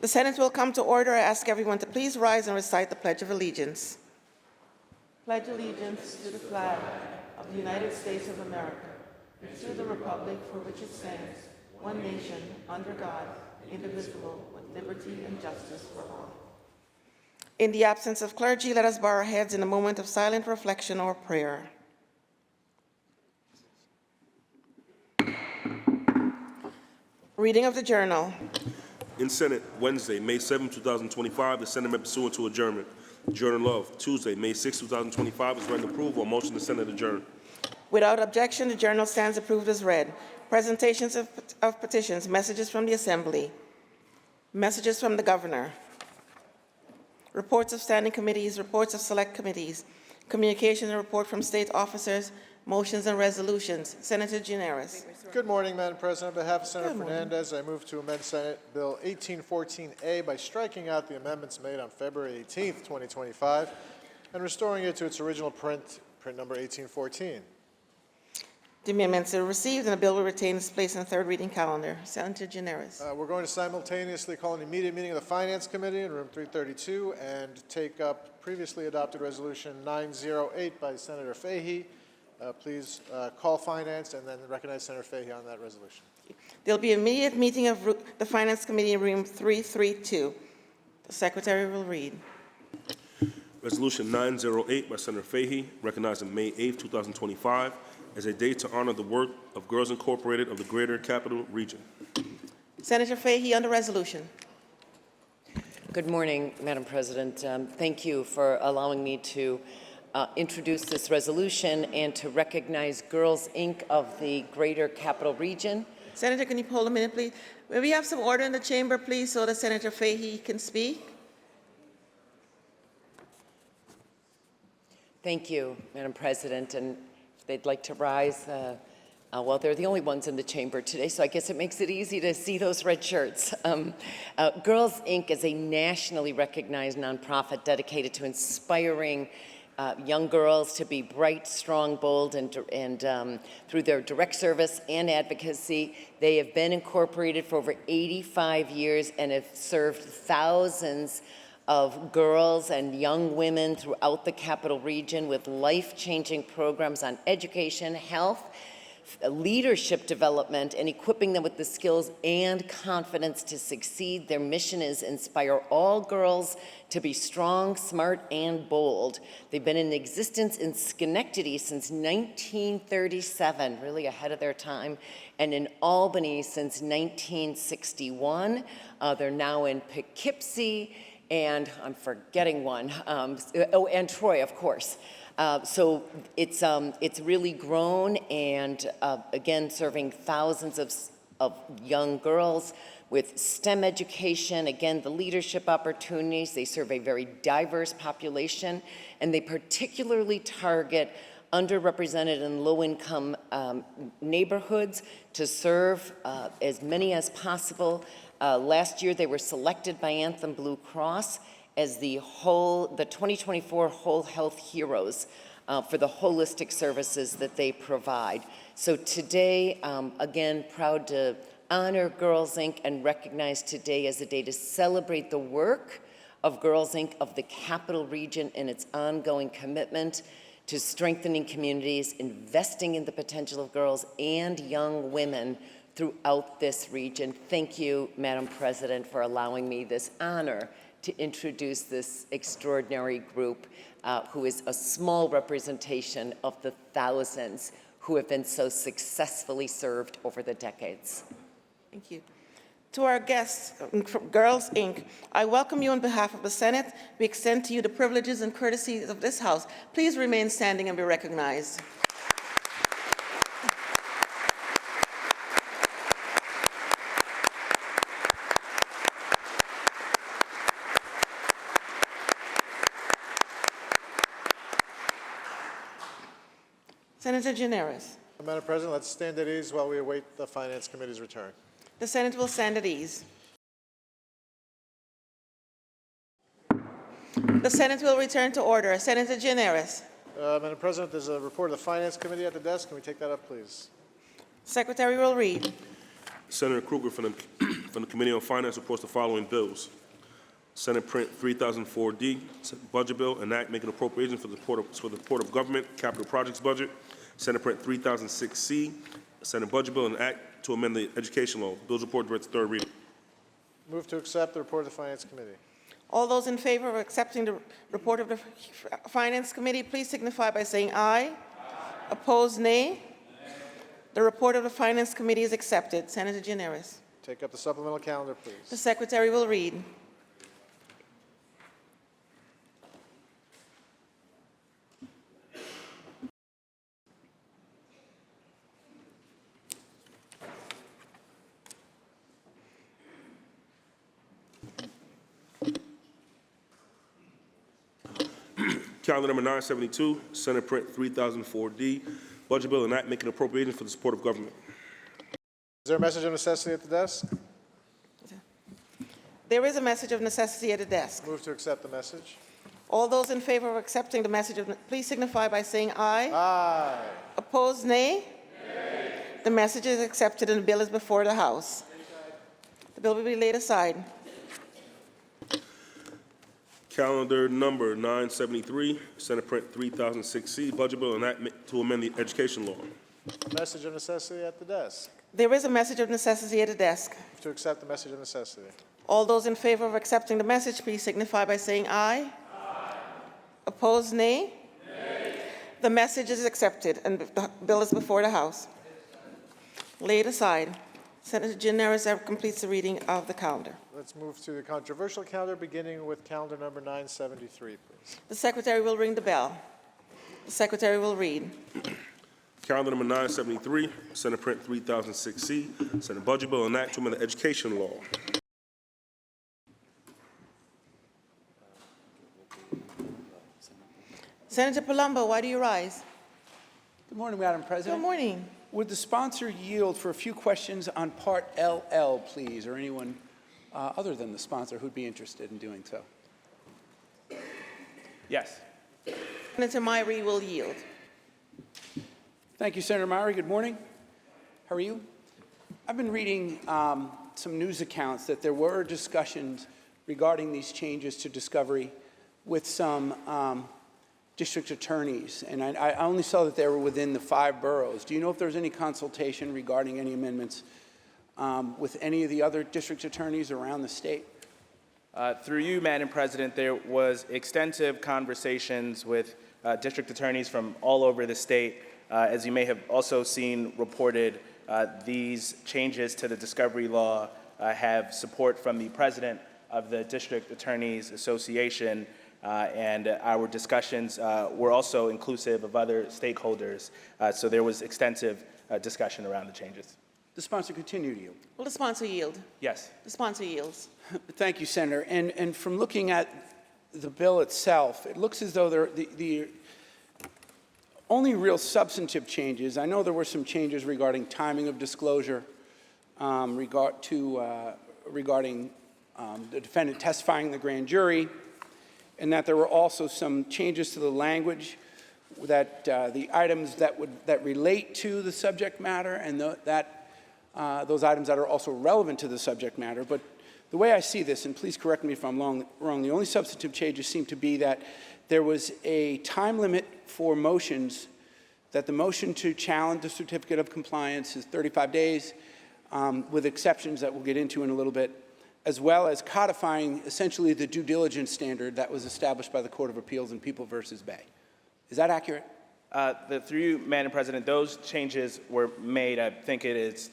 The Senate will come to order. I ask everyone to please rise and recite the Pledge of Allegiance. Pledge allegiance to the flag of the United States of America and to the republic for which it stands, one nation, under God, indivisible, with liberty and justice for all. In the absence of clergy, let us bow our heads in a moment of silent reflection or prayer. Reading of the journal. In Senate, Wednesday, May 7, 2025, the Senate met pursuant to adjournment. Journal of Tuesday, May 6, 2025 is read and approved. On motion, the Senate adjourn. Without objection, the journal stands approved as read. Presentations of petitions, messages from the Assembly, messages from the Governor, reports of standing committees, reports of select committees, communications and report from state officers, motions and resolutions. Senator Gineris. Good morning, Madam President. On behalf of Senator Fernandez, I move to amend Senate Bill 1814A by striking out the amendments made on February 18th, 2025, and restoring it to its original print number 1814. The amendments are received and the bill will retain its place in the third reading calendar. Senator Gineris. We're going to simultaneously call an immediate meeting of the Finance Committee in room 332 and take up previously adopted resolution 908 by Senator Fahy. Please call Finance and then recognize Senator Fahy on that resolution. There'll be an immediate meeting of the Finance Committee in room 332. The Secretary will read. Resolution 908 by Senator Fahy, recognizing May 8, 2025, as a day to honor the work of Girls Incorporated of the Greater Capital Region. Senator Fahy on the resolution. Good morning, Madam President. Thank you for allowing me to introduce this resolution and to recognize Girls, Inc. of the Greater Capital Region. Senator, can you hold a minute, please? May we have some order in the chamber, please, so that Senator Fahy can speak? Thank you, Madam President. And if they'd like to rise, well, they're the only ones in the chamber today, so I guess it makes it easy to see those red shirts. Girls, Inc. is a nationally recognized nonprofit dedicated to inspiring young girls to be bright, strong, bold, and through their direct service and advocacy. They have been incorporated for over 85 years and have served thousands of girls and young women throughout the Capital Region with life-changing programs on education, health, leadership development, and equipping them with the skills and confidence to succeed. Their mission is inspire all girls to be strong, smart, and bold. They've been in existence in Schenectady since 1937, really ahead of their time, and in Albany since 1961. They're now in Poughkeepsie, and I'm forgetting one. And Troy, of course. So it's really grown, and again, serving thousands of young girls with STEM education, again, the leadership opportunities. They serve a very diverse population, and they particularly target underrepresented and low-income neighborhoods to serve as many as possible. Last year, they were selected by Anthem Blue Cross as the 2024 Whole Health Heroes for the holistic services that they provide. So today, again, proud to honor Girls, Inc. and recognize today as a day to celebrate the work of Girls, Inc. of the Capital Region and its ongoing commitment to strengthening communities, investing in the potential of girls and young women throughout this region. Thank you, Madam President, for allowing me this honor to introduce this extraordinary group who is a small representation of the thousands who have been so successfully served over the decades. Thank you. To our guests from Girls, Inc., I welcome you on behalf of the Senate. We extend to you the privileges and courtesies of this House. Please remain standing and be recognized. Senator Gineris. Madam President, let's stand at ease while we await the Finance Committee's return. The Senate will stand at ease. The Senate will return to order. Senator Gineris. Madam President, there's a report of the Finance Committee at the desk. Can we take that up, please? Secretary will read. Senator Kruger from the From the Committee on Finance reports the following bills. Senate Print 3004D, Budget Bill, an act making appropriations for the Port of Government Capital Projects Budget. Senate Print 3006C, Senate Budget Bill, an act to amend the Education Law. Bills reported read to third reading. Move to accept the report of the Finance Committee. All those in favor of accepting the report of the Finance Committee, please signify by saying aye. Opposed, nay. The report of the Finance Committee is accepted. Senator Gianaris. Take up the supplemental calendar, The please. Secretary will read. Calendar number 972, Senate Print 3004D, Budget Bill, an act making appropriations for the support of government. Is there a message of necessity at the desk? There is a message of necessity at the desk. Move to accept the message. All those in favor of accepting the message of, please signify by saying aye. Aye. Opposed, nay. The message is accepted and the bill is before the House. The bill will be laid aside. Calendar number 973, Senate Print 3006C, Budget Bill, an act to amend the Education Law. Message of necessity at the desk. There is a message of necessity at the desk. Move to accept the message of necessity. All those in favor of accepting the message, please signify by saying aye. Opposed, nay. The message is accepted and the bill is before the House. Laid aside. Senator Gianaris completes the reading of the calendar. Let's move to the controversial calendar, beginning with calendar number 973, please. The Secretary will ring the bell. The Secretary will read. Calendar number 973, Senate Print 3006C, Senate Budget Bill, an act to amend the Education Law. Senator Palumbo, why do you rise? Good morning, Madam Good President. morning. Would the sponsor yield for a few questions on Part LL, please, or anyone other than the sponsor who'd be interested in doing so? Yes. Senator Myrie will yield. Thank you, Senator Myrie. Good morning. How are you? I've been reading some news accounts that there were discussions regarding these changes to discovery with some district attorneys, and I only saw that they were within the 5 boroughs. Do you know if there was any consultation regarding any amendments with any of the other district attorneys around the state? Through you, Madam President, there was extensive conversations with district attorneys from all over the state. As you may have also seen reported, these changes to the discovery law have support from the president of the District Attorneys Association, and our discussions were also inclusive of other stakeholders. So there was extensive discussion around the changes. The sponsor continue to yield. Will the sponsor yield? Yes. The sponsor yields. Thank you, Senator. And from looking at the bill itself, it looks as though the only real substantive changes, I know there were some changes regarding timing of disclosure, regarding the defendant testifying in the grand jury, and that there were also some changes to the language that the items that relate to the subject matter and those items that are also relevant to the subject matter. But the way I see this, and please correct me if I'm wrong, the only substantive changes seem to be that there was a time limit for motions, that the motion to challenge the certificate of compliance is 35 days, with exceptions that we'll get into in a little bit, as well as codifying essentially the due diligence standard that was established by the Court of Appeals in People v. Bay. Is that accurate? Through you, Madam President, those changes were made. I think it is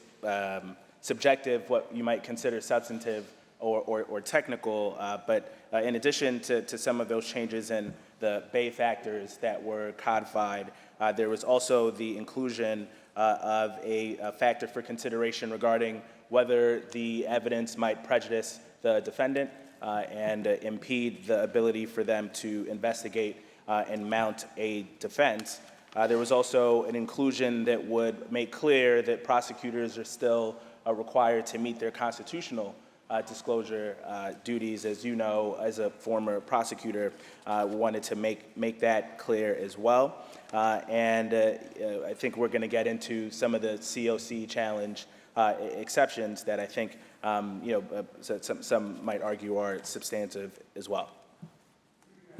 subjective, what you might consider substantive or technical, but in addition to some of those changes in the Bay factors that were codified, there was also the inclusion of a factor for consideration regarding whether the evidence might prejudice the defendant and impede the ability for them to investigate and mount a defense. There was also an inclusion that would make clear that prosecutors are still required to meet their constitutional disclosure duties. As you know, as a former prosecutor, wanted to make that clear as well. I think we're going to get into some of the COC challenge exceptions that I think, some might argue are substantive as well.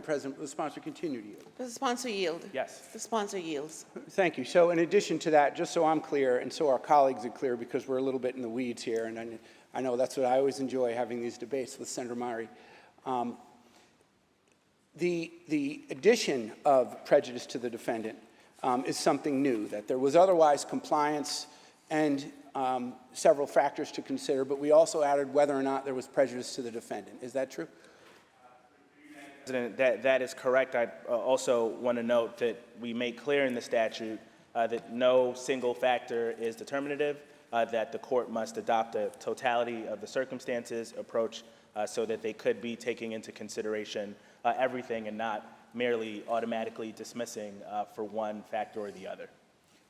President, will the sponsor continue to yield? Does the sponsor yield? Yes. The sponsor yields. Thank you. So in addition to that, just so I'm clear, and so our colleagues are clear, because we're a little bit in the weeds here, and I know that's what I always enjoy, having these debates with Senator Mari. The addition of prejudice to the defendant is something new, that there was otherwise compliance and several factors to consider, but we also added whether or not there was prejudice to the defendant. Is that true? President, that is correct. I also want to note that we make clear in the statute that no single factor is determinative, that the court must adopt a totality of the circumstances approach so that they could be taking into consideration everything and not merely automatically dismissing for one factor or the other.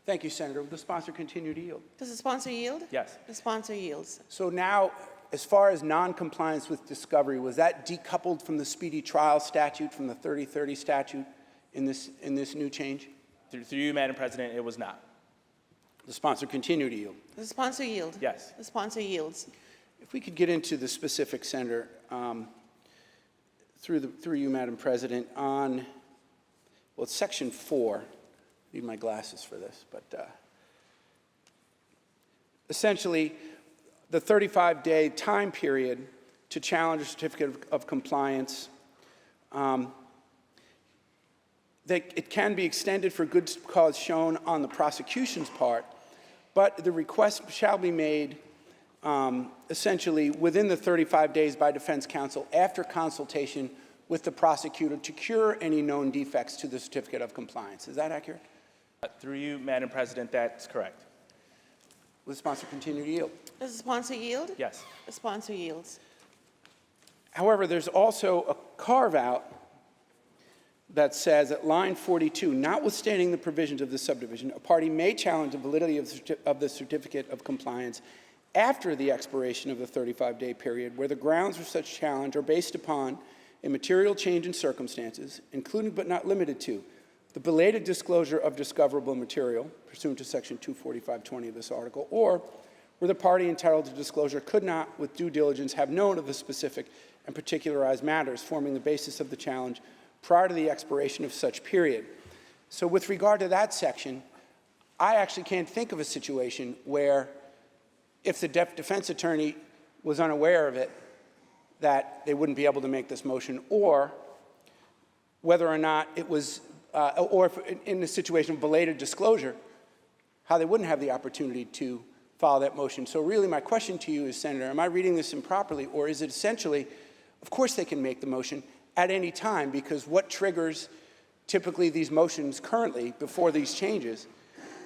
Thank you, Senator. Will the sponsor continue to yield? Does the sponsor yield? Yes. The sponsor yields. So now, as far as noncompliance with discovery, was that decoupled from the speedy trial statute, from the 3030 statute in this new change? Through you, Madam President, it was not. The sponsor continue to yield. Does the sponsor yield? Yes. The sponsor yields. If we could get into the specific, Senator, through you, Madam President, on, well, it's Section 4. I need my glasses for this, but essentially, the 35-day time period to challenge a certificate of compliance, it can be extended for good cause shown on the prosecution's part, but the request shall be made essentially within the 35 days by defense counsel after consultation with the prosecutor to cure any known defects to the certificate of compliance. Is that accurate? Through you, Madam President, that's correct. Will the sponsor continue to yield? Does the sponsor yield? Yes. The sponsor yields. However, there's also a carve-out that says at line 42, notwithstanding the provisions of this subdivision, a party may challenge the validity of the certificate of compliance after the expiration of the 35-day period where the grounds for such challenge are based upon a material change in circumstances, including but not limited to the belated disclosure of discoverable material, pursuant to Section 245.20 of this article, or where the party entitled to disclosure could not, with due diligence, have known of the specific and particularized matters forming the basis of the challenge prior to the expiration of such period. So with regard to that section, I actually can't think of a situation where if the defense attorney was unaware of it, that they wouldn't be able to make this motion, or whether or not it was, or if in the situation of belated disclosure, how they wouldn't have the opportunity to file that motion. So really my question to you is, Senator, am I reading this improperly, or is it essentially, of course they can make the motion at any time, because what triggers typically these motions currently before these changes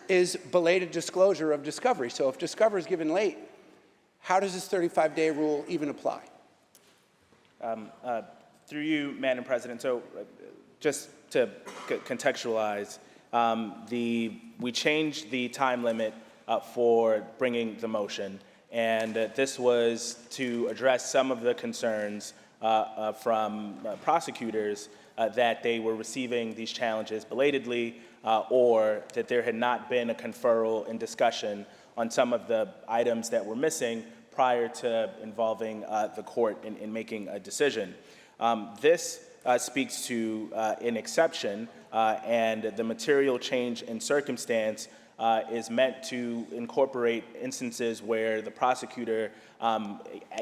is belated disclosure of discovery. So if discovery is given late, how does this 35-day rule even apply? Through you, Madam President, so just to contextualize, we changed the time limit for bringing the motion, and this was to address some of the concerns from prosecutors that they were receiving these challenges belatedly, or that there had not been a conferral and discussion on some of the items that were missing prior to involving the court in making a decision. This speaks to an exception, and the material change in circumstance is meant to incorporate instances where the prosecutor,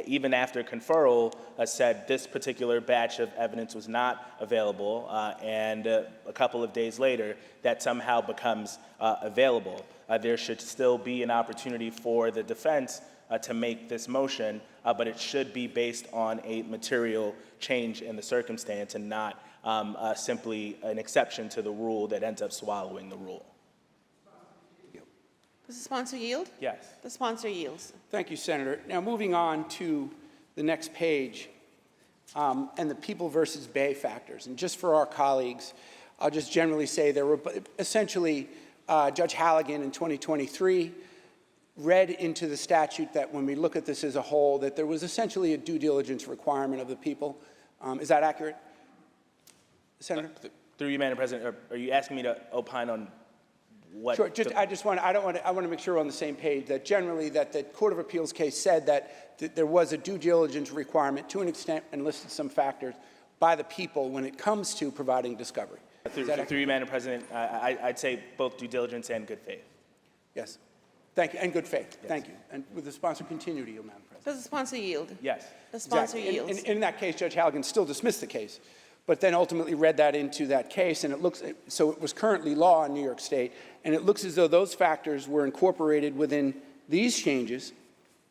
even after conferral, said this particular batch of evidence was not available, and a couple of days later, that somehow becomes available. There should still be an opportunity for the defense to make this motion, but it should be based on a material change in the circumstance and not simply an exception to the rule that ends up swallowing the rule. Does the sponsor yield? Yes. The sponsor yields. Thank you, Senator. Now moving on to the next page and the People versus Bay factors. And just for our colleagues, I'll just generally say there were essentially Judge Halligan in 2023 read into the statute that when we look at this as a whole, that there was essentially a due diligence requirement of the people. Is that accurate, Senator? Through you, Madam President, are you asking me to opine on what. Sure, I want to make sure we're on the same page, that generally that the Court of Appeals case said that there was a due diligence requirement to an extent and listed some factors by the people when it comes to providing discovery. Through you, Madam President, I'd say both due diligence and good faith. Yes. Thank you, and good faith. Thank you. And would the sponsor continue to yield, Madam President? Does the sponsor yield? Yes. The sponsor Exactly. yields. In that case, Judge Halligan still dismissed the case, but then ultimately read that into that case, and so it was currently law in New York State, and it looks as though those factors were incorporated within these changes,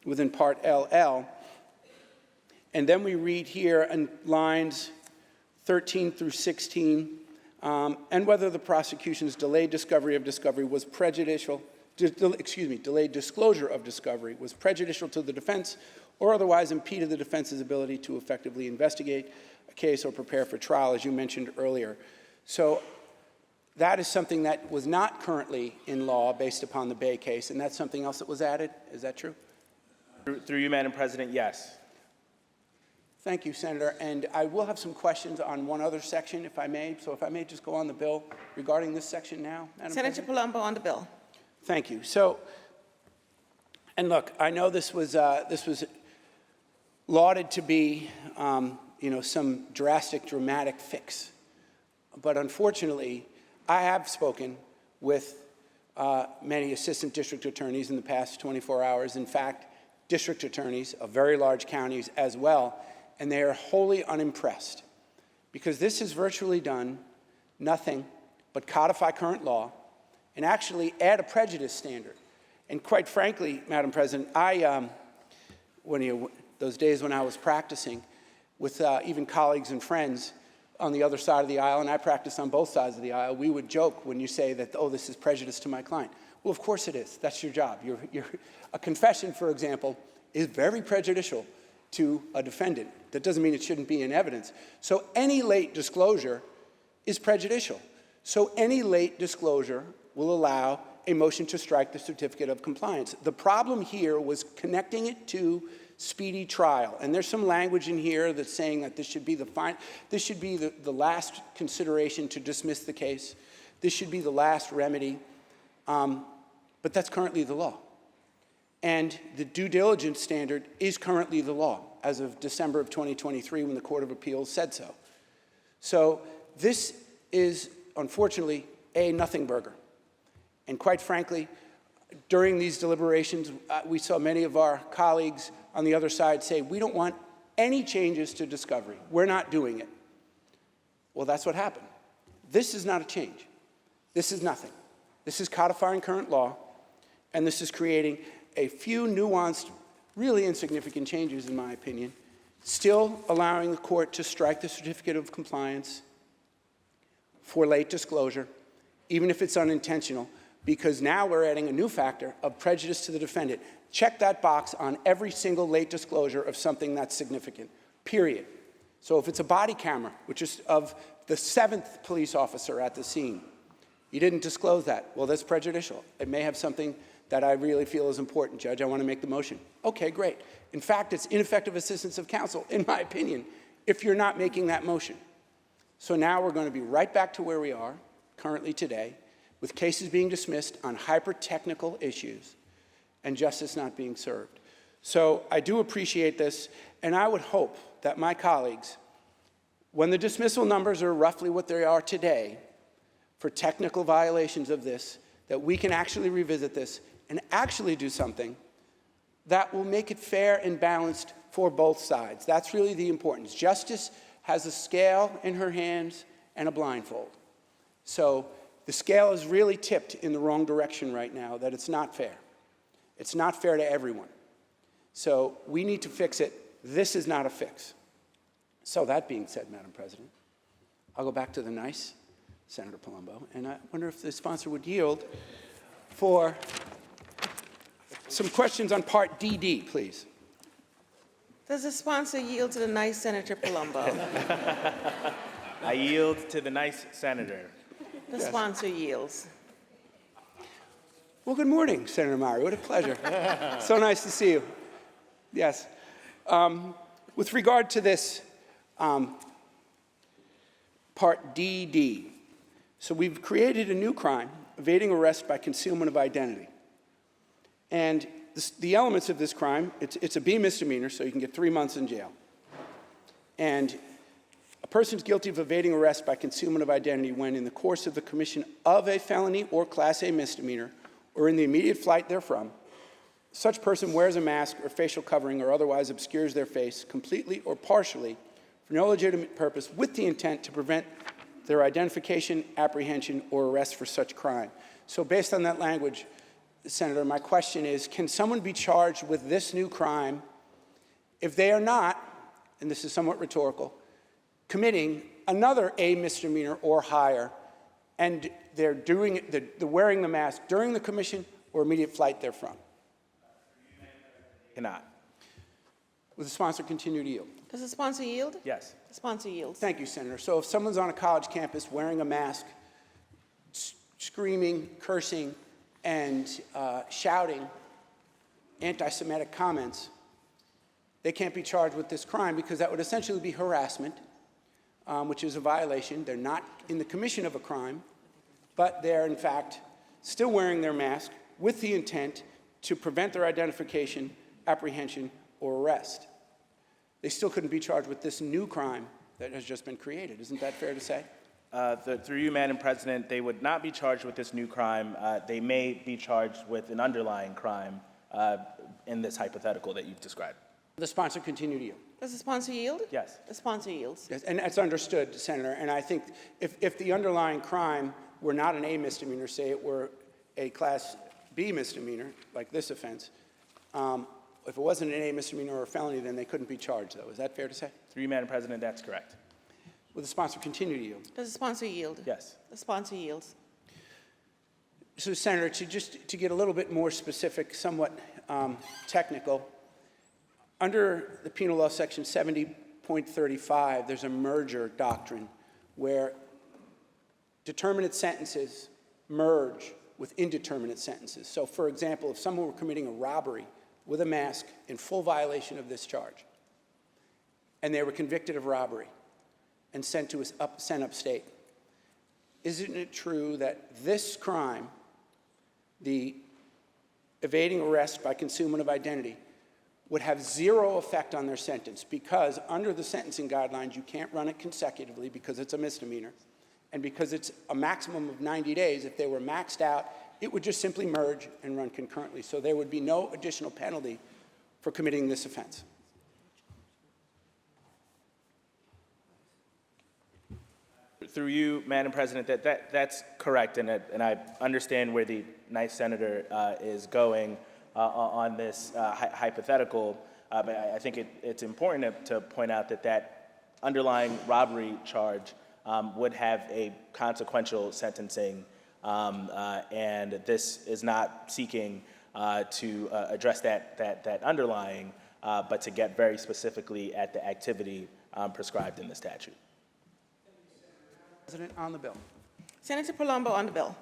within Part LL. And then we read here in lines 13 through 16, and whether the prosecution's delayed discovery of discovery was prejudicial, delayed disclosure of discovery was prejudicial to the defense or otherwise impeded the defense's ability to effectively investigate a case or prepare for trial, as you mentioned earlier. So that is something that was not currently in law based upon the Bay case, and that's something else that was added. Is that true? Through you, Madam President, yes. Thank you, Senator. And I will have some questions on one other section, if I may. So if I may just go on the bill regarding this section now, Madam Senator President? Palumbo on the bill. Thank you. So, and look, I know this was lauded to be, some dramatic fix. But unfortunately, I have spoken with many assistant district attorneys in the past 24 hours. In fact, district attorneys of very large counties as well, and they are wholly unimpressed because this has virtually done nothing but codify current law and actually add a prejudice standard. And quite frankly, Madam President, those days when I was practicing with even colleagues and friends on the other side of the aisle, and I practiced on both sides of the aisle, we would joke when you say that, oh, this is prejudice to my client. Well, of course it is. That's your job. A confession, for example, is very prejudicial to a defendant. That doesn't mean it shouldn't be in evidence. So any late disclosure is prejudicial. So any late disclosure will allow a motion to strike the certificate of compliance. The problem here was connecting it to speedy trial. And there's some language in here that's saying that this should be the last consideration to dismiss the case. This should be the last remedy. But that's currently the law. And the due diligence standard is currently the law as of December of 2023 when the Court of Appeals said so. So this is, unfortunately, a nothing burger. And quite frankly, during these deliberations, we saw many of our colleagues on the other side say, we don't want any changes to discovery. We're not doing it. Well, that's what happened. This is not a change. This is nothing. This is codifying current law, and this is creating a few nuanced, really insignificant changes, in my opinion, still allowing the court to strike the certificate of compliance for late disclosure, even if it's unintentional, because now we're adding a new factor of prejudice to the defendant. Check that box on every single late disclosure of something that's significant, period. So if it's a body camera, which is of the 7th police officer at the scene, you didn't disclose that. Well, that's prejudicial. It may have something that I really feel is important, Judge. I want to make the motion. Okay, great. In fact, it's ineffective assistance of counsel, in my opinion, if you're not making that motion. So now we're going to be right back to where we are currently today, with cases being dismissed on hyper-technical issues and justice not being served. So I do appreciate this, and I would hope that my colleagues, when the dismissal numbers are roughly what they are today for technical violations of this, that we can actually revisit this and actually do something that will make it fair and balanced for both sides. That's really the importance. Justice has a scale in her hands and a blindfold. So the scale is really tipped in the wrong direction right now, that it's not fair. It's not fair to everyone. So we need to fix it. This is not a fix. So that being said, Madam President, I'll go back to the nice Senator Palumbo, and I wonder if the sponsor would yield for some questions on Part DD, please. Does the sponsor yield to the nice Senator Palumbo? I yield to the nice senator. The sponsor yields. Well, good morning, Senator Murray. What a pleasure. So nice to see you. Yes. With regard to this Part DD, so we've created a new crime, evading arrest by concealment of identity. And the elements of this crime, it's a B misdemeanor, so you can get 3 months in jail. And a person's guilty of evading arrest by concealment of identity when in the course of the commission of a felony or Class A misdemeanor or in the immediate flight therefrom, such person wears a mask or facial covering or otherwise obscures their face completely or partially for no legitimate purpose with the intent to prevent their identification, apprehension, or arrest for such crime. So based on that language, Senator, my question is, can someone be charged with this new crime if they are not, and this is somewhat rhetorical, committing another A misdemeanor or higher, and they're wearing the mask during the commission or immediate flight therefrom? Cannot. Will the sponsor continue to yield? Does the sponsor yield? Yes. The sponsor yields. Thank you, Senator. So if someone's on a college campus wearing a mask, screaming, cursing, and shouting anti-Semitic comments, they can't be charged with this crime because that would essentially be harassment, which is a violation. They're not in the commission of a crime, but they're, in fact, still wearing their mask with the intent to prevent their identification, apprehension, or arrest. They still couldn't be charged with this new crime that has just been created. Isn't that fair to say? Through you, Madam President, they would not be charged with this new crime. They may be charged with an underlying crime in this hypothetical that you've described. The sponsor continue to yield. Does the sponsor yield? Yes. The sponsor yields. Yes, and that's understood, Senator. And I think if the underlying crime were not an A misdemeanor, say it were a Class B misdemeanor, like this offense, if it wasn't an A misdemeanor or a felony, then they couldn't be charged, though. Is that fair to say? Through you, Madam President, that's correct. Will the sponsor continue to yield? Does the sponsor yield? Yes. The sponsor yields. So, Senator, to get a little bit more specific, somewhat technical, under the penal law section 70.35, there's a merger doctrine where determinate sentences merge with indeterminate sentences. So, for example, if someone were committing a robbery with a mask in full violation of this charge, and they were convicted of robbery and sent upstate, isn't it true that this crime, the evading arrest by concealment of identity, would have zero effect on their sentence because under the sentencing guidelines, you can't run it consecutively because it's a misdemeanor, and because it's a maximum of 90 days, if they were maxed out, it would just simply merge and run concurrently. So there would be no additional penalty for committing this offense. Through you, Madam President, that's correct, and I understand where the nice senator is going on this hypothetical, but I think it's important to point out that underlying robbery charge would have a consequential sentencing, and this is not seeking to address that underlying, but to get very specifically at the activity prescribed in the statute. President, on the bill. Senator Palumbo on the bill.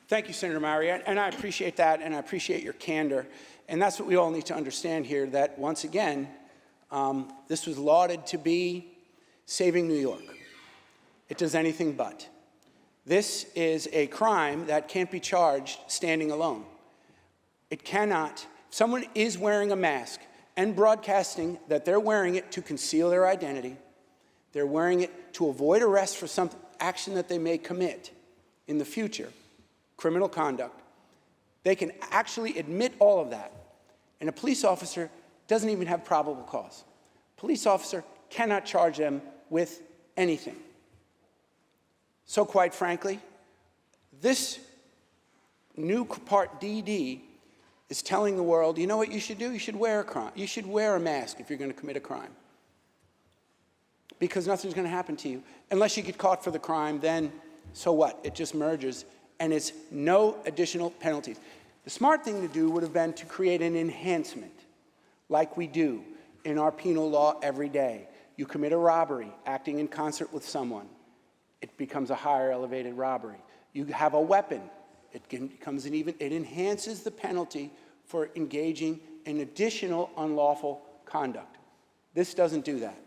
Thank you, Senator Mariette, and I appreciate that, and I appreciate your candor. And that's what we all need to understand here, that once again, this was lauded to be saving New York. It does anything but. This is a crime that can't be charged standing alone. It cannot. If someone is wearing a mask and broadcasting that they're wearing it to conceal their identity, they're wearing it to avoid arrest for some action that they may commit in the future, criminal conduct, they can actually admit all of that. And a police officer doesn't even have probable cause. A police officer cannot charge them with anything. So quite frankly, this new Part DD is telling the world, you know what you should do? You should wear a crime. You should wear a mask if you're going to commit a crime. Because nothing's going to happen to you. Unless you get caught for the crime, then so what? It just merges, and it's no additional penalties. The smart thing to do would have been to create an enhancement, like we do in our penal law every day. You commit a robbery, acting in concert with someone. It becomes a higher elevated robbery. You have a weapon. It enhances the penalty for engaging in additional unlawful conduct. This doesn't do that.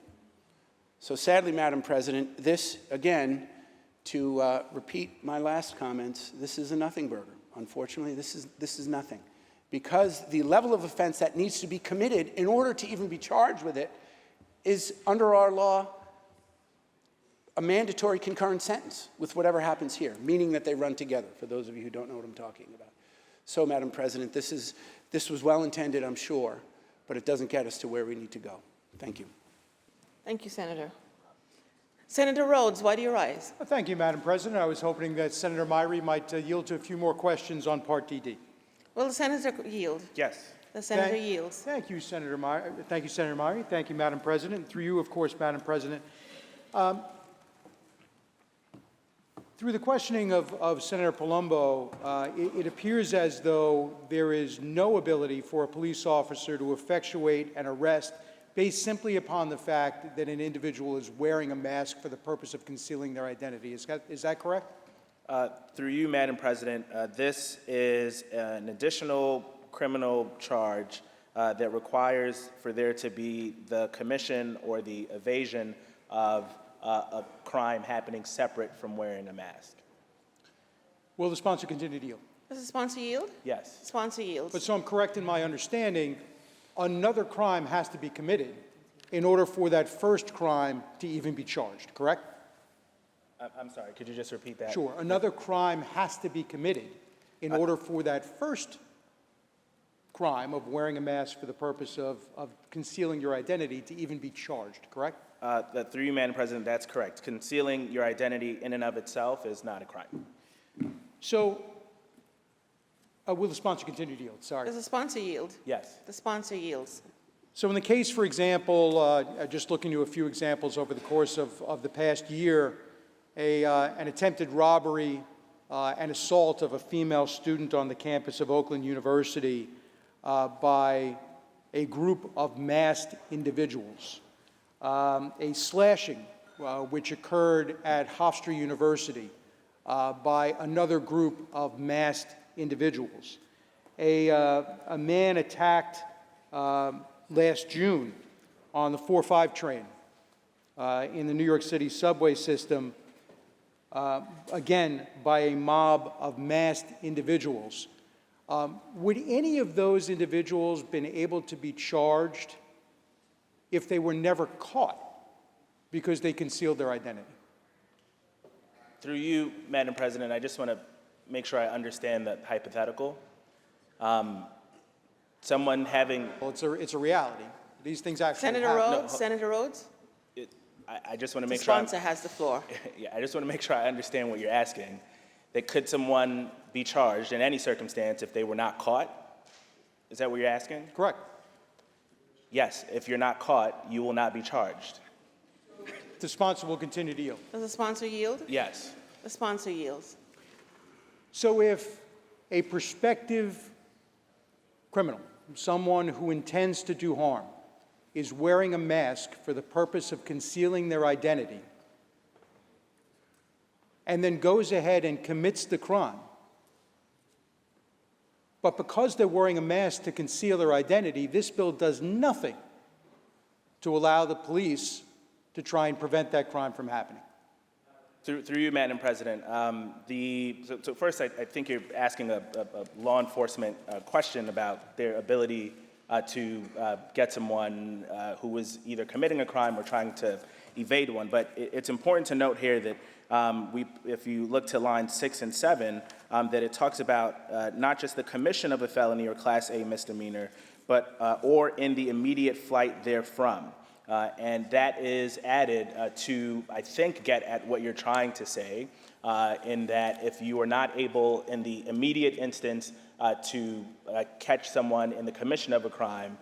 So sadly, Madam President, this, again, To repeat my last comments, this is a nothing burger. Unfortunately, this is nothing. Because the level of offense that needs to be committed in order to even be charged with it is, under our law, a mandatory concurrent sentence with whatever happens here, meaning that they run together, for those of you who don't know what I'm talking about. So, Madam President, this was well-intended, I'm sure, but it doesn't get us to where we need to go. Thank you. Thank you, Senator. Senator Rhodes, why do you rise? Thank you, Madam President. I was hoping that Senator Myrie might yield to a few more questions on Part DD. Will the senator yield? Yes. The senator Thank- yields. Thank you, Senator Myrie. Thank you, Senator Myrie. Thank you, Madam President. Through you, of course, Madam President. Through the questioning of Senator Palumbo, it appears as though there is no ability for a police officer to effectuate an arrest based simply upon the fact that an individual is wearing a mask for the purpose of concealing their identity. Is that correct? Through you, Madam President, this is an additional criminal charge that requires for there to be the commission or the evasion of a crime happening separate from wearing a mask. Will the sponsor continue to yield? Does the sponsor yield? Yes. Sponsor yields. But so I'm correct in my understanding, another crime has to be committed in order for that first crime to even be charged, correct? I'm sorry, could you just repeat that? Sure. Another crime has to be committed in order for that first crime of wearing a mask for the purpose of concealing your identity to even be charged, correct? Through you, Madam President, that's correct. Concealing your identity in and of itself is not a crime. So, will the sponsor continue to yield? Sorry. Does the sponsor yield? Yes. The sponsor yields. So in the case, for example, just looking to a few examples over the course of the past year, an attempted robbery and assault of a female student on the campus of Oakland University by a group of masked individuals, a slashing which occurred at Hofstra University by another group of masked individuals, a man attacked last June on the 4-5 train in the New York City subway system, again, by a mob of masked individuals. Would any of those individuals been able to be charged if they were never caught because they concealed their identity? Through you, Madam President, I just want to make sure I understand the hypothetical. Someone having, Well, it's a reality. These things actually Senator happen. Rhodes, Senator Rhodes, I just want to the make sure I'm, sponsor has the floor. yeah, I just want to make sure I understand what you're asking. That could someone be charged in any circumstance if they were not caught? Is that what you're asking? Correct. Yes, if you're not caught, you will not be charged. The sponsor will continue to yield. Does the sponsor yield? Yes. The sponsor yields. So if a prospective criminal, someone who intends to do harm, is wearing a mask for the purpose of concealing their identity, and then goes ahead and commits the crime, but because they're wearing a mask to conceal their identity, this bill does nothing to allow the police to try and prevent that crime from happening. Through you, Madam President, so first I think you're asking a law enforcement question about their ability to get someone who was either committing a crime or trying to evade one. But it's important to note here that if you look to lines 6 and 7, that it talks about not just the commission of a felony or Class A misdemeanor, but or in the immediate flight therefrom. And that is added to, I think, get at what you're trying to say, in that if you are not able in the immediate instance to catch someone in the commission of a crime,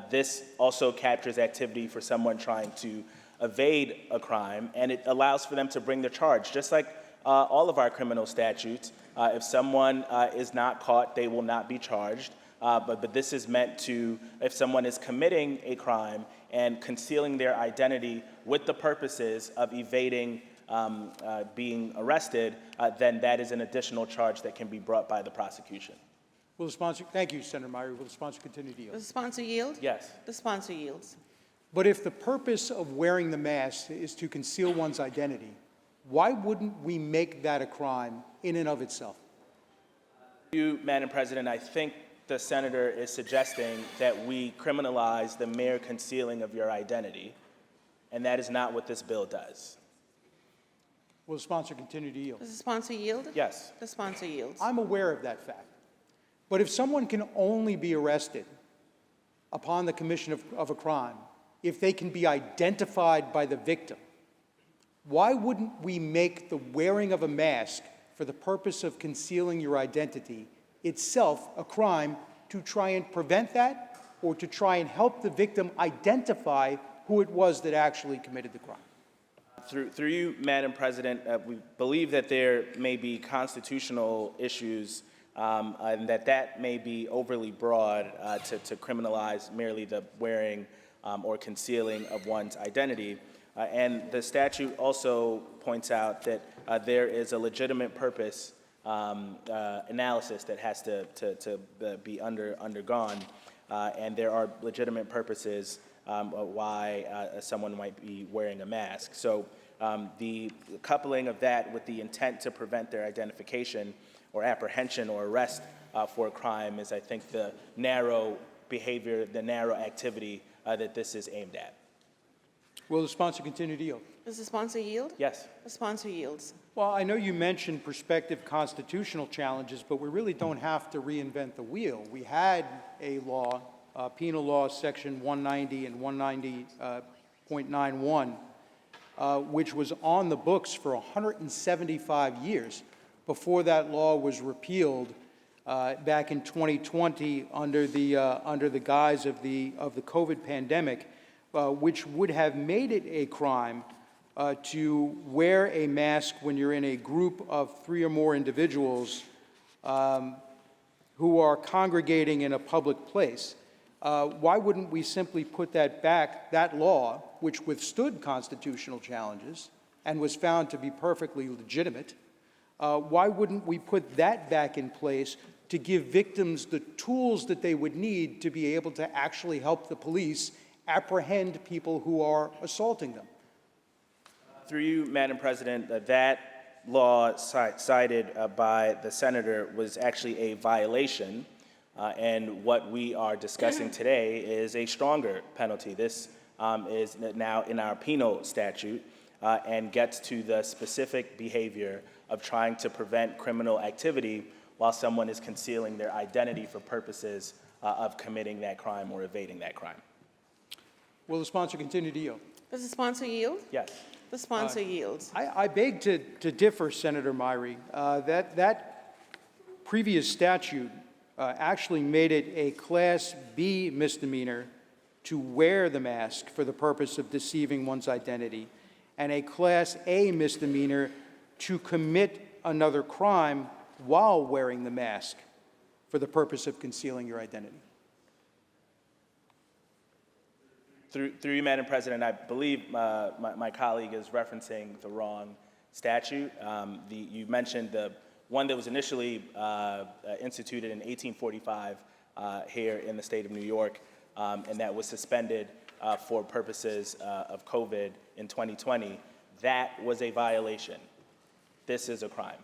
this also captures activity for someone trying to evade a crime, and it allows for them to bring the charge. Just like all of our criminal statutes, if someone is not caught, they will not be charged. But this is meant to, if someone is committing a crime and concealing their identity with the purposes of evading being arrested, then that is an additional charge that can be brought by the prosecution. Will the sponsor, thank you, Senator Myrie. Will the sponsor continue to yield? Does the sponsor yield? Yes. The sponsor yields. But if the purpose of wearing the mask is to conceal one's identity, why wouldn't we make that a crime in and of itself? You, Madam President, I think the senator is suggesting that we criminalize the mere concealing of your identity, and that is not what this bill does. Will the sponsor continue to yield? Does the sponsor yield? Yes. The sponsor yields. I'm aware of that fact. But if someone can only be arrested upon the commission of a crime if they can be identified by the victim, why wouldn't we make the wearing of a mask for the purpose of concealing your identity itself a crime to try and prevent that or to try and help the victim identify who it was that actually committed the crime? Through you, Madam President, we believe that there may be constitutional issues and that may be overly broad to criminalize merely the wearing or concealing of one's identity. And the statute also points out that there is a legitimate purpose analysis that has to be undergone, and there are legitimate purposes why someone might be wearing a mask. So the coupling of that with the intent to prevent their identification or apprehension or arrest for a crime is, I think, the narrow behavior, the narrow activity that this is aimed at. Will the sponsor continue to yield? Does the sponsor yield? Yes. The sponsor yields. Well, I know you mentioned prospective constitutional challenges, but we really don't have to reinvent the wheel. We had a law, Penal Law Section 190 and 190.91, which was on the books for 175 years before that law was repealed back in 2020 under the guise of the COVID pandemic, which would have made it a crime to wear a mask when you're in a group of 3 or more individuals who are congregating in a public place. Why wouldn't we simply put that law, which withstood constitutional challenges and was found to be perfectly legitimate, why wouldn't we put that back in place to give victims the tools that they would need to be able to actually help the police apprehend people who are assaulting them? Through you, Madam President, that law cited by the senator was actually a violation, and what we are discussing today is a stronger penalty. This is now in our penal statute and gets to the specific behavior of trying to prevent criminal activity while someone is concealing their identity for purposes of committing that crime or evading that crime. Will the sponsor continue to yield? Does the sponsor yield? Yes. The sponsor yields. I beg to differ, Senator Myrie. That previous statute actually made it a Class B misdemeanor to wear the mask for the purpose of deceiving one's identity, and a Class A misdemeanor to commit another crime while wearing the mask for the purpose of concealing your identity. Through you, Madam President, I believe my colleague is referencing the wrong statute. You mentioned the one that was initially instituted in 1845 here in the state of New York, and that was suspended for purposes of COVID in 2020. That was a violation. This is a crime.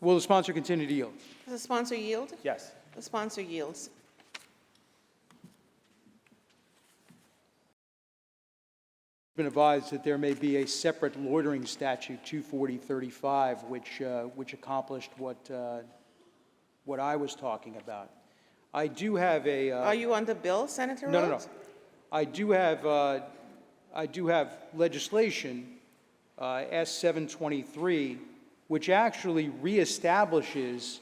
Will the sponsor continue to yield? Does the sponsor yield? Yes. The sponsor yields. Been advised that there may be a separate loitering statute, 24035, which accomplished what I was talking about. I do have a. Are you on the bill, Senator No. Rhodes? I do have legislation, S723, which actually reestablishes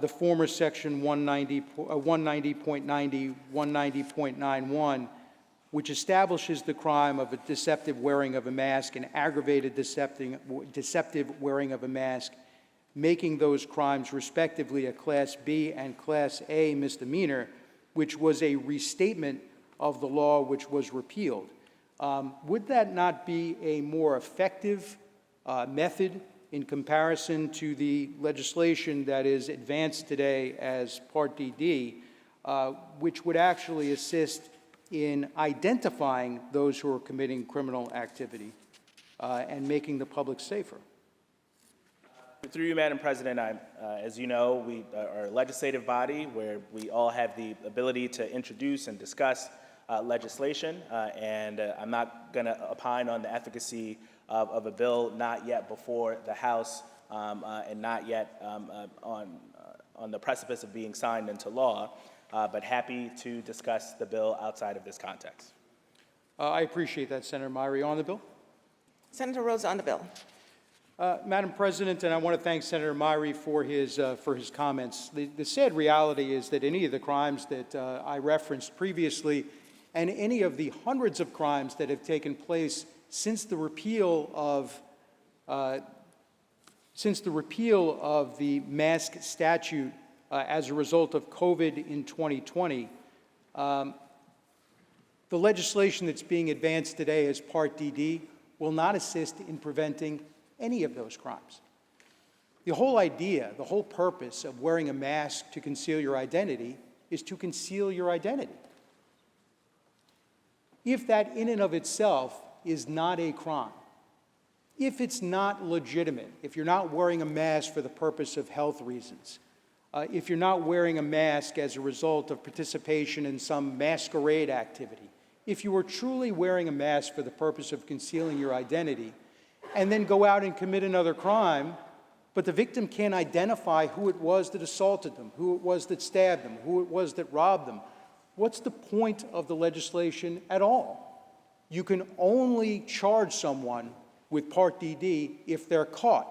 the former section 190.90, 190.91, which establishes the crime of a deceptive wearing of a mask and aggravated deceptive wearing of a mask, making those crimes respectively a Class B and Class A misdemeanor, which was a restatement of the law which was repealed. Would that not be a more effective method in comparison to the legislation that is advanced today as Part DD, which would actually assist in identifying those who are committing criminal activity and making the public safer. Through you, Madam President, as you know, we are a legislative body where we all have the ability to introduce and discuss legislation, and I'm not going to opine on the efficacy of a bill not yet before the House and not yet on the precipice of being signed into law, but happy to discuss the bill outside of this context. I appreciate that, Senator Myrie. On the bill? Senator Rhodes on the bill. Madam President, and I want to thank Senator Myrie for his comments. The sad reality is that any of the crimes that I referenced previously and any of the hundreds of crimes that have taken place since the repeal of the mask statute as a result of COVID in 2020, the legislation that's being advanced today as Part DD will not assist in preventing any of those crimes. The whole idea, the whole purpose of wearing a mask to conceal your identity is to conceal your identity. If that in and of itself is not a crime, if it's not legitimate, if you're not wearing a mask for the purpose of health reasons, if you're not wearing a mask as a result of participation in some masquerade activity, if you are truly wearing a mask for the purpose of concealing your identity, and then go out and commit another crime, but the victim can't identify who it was that assaulted them, who it was that stabbed them, who it was that robbed them, what's the point of the legislation at all? You can only charge someone with Part DD if they're caught.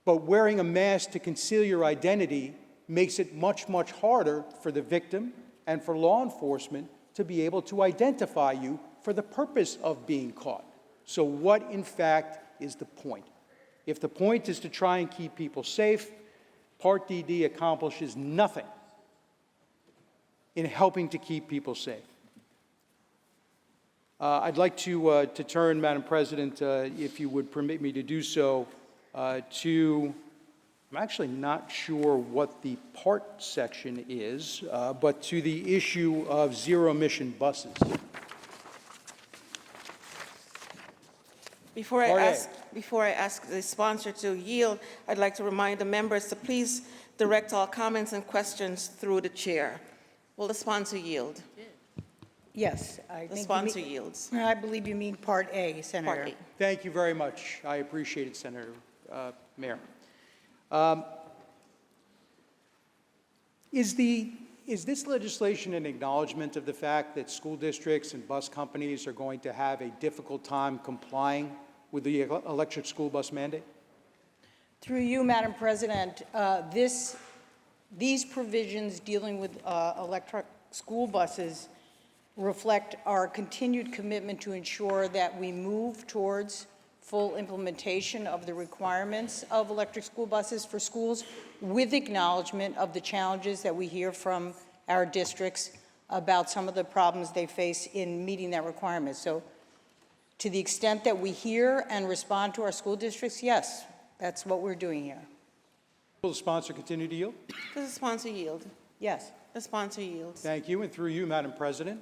But wearing a mask to conceal your identity makes it much, much harder for the victim and for law enforcement to be able to identify you for the purpose of being caught. So what, in fact, is the point? If the point is to try and keep people safe, Part DD accomplishes nothing in helping to keep people safe. I'd like to turn, Madam President, if you would permit me to do so, to, I'm actually not sure what the part section is, but to the issue of zero-emission buses. Before I Part A. ask the sponsor to yield, I'd like to remind the members to please direct all comments and questions through the chair. Will the sponsor yield? Yes, I The think you sponsor mean- yields. I believe you mean Part A, Senator. Part A. Thank you very much. I appreciate it, Senator Mayor. Is this legislation an acknowledgement of the fact that school districts and bus companies are going to have a difficult time complying with the electric school bus mandate? Through you, Madam President, these provisions dealing with electric school buses reflect our continued commitment to ensure that we move towards full implementation of the requirements of electric school buses for schools, with acknowledgement of the challenges that we hear from our districts about some of the problems they face in meeting that requirement. So to the extent that we hear and respond to our school districts, yes, that's what we're doing here. Will the sponsor continue to yield? Does the sponsor yield? Yes. The sponsor yields. Thank you, and through you, Madam President.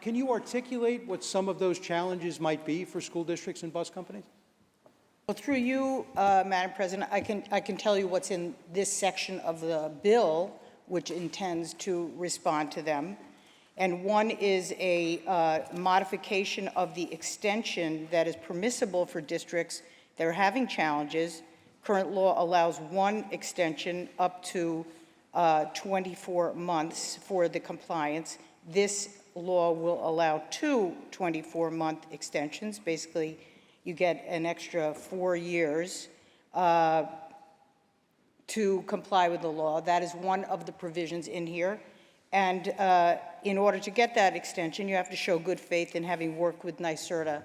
Can you articulate what some of those challenges might be for school districts and bus companies? Well, through you, Madam President, I can tell you what's in this section of the bill, which intends to respond to them. And one is a modification of the extension that is permissible for districts that are having challenges. Current law allows one extension up to 24 months for the compliance. This law will allow two 24-month extensions. Basically, you get an extra 4 years to comply with the law. That is one of the provisions in here. And in order to get that extension, you have to show good faith in having worked with NYSERDA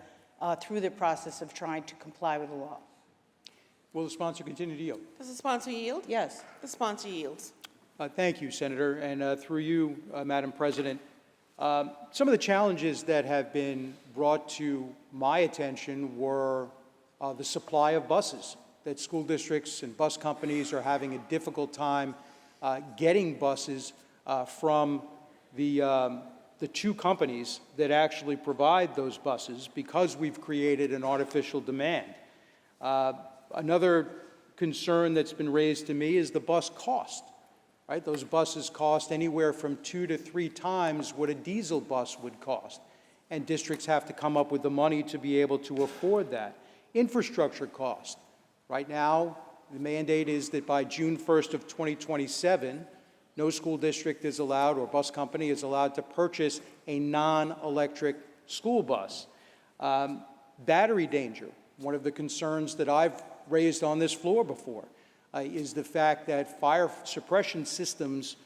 through the process of trying to comply with the law. Will the sponsor continue to yield? Does the sponsor yield? Yes. The sponsor yields. Thank you, Senator. And through you, Madam President, some of the challenges that have been brought to my attention were the supply of buses, that school districts and bus companies are having a difficult time getting buses from the two companies that actually provide those buses because we've created an artificial demand. Another concern that's been raised to me is the bus cost, right? Those buses cost anywhere from 2 to 3 times what a diesel bus would cost, and districts have to come up with the money to be able to afford that. Infrastructure cost. Right now, the mandate is that by June 1st of 2027, no school district is allowed or bus company is allowed to purchase a non-electric school bus. Battery danger. One of the concerns that I've raised on this floor before is the fact that fire suppression systems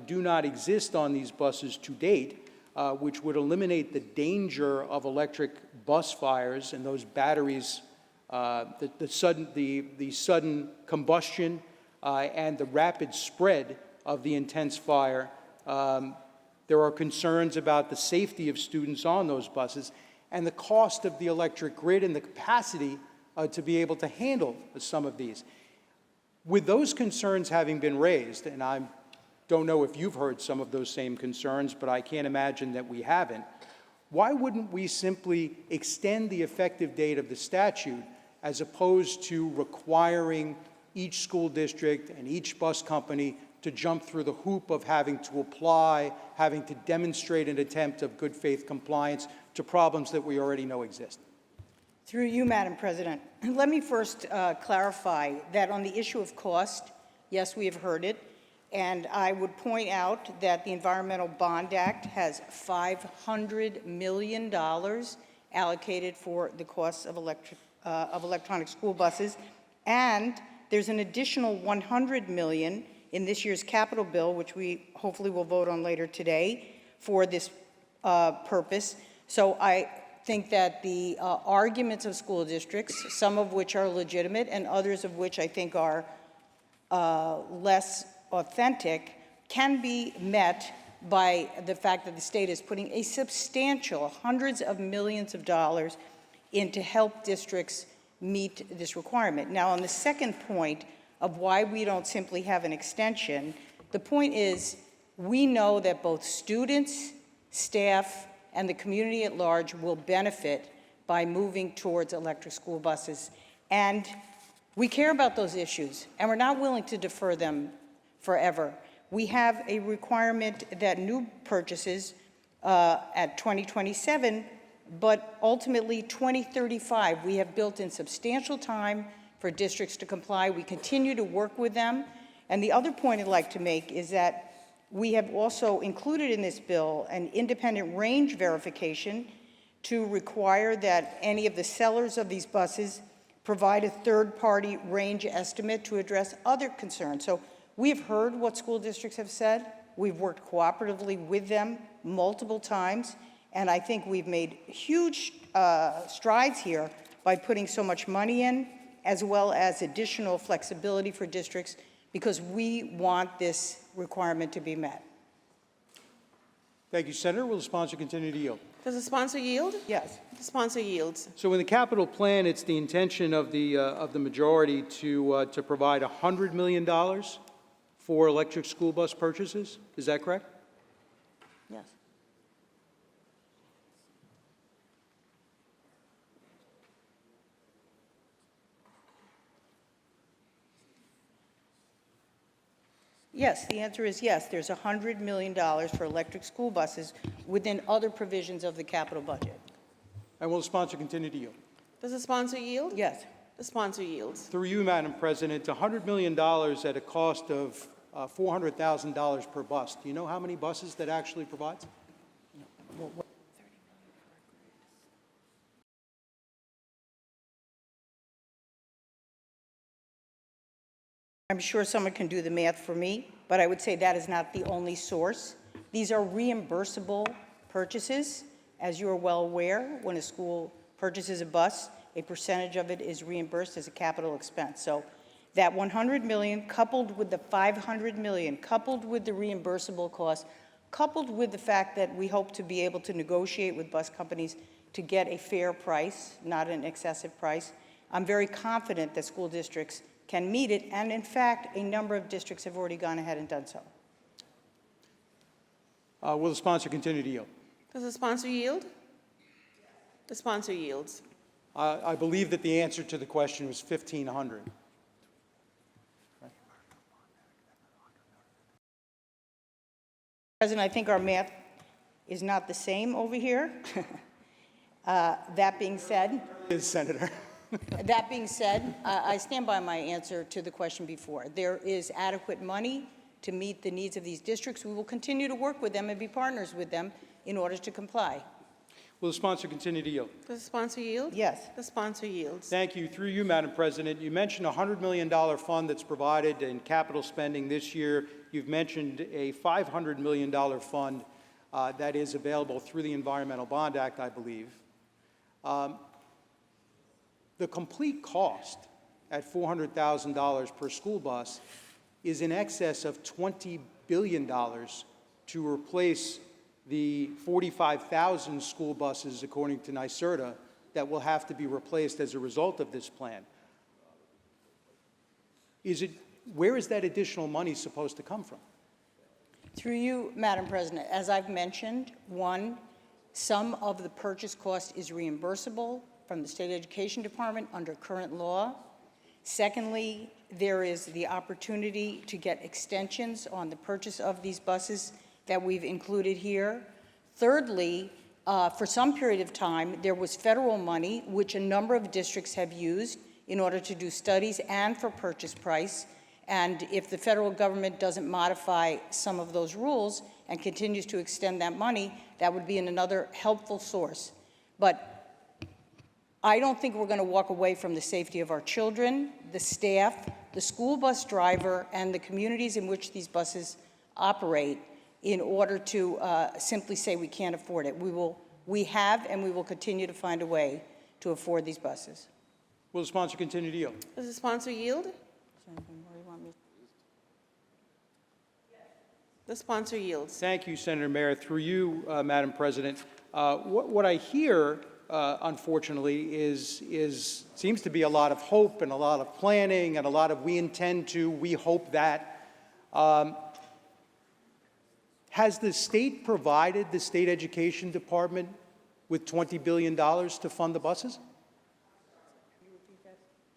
do not exist on these buses to date, which would eliminate the danger of electric bus fires and those batteries, the sudden combustion and the rapid spread of the intense fire. There are concerns about the safety of students on those buses and the cost of the electric grid and the capacity to be able to handle some of these. With those concerns having been raised, and I don't know if you've heard some of those same concerns, but I can't imagine that we haven't, why wouldn't we simply extend the effective date of the statute as opposed to requiring each school district and each bus company to jump through the hoop of having to apply, having to demonstrate an attempt of good faith compliance to problems that we already know exist? Through you, Madam President, let me first clarify that on the issue of cost, yes, we have heard it, and I would point out that the Environmental Bond Act has $500 million allocated for the costs of electronic school buses, and there's an additional $100 million in this year's capital bill, which we hopefully will vote on later today, for this purpose. So I think that the arguments of school districts, some of which are legitimate and others of which I think are less authentic, can be met by the fact that the state is putting a substantial hundreds of millions of dollars in to help districts meet this requirement. Now, on the second point of why we don't simply have an extension, the point is we know that both students, staff, and the community at large will benefit by moving towards electric school buses. And we care about those issues, and we're not willing to defer them forever. We have a requirement that new purchases at 2027, but ultimately 2035. We have built in substantial time for districts to comply. We continue to work with them. And the other point I'd like to make is that we have also included in this bill an independent range verification to require that any of the sellers of these buses provide a third-party range estimate to address other concerns. So we've heard what school districts have said. We've worked cooperatively with them multiple times, and I think we've made huge strides here by putting so much money in, as well as additional flexibility for districts, because we want this requirement to be met. Thank you, Senator. Will the sponsor continue to yield? Does the sponsor yield? Yes. The sponsor yields. So in the capital plan, it's the intention of the majority to provide $100 million for electric school bus purchases. Is that correct? Yes. Yes, the answer is yes. There's $100 million for electric school buses within other provisions of the capital budget. And will the sponsor continue to yield? Does the sponsor yield? Yes. The sponsor yields. Through you, Madam President, $100 million at a cost of $400,000 per bus. Do you know how many buses that actually provides? I'm sure someone can do the math for me, but I would say that is not the only source. These are reimbursable purchases. As you are well aware, when a school purchases a bus, a percentage of it is reimbursed as a capital expense. So that $100 million, coupled with the $500 million, coupled with the reimbursable costs, coupled with the fact that we hope to be able to negotiate with bus companies to get a fair price, not an excessive price, I'm very confident that school districts can meet it, and in fact, a number of districts have already gone ahead and done so. Will the sponsor continue to yield? Does the sponsor yield? The sponsor yields. I believe that the answer to the question was 1,500. President, I think our math is not the same over here. That being said, Senator. I stand by my answer to the question before. There is adequate money to meet the needs of these districts. We will continue to work with them and be partners with them in order to comply. Will the sponsor continue to yield? Does the sponsor yield? Yes. The sponsor yields. Thank you. Through you, Madam President, you mentioned a $100 million fund that's provided in capital spending this year. You've mentioned a $500 million fund that is available through the Environmental Bond Act, I believe. The complete cost at $400,000 per school bus is in excess of $20 billion to replace the 45,000 school buses, according to NYSERDA, that will have to be replaced as a result of this plan. Where is that additional money supposed to come from? Through you, Madam President, as I've mentioned, one, some of the purchase cost is reimbursable from the State Education Department under current law. Secondly, there is the opportunity to get extensions on the purchase of these buses that we've included here. Thirdly, for some period of time, there was federal money, which a number of districts have used in order to do studies and for purchase price. And if the federal government doesn't modify some of those rules and continues to extend that money, that would be another helpful source. But I don't think we're going to walk away from the safety of our children, the staff, the school bus driver, and the communities in which these buses operate in order to simply say we can't afford it. We have and we will continue to find a way to afford these buses. Will the sponsor continue to yield? Does the sponsor yield? The sponsor yields. Thank you, Senator Mayer. Through you, Madam President, what I hear, unfortunately, seems to be a lot of hope and a lot of planning and a lot of we intend to, we hope that. Has the state provided the State Education Department with $20 billion to fund the buses?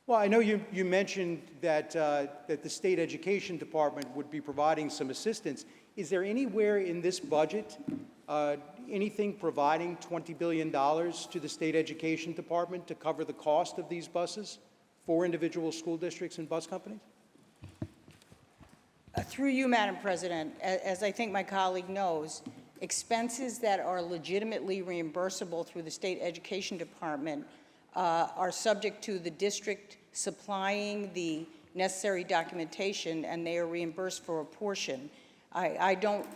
Well, I know you mentioned that the State Education Department would be providing some assistance. Is there anywhere in this budget anything providing $20 billion to the State Education Department to cover the cost of these buses for individual school districts and bus companies? Through you, Madam President, as I think my colleague knows, expenses that are legitimately reimbursable through the State Education Department are subject to the district supplying the necessary documentation, and they are reimbursed for a portion. I don't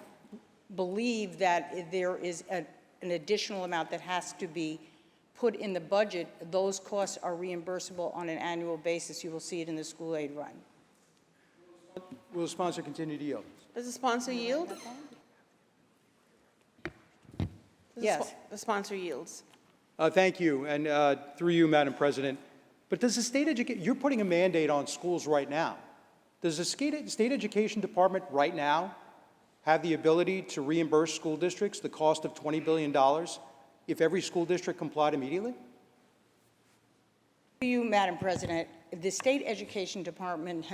believe that there is an additional amount that has to be put in the budget. Those costs are reimbursable on an annual basis. You will see it in the school aid run. Will the sponsor continue to yield? Does the sponsor yield? Yes. The sponsor yields. Thank you, and through you, Madam President. But does the state education, you're putting a mandate on schools right now. Does the State Education Department right now have the ability to reimburse school districts the cost of $20 billion if every school district complied immediately? Through you, Madam President, the State Education Department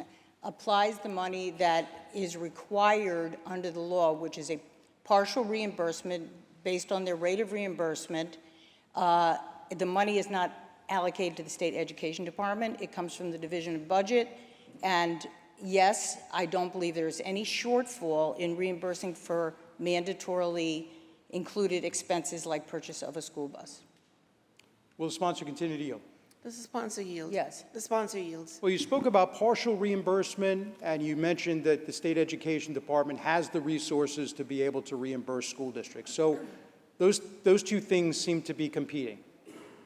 applies the money that is required under the law, which is a partial reimbursement based on their rate of reimbursement. The money is not allocated to the State Education Department. It comes from the Division of Budget. And yes, I don't believe there is any shortfall in reimbursing for mandatorily included expenses like purchase of a school bus. Will the sponsor continue to yield? Does the sponsor yield? Yes. The sponsor yields. Well, you spoke about partial reimbursement, and you mentioned that the State Education Department has the resources to be able to reimburse school districts. So those two things seem to be competing,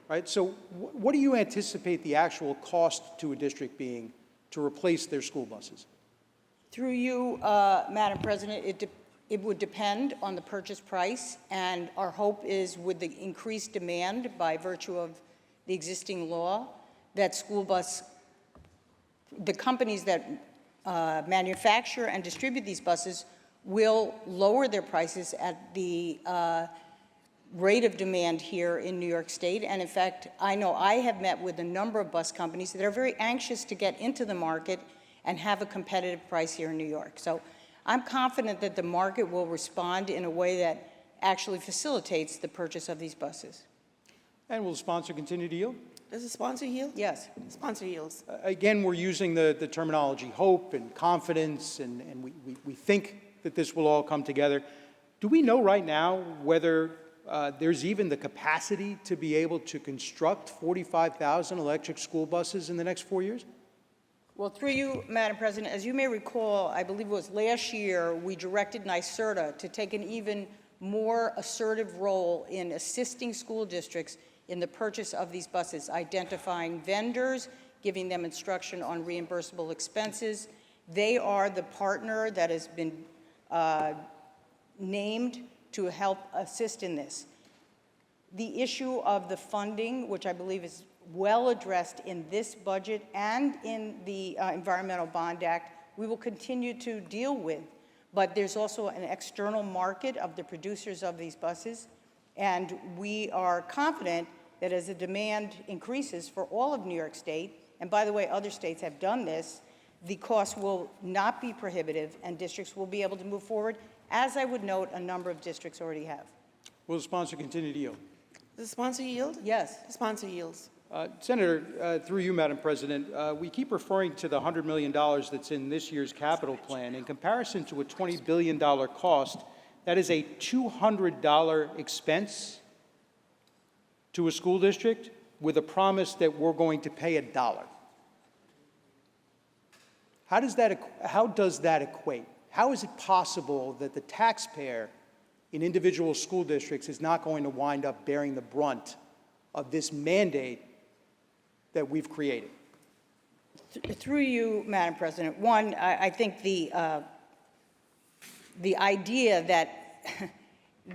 right? So what do you anticipate the actual cost to a district being to replace their school buses? Through you, Madam President, it would depend on the purchase price, and our hope is with the increased demand by virtue of the existing law, that the companies that manufacture and distribute these buses will lower their prices at the rate of demand here in New York State. And in fact, I know I have met with a number of bus companies that are very anxious to get into the market and have a competitive price here in New York. So I'm confident that the market will respond in a way that actually facilitates the purchase of these buses. And will the sponsor continue to yield? Does the sponsor yield? Yes. Sponsor yields. Again, we're using the terminology hope and confidence, and we think that this will all come together. Do we know right now whether there's even the capacity to be able to construct 45,000 electric school buses in the next 4 years? Well, through you, Madam President, as you may recall, I believe it was last year, we directed NYSERDA to take an even more assertive role in assisting school districts in the purchase of these buses, identifying vendors, giving them instruction on reimbursable expenses. They are the partner that has been named to help assist in this. The issue of the funding, which I believe is well addressed in this budget and in the Environmental Bond Act, we will continue to deal with. But there's also an external market of the producers of these buses, and we are confident that as the demand increases for all of New York State, and by the way, other states have done this, the cost will not be prohibitive and districts will be able to move forward, as I would note a number of districts already have. Will the sponsor continue to yield? Does the sponsor yield? Yes. The sponsor yields. Senator, through you, Madam President, we keep referring to the $100 million that's in this year's capital plan. In comparison to a $20 billion cost, that is a $200 expense to a school district with a promise that we're going to pay $1. How does that equate? How is it possible that the taxpayer in individual school districts is not going to wind up bearing the brunt of this mandate that we've created? Through you, Madam President, one, I think the idea that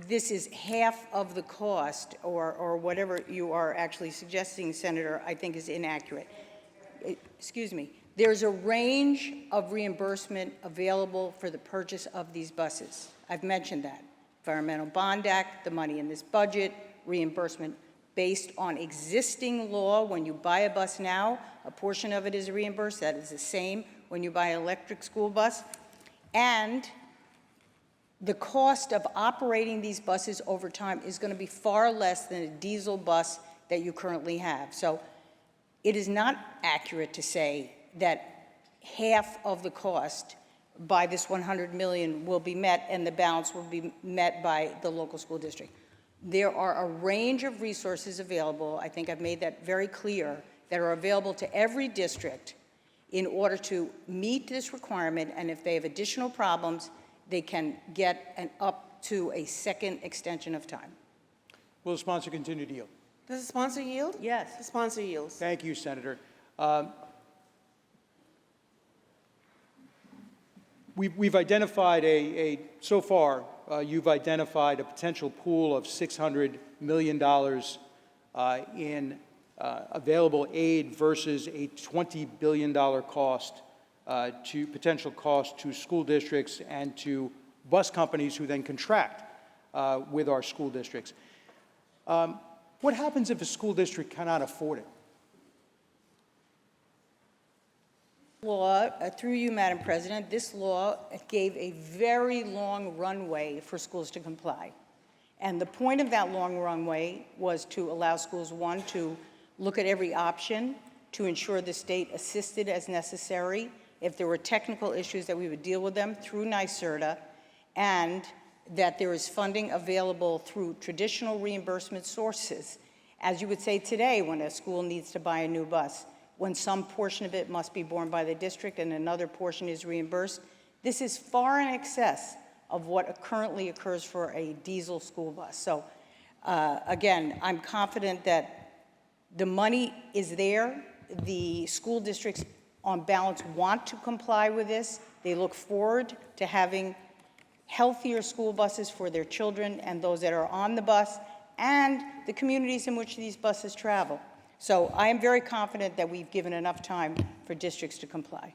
this is half of the cost, or whatever you are actually suggesting, Senator, I think is inaccurate. Excuse me. There's a range of reimbursement available for the purchase of these buses. I've mentioned that. Environmental Bond Act, the money in this budget, reimbursement based on existing law. When you buy a bus now, a portion of it is reimbursed. That is the same when you buy an electric school bus. And the cost of operating these buses over time is going to be far less than a diesel bus that you currently have. So it is not accurate to say that half of the cost by this $100 million will be met and the balance will be met by the local school district. There are a range of resources available, I think I've made that very clear, that are available to every district in order to meet this requirement, and if they have additional problems, they can get up to a second extension of time. Will the sponsor continue to yield? Does the sponsor yield? Yes. The sponsor yields. Thank you, Senator. We've identified so far, you've identified a potential pool of $600 million in available aid versus a $20 billion potential cost to school districts and to bus companies who then contract with our school districts. What happens if a school district cannot afford it? Law, through you, Madam President, this law gave a very long runway for schools to comply. And the point of that long runway was to allow schools, one, to look at every option, to ensure the state assisted as necessary. If there were technical issues, that we would deal with them through NYSERDA, and that there is funding available through traditional reimbursement sources. As you would say today, when a school needs to buy a new bus, when some portion of it must be borne by the district and another portion is reimbursed. This is far in excess of what currently occurs for a diesel school bus. So again, I'm confident that the money is there. The school districts, on balance, want to comply with this. They look forward to having healthier school buses for their children and those that are on the bus and the communities in which these buses travel. So I am very confident that we've given enough time for districts to comply.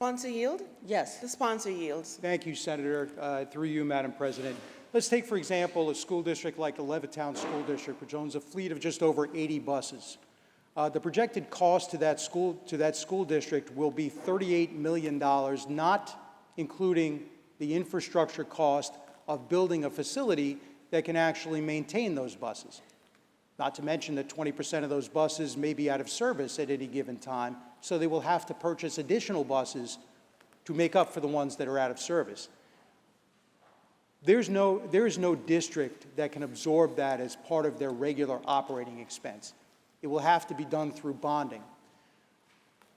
Sponsor yield? Yes. The sponsor yields. Thank you, Senator. Through you, Madam President. Let's take, for example, a school district like the Levittown School District, which owns a fleet of just over 80 buses. The projected cost to that school district will be $38 million, not including the infrastructure cost of building a facility that can actually maintain those buses. Not to mention that 20% of those buses may be out of service at any given time, so they will have to purchase additional buses to make up for the ones that are out of service. There is no district that can absorb that as part of their regular operating expense. It will have to be done through bonding.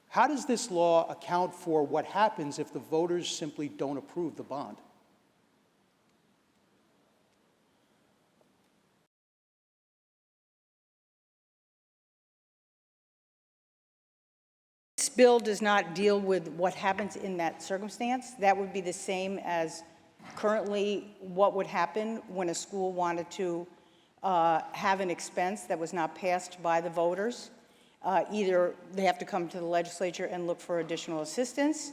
How does this law account for what happens if the voters simply don't approve the bond? This bill does not deal with what happens in that circumstance. That would be the same as currently what would happen when a school wanted to have an expense that was not passed by the voters. Either they have to come to the legislature and look for additional assistance,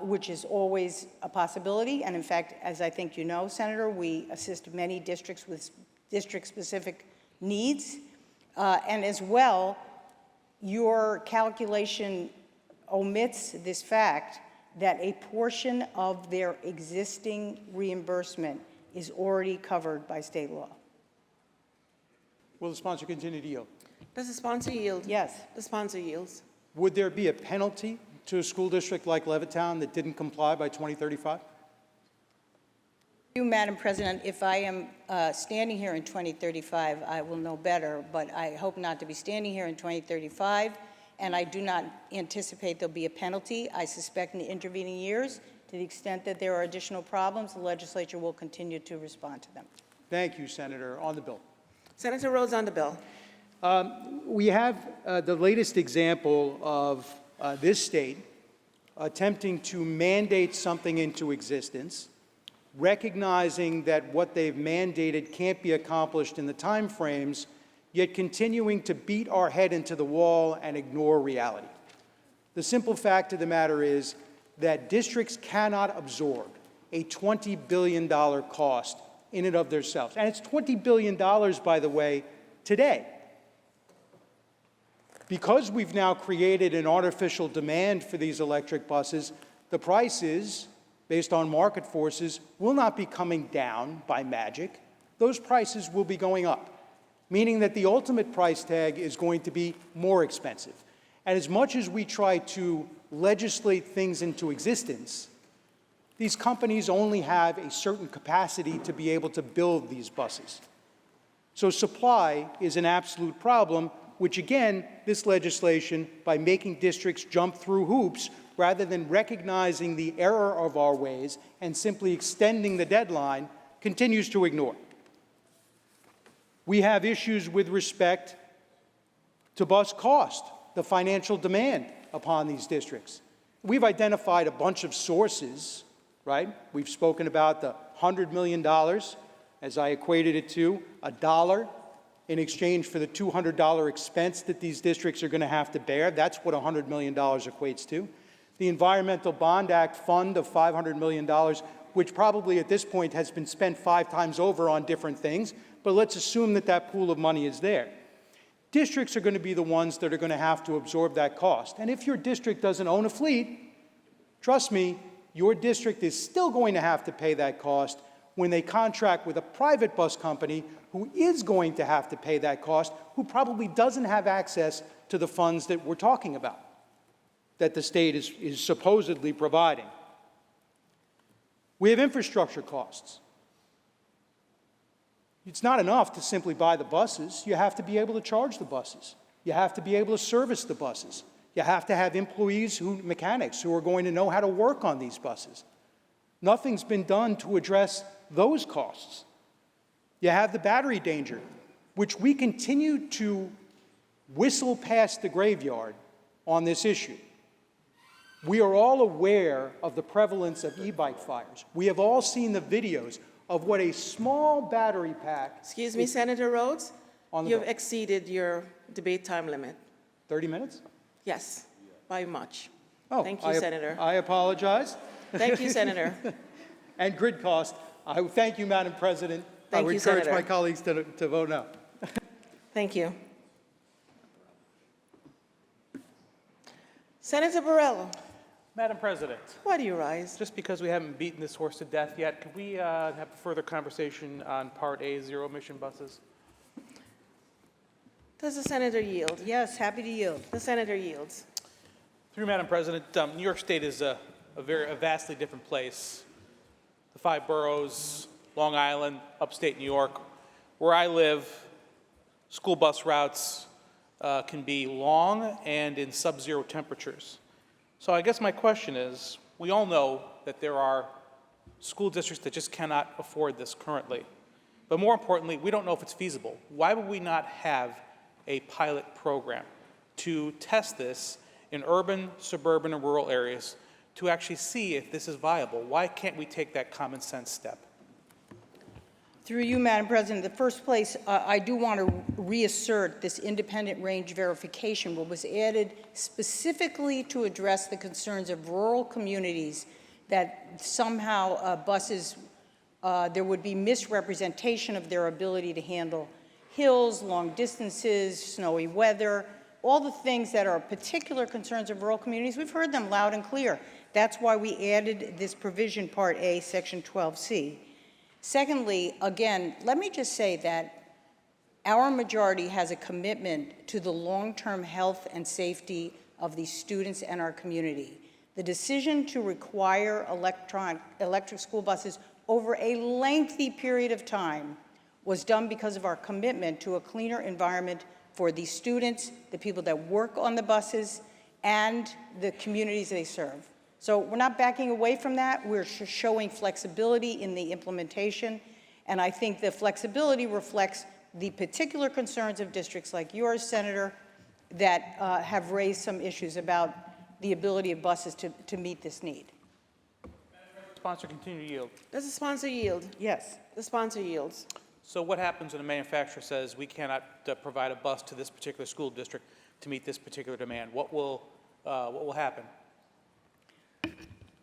which is always a possibility. And in fact, as I think you know, Senator, we assist many districts with district-specific needs. And as well, your calculation omits this fact that a portion of their existing reimbursement is already covered by state law. Will the sponsor continue to yield? Does the sponsor yield? Yes. The sponsor yields. Would there be a penalty to a school district like Levittown that didn't comply by 2035? You, Madam President, if I am standing here in 2035, I will know better, but I hope not to be standing here in 2035, and I do not anticipate there'll be a penalty. I suspect in the intervening years, to the extent that there are additional problems, the legislature will continue to respond to them. Thank you, Senator. On the bill. Senator Rhodes on the bill. We have the latest example of this state attempting to mandate something into existence, recognizing that what they've mandated can't be accomplished in the time frames, yet continuing to beat our head into the wall and ignore reality. The simple fact of the matter is that districts cannot absorb a $20 billion cost in and of themselves. And it's $20 billion, by the way, today. Because we've now created an artificial demand for these electric buses, the prices, based on market forces, will not be coming down by magic. Those prices will be going up, meaning that the ultimate price tag is going to be more expensive. And as much as we try to legislate things into existence, these companies only have a certain capacity to be able to build these buses. So supply is an absolute problem, which again, this legislation, by making districts jump through hoops, rather than recognizing the error of our ways and simply extending the deadline, continues to ignore. We have issues with respect to bus cost, the financial demand upon these districts. We've identified a bunch of sources, right? We've spoken about the $100 million, as I equated it to, $1 in exchange for the $200 expense that these districts are going to have to bear. That's what $100 million equates to. The Environmental Bond Act fund of $500 million, which probably at this point has been spent 5 times over on different things, but let's assume that that pool of money is there. Districts are going to be the ones that are going to have to absorb that cost. And if your district doesn't own a fleet, trust me, your district is still going to have to pay that cost when they contract with a private bus company who is going to have to pay that cost, who probably doesn't have access to the funds that we're talking about, that the state is supposedly providing. We have infrastructure costs. It's not enough to simply buy the buses. You have to be able to charge the buses. You have to be able to service the buses. You have to have employees, mechanics, who are going to know how to work on these buses. Nothing's been done to address those costs. You have the battery danger, which we continue to whistle past the graveyard on this issue. We are all aware of the prevalence of e-bike fires. We have all seen the videos of what a small battery pack... Excuse me, Senator Rhodes? On the You've bill. exceeded your debate time limit. 30 minutes? Yes, by much. Oh, Thank you, Senator. I apologize. Thank you, Senator. And grid cost. Thank you, Madam President. I Thank would you, encourage my Senator. colleagues to vote no. Thank you. Senator Borrello, Madam President, why do you rise? just because we haven't beaten this horse to death yet, could we have a further conversation on Part A, zero-emission buses? Does the senator yield? Yes, happy to yield. The senator yields. Through Madam President, New York State is a vastly different place. The 5 boroughs, Long Island, upstate New York. Where I live, school bus routes can be long and in sub-zero temperatures. So I guess my question is, we all know that there are school districts that just cannot afford this currently. But more importantly, we don't know if it's feasible. Why would we not have a pilot program to test this in urban, suburban, and rural areas to actually see if this is viable? Why can't we take that common sense step? Through you, Madam President, in the first place, I do want to reassert this independent range verification, what was added specifically to address the concerns of rural communities that somehow buses, there would be misrepresentation of their ability to handle hills, long distances, snowy weather, all the things that are particular concerns of rural communities. We've heard them loud and clear. That's why we added this provision, Part A, Section 12C. Secondly, again, let me just say that our majority has a commitment to the long-term health and safety of these students and our community. The decision to require electric school buses over a lengthy period of time was done because of our commitment to a cleaner environment for these students, the people that work on the buses, and the communities they serve. So we're not backing away from that. We're showing flexibility in the implementation, and I think the flexibility reflects the particular concerns of districts like yours, Senator, that have raised some issues about the ability of buses to meet this need. Sponsor, continue to yield. Does the sponsor yield? Yes. The sponsor yields. So what happens when a manufacturer says we cannot provide a bus to this particular school district to meet this particular demand? What will happen?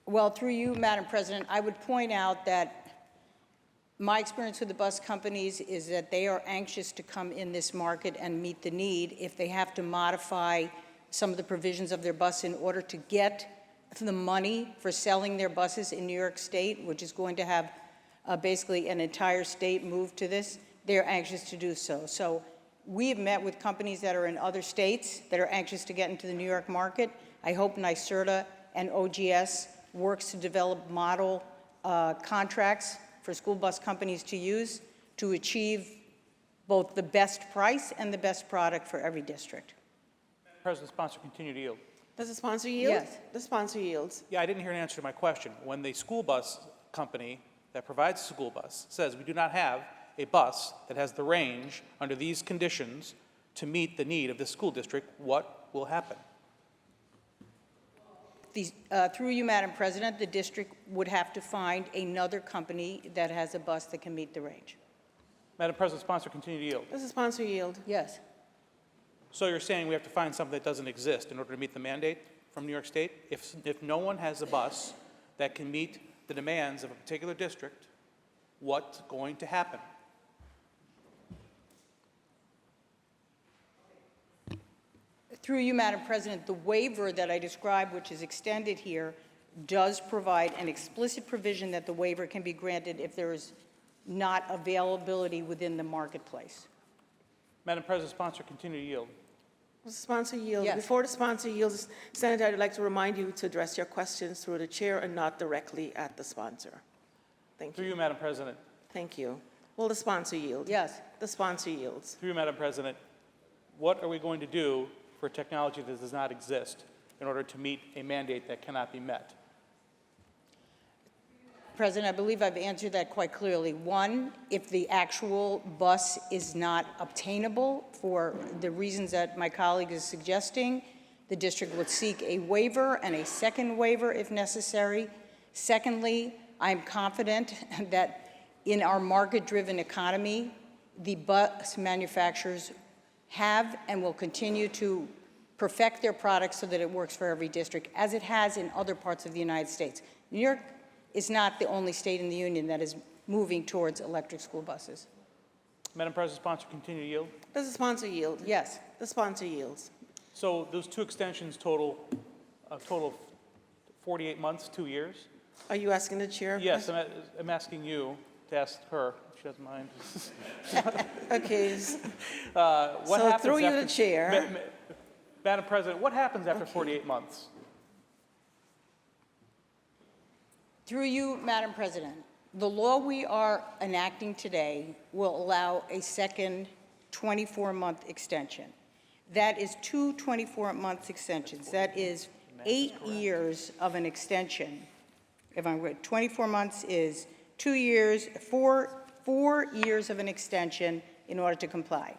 Well, through you, Madam President, I would point out that my experience with the bus companies is that they are anxious to come in this market and meet the need. If they have to modify some of the provisions of their bus in order to get the money for selling their buses in New York State, which is going to have basically an entire state move to this, they're anxious to do so. So we've met with companies that are in other states that are anxious to get into the New York market. I hope NYSERDA and OGS works to develop model contracts for school bus companies to use to achieve both the best price and the best product for every district. President, sponsor, continue to yield. Does the sponsor yield? Yes. The sponsor yields. Yeah, I didn't hear an answer to my question. When the school bus company that provides a school bus says we do not have a bus that has the range under these conditions to meet the need of the school district, what will happen? Through you, Madam President, the district would have to find another company that has a bus that can meet the range. Madam President, sponsor, continue to yield. Does the sponsor yield? Yes. So you're saying we have to find something that doesn't exist in order to meet the mandate from New York State? If no one has a bus that can meet the demands of a particular district, what's going to happen? Through you, Madam President, the waiver that I described, which is extended here, does provide an explicit provision that the waiver can be granted if there is not availability within the marketplace. Madam President, sponsor, continue to yield. Does the sponsor yield? Yes. Before the sponsor yields, Senator, I'd like to remind you to address your questions through the chair and not directly at the sponsor. Thank Through you. you, Madam President. Thank you. Will the sponsor yield? Yes. The sponsor yields. Through you, Madam President. What are we going to do for technology that does not exist in order to meet a mandate that cannot be met? President, I believe I've answered that quite clearly. One, if the actual bus is not obtainable for the reasons that my colleague is suggesting, the district would seek a waiver and a second waiver if necessary. Secondly, I'm confident that in our market-driven economy, the bus manufacturers have and will continue to perfect their products so that it works for every district, as it has in other parts of the United States. New York is not the only state in the union that is moving towards electric school buses. Madam President, sponsor continue to yield. Does the sponsor yield? Yes. The sponsor yields. So those two extensions total, a total of 48 months, 2 years? Are you asking the chair? Yes, I'm asking you to ask her, if she doesn't mind. Okay. What So happens through you, after- the chair. Madam President, what happens after 48 months? Through you, Madam President, the law we are enacting today will allow a second 24-month extension. That is two 24-month extensions. That is 8 years of an extension. If I'm right, 24 months is 2 years, four years of an extension in order to comply.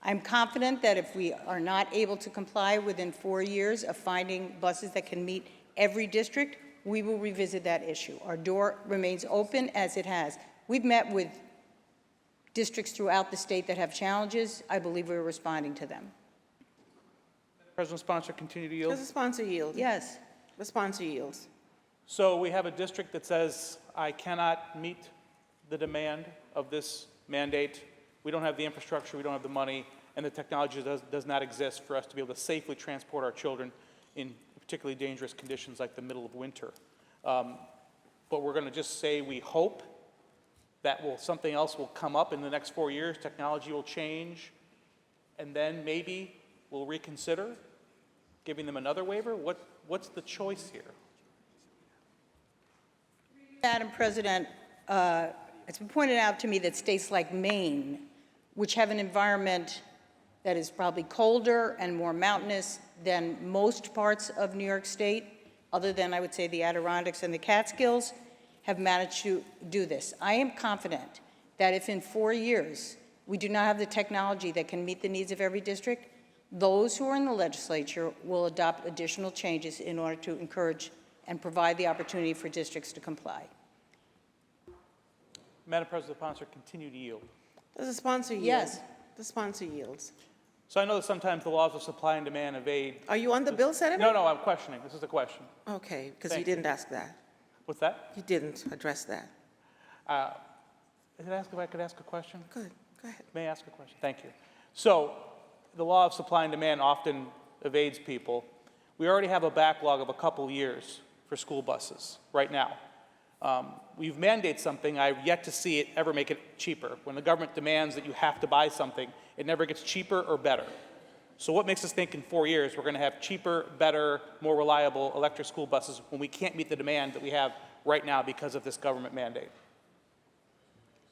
I'm confident that if we are not able to comply within 4 years of finding buses that can meet every district, we will revisit that issue. Our door remains open as it has. We've met with districts throughout the state that have challenges. I believe we're responding to them. President, sponsor continue to yield. Does the sponsor yield? Yes. The sponsor yields. So we have a district that says, I cannot meet the demand of this mandate. We don't have the infrastructure, we don't have the money, and the technology does not exist for us to be able to safely transport our children in particularly dangerous conditions like the middle of winter. But we're going to just say we hope that something else will come up in the next 4 years, technology will change, and then maybe we'll reconsider giving them another waiver? What's the choice here? Madam President, it's been pointed out to me that states like Maine, which have an environment that is probably colder and more mountainous than most parts of New York State, other than, I would say, the Adirondacks and the Catskills, have managed to do this. I am confident that if in 4 years we do not have the technology that can meet the needs of every district, those who are in the legislature will adopt additional changes in order to encourage and provide the opportunity for districts to comply. Madam President, sponsor continue to yield. Does the sponsor yield? Yes. The sponsor yields. So I know that sometimes the laws of supply and demand evade. Are you on the bill, Senator? No, I'm questioning. This is a question. Okay, because you Thank you. didn't ask that. What's that? You didn't address that. Did I ask if I could ask a question? Good, go ahead. May I ask a question? Thank you. So the law of supply and demand often evades people. We already have a backlog of a couple years for school buses right now. We've mandated something. I've yet to see it ever make it cheaper. When the government demands that you have to buy something, it never gets cheaper or better. So what makes us think in 4 years we're going to have cheaper, better, more reliable electric school buses when we can't meet the demand that we have right now because of this government mandate?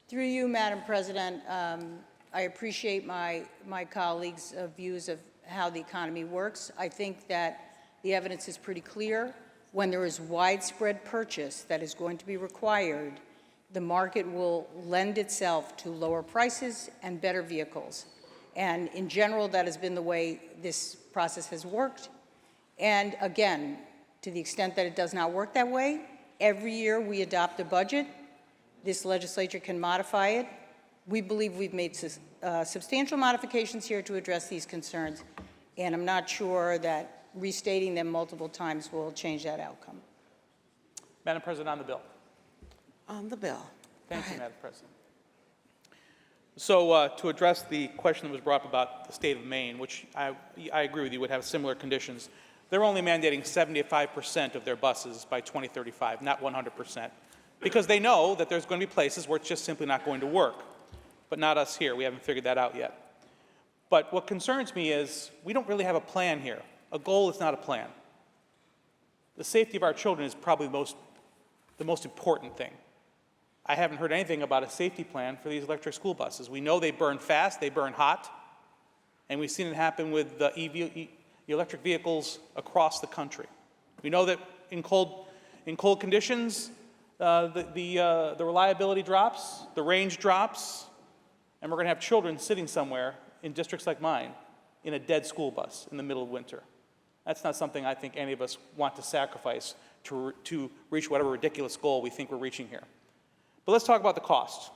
Through you, Madam President, I appreciate my colleagues' views of how the economy works. I think that the evidence is pretty clear. When there is widespread purchase that is going to be required, the market will lend itself to lower prices and better vehicles. And in general, that has been the way this process has worked. And again, to the extent that it does not work that way, every year we adopt a budget. This legislature can modify it. We believe we've made substantial modifications here to address these concerns, and I'm not sure that restating them multiple times will change that outcome. Madam President, on the bill. On the bill. Thank Go you, ahead. Madam President. So to address the question that was brought up about the state of Maine, which I agree with you would have similar conditions, they're only mandating 75% of their buses by 2035, not 100%, because they know that there's going to be places where it's just simply not going to work, but not us here. We haven't figured that out yet. But what concerns me is we don't really have a plan here. A goal is not a plan. The safety of our children is probably the most important thing. I haven't heard anything about a safety plan for these electric school buses. We know they burn fast, they burn hot, and we've seen it happen with the electric vehicles across the country. We know that in cold conditions, the reliability drops, the range drops, and we're going to have children sitting somewhere in districts like mine in a dead school bus in the middle of winter. That's not something I think any of us want to sacrifice to reach whatever ridiculous goal we think we're reaching here. But let's talk about the cost.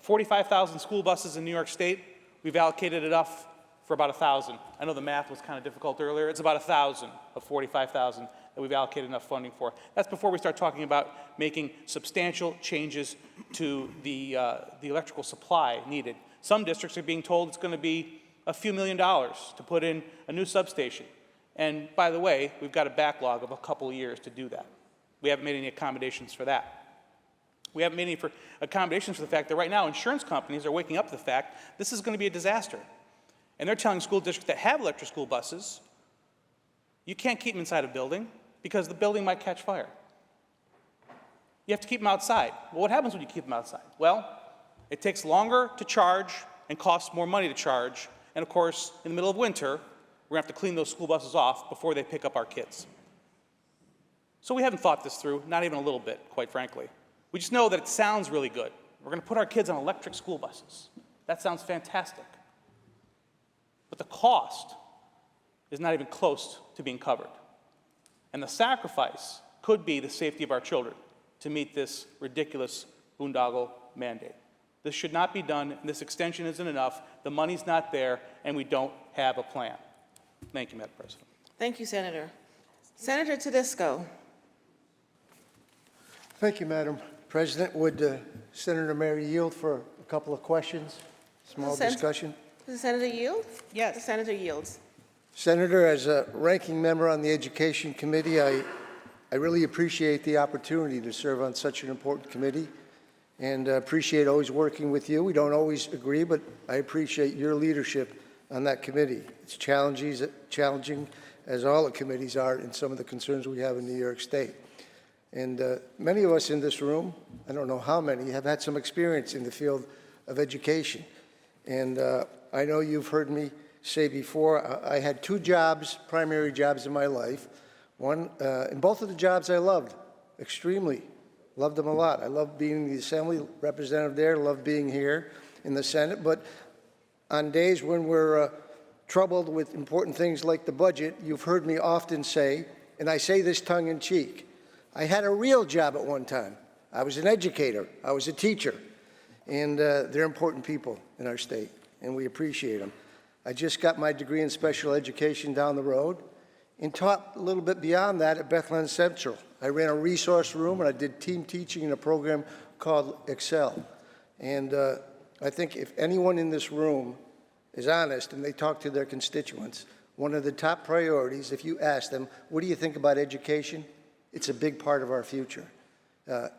45,000 school buses in New York State. We've allocated enough for about 1,000. I know the math was kind of difficult earlier. It's about 1,000 of 45,000 that we've allocated enough funding for. That's before we start talking about making substantial changes to the electrical supply needed. Some districts are being told it's going to be a few $1 million to put in a new substation. And by the way, we've got a backlog of a couple of years to do that. We haven't made any accommodations for that. We haven't made any accommodations for the fact that right now insurance companies are waking up to the fact this is going to be a disaster. And they're telling school districts that have electric school buses, you can't keep them inside a building because the building might catch fire. You have to keep them outside. Well, what happens when you keep them outside? Well, it takes longer to charge and costs more money to charge. And of course, in the middle of winter, we're going to have to clean those school buses off before they pick up our kids. So we haven't thought this through, not even a little bit, quite frankly. We just know that it sounds really good. We're going to put our kids on electric school buses. That sounds fantastic. But the cost is not even close to being covered. And the sacrifice could be the safety of our children to meet this ridiculous boondoggle mandate. This should not be done, and this extension isn't enough. The money's not there, and we don't have a plan. Thank you, Madam President. Thank you, Senator. Senator Tedesco. Thank you, Madam President. Would Senator Mary yield for a couple of questions? Small discussion. Does the senator yield? Yes. The senator yields. Senator, as a ranking member on the Education Committee, I really appreciate the opportunity to serve on such an important committee and appreciate always working with you. We don't always agree, but I appreciate your leadership on that committee. It's challenging, as all the committees are, in some of the concerns we have in New York State. And many of us in this room, I don't know how many, have had some experience in the field of education. And I know you've heard me say before, I had two jobs, primary jobs in my life. One, and both of the jobs I loved extremely, loved them a lot. I loved being the Assembly representative there, loved being here in the Senate. But on days when we're troubled with important things like the budget, you've heard me often say, and I say this tongue in cheek, I had a real job at one time. I was an educator. I was a teacher. And they're important people in our state, and we appreciate them. I just got my degree in special education down the road and taught a little bit beyond that at Bethlehem Central. I ran a resource room, and I did team teaching in a program called Excel. And I think if anyone in this room is honest and they talk to their constituents, one of the top priorities, if you ask them, what do you think about education? It's a big part of our future.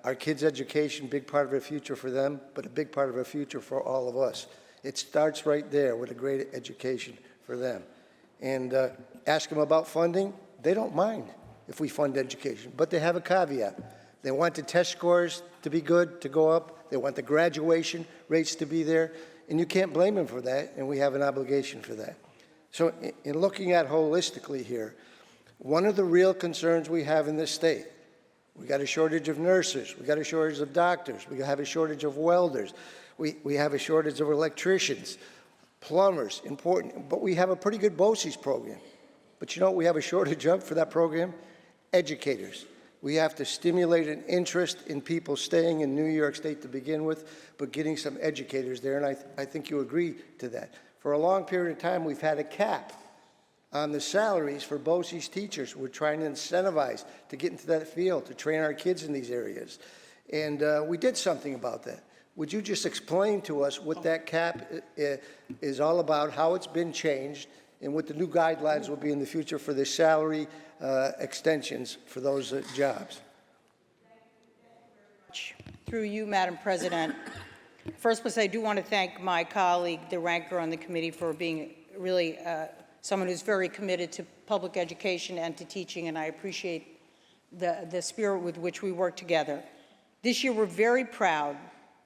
Our kids' education, big part of our future for them, but a big part of our future for all of us. It starts right there with a great education for them. And ask them about funding. They don't mind if we fund education, but they have a caveat. They want the test scores to be good, to go up. They want the graduation rates to be there. And you can't blame them for that, and we have an obligation for that. So in looking at holistically here, one of the real concerns we have in this state, we got a shortage of nurses, we got a shortage of doctors, we have a shortage of welders, we have a shortage of electricians, plumbers, important, but we have a pretty good BOCES program. But you know what we have a shortage of for that program? Educators. We have to stimulate an interest in people staying in New York State to begin with, but getting some educators there, and I think you agree to that. For a long period of time, we've had a cap on the salaries for BOCES teachers. We're trying to incentivize to get into that field, to train our kids in these areas. And we did something about that. Would you just explain to us what that cap is all about, how it's been changed, and what the new guidelines will be in the future for the salary extensions for those jobs? Through you, Madam President. First, I do want to thank my colleague, the ranker on the committee, for being really someone who's very committed to public education and to teaching, and I appreciate the spirit with which we work together. This year, we're very proud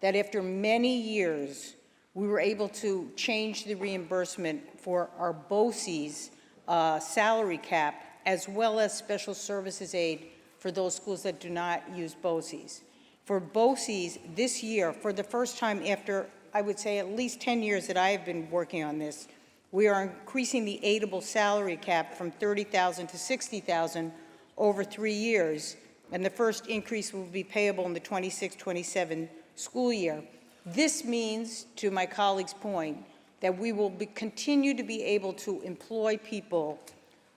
that after many years, we were able to change the reimbursement for our BOCES salary cap, as well as special services aid for those schools that do not use BOCES. For BOCES this year, for the first time after, I would say, at least 10 years that I have been working on this, we are increasing the aidable salary cap from $30,000 to $60,000 over 3 years, and the first increase will be payable in the 26-27 school year. This means, to my colleague's point, that we will continue to be able to employ people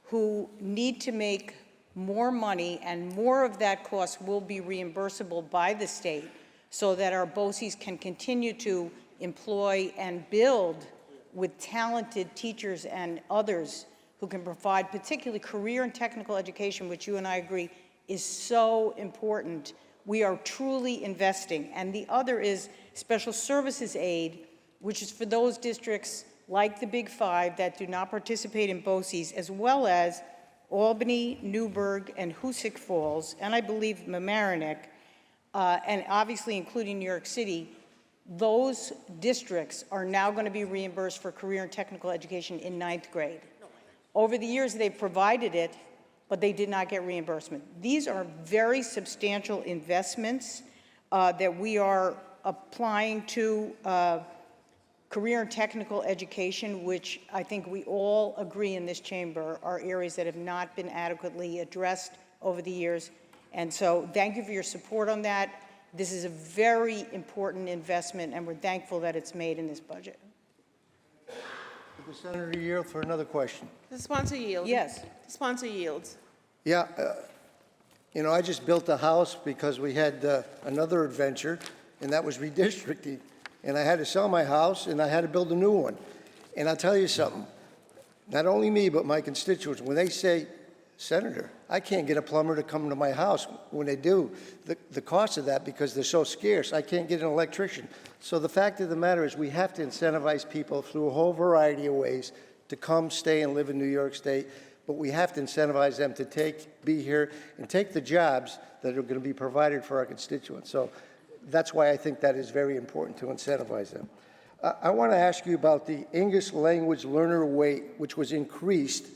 who need to make more money, and more of that cost will be reimbursable by the state, so that our BOCES can continue to employ and build with talented teachers and others who can provide particularly career and technical education, which you and I agree is so important. We are truly investing. And the other is special services aid, which is for those districts like the Big Five that do not participate in BOCES, as well as Albany, Newburgh, and Hoosick Falls, and I believe Mamaroneck, and obviously including New York City. Those districts are now going to be reimbursed for career and technical education in 9th grade. Over the years, they've provided it, but they did not get reimbursement. These are very substantial investments that we are applying to career and technical education, which I think we all agree in this chamber are areas that have not been adequately addressed over the years. And so thank you for your support on that. This is a very important investment, and we're thankful that it's made in this budget. The Senator yield for another question. The sponsor yields. Yes. The sponsor yields. Yeah, you know, I just built a house because we had another adventure, and that was redistricting. And I had to sell my house, and I had to build a new one. And I'll tell you something, not only me, but my constituents, when they say, Senator, I can't get a plumber to come to my house. When they do, the cost of that, because they're so scarce, I can't get an electrician. So the fact of the matter is we have to incentivize people through a whole variety of ways to come, stay, and live in New York State. But we have to incentivize them to be here and take the jobs that are going to be provided for our constituents. So that's why I think that is very important to incentivize them. I want to ask you about the English language learner weight, which was increased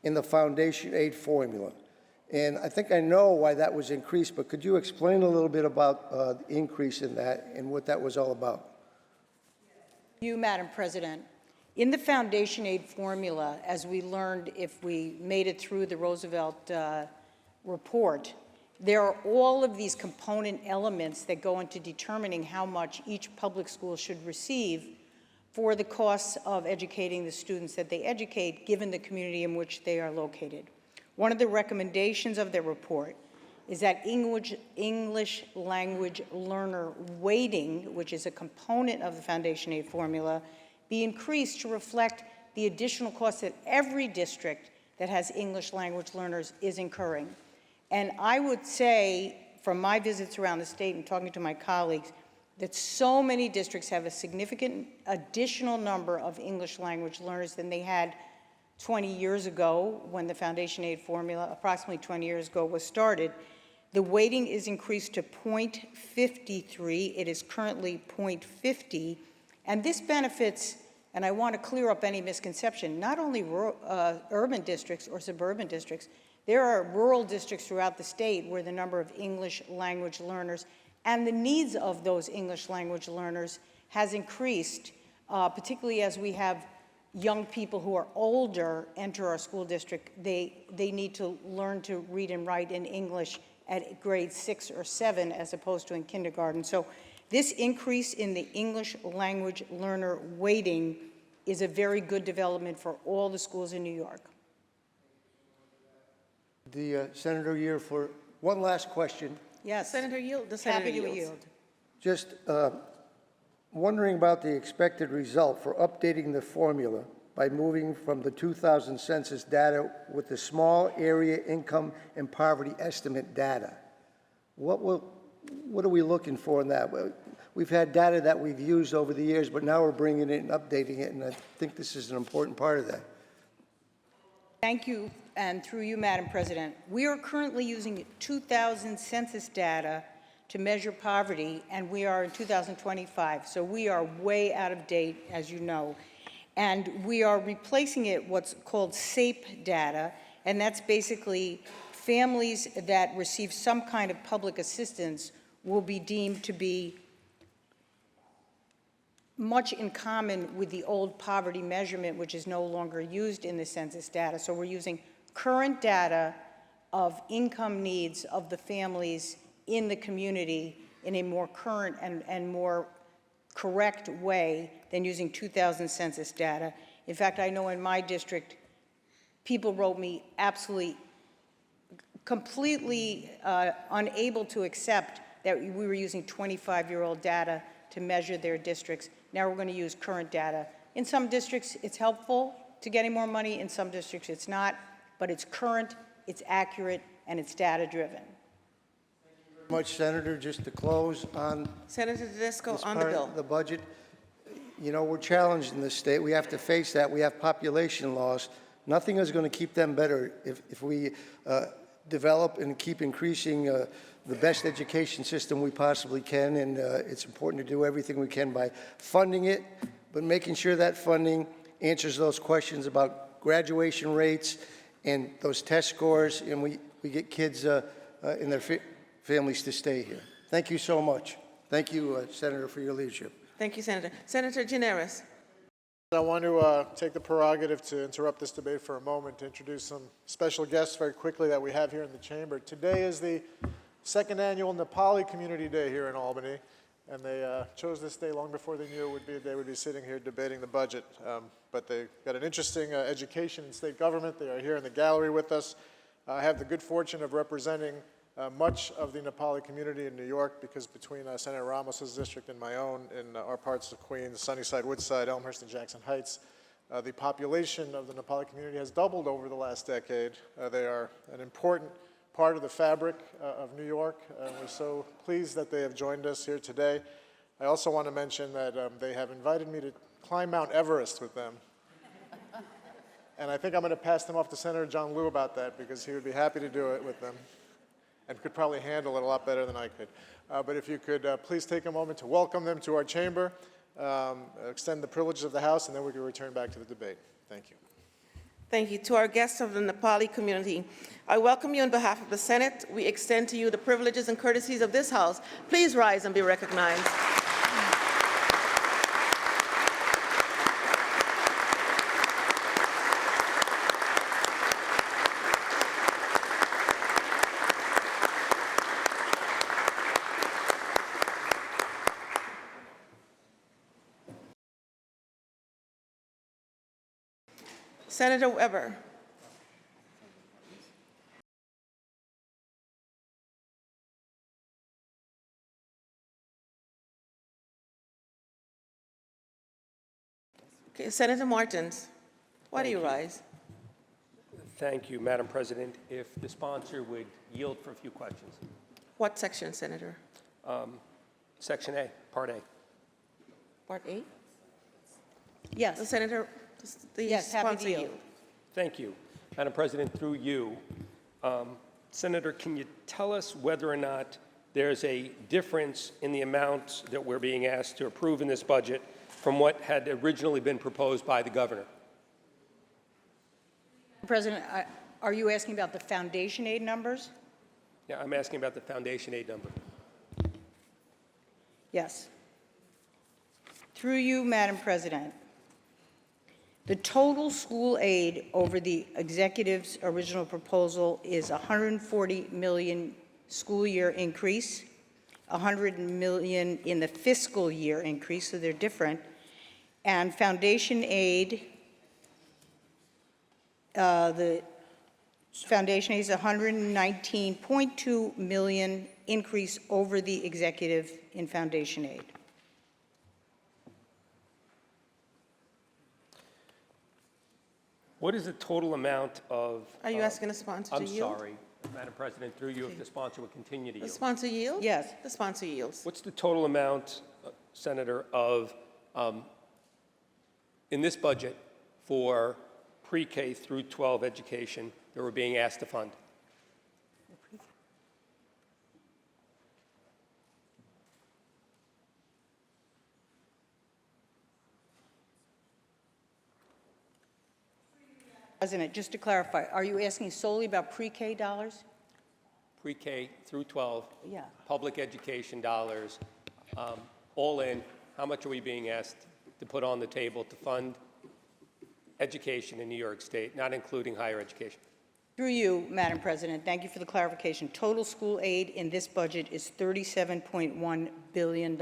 in the foundation aid formula. And I think I know why that was increased, but could you explain a little bit about the increase in that and what that was all about? You, Madam President. In the foundation aid formula, as we learned if we made it through the Roosevelt report, there are all of these component elements that go into determining how much each public school should receive for the costs of educating the students that they educate, given the community in which they are located. One of the recommendations of their report is that English language learner weighting, which is a component of the foundation aid formula, be increased to reflect the additional costs that every district that has English language learners is incurring. And I would say, from my visits around the state and talking to my colleagues, that so many districts have a significant additional number of English language learners than they had 20 years ago when the foundation aid formula, approximately 20 years ago, was started. The weighting is increased to 0.53. It is currently 0.50. And this benefits, and I want to clear up any misconception, not only urban districts or suburban districts. There are rural districts throughout the state where the number of English language learners and the needs of those English language learners has increased, particularly as we have young people who are older enter our school district. They need to learn to read and write in English at grade 6 or 7 as opposed to in kindergarten. So this increase in the English language learner weighting is a very good development for all the schools in New York. The Senator Year for one last question. Yes. Senator Yield. The Senator Happy to yields. yield. Just wondering about the expected result for updating the formula by moving from the 2000 census data with the small area income and poverty estimate data. What are we looking for in that? We've had data that we've used over the years, but now we're bringing it and updating it, and I think this is an important part of that. Thank you, and through you, Madam President. We are currently using 2000 census data to measure poverty, and we are in 2025, so we are way out of date, as you know. And we are replacing it what's called SAPE data, and that's basically families that receive some kind of public assistance will be deemed to be much in common with the old poverty measurement, which is no longer used in the census data. So we're using current data of income needs of the families in the community in a more current and more correct way than using 2000 census data. In fact, I know in my district, people wrote me absolutely, completely unable to accept that we were using 25-year-old data to measure their districts. Now we're going to use current data. In some districts, it's helpful to getting more money. In some districts, it's not. But it's current, it's accurate, and it's data-driven. Much, Senator, just to close on Senator Tedesco this on the part bill. of the budget. You know, we're challenged in this state. We have to face that. We have population loss. Nothing is going to keep them better if we develop and keep increasing the best education system we possibly can. And it's important to do everything we can by funding it, but making sure that funding answers those questions about graduation rates and those test scores, and we get kids and their families to stay here. Thank you so much. Thank you, Senator, for your leadership. Thank you, Senator. Senator Gineris. I want to take the prerogative to interrupt this debate for a moment to introduce some special guests very quickly that we have here in the chamber. Today is the second annual Nepali Community Day here in Albany, and they chose this day long before they knew it would be a day we'd be sitting here debating the budget. But they got an interesting education in state government. They are here in the gallery with us. I have the good fortune of representing much of the Nepali community in New York, because between Senator Ramos's district and my own in our parts of Queens, Sunnyside, Woodside, Elmhurst, and Jackson Heights, the population of the Nepali community has doubled over the last decade. They are an important part of the fabric of New York. We're so pleased that they have joined us here today. I also want to mention that they have invited me to climb Mount Everest with them. And I think I'm going to pass them off to Senator John Liu about that, because he would be happy to do it with them and could probably handle it a lot better than I could. But if you could please take a moment to welcome them to our chamber, extend the privileges of the House, and then we can return back to the debate. Thank you. Thank you. To our guests of the Nepali community, I welcome you on behalf of the Senate. We extend to you the privileges and courtesies of this House. Please rise and be recognized. Senator Weber. Okay, Senator Martins, why do you rise? Thank you, Madam President. If the sponsor would yield for a few questions. What section, Senator? Section A, Part A. Part A? Yes. The Senator, the Yes, happy to sponsor yield. yield. Thank you. Madam President, through you, Senator, can you tell us whether or not there's a difference in the amounts that we're being asked to approve in this budget from what had originally been proposed by the governor? President, are you asking about the foundation aid numbers? Yeah, I'm asking about the foundation aid number. Yes. Through you, Madam President, the total school aid over the executive's original proposal is $140 million school year increase, $100 million in the fiscal year increase, so they're different, and foundation aid, the foundation aid is $119.2 million increase over the executive in foundation aid. What is the total amount of... Are you asking the sponsor to I'm yield? sorry, Madam President, through you, if the sponsor would continue to The yield. sponsor yield? Yes. The sponsor yields. What's the total amount, Senator, of, in this budget for pre-K through 12 education that we're being asked to fund? President, just to clarify, are you asking solely about pre-K dollars? Pre-K through 12, Yeah. public education dollars, all in, how much are we being asked to put on the table to fund education in New York State, not including higher education? Through you, Madam President, thank you for the clarification. Total school aid in this budget is $37.1 billion.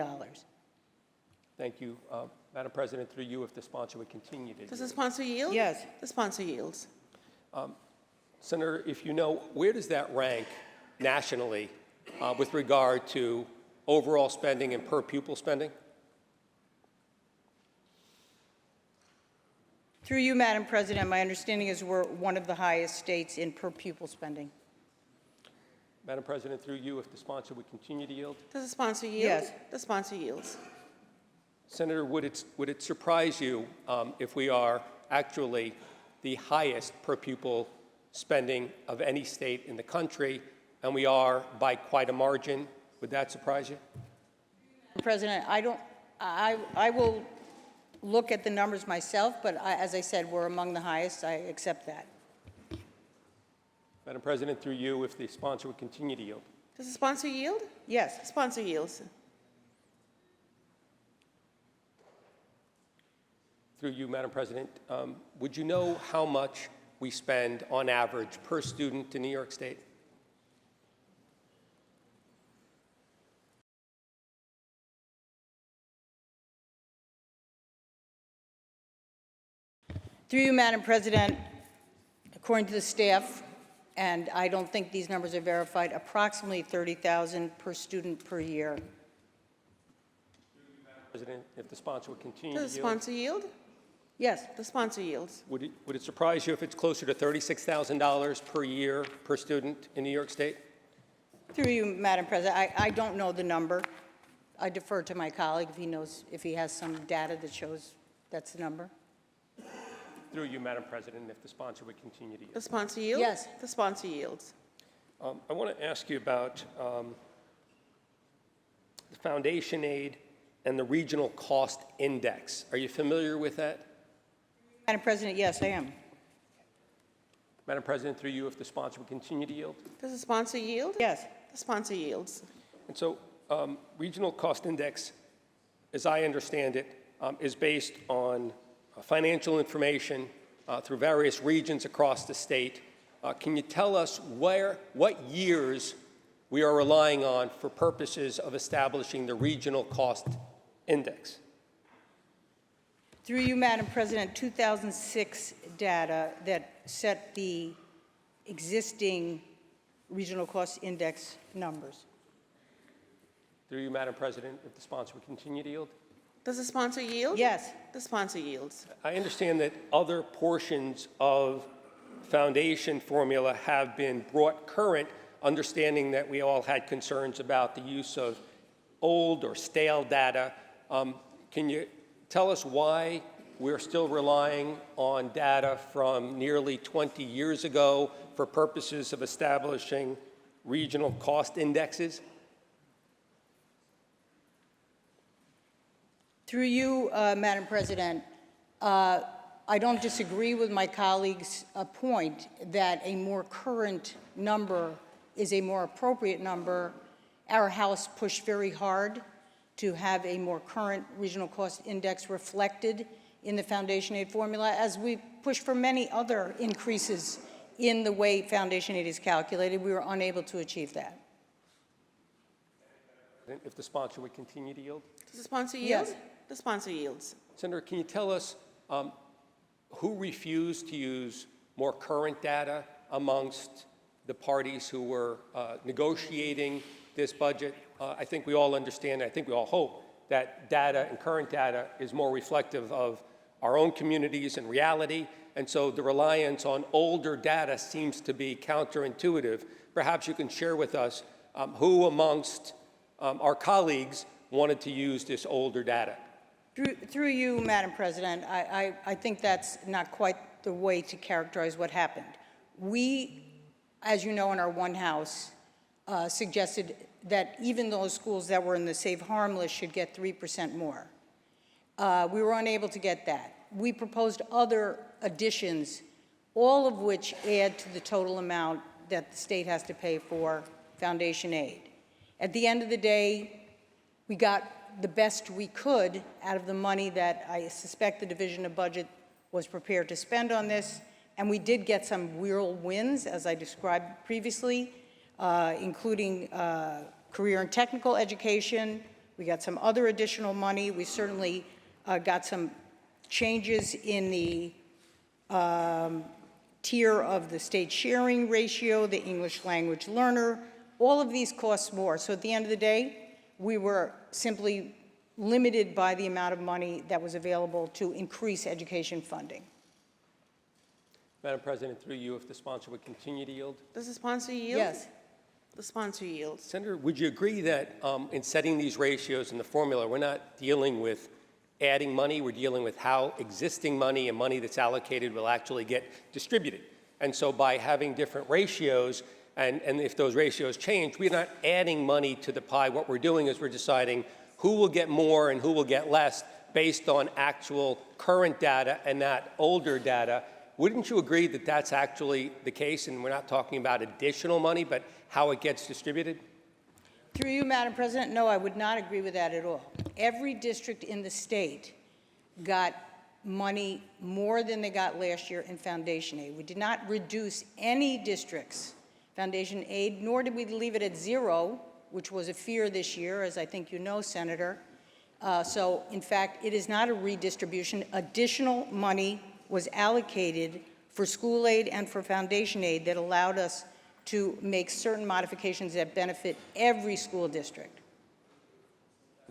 Thank you. Madam President, through you, if the sponsor would continue to. Does the sponsor yield? Yes. The sponsor yields. Senator, if you know, where does that rank nationally with regard to overall spending and per pupil spending? Through you, Madam President, my understanding is we're one of the highest states in per pupil spending. Madam President, through you, if the sponsor would continue to yield. Does the sponsor yield? Yes. The sponsor yields. Senator, would it surprise you if we are actually the highest per pupil spending of any state in the country, and we are by quite a margin? Would that surprise you? President, I will look at the numbers myself, but as I said, we're among the highest. I accept that. Madam President, through you, if the sponsor would continue to yield. Does the sponsor yield? Yes. The sponsor yields. Through you, Madam President, would you know how much we spend on average per student in New York State? Through you, Madam President, according to the staff, and I don't think these numbers are verified, approximately $30,000 per student per year. President, if the sponsor would continue Does to the yield. sponsor yield? Yes. The sponsor yields. Would it surprise you if it's closer to $36,000 per year per student in New York State? Through you, Madam President, I don't know the number. I defer to my colleague if he knows, if he has some data that shows that's the number. Through you, Madam President, if the sponsor would continue to yield. The sponsor yields? Yes. The sponsor yields. I want to ask you about the foundation aid and the regional cost index. Are you familiar with that? Madam President, yes, I am. Madam President, through you, if the sponsor would continue to yield. Does the sponsor yield? Yes. The sponsor yields. And so, regional cost index, as I understand it, is based on financial information through various regions across the state. Can you tell us what years we are relying on for purposes of establishing the regional cost index? Through you, Madam President, 2006 data that set the existing regional cost index numbers. Through you, Madam President, if the sponsor would continue to yield. Does the sponsor yield? Yes. The sponsor yields. I understand that other portions of foundation formula have been brought current, understanding that we all had concerns about the use of old or stale data. Can you tell us why we're still relying on data from nearly 20 years ago for purposes of establishing regional cost indexes? Through you, Madam President, I don't disagree with my colleague's point that a more current number is a more appropriate number. Our House pushed very hard to have a more current regional cost index reflected in the foundation aid formula, as we pushed for many other increases in the way foundation aid is calculated. We were unable to achieve that. If the sponsor would continue to yield. Does the sponsor yield? Yes. The sponsor yields. Senator, can you tell us who refused to use more current data amongst the parties who were negotiating this budget? I think we all understand, I think we all hope that data and current data is more reflective of our own communities and reality, and so the reliance on older data seems to be counterintuitive. Perhaps you can share with us who amongst our colleagues wanted to use this older data. Through you, Madam President, I think that's not quite the way to characterize what happened. We, as you know, in our One House, suggested that even those schools that were in the Save Harm list should get 3% more. We were unable to get that. We proposed other additions, all of which add to the total amount that the state has to pay for foundation aid. At the end of the day, we got the best we could out of the money that I suspect the Division of Budget was prepared to spend on this, and we did get some real wins, as I described previously, including career and technical education, We got some other additional money. We certainly got some changes in the tier of the state sharing ratio, the English language learner. All of these cost more. So at the end of the day, we were simply limited by the amount of money that was available to increase education funding. Madam President, through you, if the sponsor would continue to yield. Does the sponsor yield? Yes. The sponsor yields. Senator, would you agree that in setting these ratios in the formula, we're not dealing with adding money, we're dealing with how existing money and money that's allocated will actually get distributed? And so by having different ratios, and if those ratios change, we're not adding money to the pie. What we're doing is we're deciding who will get more and who will get less based on actual current data and not older data. Wouldn't you agree that that's actually the case, and we're not talking about additional money, but how it gets distributed? Through you, Madam President, no, I would not agree with that at all. Every district in the state got money more than they got last year in foundation aid. We did not reduce any district's foundation aid, nor did we leave it at zero, which was a fear this year, as I think you know, Senator. So, in fact, it is not a redistribution. Additional money was allocated for school aid and for foundation aid that allowed us to make certain modifications that benefit every school district.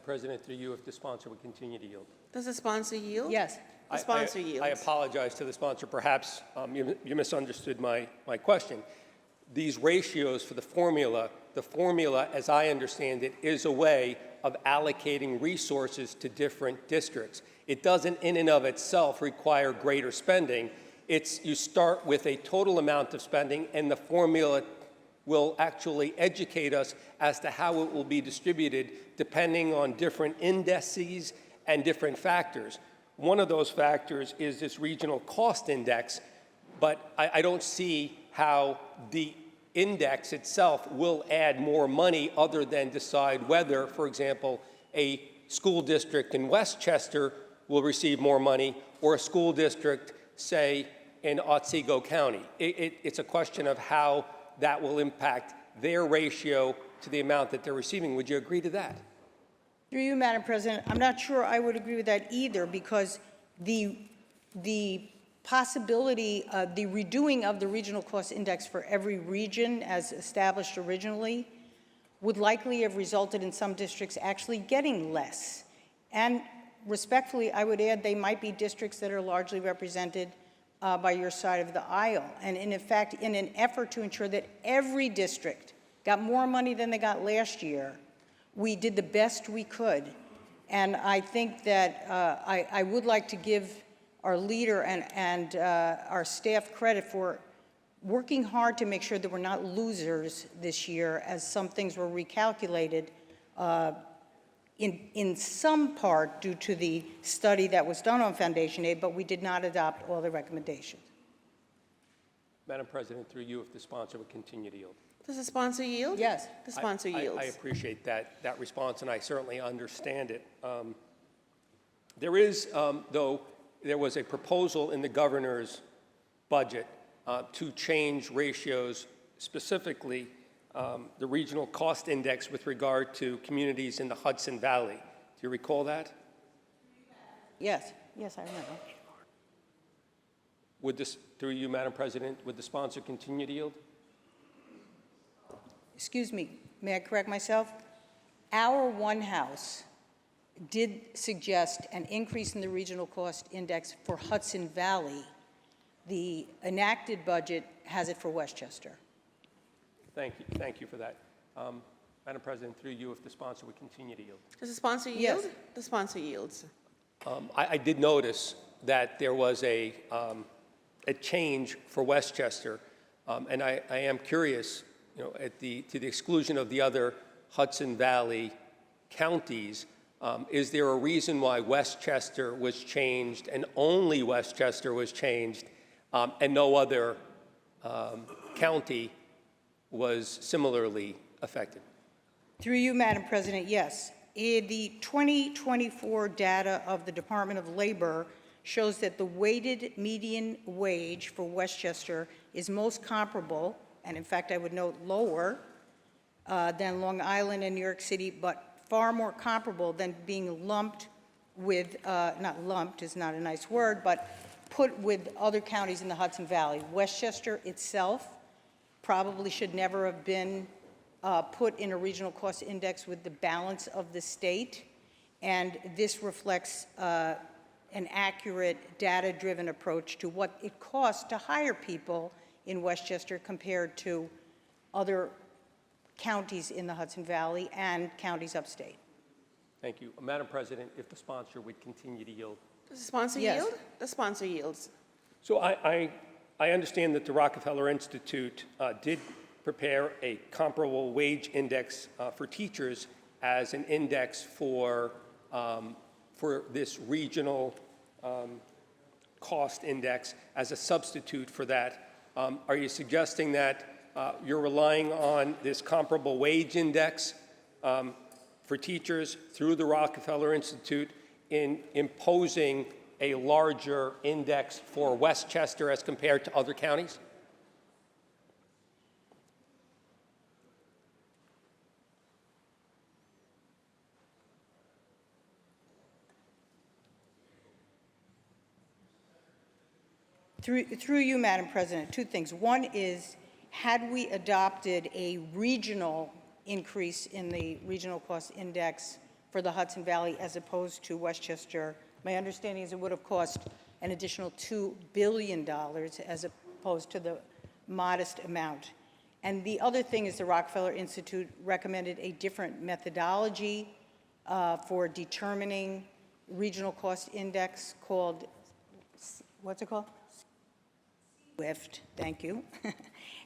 President, through you, if the sponsor would continue to yield. Does the sponsor yield? Yes. The sponsor yields. I apologize to the sponsor. Perhaps you misunderstood my question. These ratios for the formula, as I understand it, is a way of allocating resources to different districts. It doesn't in and of itself require greater spending. You start with a total amount of spending, and the formula will actually educate us as to how it will be distributed depending on different indices and different factors. One of those factors is this regional cost index, but I don't see how the index itself will add more money other than decide whether, for example, a school district in Westchester will receive more money or a school district, say, in Otsego County. It's a question of how that will impact their ratio to the amount that they're receiving. Would you agree to that? Through you, Madam President, I'm not sure I would agree with that either, because the possibility of the redoing of the regional cost index for every region as established originally would likely have resulted in some districts actually getting less. And respectfully, I would add they might be districts that are largely represented by your side of the aisle. And in fact, in an effort to ensure that every district got more money than they got last year, we did the best we could. And I think that I would like to give our leader and our staff credit for working hard to make sure that we're not losers this year, as some things were recalculated in some part due to the study that was done on foundation aid, but we did not adopt all the recommendations. Madam President, through you, if the sponsor would continue to yield. Does the sponsor yield? Yes. The sponsor yields. I appreciate that response, and I certainly understand it. There is, though, there was a proposal in the governor's budget to change ratios, specifically the regional cost index with regard to communities in the Hudson Valley. Do you recall that? Yes. Yes, I remember. Would this, through you, Madam President, would the sponsor continue to yield? Excuse me, may I correct myself? Our One House did suggest an increase in the regional cost index for Hudson Valley. The enacted budget has it for Westchester. Thank you for that. Madam President, through you, if the sponsor would continue to yield. Does the sponsor yield? Yes. The sponsor yields. I did notice that there was a change for Westchester, and I am curious, to the exclusion of the other Hudson Valley counties, is there a reason why Westchester was changed and only Westchester was changed and no other county was similarly affected? Through you, Madam President, yes. The 2024 data of the Department of Labor shows that the weighted median wage for Westchester is most comparable, and in fact I would note lower, than Long Island and New York City, but far more comparable than being lumped with, not lumped is not a nice word, but put with other counties in the Hudson Valley. Westchester itself probably should never have been put in a regional cost index with the balance of the state, and this reflects an accurate, data-driven approach to what it costs to hire people in Westchester compared to other counties in the Hudson Valley and counties upstate. Thank you. Madam President, if the sponsor would continue to yield. Does the sponsor Yes. yield? The sponsor yields. So I understand that the Rockefeller Institute did prepare a comparable wage index for teachers as an index for this regional cost index as a substitute for that. Are you suggesting that you're relying on this comparable wage index for teachers through the Rockefeller Institute in imposing a larger index for Westchester as compared to other counties? Through you, Madam President, two things. One is, had we adopted a regional increase in the regional cost index for the Hudson Valley as opposed to Westchester, my understanding is it would have cost an additional $2 billion as opposed to the modest amount. And the other thing is the Rockefeller Institute recommended a different methodology for determining regional cost index called, what's it called? SWIFT, thank you.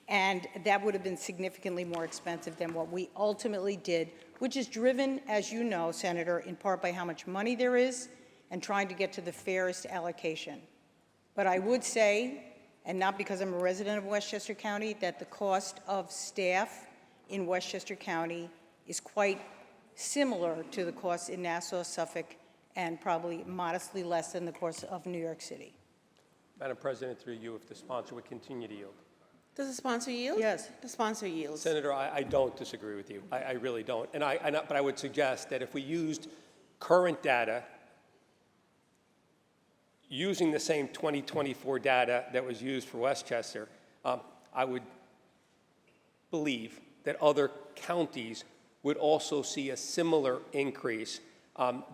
And that would have been significantly more expensive than what we ultimately did, which is driven, as you know, Senator, in part by how much money there is and trying to get to the fairest allocation. But I would say, and not because I'm a resident of Westchester County, that the cost of staff in Westchester County is quite similar to the cost in Nassau, Suffolk, and probably modestly less than the cost of New York City. Madam President, through you, if the sponsor would continue to yield. Does the sponsor yield? Yes. The sponsor yields. Senator, I don't disagree with you. I really don't. But I would suggest that if we used current data, using the same 2024 data that was used for Westchester, I would believe that other counties would also see a similar increase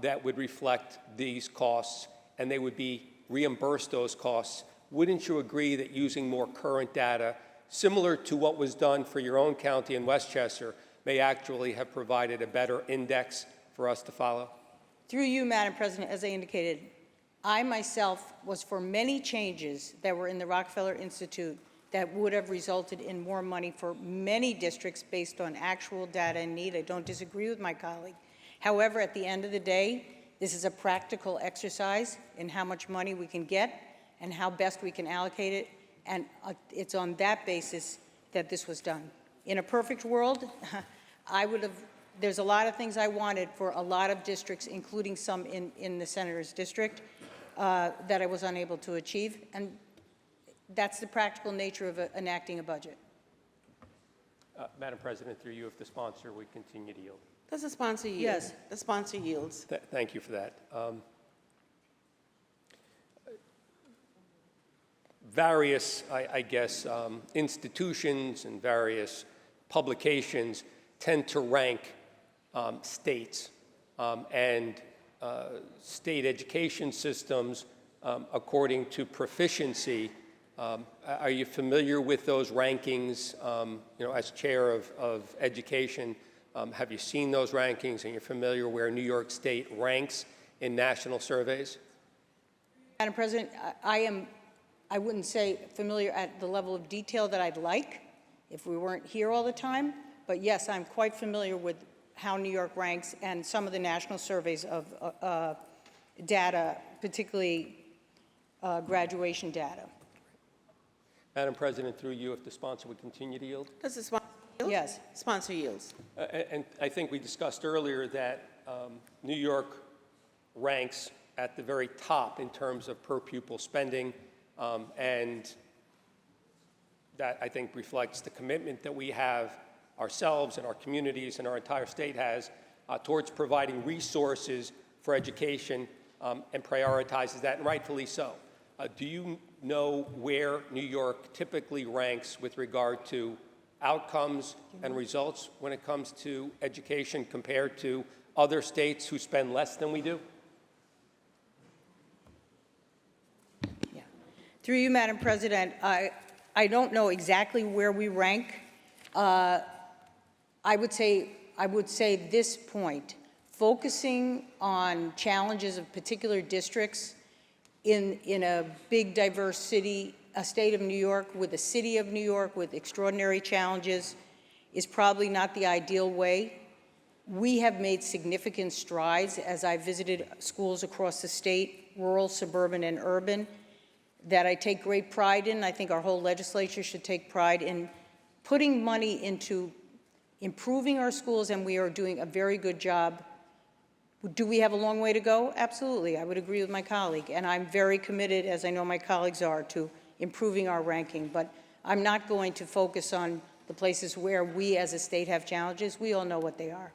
that would reflect these costs, and they would be reimbursed those costs. Wouldn't you agree that using more current data, similar to what was done for your own county in Westchester, may actually have provided a better index for us to follow? Through you, Madam President, as I indicated, I myself was for many changes that were in the Rockefeller Institute that would have resulted in more money for many districts based on actual data and need. I don't disagree with my colleague. However, at the end of the day, this is a practical exercise in how much money we can get and how best we can allocate it, and it's on that basis that this was done. In a perfect world, there's a lot of things I wanted for a lot of districts, including some in the Senator's district, that I was unable to achieve, and that's the practical nature of enacting a budget. Madam President, through you, if the sponsor would continue to yield. Does the sponsor yield? Yes. The sponsor yields. Thank you for that. Various, I guess, institutions and various publications tend to rank states and state education systems according to proficiency. Are you familiar with those rankings? As chair of education, have you seen those rankings, and you're familiar where New York State ranks in national surveys? Madam President, I wouldn't say familiar at the level of detail that I'd like if we weren't here all the time, but yes, I'm quite familiar with how New York ranks and some of the national surveys of data, particularly graduation data. Madam President, through you, if the sponsor would continue to yield. Does the sponsor yield? Yes. Sponsor yields. And I think we discussed earlier that New York ranks at the very top in terms of per pupil spending, and that, I think, reflects the commitment that we have ourselves and our communities and our entire state has towards providing resources for education and prioritizes that, and rightfully so. Do you know where New York typically ranks with regard to outcomes and results when it comes to education compared to other states who spend less than we do? Yeah. Through you, Madam President, I don't know exactly where we rank. I would say this point, focusing on challenges of particular districts in a big, diverse city, a state of New York, with a city of New York with extraordinary challenges, is probably not the ideal way. We have made significant strides as I visited schools across the state, rural, suburban, and urban, that I take great pride in. I think our whole legislature should take pride in putting money into improving our schools, and we are doing a very good job. Do we have a long way to go? Absolutely. I would agree with my colleague, and I'm very committed, as I know my colleagues are, to improving our ranking, but I'm not going to focus on the places where we as a state have challenges. We all know what they are.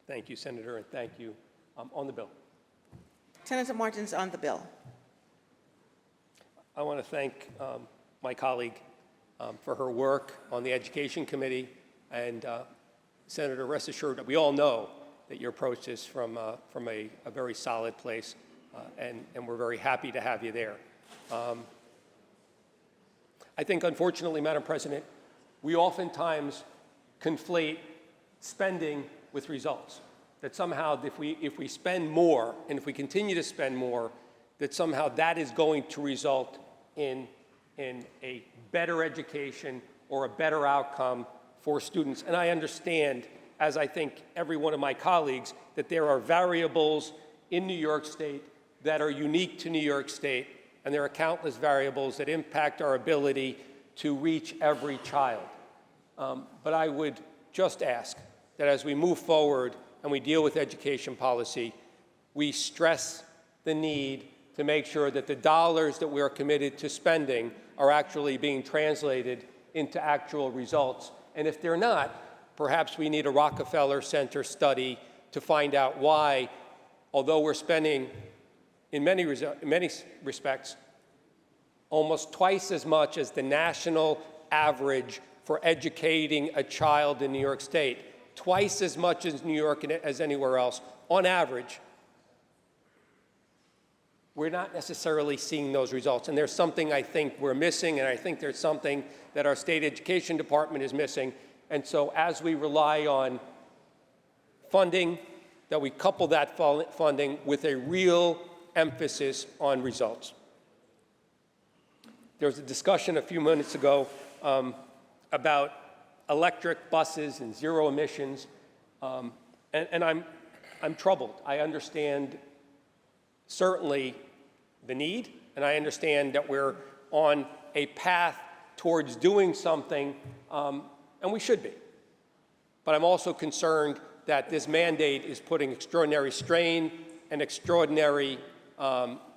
Thank you, Senator, and thank you. On the bill. Senator Martins on the bill. I want to thank my colleague for her work on the Education Committee, and Senator, rest assured that we all know that your approach is from a very solid place, and we're very happy to have you there. I think, unfortunately, Madam President, we oftentimes conflate spending with results. That somehow, if we spend more, and if we continue to spend more, that somehow that is going to result in a better education or a better outcome for students. And I understand, as I think every one of my colleagues, that there are variables in New York State that are unique to New York State, and there are countless variables that impact our ability to reach every child. But I would just ask that as we move forward and we deal with education policy, we stress the need to make sure that the dollars that we are committed to spending are actually being translated into actual results. And if they're not, perhaps we need a Rockefeller Center study to find out why, although we're spending in many respects almost twice as much as the national average for educating a child in New York State, twice as much as New York as anywhere else, on average, we're not necessarily seeing those results. And there's something I think we're missing, and I think there's something that our state education department is missing. And so as we rely on funding, that we couple that funding with a real emphasis on results. There was a discussion a few minutes ago about electric buses and zero emissions, and I'm troubled. I understand certainly the need, and I understand that we're on a path towards doing something, and we should be. But I'm also concerned that this mandate is putting extraordinary strain and extraordinary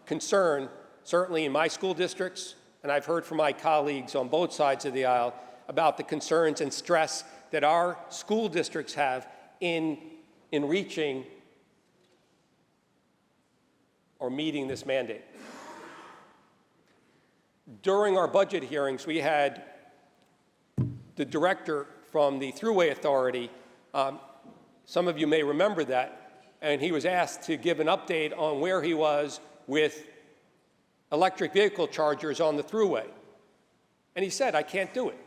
concern, certainly in my school districts, and I've heard from my colleagues on both sides of the aisle about the concerns and stress that our school districts have in reaching or meeting this mandate. During our budget hearings, we had the director from the Thruway Authority, some of you may remember that, and he was asked to give an update on where he was with electric vehicle chargers on the Thruway. And he said, I can't do it.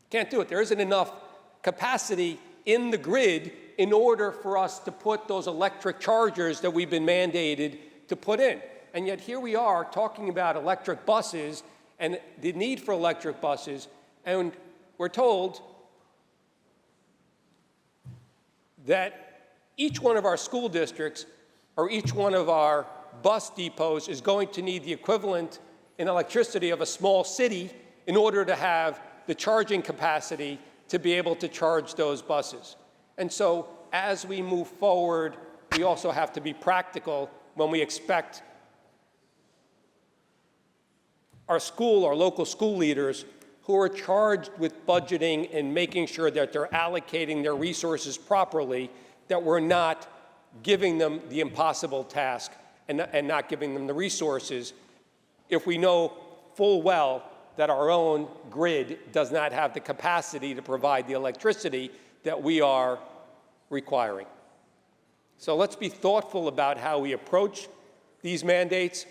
Can't do it. There isn't enough capacity in the grid in order for us to put those electric chargers that we've been mandated to put in. And yet here we are talking about electric buses and the need for electric buses, and we're told that each one of our school districts or each one of our bus depots is going to need the equivalent in electricity of a small city in order to have the charging capacity to be able to charge those buses. And so as we move forward, we also have to be practical when we expect our local school leaders who are charged with budgeting and making sure that they're allocating their resources properly, that we're not giving them the impossible task and not giving them the resources if we know full well that our own grid does not have the capacity to provide the electricity that we are requiring. So let's be thoughtful about how we approach these mandates.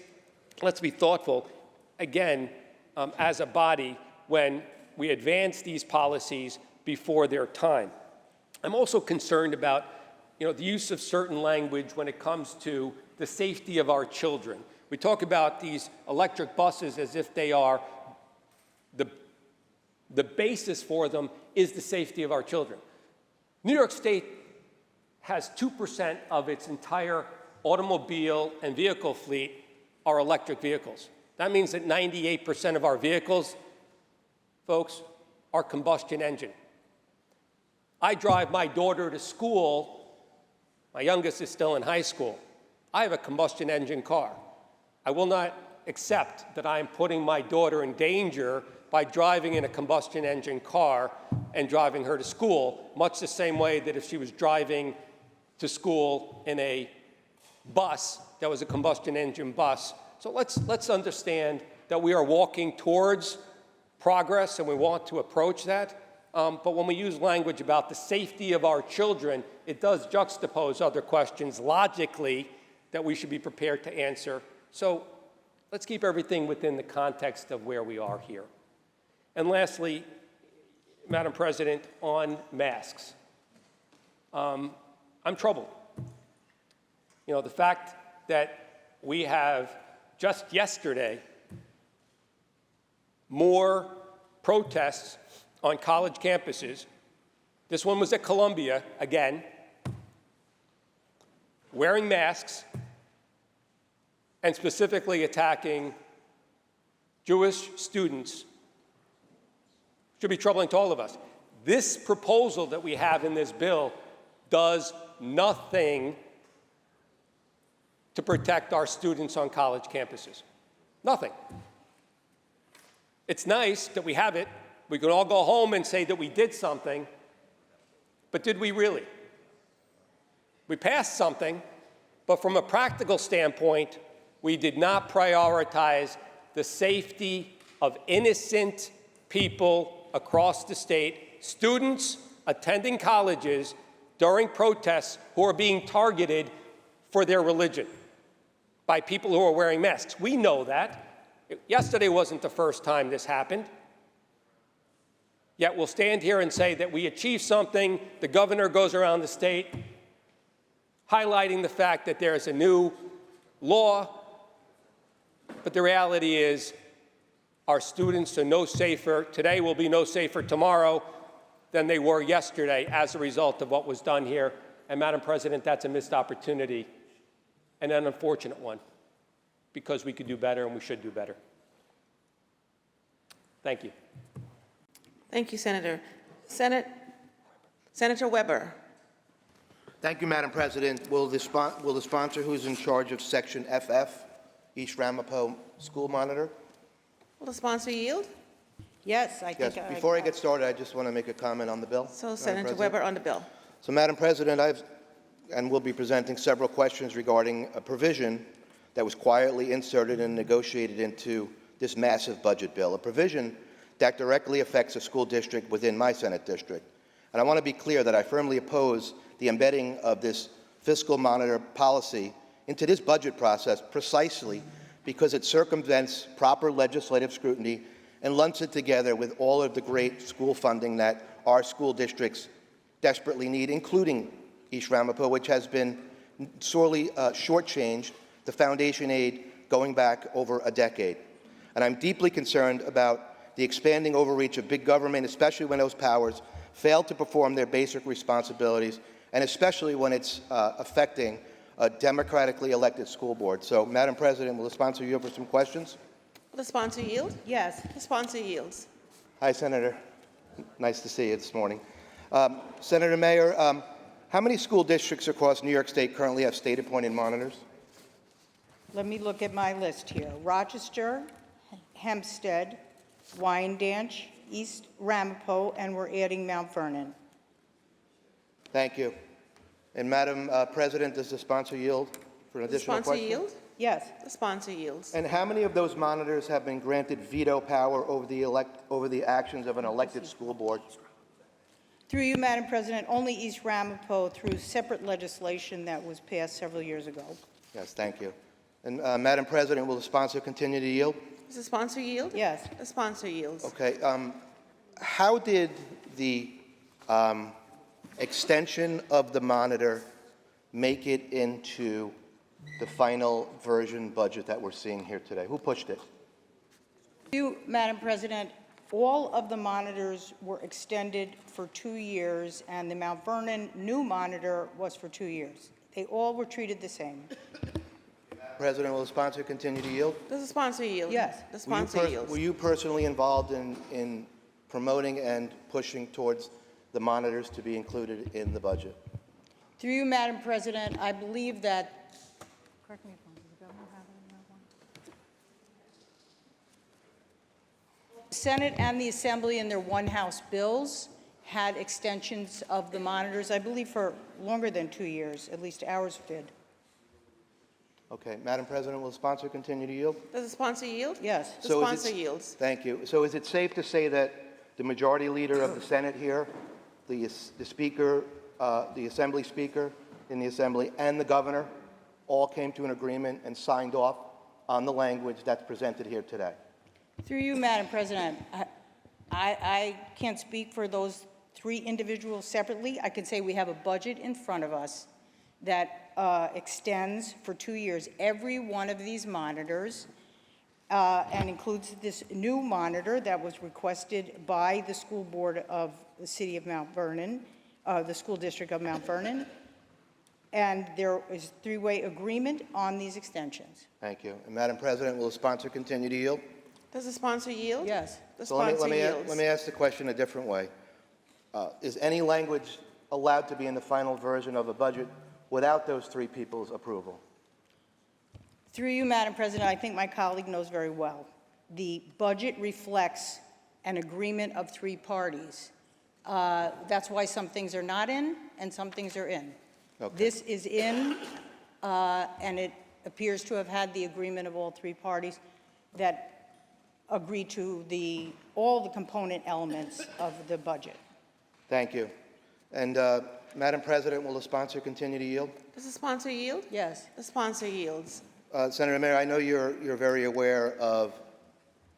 Let's be thoughtful, again, as a body when we advance these policies before their time. I'm also concerned about the use of certain language when it comes to the safety of our children. We talk about these electric buses as if they are the basis for them is the safety of our children. New York State has 2% of its entire automobile and vehicle fleet are electric vehicles. That means that 98% of our vehicles, folks, are combustion engine. I drive my daughter to school. My youngest is still in high school. I have a combustion engine car. I will not accept that I am putting my daughter in danger by driving in a combustion engine car and driving her to school, much the same way that if she was driving to school in a bus that was a combustion engine bus. So let's understand that we are walking towards progress and we want to approach that. But when we use language about the safety of our children, it does juxtapose other questions logically that we should be prepared to answer. So let's keep everything within the context of where we are here. And lastly, Madam President, on masks. I'm troubled. The fact that we have just yesterday more protests on college campuses. This one was at Columbia, again, wearing masks and specifically attacking Jewish students should be troubling to all of us. This proposal that we have in this bill does nothing to protect our students on college campuses. Nothing. It's nice that we have it. We can all go home and say that we did something, but did we really? We passed something, but from a practical standpoint, we did not prioritize the safety of innocent people across the state, students attending colleges during protests who are being targeted for their religion by people who are wearing masks. We know that. Yesterday wasn't the first time this happened. Yet we'll stand here and say that we achieved something. The governor goes around the state highlighting the fact that there is a new law, but the reality is our students are no safer today, will be no safer tomorrow than they were yesterday as a result of what was done here. And Madam President, that's a missed opportunity and an unfortunate one because we could do better and we should do better. Thank you. Thank you, Senator. Senator Weber. Thank you, Madam President. Will the sponsor who's in charge of Section FF, East Ramapo School Monitor? Will the sponsor yield? Yes, I think. Yes. Before I get started, I just want to make a comment on the bill. So Senator Weber on the bill. So, Madam President, will be presenting several questions regarding a provision that was quietly inserted and negotiated into this massive budget bill, a provision that directly affects a school district within my Senate district. And I want to be clear that I firmly oppose the embedding of this fiscal monitor policy into this budget process precisely because it circumvents proper legislative scrutiny and lumps it together with all of the great school funding that our school districts desperately need, including East Ramapo, which has been sorely shortchanged the foundation aid going back over a decade. And I'm deeply concerned about the expanding overreach of big government, especially when those powers fail to perform their basic responsibilities, and especially when it's affecting a democratically elected school board. So, Madam President, will the sponsor yield for some questions? Will the sponsor yield? Yes. The sponsor yields. Hi, Senator. Nice to see you this morning. Senator Mayer, how many school districts across New York State currently have state-appointed monitors? Let me look at my list here. Rochester, Hempstead, Wyandanch, East Ramapo, and we're adding Mount Vernon. Thank you. And Madam President, does the sponsor yield for an Does the additional sponsor question? yield? Yes. The sponsor yields. And how many of those monitors have been granted veto power over the actions of an elected school board? Through you, Madam President, only East Ramapo through separate legislation that was passed several years ago. Yes, thank you. And Madam President, will the sponsor continue to yield? Does the sponsor yield? Yes. The sponsor yields. Okay. How did the extension of the monitor make it into the final version budget that we're seeing here today? Who pushed it? You, Madam President, all of the monitors were extended for 2 years, and the Mount Vernon new monitor was for 2 years. They all were treated the same. President, will the sponsor continue to yield? Does the sponsor yield? Yes. The sponsor yields. Were you personally involved in promoting and pushing towards the monitors to be included in the budget? Through you, Madam President, I believe that, correct me if I'm wrong, does the governor have it in that one? The Senate and the Assembly in their one-house bills had extensions of the monitors, I believe for longer than 2 years, at least ours did. Okay. Madam President, will the sponsor continue to yield? Does the sponsor yield? Yes. The So is sponsor it- yields. Thank you. So is it safe to say that the majority leader of the Senate here, the Speaker, the Assembly Speaker in the Assembly, and the Governor all came to an agreement and signed off on the language that's presented here today? Through you, Madam President, I can't speak for those 3 individuals separately. I can say we have a budget in front of us that extends for 2 years every one of these monitors and includes this new monitor that was requested by the school board of the city of Mount Vernon, the school district of Mount Vernon. And there is 3-way agreement on these extensions. Thank you. And Madam President, will the sponsor continue to yield? Does the sponsor yield? Yes. The So let sponsor me yields. ask the question a different way. Is any language allowed to be in the final version of a budget without those 3 people's approval? Through you, Madam President, I think my colleague knows very well. The budget reflects an agreement of 3 parties. That's why some things are not in and some things are in. Okay. This is in, and it appears to have had the agreement of all 3 parties that agree to all the component elements of the budget. Thank you. And Madam President, will the sponsor continue to yield? Does the sponsor yield? Yes. The sponsor yields. Senator Mayer, I know you're very aware of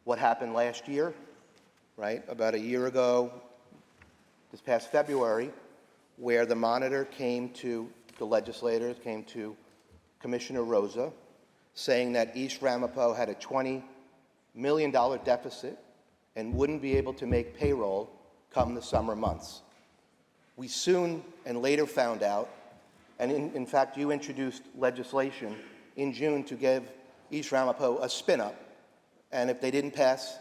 what happened last year, right? About a year ago, this past February, where the monitor came to the legislators, came to Commissioner Rosa, saying that East Ramapo had a $20 million deficit and wouldn't be able to make payroll come the summer months. We soon and later found out, and in fact, you introduced legislation in June to give East Ramapo a spin-up, and if they didn't pass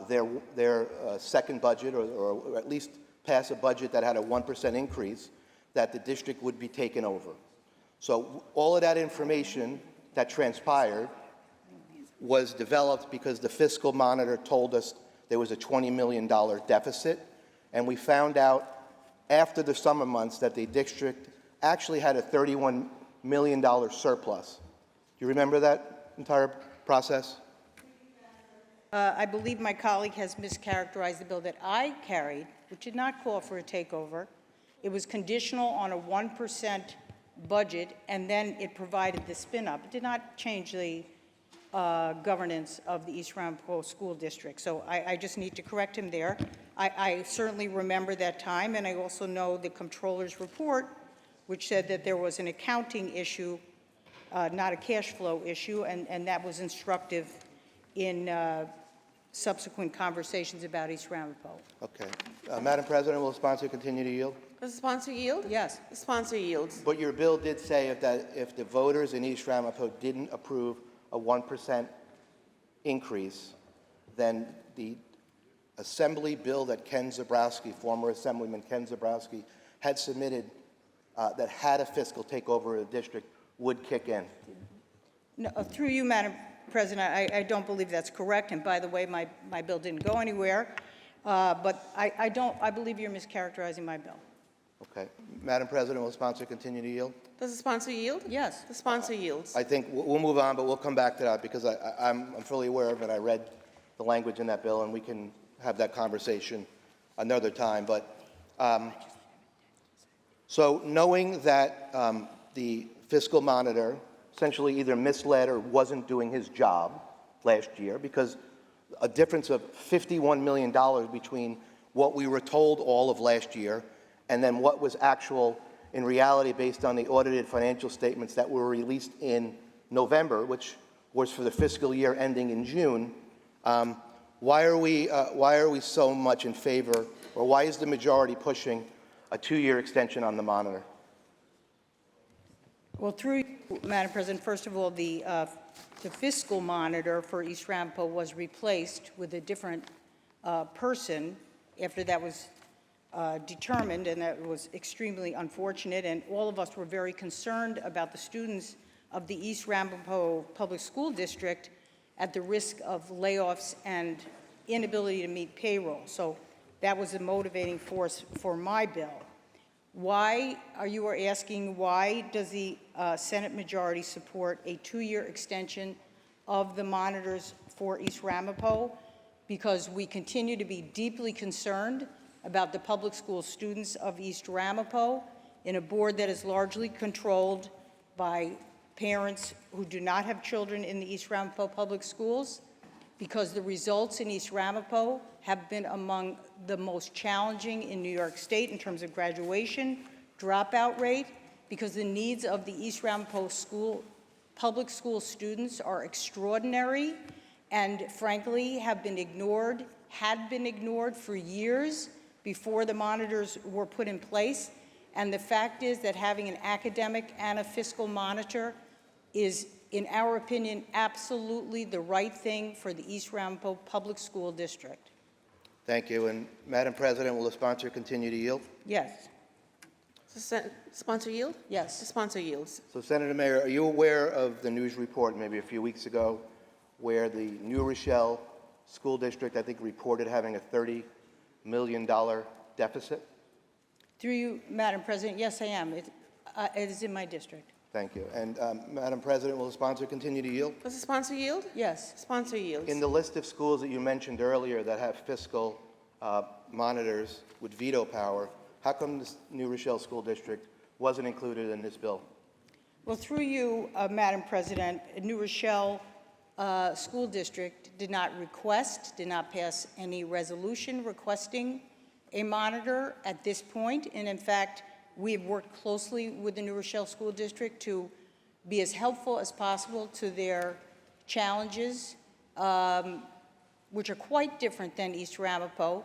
their second budget, or at least pass a budget that had a 1% increase, that the district would be taken over. So all of that information that transpired was developed because the fiscal monitor told us there was a $20 million deficit, and we found out after the summer months that the district actually had a $31 million surplus. Do you remember that entire process? I believe my colleague has mischaracterized the bill that I carried, which did not call for a takeover. It was conditional on a 1% budget, and then it provided the spin-up. It did not change the governance of the East Ramapo School District. So I just need to correct him there. I certainly remember that time, and I also know the comptroller's report, which said that there was an accounting issue, not a cash flow issue, and that was instructive in subsequent conversations about East Ramapo. Okay. Madam President, will the sponsor continue to yield? Does the sponsor yield? Yes. The sponsor yields. But your bill did say if the voters in East Ramapo didn't approve a 1% increase, then the assembly bill that Ken Zabrowski, former Assemblyman Ken Zabrowski, had submitted that had a fiscal takeover of the district would kick in. No, through you, Madam President, I don't believe that's correct. And by the way, my bill didn't go anywhere. But I believe you're mischaracterizing my bill. Okay. Madam President, will the sponsor continue to yield? Does the sponsor yield? Yes. The sponsor yields. I think we'll move on, but we'll come back to that because I'm fully aware of it. I read the language in that bill, and we can have that conversation another time. But so knowing that the fiscal monitor essentially either misled or wasn't doing his job last year, because a difference of $51 million between what we were told all of last year and then what was actual in reality based on the audited financial statements that were released in November, which was for the fiscal year ending in June. Why are we so much in favor, or why is the majority pushing a 2-year extension on the monitor? Well, through you, Madam President, first of all, the fiscal monitor for East Ramapo was replaced with a different person after that was determined, and that was extremely unfortunate, and all of us were very concerned about the students of the East Ramapo Public School District at the risk of layoffs and inability to meet payroll. So that was the motivating force for my bill. Why are you asking, why does the Senate majority support a 2-year extension of the monitors for East Ramapo? Because we continue to be deeply concerned about the public school students of East Ramapo in a board that is largely controlled by parents who do not have children in the East Ramapo public schools, because the results in East Ramapo have been among the most challenging in New York State in terms of graduation, dropout rate, because the needs of the East Ramapo public school students are extraordinary and frankly had been ignored for years before the monitors were put in place. And the fact is that having an academic and a fiscal monitor is, in our opinion, absolutely the right thing for the East Ramapo Public School District. Thank you. And Madam President, will the sponsor continue to yield? Yes. Does the sponsor yield? Yes. The sponsor yields. So, Senator Mayer, are you aware of the news report maybe a few weeks ago where the New Rochelle School District, I think, reported having a $30 million deficit? Through you, Madam President, yes, I am. It is in my district. Thank you. And Madam President, will the sponsor continue to yield? Does the sponsor yield? Yes. Sponsor yields. In the list of schools that you mentioned earlier that have fiscal monitors with veto power, how come the New Rochelle School District wasn't included in this bill? Well, through you, Madam President, New Rochelle School District did not pass any resolution requesting a monitor at this point. And in fact, we have worked closely with the New Rochelle School District to be as helpful as possible to their challenges, which are quite different than East Ramapo,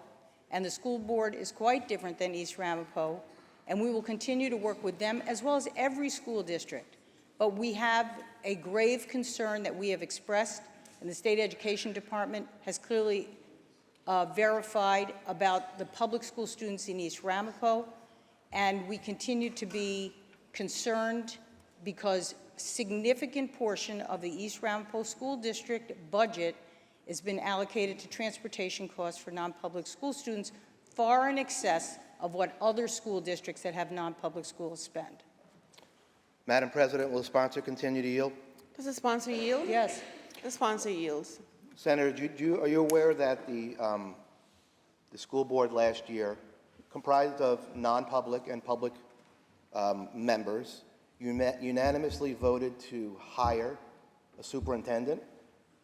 and the school board is quite different than East Ramapo, and we will continue to work with them as well as every school district. But we have a grave concern that we have expressed, and the State Education Department has clearly verified about the public school students in East Ramapo, and we continue to be concerned because a significant portion of the East Ramapo School District budget has been allocated to transportation costs for non-public school students, far in excess of what other school districts that have non-public schools spend. Madam President, will the sponsor continue to yield? Does the sponsor yield? Yes. The sponsor yields. Senator, are you aware that the school board last year, comprised of non-public and public members, unanimously voted to hire a superintendent?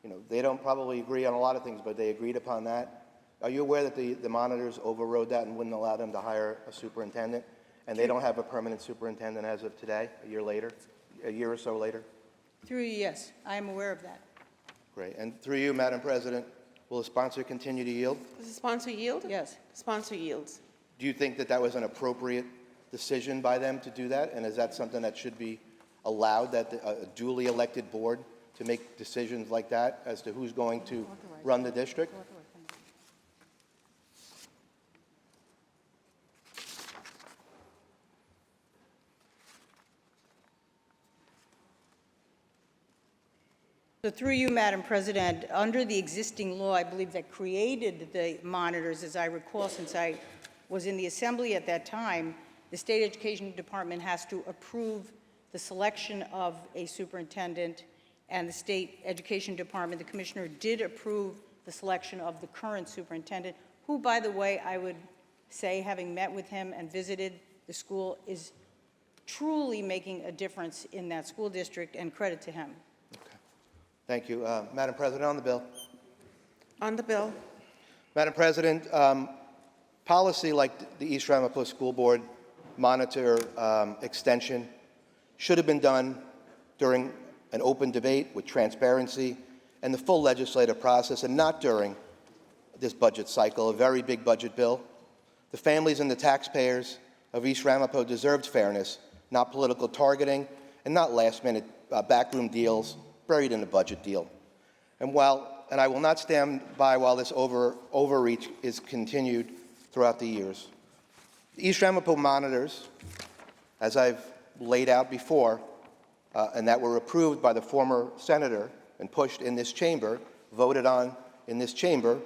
You know, they don't probably agree on a lot of things, but they agreed upon that. Are you aware that the monitors overrode that and wouldn't allow them to hire a superintendent? And they don't have a permanent superintendent as of today, a year or so later? Through you, yes, I am aware of that. Great. And through you, Madam President, will the sponsor continue to yield? Does the sponsor yield? Yes. The sponsor yields. Do you think that that was an appropriate decision by them to do that? And is that something that should be allowed, that a duly elected board to make decisions like that as to who's going to run the district? So through you, Madam President, under the existing law, I believe that created the monitors, as I recall, since I was in the Assembly at that time, the State Education Department has to approve the selection of a superintendent, and the State Education Department, the Commissioner, did approve the selection of the current superintendent, who, by the way, I would say, having met with him and visited the school, is truly making a difference in that school district, and credit to him. Thank you. Madam President, on the bill. On the bill. Madam President, policy like the East Ramapo School Board monitor extension should have been done during an open debate with transparency and the full legislative process, and not during this budget cycle, a very big budget bill. The families and the taxpayers of East Ramapo deserved fairness, not political targeting, and not last-minute backroom deals buried in a budget deal. And I will not stand by while this overreach is continued throughout the years. The East Ramapo monitors, as I've laid out before, and that were approved by the former senator and pushed in this chamber, voted on in this chamber,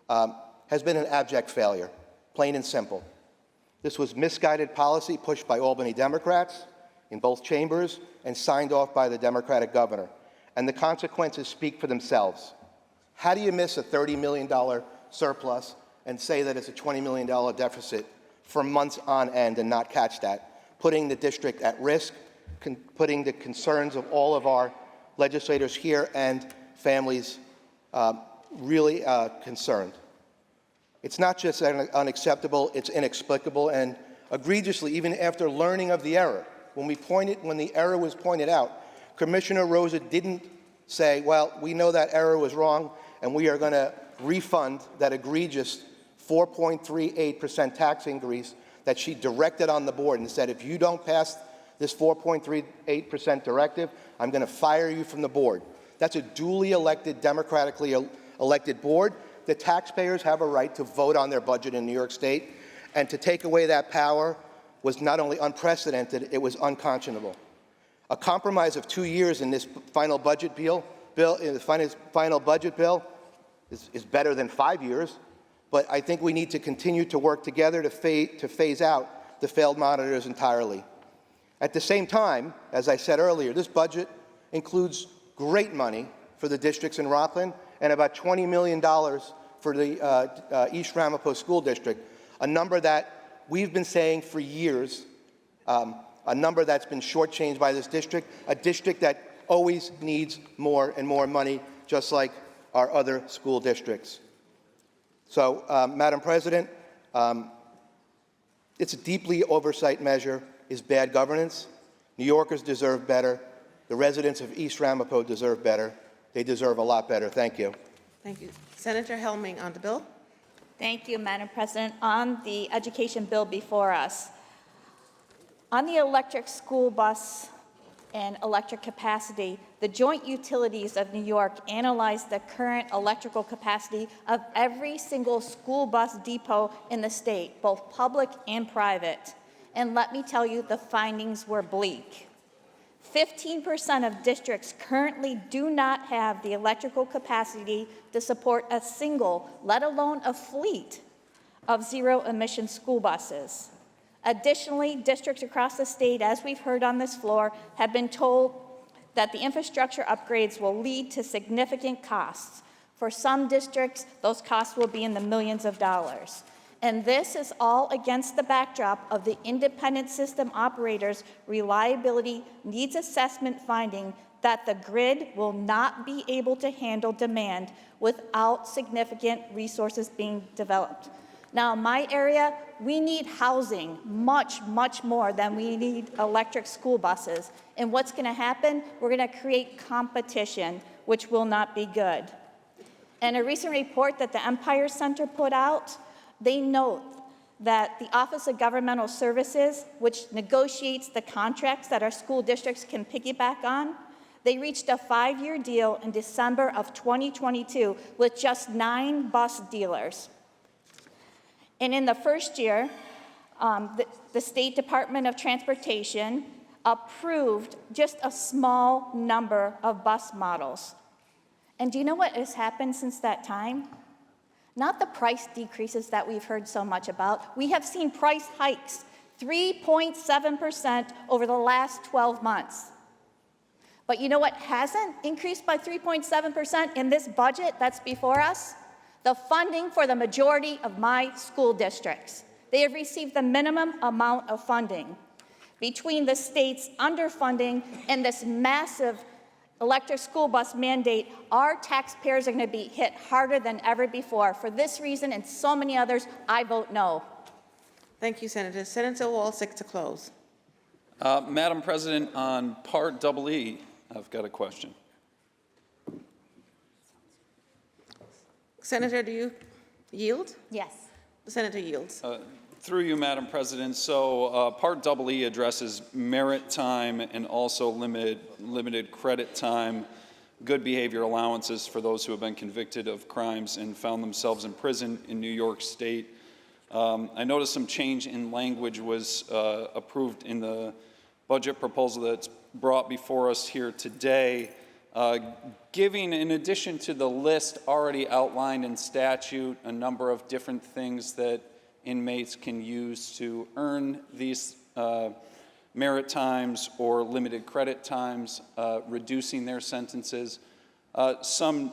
has been an abject failure, plain and simple. This was misguided policy pushed by Albany Democrats in both chambers and signed off by the Democratic governor. And the consequences speak for themselves. How do you miss a $30 million surplus and say that it's a $20 million deficit for months on end and not catch that, putting the district at risk, putting the concerns of all of our legislators here and families really concerned? It's not just unacceptable, it's inexplicable, and egregiously, even after learning of the error, when the error was pointed out, Commissioner Rosa didn't say, well, we know that error was wrong, and we are going to refund that egregious 4.38% tax increase that she directed on the board and said, if you don't pass this 4.38% directive, I'm going to fire you from the board. That's a duly elected, democratically elected board. The taxpayers have a right to vote on their budget in New York State, and to take away that power was not only unprecedented, it was unconscionable. A compromise of 2 years in this final budget bill is better than 5 years, but I think we need to continue to work together to phase out the failed monitors entirely. At the same time, as I said earlier, this budget includes great money for the districts in Rockland and about $20 million for the East Ramapo School District, a number that we've been saying for years, a number that's been shortchanged by this district, a district that always needs more and more money, just like our other school districts. So, Madam President, it's a deeply oversight measure, is bad governance. New Yorkers deserve better. The residents of East Ramapo deserve better. They deserve a lot better. Thank you. Thank you. Senator Helming on the bill. Thank you, Madam President. On the education bill before us, on the electric school bus and electric capacity, the Joint Utilities of New York analyzed the current electrical capacity of every single school bus depot in the state, both public and private. And let me tell you, the findings were bleak. 15% of districts currently do not have the electrical capacity to support a single, let alone a fleet, of zero-emission school buses. Additionally, districts across the state, as we've heard on this floor, have been told that the infrastructure upgrades will lead to significant costs. For some districts, those costs will be in the millions of dollars. And this is all against the backdrop of the independent system operators' reliability needs assessment finding that the grid will not be able to handle demand without significant resources being developed. Now, in my area, we need housing much, much more than we need electric school buses. And what's going to happen? We're going to create competition, which will not be good. In a recent report that the Empire Center put out, they note that the Office of Governmental Services, which negotiates the contracts that our school districts can piggyback on, they reached a 5-year deal in December of 2022 with just 9 bus dealers. And in the first year, the State Department of Transportation approved just a small number of bus models. And do you know what has happened since that time? Not the price decreases that we've heard so much about. We have seen price hikes, 3.7% over the last 12 months. But you know what hasn't increased by 3.7% in this budget that's before us? The funding for the majority of my school districts. They have received the minimum amount of funding. Between the state's underfunding and this massive electric school bus mandate, our taxpayers are going to be hit harder than ever before. For this reason and so many others, I vote no. Thank you, Senator. Senator Walczyk to close. Madam President, on Part EE, I've got a question. Senator, do you yield? Yes. The senator yields. Through you, Madam President, so Part EE addresses merit time and also limited credit time, good behavior allowances for those who have been convicted of crimes and found themselves in prison in New York State. I noticed some change in language was approved in the budget proposal that's brought before us here today, giving, in addition to the list already outlined in statute, a number of different things that inmates can use to earn these merit times or limited credit times, reducing their sentences. Some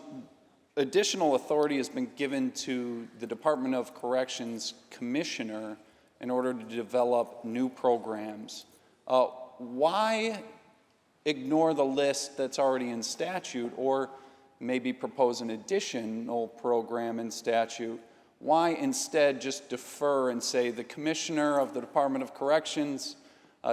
additional authority has been given to the Department of Corrections Commissioner in order to develop new programs. Why ignore the list that's already in statute, or maybe propose an additional program in statute? Why instead just defer and say the Commissioner of the Department of Corrections,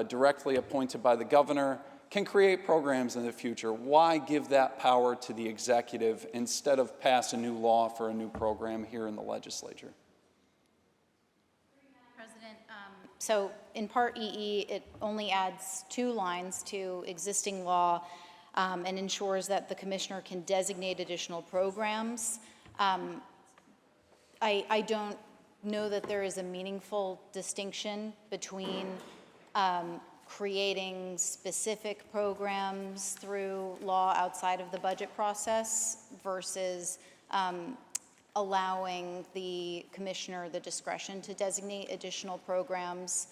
directly appointed by the governor, can create programs in the future? Why give that power to the executive instead of pass a new law for a new program here in the legislature? President, so in Part EE, it only adds 2 lines to existing law and ensures that the commissioner can designate additional programs. I don't know that there is a meaningful distinction between creating specific programs through law outside of the budget process versus allowing the commissioner the discretion to designate additional programs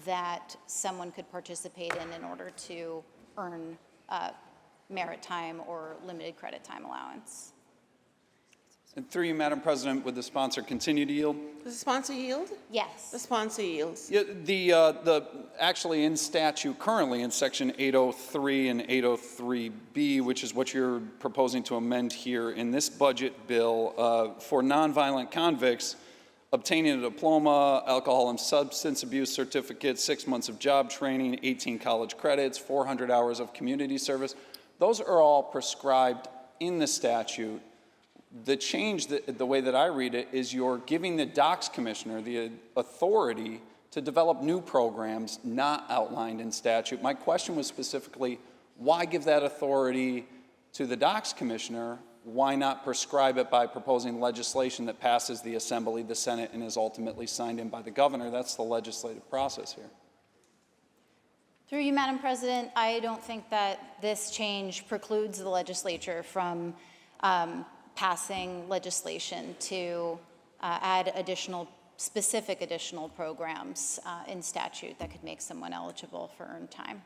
that someone could participate in order to earn merit time or limited credit time allowance. And through you, Madam President, would the sponsor continue to yield? Does the sponsor yield? Yes. The sponsor yields. Yeah, actually in statute currently in section 803 and 803B, which is what you're proposing to amend here in this budget bill, for nonviolent convicts, obtaining a diploma, alcohol and substance abuse certificate, 6 months of job training, 18 college credits, 400 hours of community service, those are all prescribed in the statute. The change, the way that I read it, is you're giving the DOCS commissioner the authority to develop new programs not outlined in statute. My question was specifically, why give that authority to the DOCS commissioner? Why not prescribe it by proposing legislation that passes the Assembly, the Senate, and is ultimately signed in by the governor? That's the legislative process here. Through you, Madam President, I don't think that this change precludes the legislature from passing legislation to add specific additional programs in statute that could make someone eligible for earned time.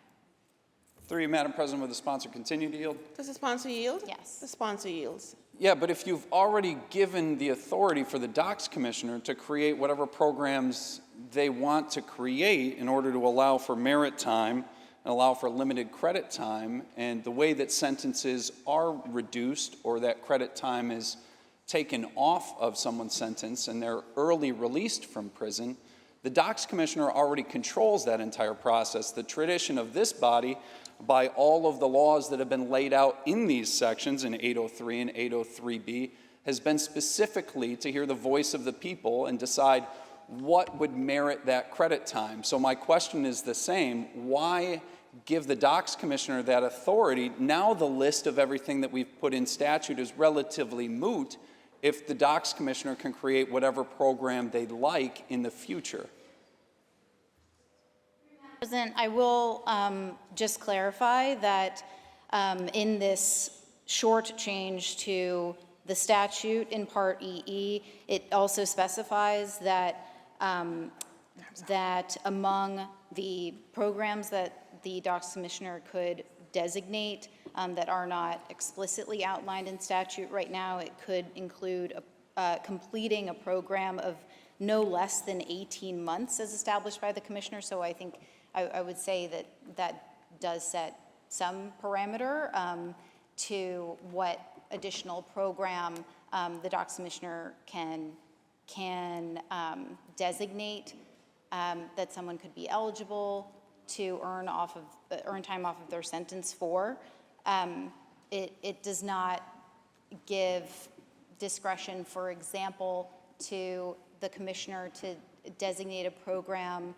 Through you, Madam President, would the sponsor continue to yield? Does the sponsor yield? Yes. The sponsor yields. Yeah, but if you've already given the authority for the DOCS commissioner to create whatever programs they want to create in order to allow for merit time and allow for limited credit time, and the way that sentences are reduced or that credit time is taken off of someone's sentence and they're early released from prison, the DOCS commissioner already controls that entire process. The tradition of this body, by all of the laws that have been laid out in these sections in 803 and 803B, has been specifically to hear the voice of the people and decide what would merit that credit time. So my question is the same. Why give the DOCS commissioner that authority? Now the list of everything that we've put in statute is relatively moot if the DOCS commissioner can create whatever program they'd like in the future. President, I will just clarify that in this short change to the statute in Part EE. It also specifies that, that among the programs that the DOCS Commissioner could designate that are not explicitly outlined in statute right now, it could include completing a program of no less than 18 months as established by the Commissioner. So I think I would say that that does set some parameter to what additional program the DOCS Commissioner can designate that someone could be eligible to earn time off of their sentence for. It does not give discretion, for example, to the Commissioner to designate a program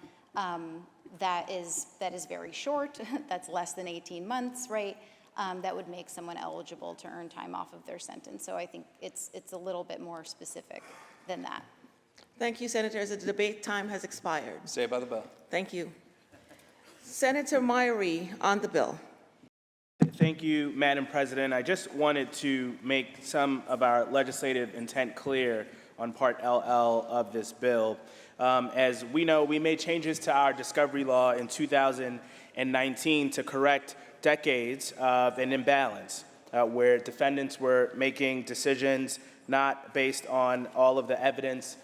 that is very short, that's less than 18 months, right? That would make someone eligible to earn time off of their sentence. So I think it's a little bit more specific than that. Thank you, Senators. The debate time has expired. Saved by the bell. Thank you. Senator Myrie on the bill. Thank you, Madam President. I just wanted to make some of our legislative intent clear on Part LL of this bill. As we know, we made changes to our discovery law in 2019 to correct decades of an imbalance where defendants were making decisions not based on all of the evidence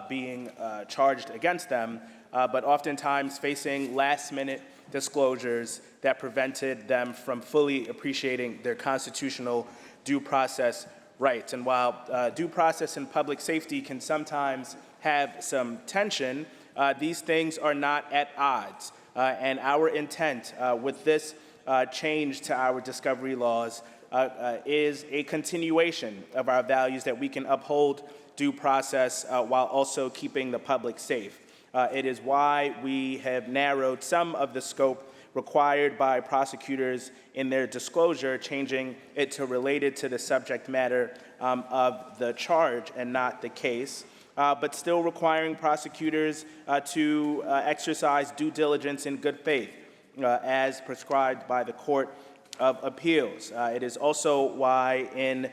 being charged against them, but oftentimes facing last-minute disclosures that prevented them from fully appreciating their constitutional due process rights. And while due process and public safety can sometimes have some tension, these things are not at odds. And our intent with this change to our discovery laws is a continuation of our values that we can uphold due process while also keeping the public safe. It is why we have narrowed some of the scope required by prosecutors in their disclosure, changing it to related to the subject matter of the charge and not the case, but still requiring prosecutors to exercise due diligence in good faith as prescribed by the Court of Appeals. It is also why in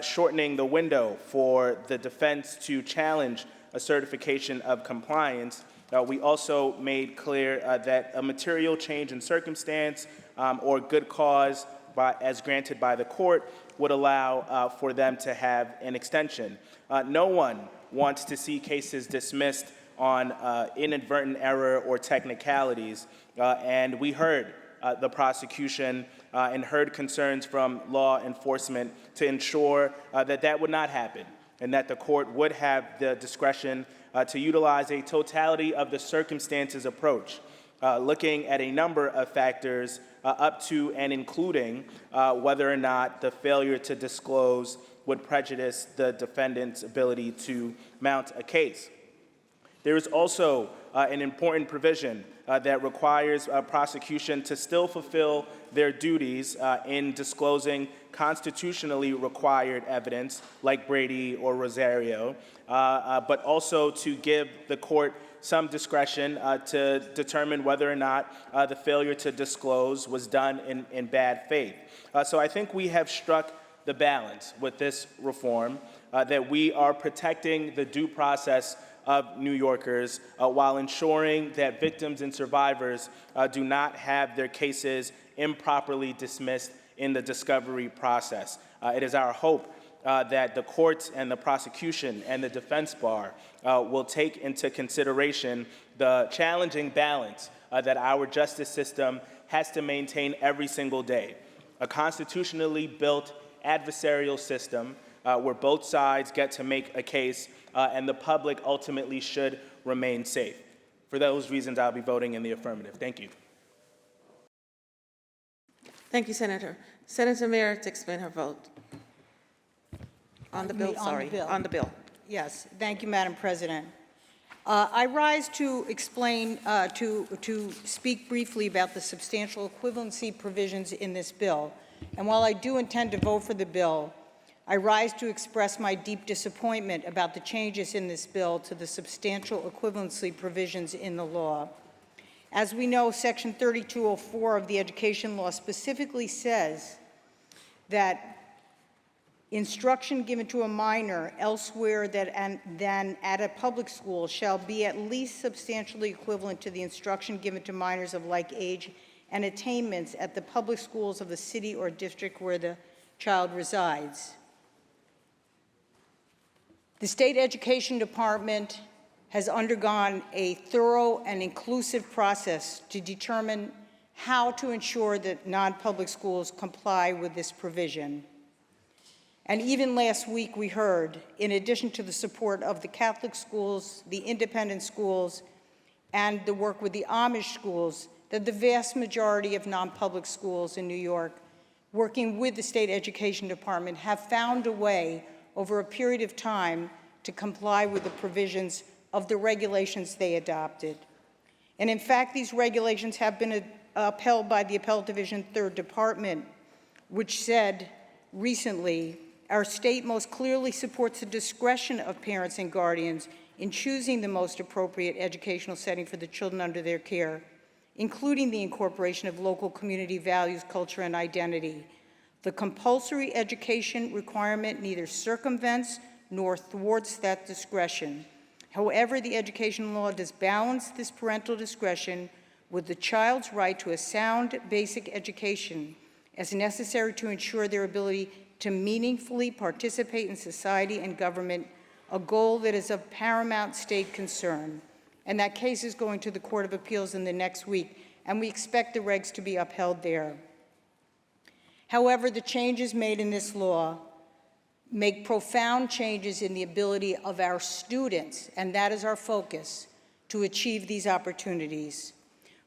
shortening the window for the defense to challenge a certification of compliance, we also made clear that a material change in circumstance or good cause as granted by the court would allow for them to have an extension. No one wants to see cases dismissed on inadvertent error or technicalities, and we heard the prosecution and heard concerns from law enforcement to ensure that that would not happen and that the court would have the discretion to utilize a totality of the circumstances approach, looking at a number of factors up to and including whether or not the failure to disclose would prejudice the defendant's ability to mount a case. There is also an important provision that requires prosecution to still fulfill their duties in disclosing constitutionally required evidence like Brady or Rosario, but also to give the court some discretion to determine whether or not the failure to disclose was done in bad faith. So I think we have struck the balance with this reform, that we are protecting the due process of New Yorkers while ensuring that victims and survivors do not have their cases improperly dismissed in the discovery process. It is our hope that the courts and the prosecution and the defense bar will take into consideration the challenging balance that our justice system has to maintain every single day. A constitutionally built adversarial system where both sides get to make a case and the public ultimately should remain safe. For those reasons, I'll be voting in the affirmative. Thank you. Thank you, Senator. Senator Mayer to explain her vote. On the bill, on the bill. Yes, thank you, Madam President. I rise to explain, to speak briefly about the substantial equivalency provisions in this bill. And while I do intend to vote for the bill, I rise to express my deep disappointment about the changes in this bill to the substantial equivalency provisions in the law. As we know, Section 3204 of the Education Law specifically says that Instruction given to a minor elsewhere than at a public school shall be at least substantially equivalent to the instruction given to minors of like age and attainments at the public schools of the city or district where the child resides. The State Education Department has undergone a thorough and inclusive process to determine how to ensure that non-public schools comply with this provision. And even last week we heard, in addition to the support of the Catholic schools, the independent schools, and the work with the Amish schools, that the vast majority of non-public schools in New York, working with the State Education Department, have found a way over a period of time to comply with the provisions of the regulations they adopted. And in fact, these regulations have been upheld by the Appellate Division 3rd Department, which said recently, our state most clearly supports the discretion of parents and guardians in choosing the most appropriate educational setting for the children under their care, including the incorporation of local community values, culture, and identity. The compulsory education requirement neither circumvents nor thwarts that discretion. However, the education law does balance this parental discretion with the child's right to a sound basic education as necessary to ensure their ability to meaningfully participate in society and government, a goal that is of paramount state concern. And that case is going to the Court of Appeals in the next week, and we expect the regs to be upheld there. However, the changes made in this law make profound changes in the ability of our students, and that is our focus, to achieve these opportunities.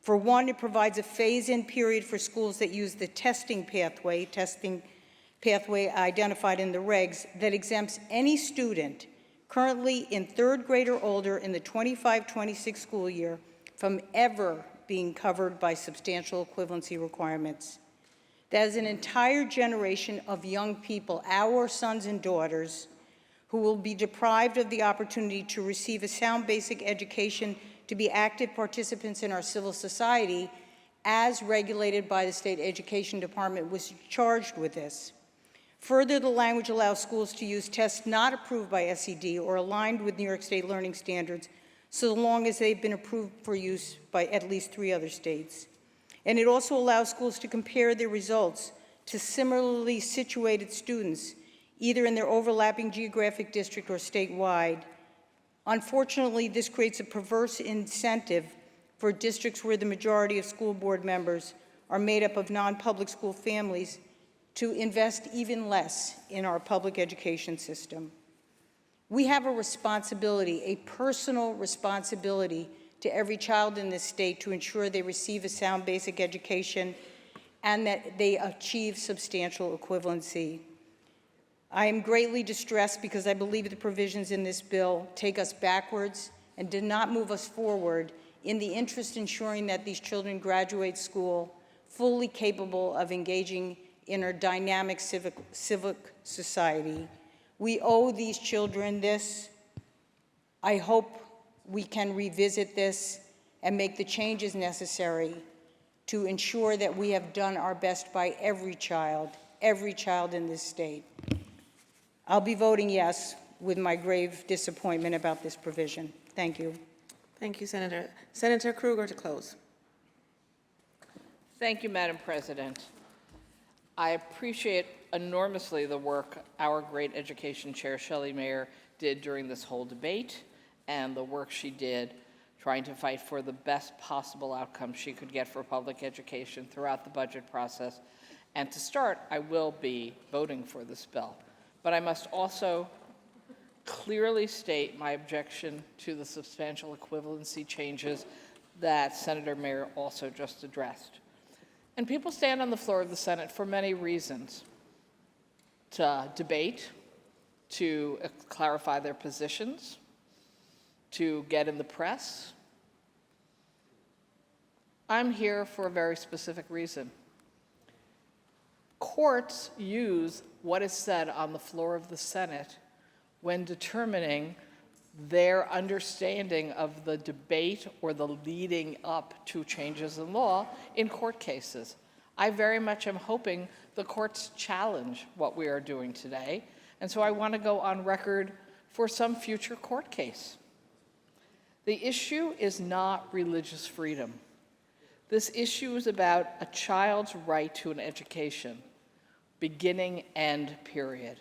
For one, it provides a phase-in period for schools that use the testing pathway identified in the regs that exempts any student currently in 3rd grade or older in the 25-26 school year from ever being covered by substantial equivalency requirements. That is an entire generation of young people, our sons and daughters, who will be deprived of the opportunity to receive a sound basic education, to be active participants in our civil society, as regulated by the State Education Department, was charged with this. Further, the language allows schools to use tests not approved by SED or aligned with New York State learning standards, so long as they've been approved for use by at least 3 other states. And it also allows schools to compare their results to similarly situated students, either in their overlapping geographic district or statewide. Unfortunately, this creates a perverse incentive for districts where the majority of school board members are made up of non-public school families to invest even less in our public education system. We have a responsibility, a personal responsibility, to every child in this state to ensure they receive a sound basic education and that they achieve substantial equivalency. I am greatly distressed because I believe the provisions in this bill take us backwards and did not move us forward in the interest ensuring that these children graduate school fully capable of engaging in our dynamic civic society. We owe these children this. I hope we can revisit this and make the changes necessary to ensure that we have done our best by every child in this state. I'll be voting yes with my grave disappointment about this provision. Thank you. Thank you, Senator. Senator Krueger to close. Thank you, Madam President. I appreciate enormously the work our great education chair, Shelley Mayer, did during this whole debate and the work she did trying to fight for the best possible outcome she could get for public education throughout the budget process. And to start, I will be voting for this bill. But I must also clearly state my objection to the substantial equivalency changes that Senator Mayer also just addressed. And people stand on the floor of the Senate for many reasons: to debate, to clarify their positions, to get in the press. I'm here for a very specific reason. Courts use what is said on the floor of the Senate when determining their understanding of the debate or the leading up to changes in law in court cases. I very much am hoping the courts challenge what we are doing today And so I want to go on record for some future court case. The issue is not religious freedom. This issue is about a child's right to an education, beginning, end, period.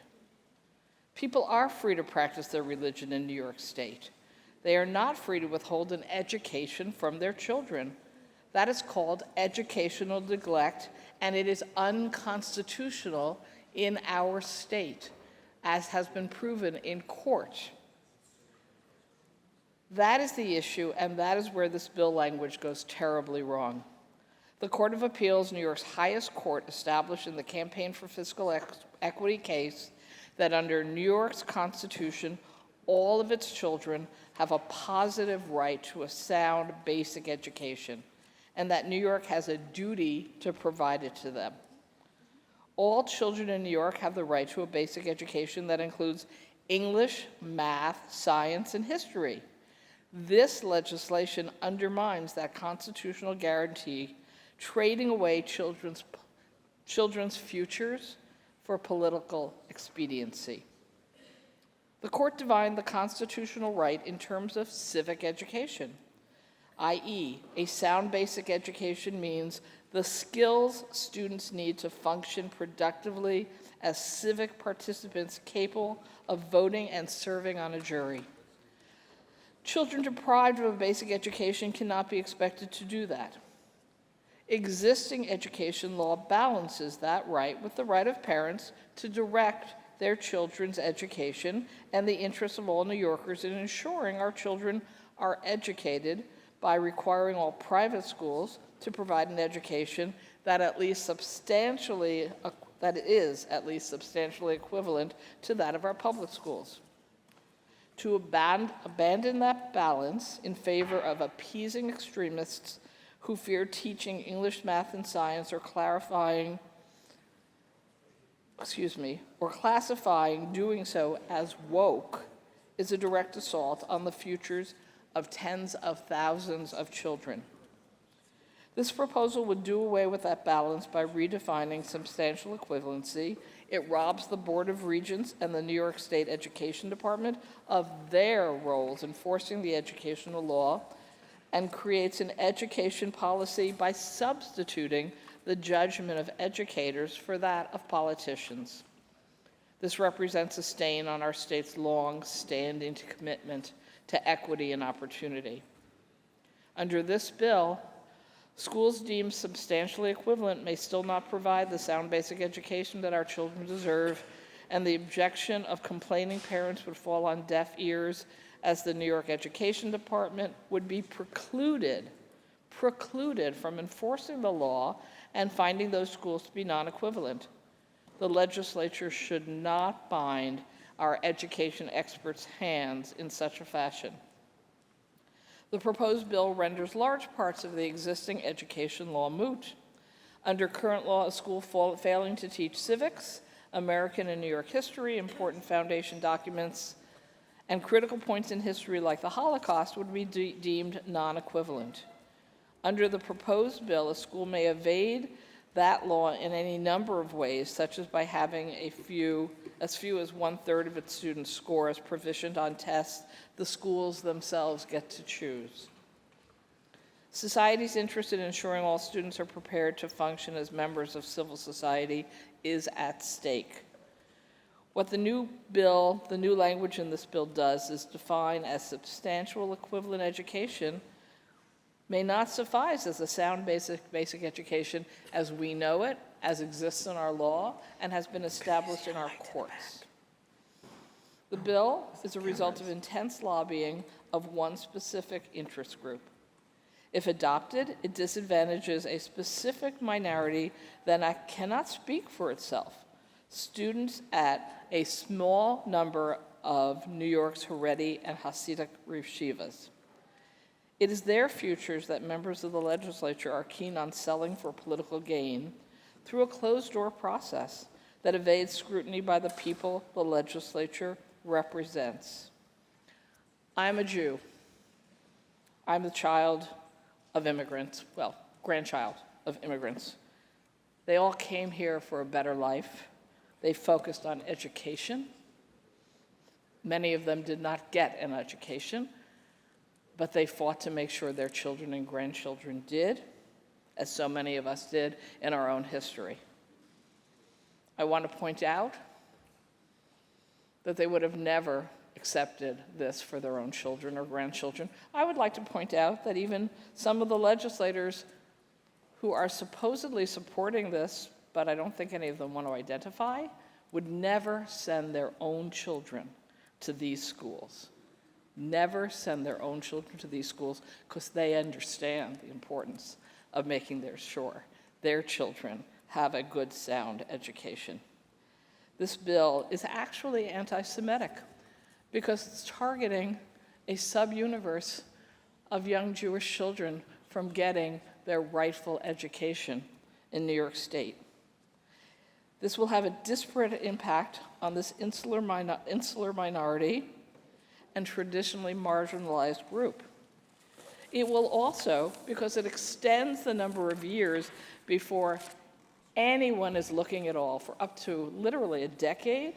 People are free to practice their religion in New York State. They are not free to withhold an education from their children. That is called educational neglect, and it is unconstitutional in our state, as has been proven in court. That is the issue, and that is where this bill language goes terribly wrong. The Court of Appeals, New York's highest court, established in the Campaign for Fiscal Equity case that under New York's Constitution, all of its children have a positive right to a sound basic education, and that New York has a duty to provide it to them. All children in New York have the right to a basic education that includes English, math, science, and history. This legislation undermines that constitutional guarantee, trading away children's futures for political expediency. The court defined the constitutional right in terms of civic education, i.e., a sound basic education means the skills students need to function productively as civic participants capable of voting and serving on a jury. Children deprived of a basic education cannot be expected to do that. Existing education law balances that right with the right of parents to direct their children's education and the interests of all New Yorkers in ensuring our children are educated by requiring all private schools to provide an education that is at least substantially equivalent to that of our public schools. To abandon that balance in favor of appeasing extremists who fear teaching English, math, and science or classifying doing so as woke is a direct assault on the futures of tens of thousands of children. This proposal would do away with that balance by redefining substantial equivalency. It robs the Board of Regents and the New York State Education Department of their roles enforcing the educational law and creates an education policy by substituting the judgment of educators for that of politicians. This represents a stain on our state's long-standing commitment to equity and opportunity. Under this bill, schools deemed substantially equivalent may still not provide the sound basic education that our children deserve, and the objection of complaining parents would fall on deaf ears, as the New York Education Department would be precluded from enforcing the law and finding those schools to be non-equivalent. The legislature should not bind our education experts' hands in such a fashion. The proposed bill renders large parts of the existing education law moot. Under current law, a school failing to teach civics, American and New York history, important foundation documents, and critical points in history like the Holocaust would be deemed non-equivalent. Under the proposed bill, a school may evade that law in any number of ways, such as by having as few as 1/3 of its students score as proficient on tests the schools themselves get to choose. Society's interest in ensuring all students are prepared to function as members of civil society is at stake. What the new language in this bill does is define as substantial equivalent education may not suffice as a sound basic education as we know it, as exists in our law, and has been established in our courts. The bill is a result of intense lobbying of one specific interest group. If adopted, it disadvantages a specific minority that cannot speak for itself. Students at a small number of New York's Haredi and Hasidic yeshivas. It is their futures that members of the legislature are keen on selling for political gain through a closed-door process that evades scrutiny by the people the legislature represents. I'm a Jew. I'm the child of immigrants, grandchild of immigrants. They all came here for a better life. They focused on education. Many of them did not get an education, but they fought to make sure their children and grandchildren did, as so many of us did in our own history. I want to point out that they would have never accepted this for their own children or grandchildren. I would like to point out that even some of the legislators who are supposedly supporting this, but I don't think any of them want to identify, would never send their own children to these schools. Never send their own children to these schools because they understand the importance of making sure their children have a good, sound education. This bill is actually anti-Semitic because it's targeting a sub-universe of young Jewish children from getting their rightful education in New York State. This will have a disparate impact on this insular minority and traditionally marginalized group. It will also, because it extends the number of years before anyone is looking at all, for up to literally a decade,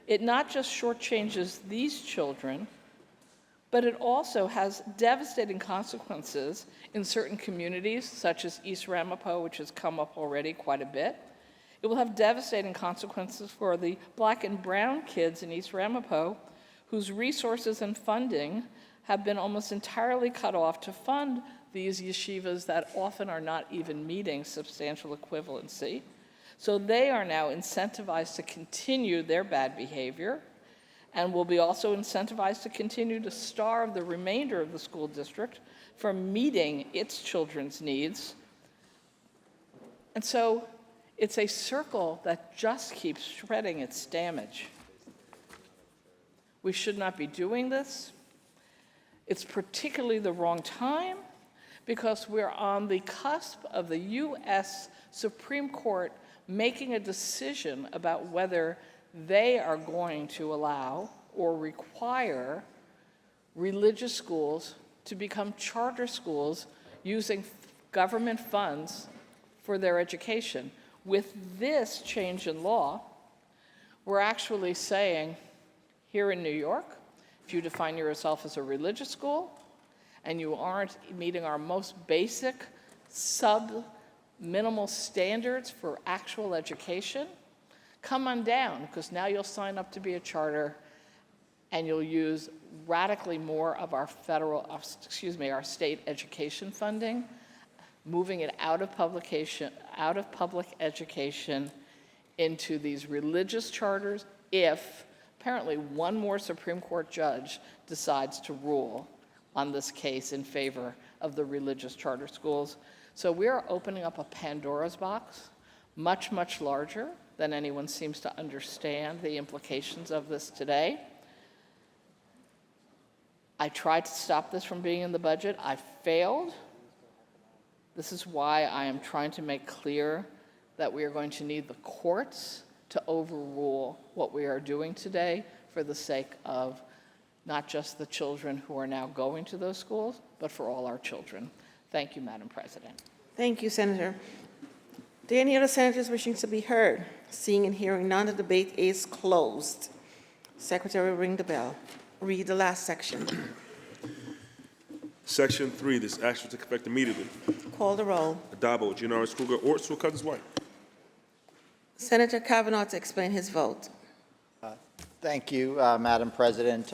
it not just shortchanges these children, but it also has devastating consequences in certain communities, such as East Ramapo, which has come up already quite a bit. It will have devastating consequences for the Black and brown kids in East Ramapo, whose resources and funding have been almost entirely cut off to fund these yeshivas that often are not even meeting substantial equivalency. So they are now incentivized to continue their bad behavior and will be also incentivized to continue to starve the remainder of the school district from meeting its children's needs. And so it's a circle that just keeps spreading its damage. We should not be doing this. It's particularly the wrong time because we're on the cusp of the U.S. Supreme Court making a decision about whether they are going to allow or require religious schools to become charter schools using government funds for their education. With this change in law, we're actually saying, here in New York, if you define yourself as a religious school and you aren't meeting our most basic minimal standards for actual education, come on down, because now you'll sign up to be a charter and you'll use radically more of our our state education funding, moving it out of public education into these religious charters if apparently one more Supreme Court judge decides to rule on this case in favor of the religious charter schools. So we are opening up a Pandora's box, much, much larger than anyone seems to understand the implications of this today. I tried to stop this from being in the budget. I failed. This is why I am trying to make clear that we are going to need the courts to overrule what we are doing today for the sake of not just the children who are now going to those schools, but for all our children. Thank you, Madam President. Thank you, Senator. Are there any other senators wishing to be heard? Seeing and hearing none, the debate is closed. Secretary will ring the bell. Read the last section. Section 3, this action will take effect immediately. Call the roll. Addabbo, Gennaro, Kruger, Ort, Cousins-White. Senator Kavanaugh to explain his vote. Thank you, Madam President.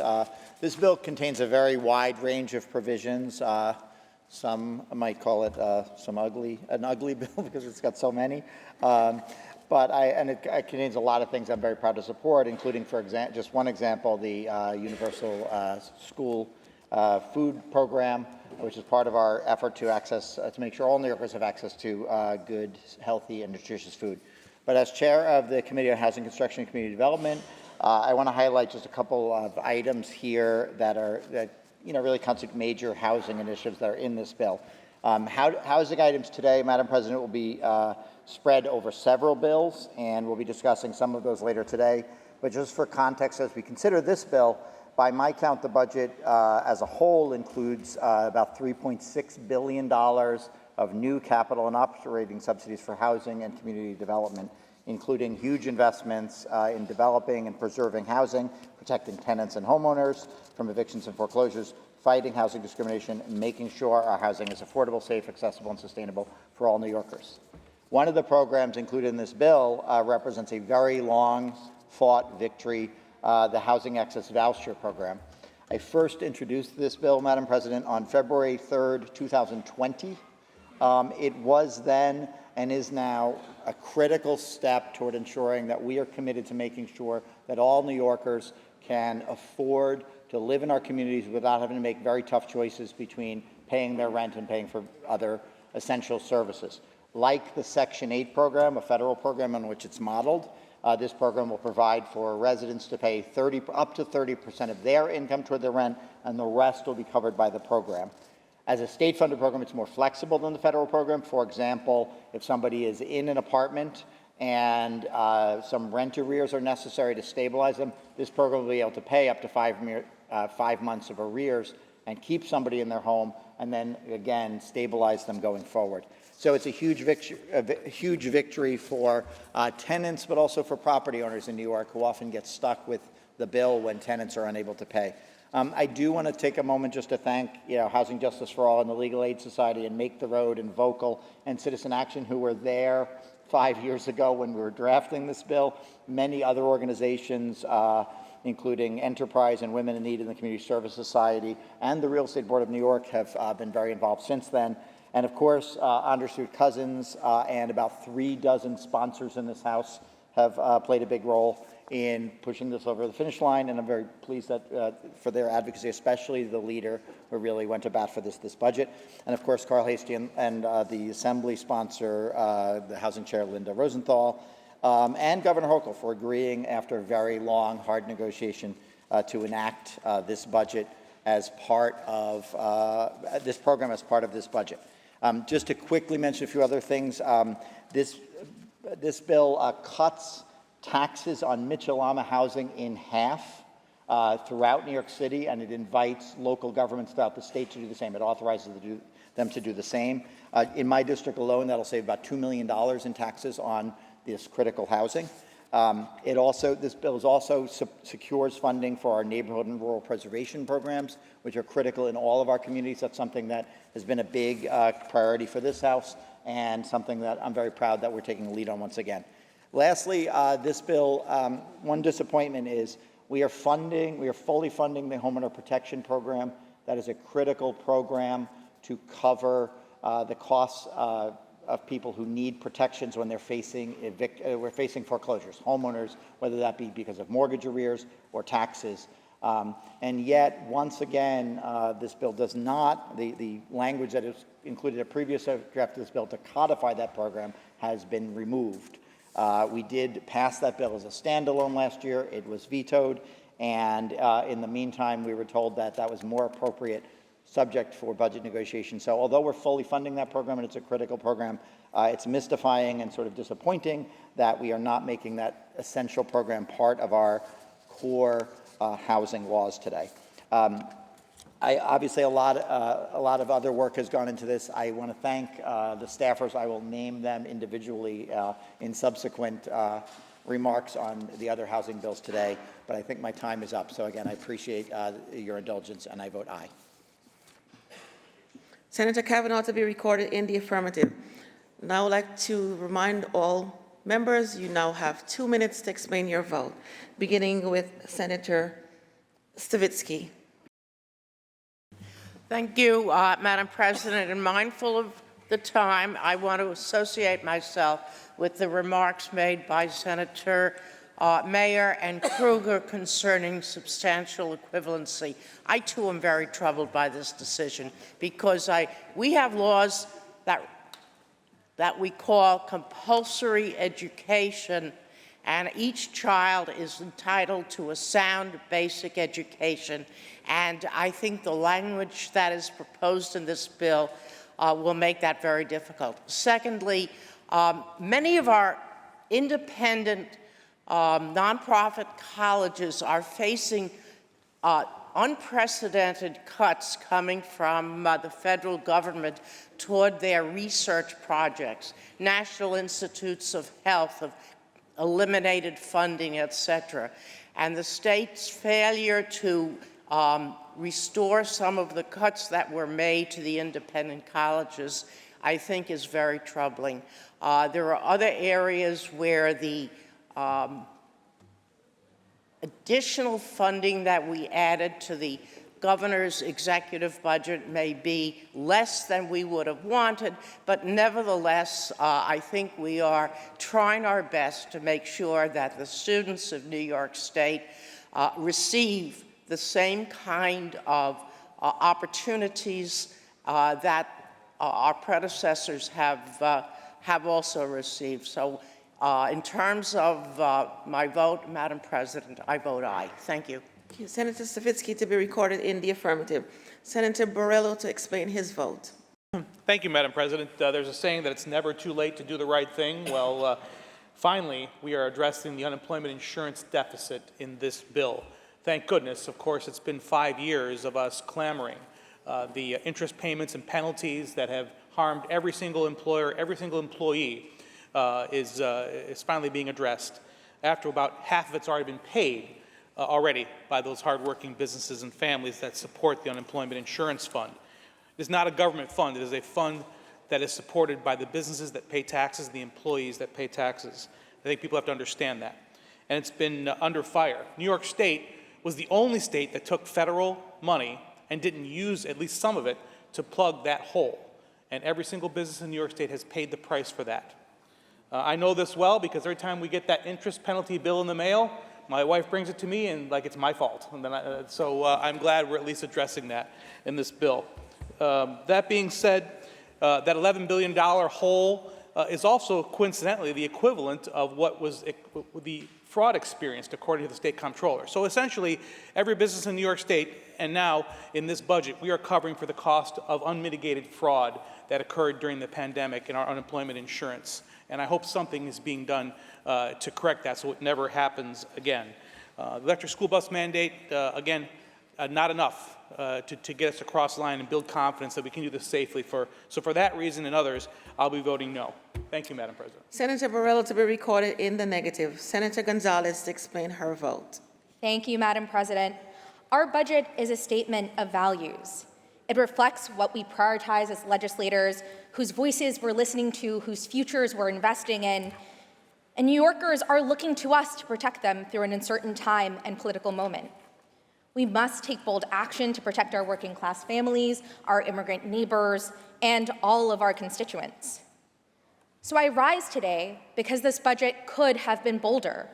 This bill contains a very wide range of provisions. Some might call it an ugly bill because it's got so many. But it contains a lot of things I'm very proud to support, including, for example, just one example, the Universal School Food Program, which is part of our effort to make sure all New Yorkers have access to good, healthy, and nutritious food. But as chair of the Committee on Housing, Construction, and Community Development, I want to highlight just a couple of items here that really constitute major housing initiatives that are in this bill. Housing items today, Madam President, will be spread over several bills, and we'll be discussing some of those later today. But just for context, as we consider this bill, by my count, the budget as a whole includes about $3.6 billion of new capital and operating subsidies for housing and community development including huge investments in developing and preserving housing, protecting tenants and homeowners from evictions and foreclosures, fighting housing discrimination, and making sure our housing is affordable, safe, accessible, and sustainable for all New Yorkers. One of the programs included in this bill represents a very long-fought victory, the Housing Access Voucher Program. I first introduced this bill, Madam President, on February 3rd, 2020. It was then and is now a critical step toward ensuring that we are committed to making sure that all New Yorkers can afford to live in our communities without having to make very tough choices between paying their rent and paying for other essential services. Like the Section 8 program, a federal program on which it's modeled, this program will provide for residents to pay up to 30% of their income toward their rent, and the rest will be covered by the program. As a state-funded program, it's more flexible than the federal program. For example, if somebody is in an apartment and some rent arrears are necessary to stabilize them, this program will be able to pay up to 5 months of arrears and keep somebody in their home, and then again stabilize them going forward. So it's a huge victory for tenants, but also for property owners in New York who often get stuck with the bill when tenants are unable to pay. I do want to take a moment just to thank Housing Justice for All and the Legal Aid Society and Make the Road and Vocal and Citizen Action, who were there 5 years ago when we were drafting this bill. Many other organizations, including Enterprise and Women in Need in the Community Service Society and the Real Estate Board of New York, have been very involved since then. And of course, Andrew Stewart Cousins and about 3 dozen sponsors in this House have played a big role in pushing this over the finish line, and I'm very pleased that for their advocacy, especially the leader who really went to bat for this budget. And of course, Carl Hasty and the Assembly sponsor, the Housing Chair Linda Rosenthal, and Governor Hochul for agreeing after a very long, hard negotiation to enact this budget as part of this program as part of this budget. Just to quickly mention a few other things, this bill cuts taxes on Mitchell-Lama housing in half throughout New York City, and it invites local governments throughout the state to do the same. It authorizes them to do the same. In my district alone, that'll save about $2 million in taxes on this critical housing. This bill also secures funding for our neighborhood and rural preservation programs, which are critical in all of our communities. That's something that has been a big priority for this House and something that I'm very proud that we're taking the lead on once again. Lastly, this bill, one disappointment is we are fully funding the Homeowner Protection Program. That is a critical program to cover the costs of people who need protections when they're facing foreclosures, homeowners, whether that be because of mortgage arrears or taxes. And yet, once again, this bill does not, the language that is included in a previous draft of this bill to codify that program has been removed. We did pass that bill as a standalone last year. It was vetoed, and in the meantime, we were told that that was more appropriate subject for budget negotiation. So although we're fully funding that program and it's a critical program, it's mystifying and sort of disappointing that we are not making that essential program part of our core housing laws today. Obviously, a lot of other work has gone into this. I want to thank the staffers. I will name them individually in subsequent remarks on the other housing bills today, but I think my time is up. So again, I appreciate your indulgence, and I vote aye. Senator Kavanaugh to be recorded in the affirmative. Now I'd like to remind all members you now have 2 minutes to explain your vote, beginning with Senator Stavitsky. Thank you, Madam President. And mindful of the time, I want to associate myself with the remarks made by Senator Mayer and Krueger concerning substantial equivalency. I, too, am very troubled by this decision because we have laws that we call compulsory education, and each child is entitled to a sound basic education. And I think the language that is proposed in this bill will make that very difficult. Secondly, many of our independent nonprofit colleges are facing unprecedented cuts coming from the federal government toward their research projects. National Institutes of Health have eliminated funding, et cetera. And the state's failure to restore some of the cuts that were made to the independent colleges, I think, is very troubling. There are other areas where the additional funding that we added to the governor's executive budget may be less than we would have wanted, but nevertheless, I think we are trying our best to make sure that the students of New York State receive the same kind of opportunities that our predecessors have also received. So in terms of my vote, Madam President, I vote aye. Thank you. Thank you. Senator Savitsky to be recorded in the affirmative. Senator Borrello to explain his vote. Thank you, Madam President. There's a saying that it's never too late to do the right thing. Well, finally, we are addressing the unemployment insurance deficit in this bill. Thank goodness. Of course, it's been 5 years of us clamoring. The interest payments and penalties that have harmed every single employer, every single employee is finally being addressed after about half of it's already been paid already by those hardworking businesses and families that support the Unemployment Insurance Fund. It is not a government fund. It is a fund that is supported by the businesses that pay taxes, the employees that pay taxes. I think people have to understand that. And it's been under fire. New York State was the only state that took federal money and didn't use at least some of it to plug that hole. And every single business in New York State has paid the price for that. I know this well because every time we get that interest penalty bill in the mail, my wife brings it to me and like it's my fault. And then I'm glad we're at least addressing that in this bill. That being said, that $11 billion hole is also coincidentally the equivalent of what was the fraud experienced according to the state comptroller. So essentially, every business in New York State, and now in this budget, we are covering for the cost of unmitigated fraud that occurred during the pandemic in our unemployment insurance. And I hope something is being done to correct that so it never happens again. The electric school bus mandate, again, not enough to get us across the line and build confidence that we can do this safely. So for that reason and others, I'll be voting no. Thank you, Madam President. Senator Borrello to be recorded in the negative. Senator Gonzalez to explain her vote. Thank you, Madam President. Our budget is a statement of values. It reflects what we prioritize as legislators, whose voices we're listening to, whose futures we're investing in. And New Yorkers are looking to us to protect them through an uncertain time and political moment. We must take bold action to protect our working class families, our immigrant neighbors, and all of our constituents. So I rise today because this budget could have been bolder.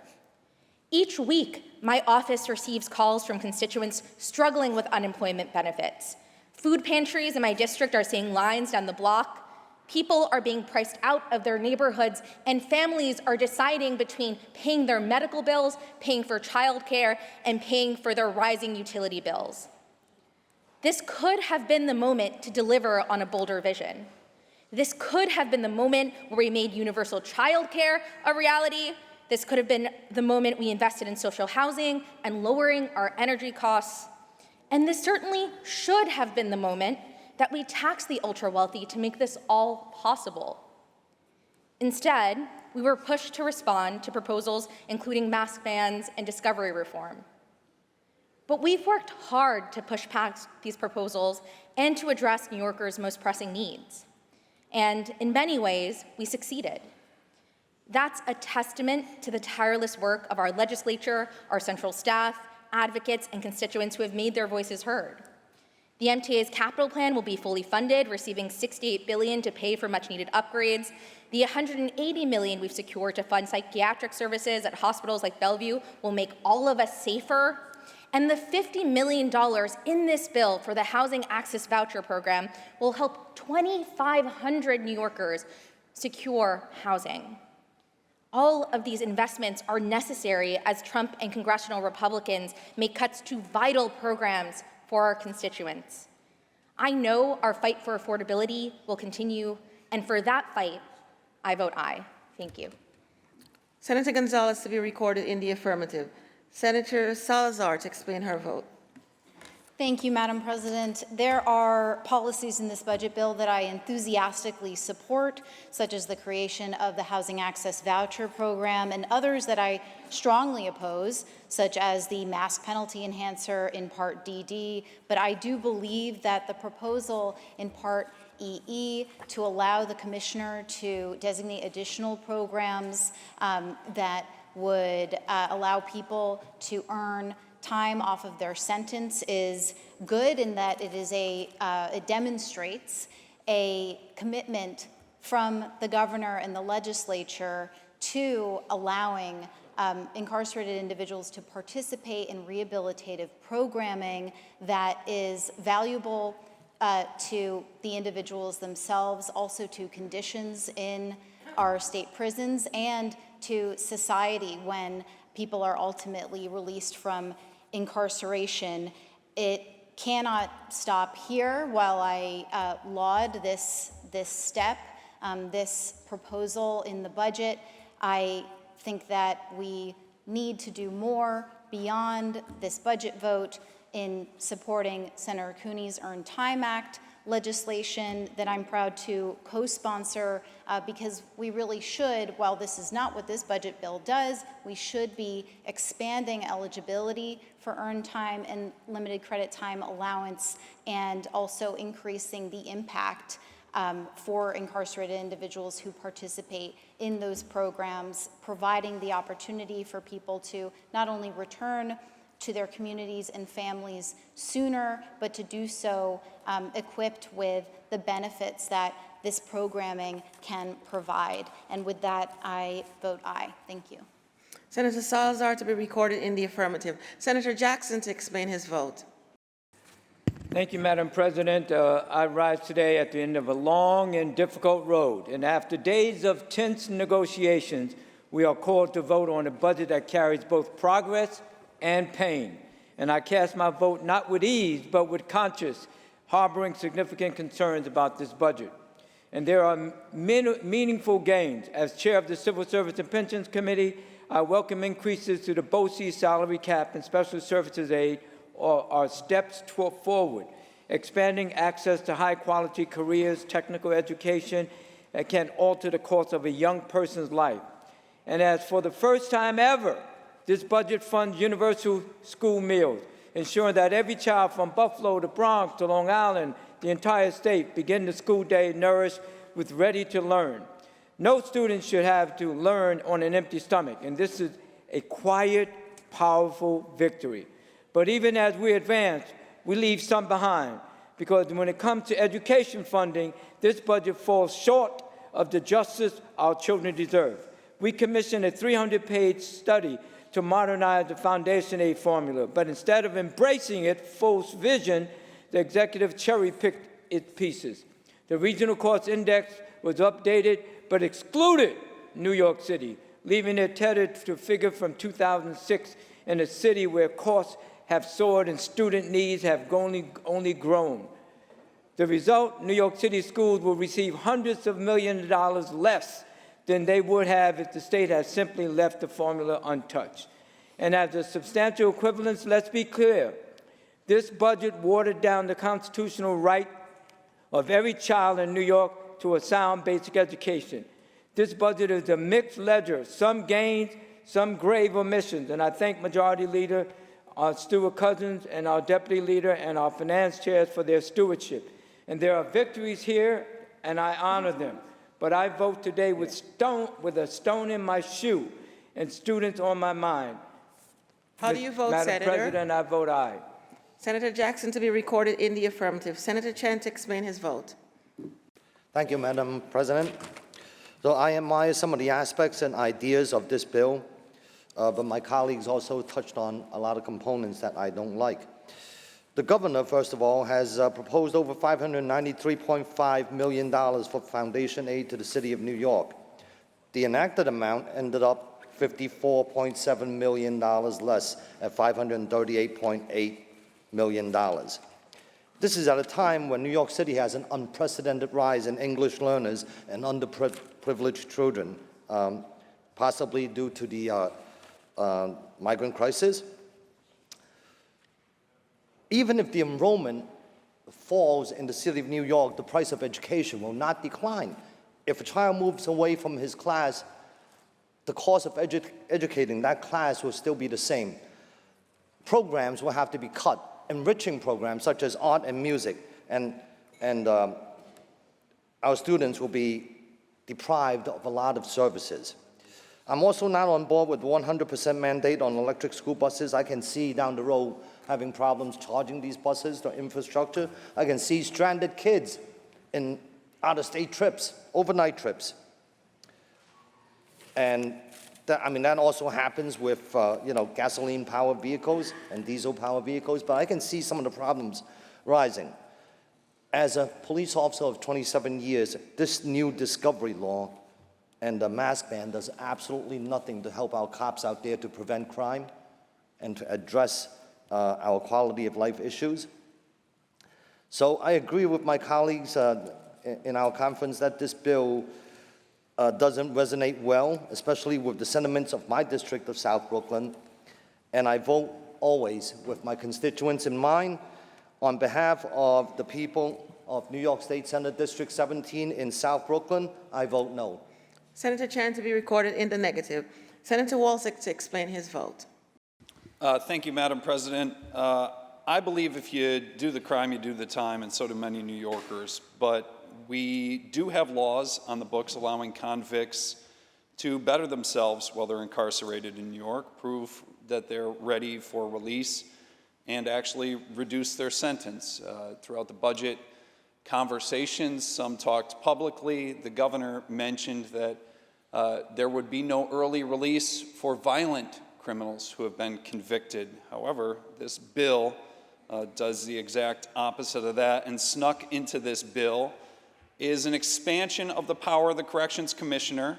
Each week, my office receives calls from constituents struggling with unemployment benefits. Food pantries in my district are seeing lines down the block. People are being priced out of their neighborhoods, and families are deciding between paying their medical bills, paying for childcare, and paying for their rising utility bills. This could have been the moment to deliver on a bolder vision. This could have been the moment where we made universal childcare a reality. This could have been the moment we invested in social housing and lowering our energy costs. And this certainly should have been the moment that we tax the ultra-wealthy to make this all possible. Instead, we were pushed to respond to proposals including mask bans and discovery reform. But we've worked hard to push past these proposals and to address New Yorkers' most pressing needs. And in many ways, we succeeded. That's a testament to the tireless work of our legislature, our central staff, advocates, and constituents who have made their voices heard. The MTA's capital plan will be fully funded, receiving $68 billion to pay for much-needed upgrades. The $180 million we've secured to fund psychiatric services at hospitals like Bellevue will make all of us safer. And the $50 million in this bill for the Housing Access Voucher Program will help 2,500 New Yorkers secure housing. All of these investments are necessary as Trump and congressional Republicans make cuts to vital programs for our constituents. I know our fight for affordability will continue, and for that fight, I vote aye. Thank you. Senator Gonzalez to be recorded in the affirmative. Senator Salazar to explain her vote. Thank you, Madam President. There are policies in this budget bill that I enthusiastically support, such as the creation of the Housing Access Voucher Program, and others that I strongly oppose, such as the mask penalty enhancer in Part DD. But I do believe that the proposal in Part EE to allow the commissioner to designate additional programs that would allow people to earn time off of their sentence is good, in that it is it demonstrates a commitment from the governor and the legislature to allowing incarcerated individuals to participate in rehabilitative programming that is valuable to the individuals themselves, also to conditions in our state prisons, and to society when people are ultimately released from incarceration. It cannot stop here. While I laud this step, this proposal in the budget, I think that we need to do more beyond this budget vote in supporting Senator Cooney's Earned Time Act legislation that I'm proud to co-sponsor, because we really should, while this is not what this budget bill does, we should be expanding eligibility for earned time and limited credit time allowance, and also increasing the impact for incarcerated individuals who participate in those programs, providing the opportunity for people to not only return to their communities and families sooner, but to do so equipped with the benefits that this programming can provide. And with that, I vote aye. Thank you. Senator Salazar to be recorded in the affirmative. Senator Jackson to explain his vote. Thank you, Madam President. I rise today at the end of a long and difficult road, and after days of tense negotiations, we are called to vote on a budget that carries both progress and pain. And I cast my vote not with ease, but with conscience, harboring significant concerns about this budget. And there are meaningful gains. As chair of the Civil Service and Pensions Committee, I welcome increases to the BOCES salary cap and special services aid are steps forward. Expanding access to high-quality careers, technical education that can alter the course of a young person's life. And as for the first time ever, this budget funds universal school meals, ensuring that every child from Buffalo to Bronx to Long Island, the entire state, begin the school day nourished with ready to learn. No student should have to learn on an empty stomach, and this is a quiet, powerful victory. But even as we advance, we leave some behind, because when it comes to education funding, this budget falls short of the justice our children deserve. We commissioned a 300-page study to modernize the foundation aid formula, but instead of embracing its full vision, the executive cherry-picked its pieces. The regional cost index was updated, but excluded New York City, leaving it tethered to a figure from 2006 in a city where costs have soared and student needs have only grown. The result, New York City schools will receive hundreds of millions of dollars less than they would have if the state had simply left the formula untouched. And as a substantial equivalence, let's be clear, this budget watered down the constitutional right of every child in New York to a sound basic education. This budget is a mixed ledger, some gains, some grave omissions, and I thank Majority Leader Stuart Cousins and our Deputy Leader and our finance chairs for their stewardship. And there are victories here, and I honor them. But I vote today with a stone in my shoe and students on my mind. How do you vote, Madam Senator? President, I vote aye. Senator Jackson to be recorded in the affirmative. Senator Chen to explain his vote. Thank you, Madam President. So I admire some of the aspects and ideas of this bill, but my colleagues also touched on a lot of components that I don't like. The governor, first of all, has proposed over $593.5 million for foundation aid to the city of New York. The enacted amount ended up $54.7 million less at $538.8 million. This is at a time when New York City has an unprecedented rise in English learners and underprivileged children, possibly due to the migrant crisis. Even if the enrollment falls in the city of New York, the price of education will not decline. If a child moves away from his class, the cost of educating that class will still be the same. Programs will have to be cut, enriching programs such as art and music, and our students will be deprived of a lot of services. I'm also not on board with 100% mandate on electric school buses. I can see down the road having problems charging these buses, the infrastructure. I can see stranded kids in out-of-state trips, overnight trips. And that also happens with, gasoline-powered vehicles and diesel-powered vehicles, but I can see some of the problems rising. As a police officer of 27 years, this new discovery law and the mask ban does absolutely nothing to help our cops out there to prevent crime and to address our quality of life issues. So I agree with my colleagues in our conference that this bill doesn't resonate well, especially with the sentiments of my district of South Brooklyn, and I vote always with my constituents in mind. On behalf of the people of New York State Senate District 17 in South Brooklyn, I vote no. Senator Chan to be recorded in the negative. Senator Walczak to explain his vote. Thank you, Madam President. I believe if you do the crime, you do the time, and so do many New Yorkers. But we do have laws on the books allowing convicts to better themselves while they're incarcerated in New York, prove that they're ready for release, and actually reduce their sentence. Throughout the budget conversations, some talked publicly. The governor mentioned that there would be no early release for violent criminals who have been convicted. However, this bill does the exact opposite of that, and snuck into this bill is an expansion of the power of the Corrections Commissioner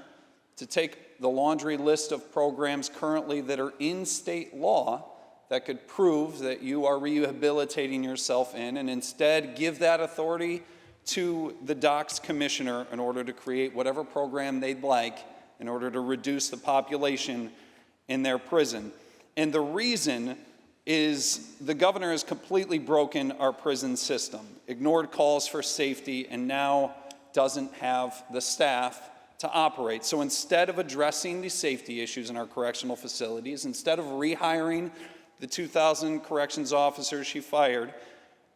to take the laundry list of programs currently that are in state law that could prove that you are rehabilitating yourself in, and instead give that authority to the DOCS commissioner in order to create whatever program they'd like in order to reduce the population in their prison. And the reason is the governor has completely broken our prison system, ignored calls for safety, and now doesn't have the staff to operate. So instead of addressing the safety issues in our correctional facilities, instead of rehiring the 2,000 corrections officers she fired,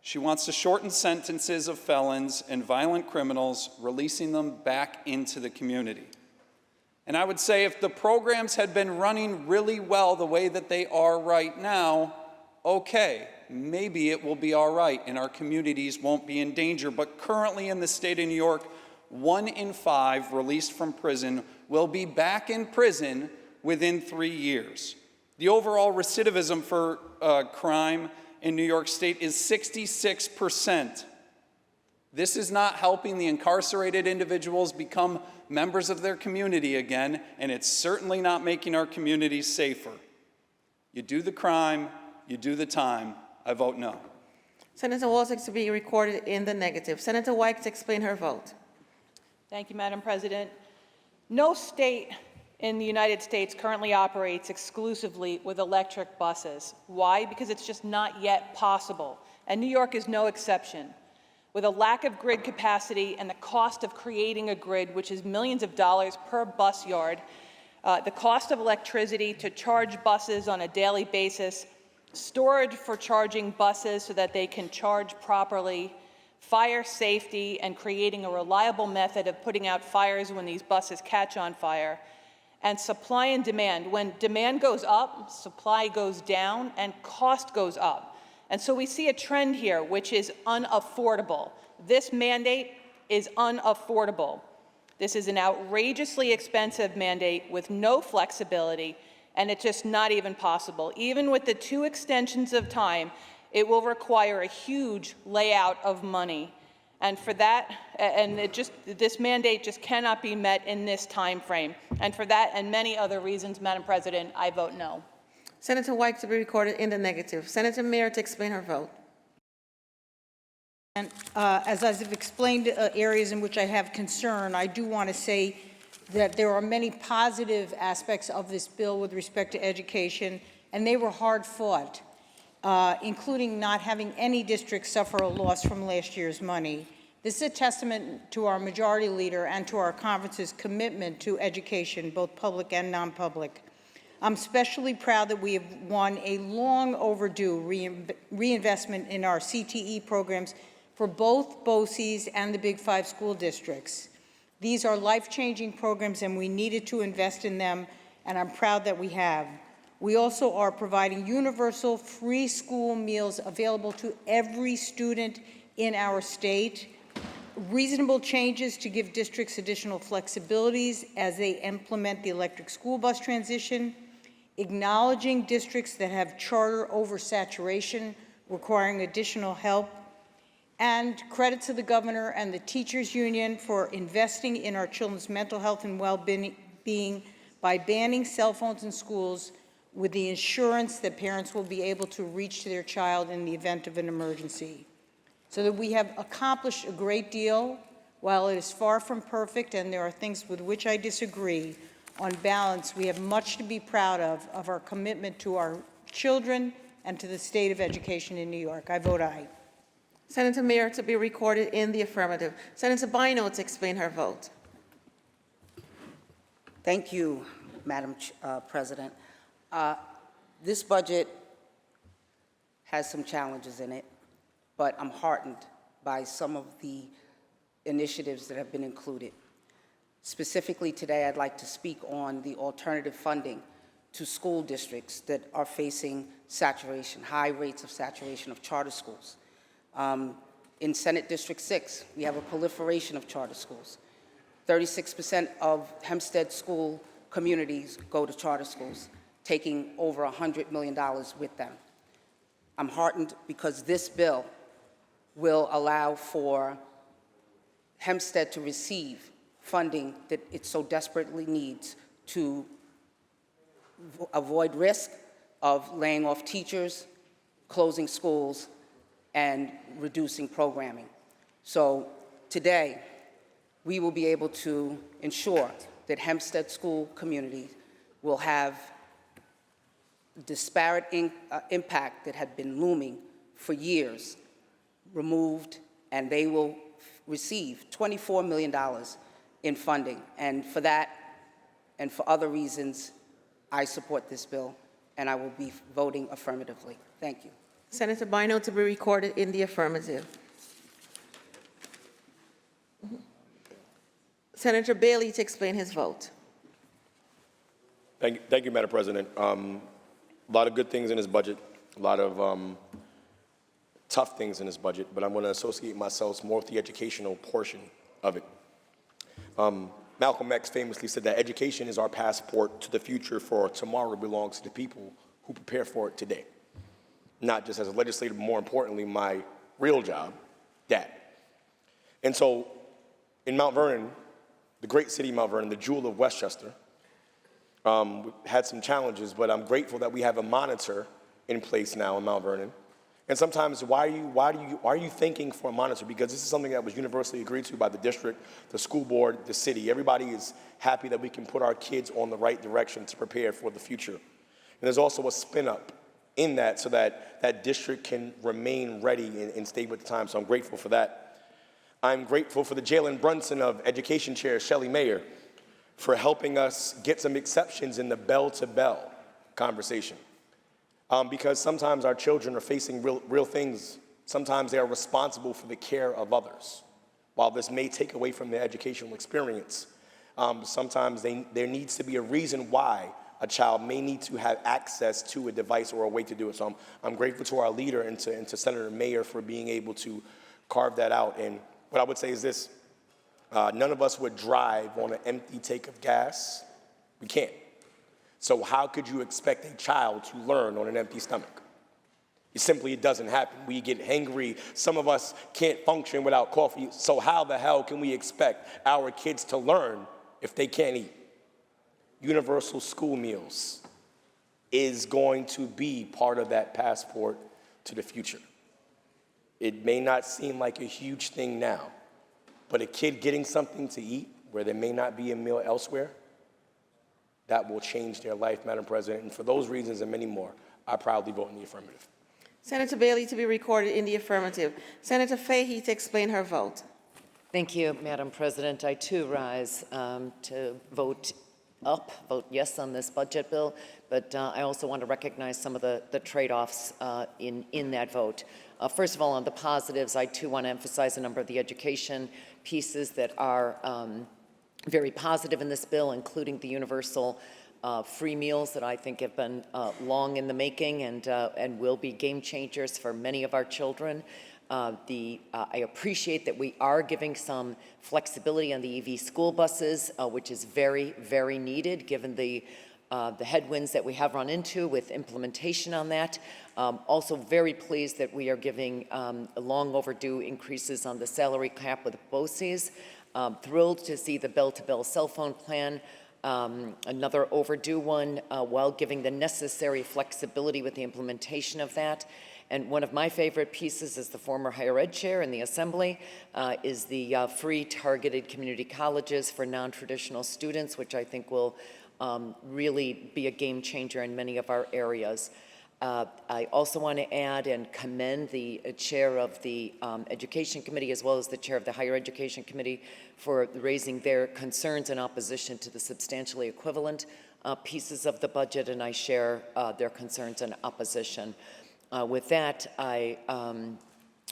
she wants to shorten sentences of felons and violent criminals, releasing them back into the community. And I would say if the programs had been running really well the way that they are right now, okay, maybe it will be all right and our communities won't be in danger. But currently in the state of New York, 1 in 5 released from prison will be back in prison within 3 years. The overall recidivism for crime in New York State is 66%. This is not helping the incarcerated individuals become members of their community again, and it's certainly not making our communities safer. You do the crime, you do the time. I vote no. Senator Walczak to be recorded in the negative. Senator White to explain her vote. Thank you, Madam President. No state in the United States currently operates exclusively with electric buses. Why? Because it's just not yet possible, and New York is no exception. With a lack of grid capacity and the cost of creating a grid, which is millions of dollars per bus yard, the cost of electricity to charge buses on a daily basis, storage for charging buses so that they can charge properly, fire safety and creating a reliable method of putting out fires when these buses catch on fire, and supply and demand. When demand goes up, supply goes down, and cost goes up. And so we see a trend here which is unaffordable. This mandate is unaffordable. This is an outrageously expensive mandate with no flexibility, and it's just not even possible. Even with the 2 extensions of time, it will require a huge layout of money. And for that, this mandate just cannot be met in this time frame. And for that and many other reasons, Madam President, I vote no. Senator White to be recorded in the negative. Senator Mayer to explain her vote. And as I've explained areas in which I have concern, I do want to say that there are many positive aspects of this bill with respect to education, and they were hard fought. including not having any districts suffer a loss from last year's money. This is a testament to our majority leader and to our conference's commitment to education, both public and non-public. I'm especially proud that we have won a long overdue reinvestment in our CTE programs for both BOCES and the Big Five school districts. These are life-changing programs, and we needed to invest in them, and I'm proud that we have. We also are providing universal free school meals available to every student in our state, reasonable changes to give districts additional flexibilities as they implement the electric school bus transition, acknowledging districts that have charter oversaturation requiring additional help, and credit to the governor and the teachers union for investing in our children's mental health and well-being by banning cell phones in schools with the assurance that parents will be able to reach to their child in the event of an emergency. So that we have accomplished a great deal. While it is far from perfect and there are things with which I disagree, on balance, we have much to be proud of our commitment to our children and to the state of education in New York. I vote aye. Senator Mayer to be recorded in the affirmative. Senator Bino to explain her vote. Thank you, Madam President. This budget has some challenges in it, but I'm heartened by some of the initiatives that have been included. Specifically today, I'd like to speak on the alternative funding to school districts that are facing saturation, high rates of saturation of charter schools. In Senate District 6, we have a proliferation of charter schools. 36% of Hempstead school communities go to charter schools, taking over $100 million with them. I'm heartened because this bill will allow for Hempstead to receive funding that it so desperately needs to avoid risk of laying off teachers, closing schools, and reducing programming. So today, we will be able to ensure that Hempstead school communities will have disparate impact that had been looming for years removed, and they will receive $24 million in funding. And for that, and for other reasons, I support this bill, and I will be voting affirmatively. Thank you. Senator Bino to be recorded in the affirmative. Senator Bailey to explain his vote. Thank you, Madam President. A lot of good things in this budget, a lot of tough things in this budget, but I'm going to associate myself more with the educational portion of it. Malcolm X famously said that education is our passport to the future, for tomorrow belongs to the people who prepare for it today. Not just as a legislator, but more importantly, my real job, Dad. And so in Mount Vernon, the great city of Mount Vernon, the jewel of Westchester, we had some challenges, but I'm grateful that we have a monitor in place now in Mount Vernon. And sometimes, why are you thinking for a monitor? Because this is something that was universally agreed to by the district, the school board, the city. Everybody is happy that we can put our kids on the right direction to prepare for the future. And there's also a spin-up in that so that that district can remain ready and stay with the time. So I'm grateful for that. I'm grateful for the Jalen Brunson of Education Chair, Shelley Mayer, for helping us get some exceptions in the bell-to-bell conversation. Because sometimes our children are facing real things. Sometimes they are responsible for the care of others. While this may take away from their educational experience, sometimes there needs to be a reason why a child may need to have access to a device or a way to do it. So I'm grateful to our leader and to Senator Mayer for being able to carve that out. And what I would say is this, none of us would drive on an empty tank of gas. We can't. So how could you expect a child to learn on an empty stomach? It doesn't happen. We get hangry. Some of us can't function without coffee. So how the hell can we expect our kids to learn if they can't eat? Universal school meals is going to be part of that passport to the future. It may not seem like a huge thing now, but a kid getting something to eat where there may not be a meal elsewhere, that will change their life, Madam President. And for those reasons and many more, I proudly vote in the affirmative. Senator Bailey to be recorded in the affirmative. Senator Fahey to explain her vote. Thank you, Madam President. I too rise to vote yes on this budget bill, but I also want to recognize some of the trade-offs in that vote. First of all, on the positives, I too want to emphasize a number of the education pieces that are very positive in this bill, including the universal free meals that I think have been long in the making and will be game changers for many of our children. I appreciate that we are giving some flexibility on the EV school buses, which is very, very needed given the headwinds that we have run into with implementation on that. Also very pleased that we are giving long overdue increases on the salary cap with BOCES. Thrilled to see the bell-to-bell cell phone plan, another overdue one, while giving the necessary flexibility with the implementation of that. And one of my favorite pieces, as the former higher ed chair in the Assembly, is the free targeted community colleges for non-traditional students, which I think will really be a game changer in many of our areas. I also want to add and commend the chair of the Education Committee as well as the chair of the Higher Education Committee for raising their concerns in opposition to the substantially equivalent pieces of the budget, and I share their concerns in opposition. With that, I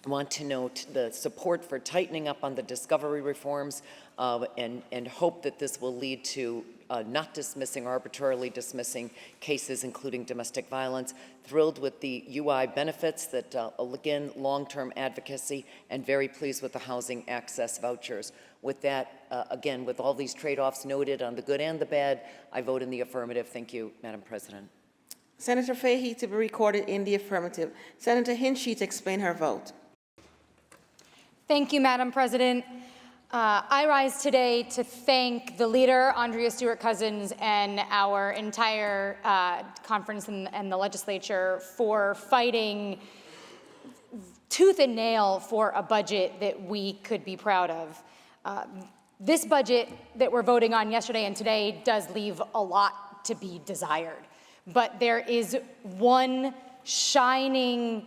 want to note the support for tightening up on the discovery reforms and hope that this will lead to not dismissing, arbitrarily dismissing cases, including domestic violence. Thrilled with the UI benefits that, again, long-term advocacy, and very pleased with the housing access vouchers. With that, again, with all these trade-offs noted on the good and the bad, I vote in the affirmative. Thank you, Madam President. Senator Fahey to be recorded in the affirmative. Senator Hinchey to explain her vote. Thank you, Madam President. I rise today to thank the leader, Andrea Stewart-Cousins, and our entire conference and the legislature for fighting tooth and nail for a budget that we could be proud of. This budget that we're voting on yesterday and today does leave a lot to be desired. But there is one shining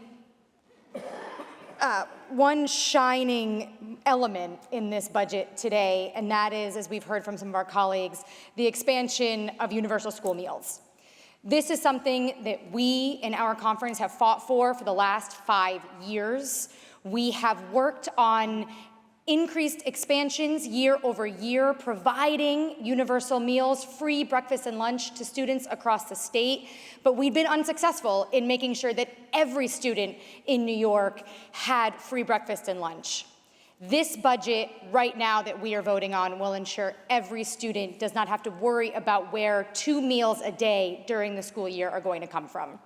element in this budget today, and that is, as we've heard from some of our colleagues, the expansion of universal school meals. This is something that we in our conference have fought for the last 5 years. We have worked on increased expansions year over year, providing universal meals, free breakfast and lunch to students across the state. But we've been unsuccessful in making sure that every student in New York had free breakfast and lunch. This budget right now that we are voting on will ensure every student does not have to worry about where 2 meals a day during the school year are going to come from.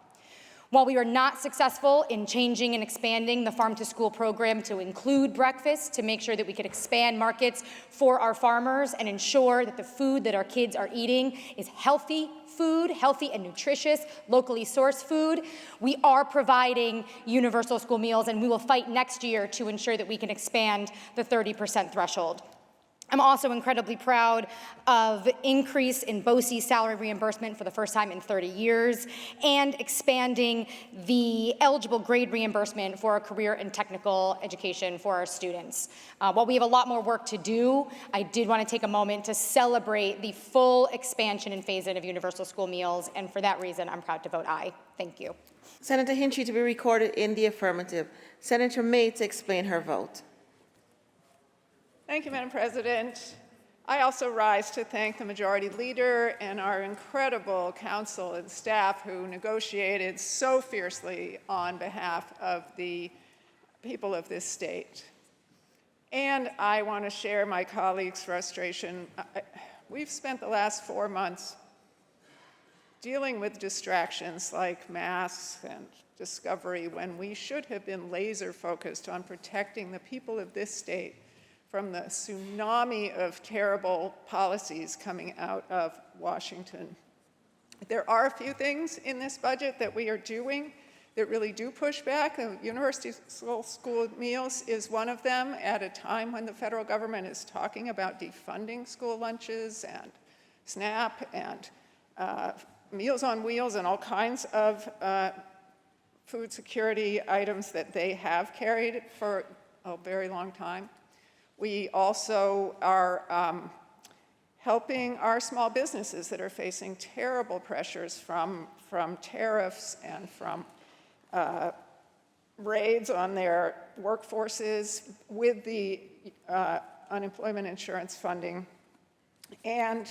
While we are not successful in changing and expanding the Farm to School program to include breakfast, to make sure that we can expand markets for our farmers and ensure that the food that our kids are eating is healthy food, healthy and nutritious, locally sourced food, we are providing universal school meals, and we will fight next year to ensure that we can expand the 30% threshold. I'm also incredibly proud of increase in BOCES salary reimbursement for the first time in 30 years and expanding the eligible grade reimbursement for our career and technical education for our students. While we have a lot more work to do, I did want to take a moment to celebrate the full expansion and phase-in of universal school meals, and for that reason, I'm proud to vote aye. Thank you. Senator Hinchey to be recorded in the affirmative. Senator May to explain her vote. Thank you, Madam President. I also rise to thank the Majority Leader and our incredible council and staff who negotiated so fiercely on behalf of the people of this state. And I want to share my colleagues' frustration. We've spent the last 4 months dealing with distractions like masks and discovery when we should have been laser focused on protecting the people of this state from the tsunami of terrible policies coming out of Washington. There are a few things in this budget that we are doing that really do push back. The University School Meals is one of them at a time when the federal government is talking about defunding school lunches and SNAP and Meals on Wheels and all kinds of food security items that they have carried for a very long time. We also are helping our small businesses that are facing terrible pressures from tariffs and from raids on their workforces with the unemployment insurance funding. And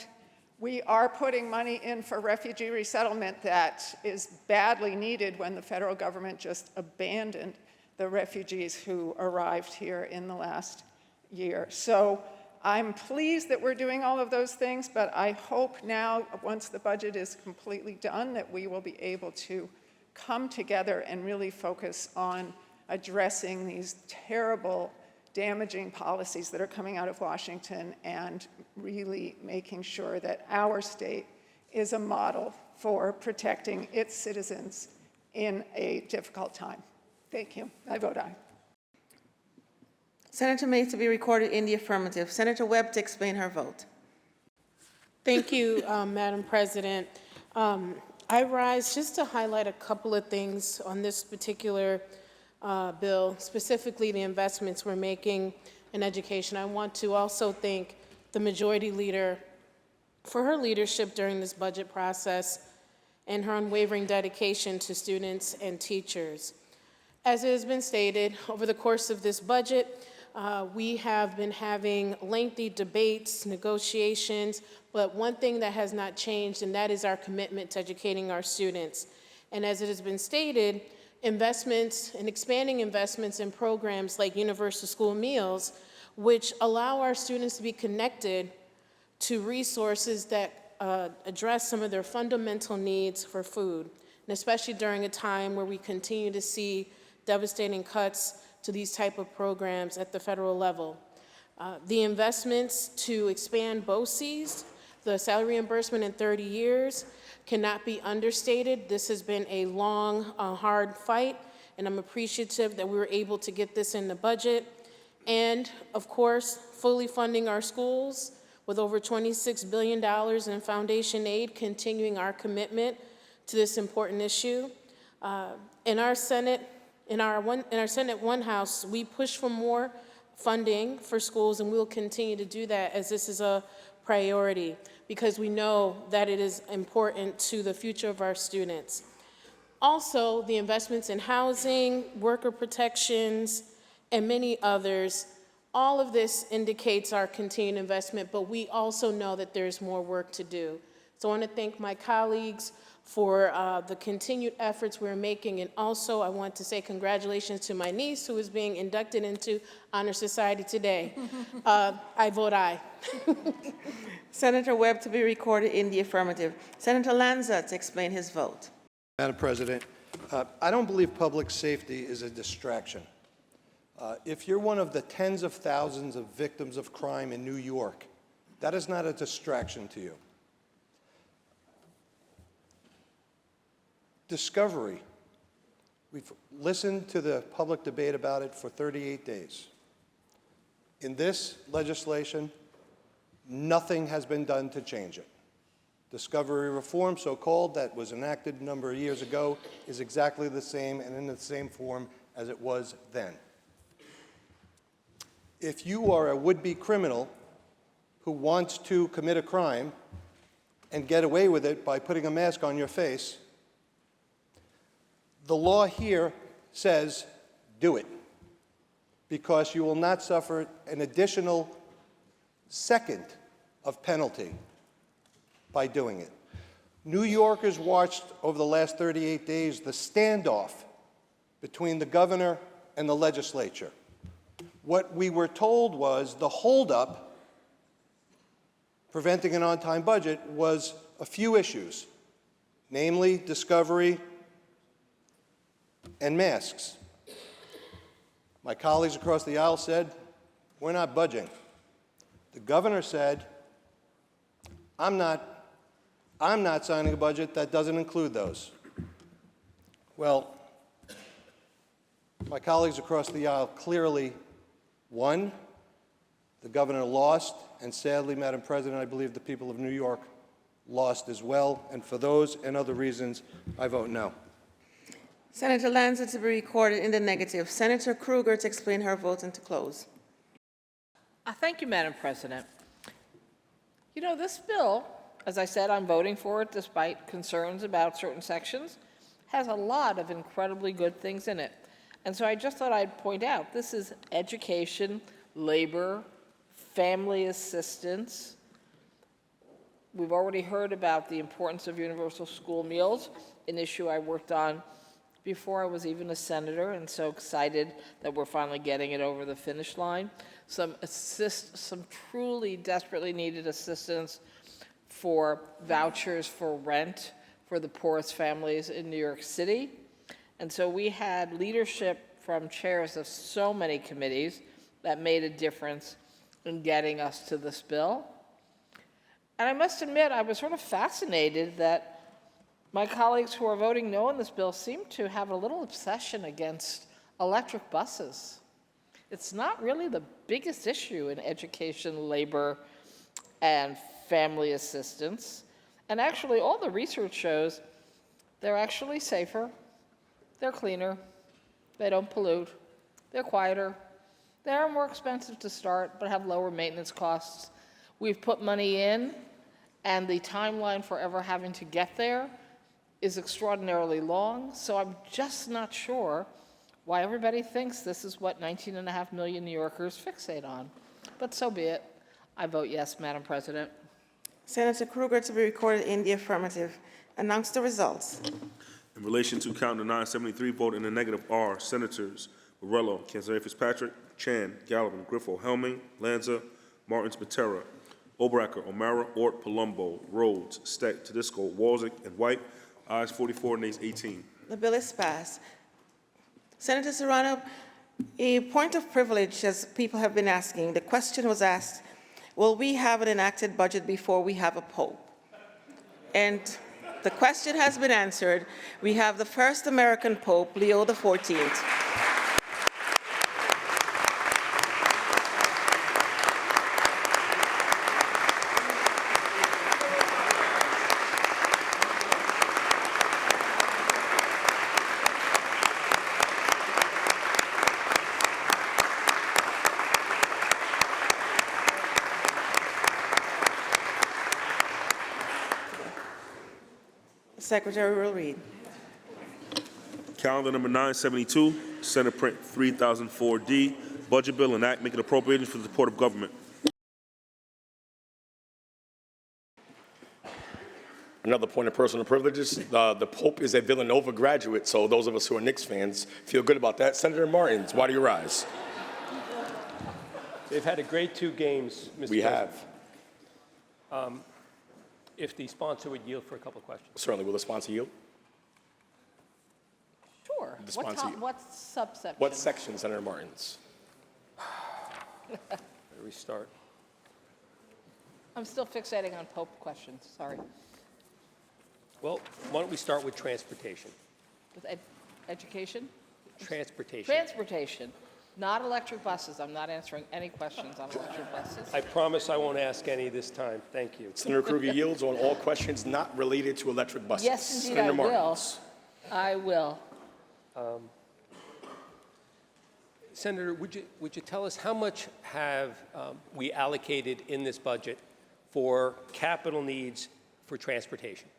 we are putting money in for refugee resettlement that is badly needed when the federal government just abandoned the refugees who arrived here in the last year. So I'm pleased that we're doing all of those things, but I hope now, once the budget is completely done, that we will be able to come together and really focus on addressing these terrible, damaging policies that are coming out of Washington and really making sure that our state is a model for protecting its citizens in a difficult time. Thank you. I vote aye. Senator May to be recorded in the affirmative. Senator Webb to explain her vote. Thank you, Madam President. I rise just to highlight a couple of things on this particular bill, specifically the investments we're making in education. I want to also thank the Majority Leader for her leadership during this budget process and her unwavering dedication to students and teachers. As it has been stated, over the course of this budget, we have been having lengthy debates, negotiations, but one thing that has not changed, and that is our commitment to educating our students. And as it has been stated, investments and expanding investments in programs like Universal School Meals, which allow our students to be connected to resources that address some of their fundamental needs for food, and especially during a time where we continue to see devastating cuts to these type of programs at the federal level. The investments to expand BOCES, the salary reimbursement in 30 years, cannot be understated. This has been a long, hard fight, and I'm appreciative that we were able to get this in the budget. And, of course, fully funding our schools with over $26 billion in foundation aid, continuing our commitment to this important issue. In our Senate, in our Senate One House, we push for more funding for schools, and we'll continue to do that as this is a priority because we know that it is important to the future of our students. Also, the investments in housing, worker protections, and many others, all of this indicates our continued investment, but we also know that there's more work to do. So I want to thank my colleagues for the continued efforts we're making, and also I want to say congratulations to my niece who is being inducted into Honor Society today. I vote aye. Senator Webb to be recorded in the affirmative. Senator Lanza to explain his vote. Madam President, I don't believe public safety is a distraction. If you're one of the tens of thousands of victims of crime in New York, that is not a distraction to you. Discovery. We've listened to the public debate about it for 38 days. In this legislation, nothing has been done to change it. Discovery reform, so-called, that was enacted a number of years ago, is exactly the same and in the same form as it was then. If you are a would-be criminal who wants to commit a crime and get away with it by putting a mask on your face, the law here says do it, because you will not suffer an additional second of penalty by doing it. New Yorkers watched over the last 38 days the standoff between the governor and the legislature. What we were told was the holdup preventing an on-time budget was a few issues, namely discovery and masks. My colleagues across the aisle said, we're not budging. The governor said, I'm not signing a budget that doesn't include those. Well, my colleagues across the aisle clearly won. The governor lost, and sadly, Madam President, I believe the people of New York lost as well. And for those and other reasons, I vote no. Senator Lanza to be recorded in the negative. Senator Krueger to explain her vote and to close. Thank you, Madam President. You know, this bill, as I said, I'm voting for it despite concerns about certain sections, has a lot of incredibly good things in it. And so I just thought I'd point out, this is education, labor, family assistance. We've already heard about the importance of universal school meals, an issue I worked on before I was even a senator, and so excited that we're finally getting it over the finish line. Some truly desperately needed assistance for vouchers for rent for the poorest families in New York City. And so we had leadership from chairs of so many committees that made a difference in getting us to this bill. And I must admit, I was sort of fascinated that my colleagues who are voting no on this bill seem to have a little obsession against electric buses. It's not really the biggest issue in education, labor, and family assistance. And actually, all the research shows they're actually safer, they're cleaner, they don't pollute, they're quieter, they're more expensive to start, but have lower maintenance costs. We've put money in, and the timeline for ever having to get there is extraordinarily long, so I'm just not sure why everybody thinks this is what 19.5 million New Yorkers fixate on. But so be it. I vote yes, Madam President. Senator Krueger to be recorded in the affirmative. Announce the results. In relation to count the 973, vote in the negative are Senators Morello, Canzeri-Fitzpatrick, Chan, Gallivan, Griffo, Helming, Lanza, Martins, Matera, Obracker, O'Mara, Ort, Palumbo, Rhodes, Steck, Tedisco, Walzick, and White. Ayes 44, nays 18. The bill is passed. Senator Serrano, a point of privilege, as people have been asking. The question was asked, will we have an enacted budget before we have a pope? And the question has been answered. We have the first American Pope, Leo XIV. Secretary will read. Calendar number 972, Senate Print 3004D, Budget Bill and Act making appropriations for the support of government. Another point of personal privileges, the Pope is a Villanova graduate, so those of us who are Knicks fans feel good about that. Senator Martins, why do you rise? They've had a great 2 games, Mr. We President. have. If the sponsor would yield for a couple of questions. Certainly, will the sponsor yield? Sure. The sponsor yield. What subsection? What section, Senator Martins? Where do we start? I'm still fixating on Pope questions, sorry. Well, why don't we start with transportation? With education? Transportation. Transportation, not electric buses. I'm not answering any questions on electric buses. I promise I won't ask any this time. Thank you. Senator Krueger yields on all questions not related to electric buses. Yes, indeed, Senator I will. Martins. I will. Senator, would you tell us how much have we allocated in this budget for capital needs for transportation?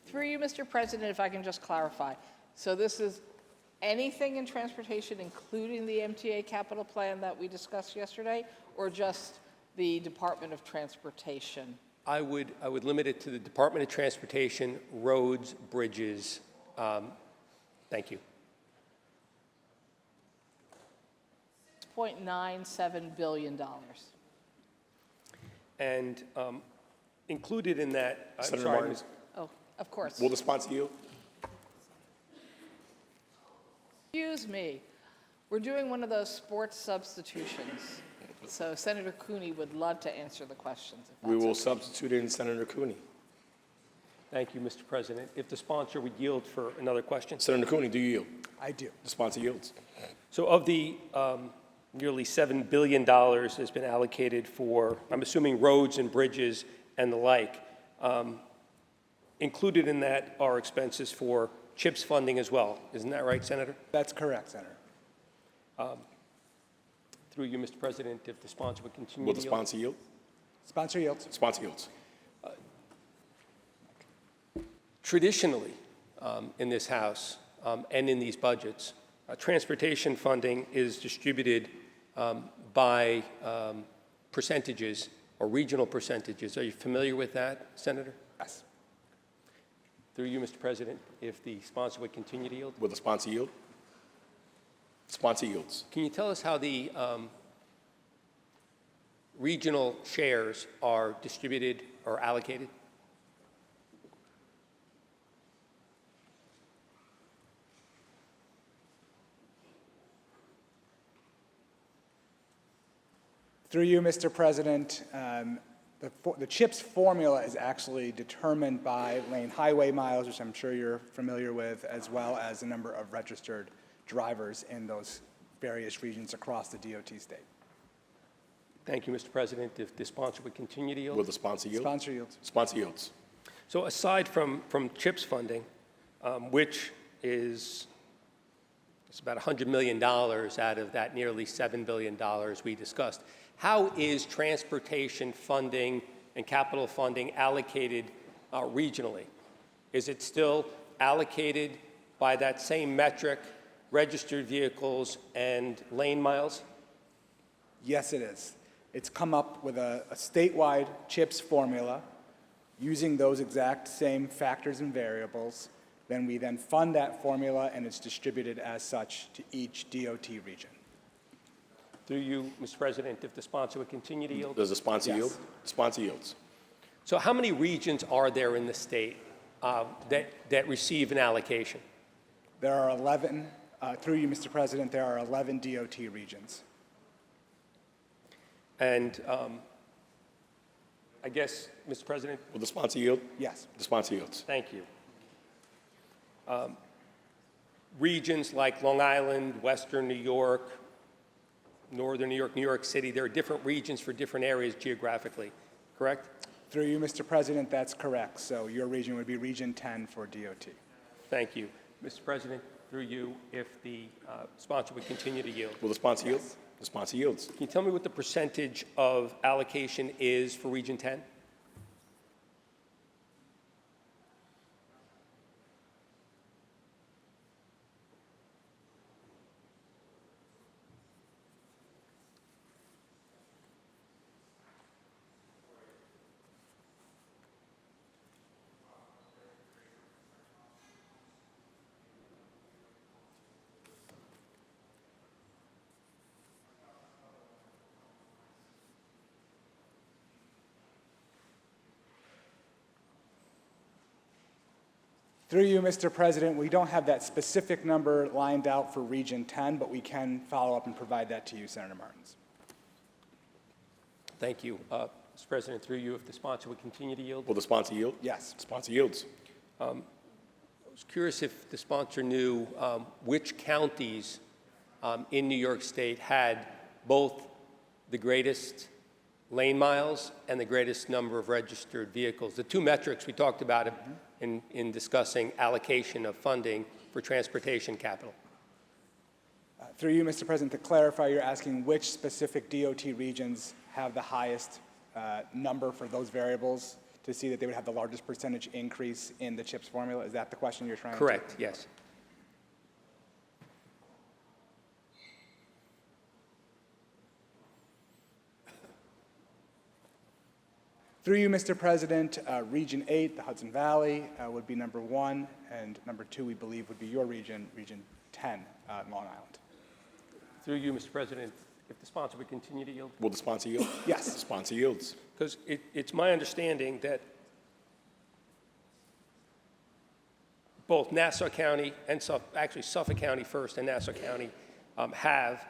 Through you, Mr. President, if I can just clarify. So this is anything in transportation, including the MTA capital plan that we discussed yesterday, or just the Department of Transportation? I would limit it to the Department of Transportation, roads, bridges. Thank you. $6.97 billion. And included in that, I'm Senator sorry, Martins. Oh, of course. Will the sponsor yield? Excuse me. We're doing one of those sports substitutions. So Senator Cooney would love to answer the questions. If We that's will okay. substitute in Senator Cooney. Thank you, Mr. President. If the sponsor would yield for another question. Senator Cooney, do you yield? I do. The sponsor yields. So of the nearly $7 billion has been allocated for, I'm assuming, roads and bridges and the like. Included in that are expenses for CHIPS funding as well. Isn't that right, Senator? That's correct, Senator. Through you, Mr. President, if the sponsor would continue Will to the yield. sponsor yield? Sponsor yields. Sponsor yields. Traditionally, in this House and in these budgets, transportation funding is distributed by percentages or regional percentages. Are you familiar with that, Senator? Yes. Through you, Mr. President, if the sponsor would continue to yield. Will the sponsor yield? Sponsor yields. Can you tell us how the regional shares are distributed or allocated? Through you, Mr. President, the CHIPS formula is actually determined by lane highway miles, which I'm sure you're familiar with, as well as the number of registered drivers in those various regions across the DOT state. Thank you, Mr. President. If the sponsor would continue to yield. Will the sponsor yield? Sponsor yields. Sponsor yields. So aside from CHIPS funding, which is it's about $100 million out of that nearly $7 billion we discussed, how is transportation funding and capital funding allocated regionally? Is it still allocated by that same metric, registered vehicles and lane miles? Yes, it is. It's come up with a statewide CHIPS formula using those exact same factors and variables. Then we then fund that formula, and it's distributed as such to each DOT region. Through you, Mr. President, if the sponsor would continue to yield. Does the sponsor Yes. yield? Sponsor yields. So how many regions are there in the state that receive an allocation? There are 11, through you, Mr. President, there are 11 DOT regions. And I guess, Mr. President. Will the sponsor yield? Yes. The sponsor yields. Thank you. Regions like Long Island, Western New York, Northern New York City, there are different regions for different areas geographically, correct? Through you, Mr. President, that's correct. So your region would be Region 10 for DOT. Thank you. Mr. President, through you, if the sponsor would continue to yield. Will the sponsor yield? The sponsor yields. Can you tell me what the percentage of allocation is for Region 10? Through you, Mr. President, we don't have that specific number lined out for Region 10, but we can follow up and provide that to you, Senator Martins. Thank you. Mr. President, through you, if the sponsor would continue to yield. Will the sponsor yield? Yes. Sponsor yields. I was curious if the sponsor knew which counties in New York State had both the greatest lane miles and the greatest number of registered vehicles. The two metrics we talked about in discussing allocation of funding for transportation capital. Through you, Mr. President, to clarify, you're asking which specific DOT regions have the highest number for those variables to see that they would have the largest percentage increase in the CHIPS formula? Is that the question you're trying to? Correct, yes. Through you, Mr. President, Region 8, the Hudson Valley, would be number 1, and number 2, we believe, would be your region, Region 10, Long Island. Through you, Mr. President, if the sponsor would continue to yield. Will the sponsor yield? Yes. The sponsor yields. Because it's my understanding that both Nassau County and actually Suffolk County first and Nassau County have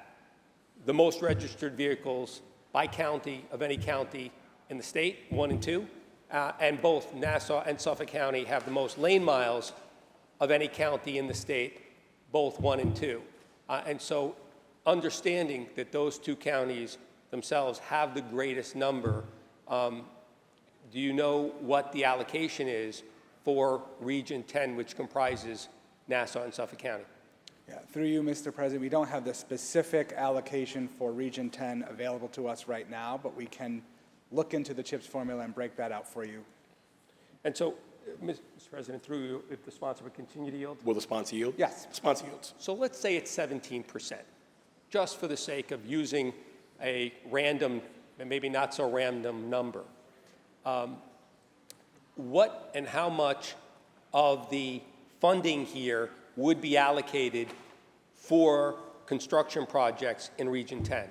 the most registered vehicles by county of any county in the state, 1 and 2, and both Nassau and Suffolk County have the most lane miles of any county in the state, both 1 and 2. And so understanding that those two counties themselves have the greatest number, do you know what the allocation is for Region 10, which comprises Nassau and Suffolk County? Yeah, through you, Mr. President, we don't have the specific allocation for Region 10 available to us right now, but we can look into the CHIPS formula and break that out for you. And so, Mr. President, through you, if the sponsor would continue to yield? Will the sponsor yield? Yes. Sponsor yields. So let's say it's 17%, just for the sake of using a random and maybe not so random number. What and how much of the funding here would be allocated for construction projects in Region 10?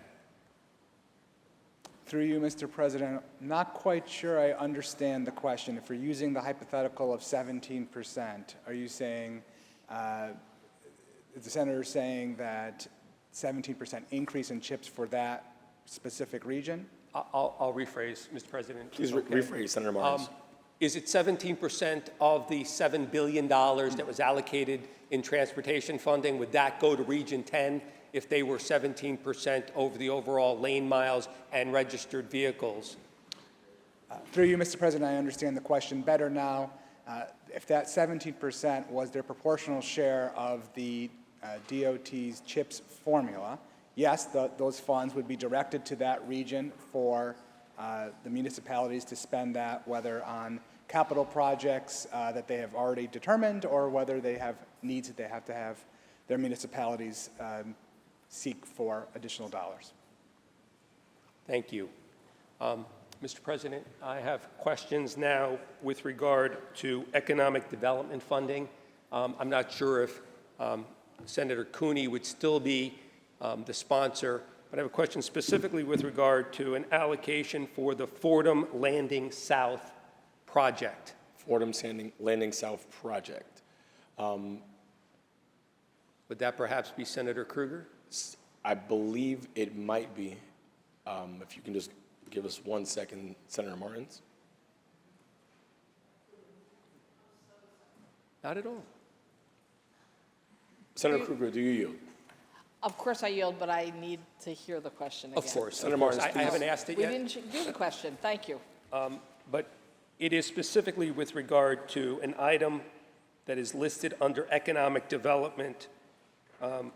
Through you, Mr. President, not quite sure I understand the question. If you're using the hypothetical of 17%, are you saying, is the senator saying that 17% increase in CHIPS for that specific region? I'll rephrase, Mr. President. Please Okay. rephrase, Senator Martins. Is it 17% of the $7 billion that was allocated in transportation funding? Would that go to Region 10 if they were 17% over the overall lane miles and registered vehicles? Through you, Mr. President, I understand the question better now. If that 17% was their proportional share of the DOT's CHIPS formula, yes, those funds would be directed to that region for the municipalities to spend that, whether on capital projects that they have already determined or whether they have needs that they have to have their municipalities seek for additional dollars. Thank you. Mr. President, I have questions now with regard to economic development funding. I'm not sure if Senator Cooney would still be the sponsor, but I have a question specifically with regard to an allocation for the Fordham Landing South project. Fordham Landing South project. Would that perhaps be Senator Krueger? I believe it might be. If you can just give us 1 second, Senator Martins. Not at all. Senator Krueger, do you yield? Of course I yield, but I need to hear the question again. Of course. Senator Of course. Martins, I haven't asked it We yet. didn't do the question. Thank you. But it is specifically with regard to an item that is listed under economic development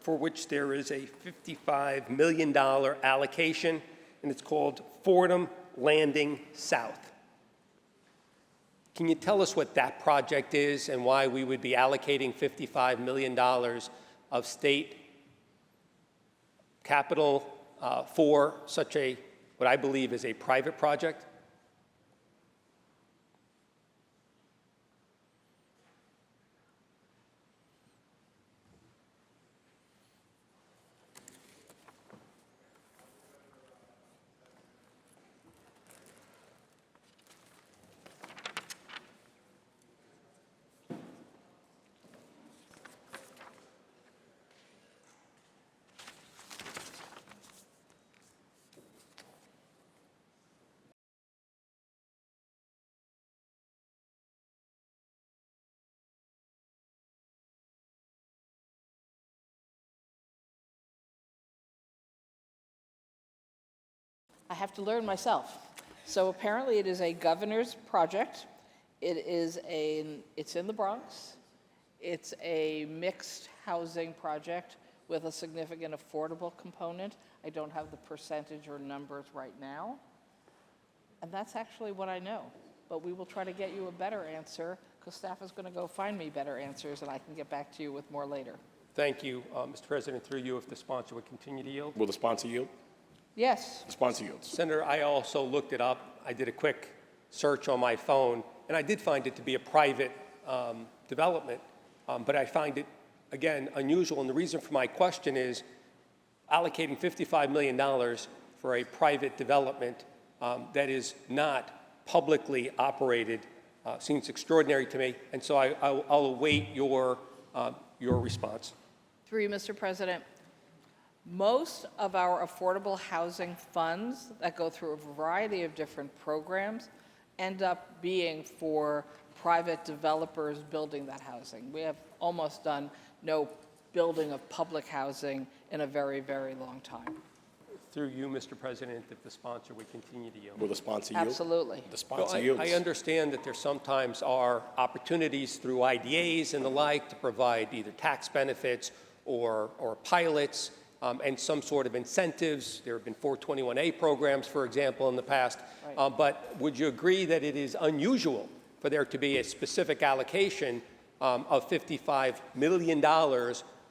for which there is a $55 million allocation, and it's called Fordham Landing South. Can you tell us what that project is and why we would be allocating $55 million of state capital for such a, what I believe is a private project? I have to learn myself. So apparently it is a governor's project. It's in the Bronx. It's a mixed housing project with a significant affordable component. I don't have the percentage or numbers right now. And that's actually what I know. But we will try to get you a better answer because staff is going to go find me better answers and I can get back to you with more later. Thank you, Mr. President. Through you, if the sponsor would continue to yield. Will the sponsor yield? Yes. The sponsor yields. Senator, I also looked it up. I did a quick search on my phone, and I did find it to be a private development, but I find it, again, unusual. And the reason for my question is allocating $55 million for a private development that is not publicly operated seems extraordinary to me, and so I'll await your response. Through you, Mr. President. Most of our affordable housing funds that go through a variety of different programs end up being for private developers building that housing. We have almost done no building of public housing in a very, very long time. Through you, Mr. President, if the sponsor would continue to yield. Will the sponsor yield? Absolutely. The sponsor Well, yields. I understand that there sometimes are opportunities through IDAs and the like to provide either tax benefits or pilots and some sort of incentives. There have been 421A programs, for example, in the past. Right. But would you agree that it is unusual for there to be a specific allocation of $55 million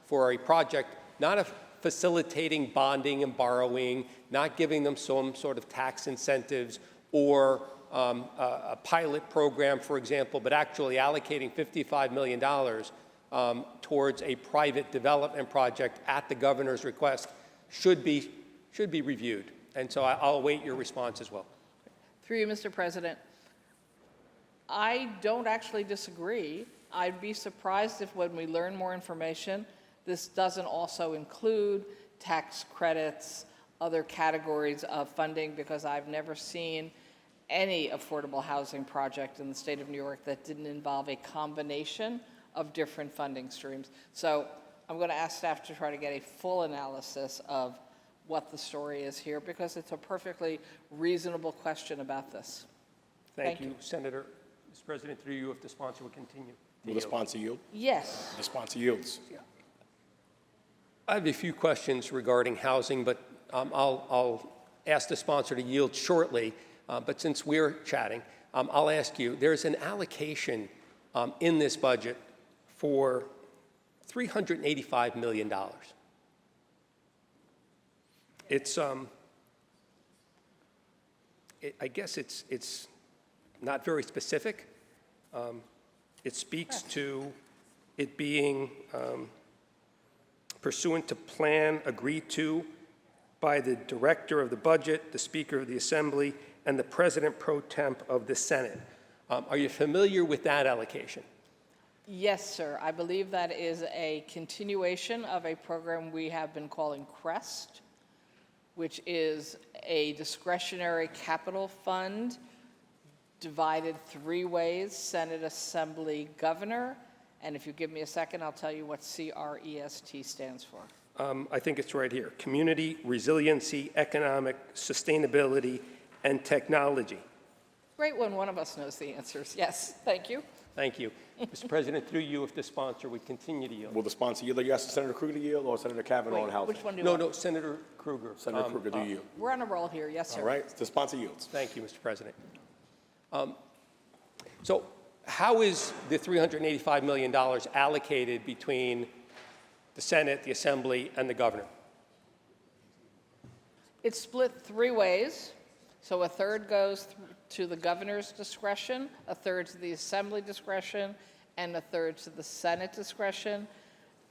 for a project, not facilitating bonding and borrowing, not giving them some sort of tax incentives or a pilot program, for example, but actually allocating $55 million towards a private development project at the governor's request should be reviewed. And so I'll await your response as well. Through you, Mr. President, I don't actually disagree. I'd be surprised if when we learn more information, this doesn't also include tax credits, other categories of funding, because I've never seen any affordable housing project in the state of New York that didn't involve a combination of different funding streams. So I'm going to ask staff to try to get a full analysis of what the story is here, because it's a perfectly reasonable question about this. Thank you, Senator. Mr. President, through you, if the sponsor would continue. Will the sponsor yield? Yes. The sponsor yields. I have a few questions regarding housing, but I'll ask the sponsor to yield shortly. But since we're chatting, I'll ask you, there's an allocation in this budget for $385 million. It's, I guess it's not very specific. It speaks to it being pursuant to plan agreed to by the Director of the Budget, the Speaker of the Assembly, and the President Pro Temp of the Senate. Are you familiar with that allocation? Yes, sir. I believe that is a continuation of a program we have been calling CREST, which is a discretionary capital fund divided three ways: Senate, Assembly, Governor. And if you give me a second, I'll tell you what CREST stands for. I think it's right here. Community, Resiliency, Economic, Sustainability, and Technology. Great when one of us knows the answers. Yes, thank you. Thank you. Mr. President, through you, if the sponsor would continue to yield. Will the sponsor yield? Are you asking Senator Kruger to yield or Senator Kavanaugh on housing? Which one do you No, want? no, Senator Kruger. Senator Kruger, do you yield? We're on a roll here. Yes, sir. All right, the sponsor yields. Thank you, Mr. President. So how is the $385 million allocated between the Senate, the Assembly, and the Governor? It's split three ways. So a third goes to the governor's discretion, a third to the Assembly discretion, and a third to the Senate discretion.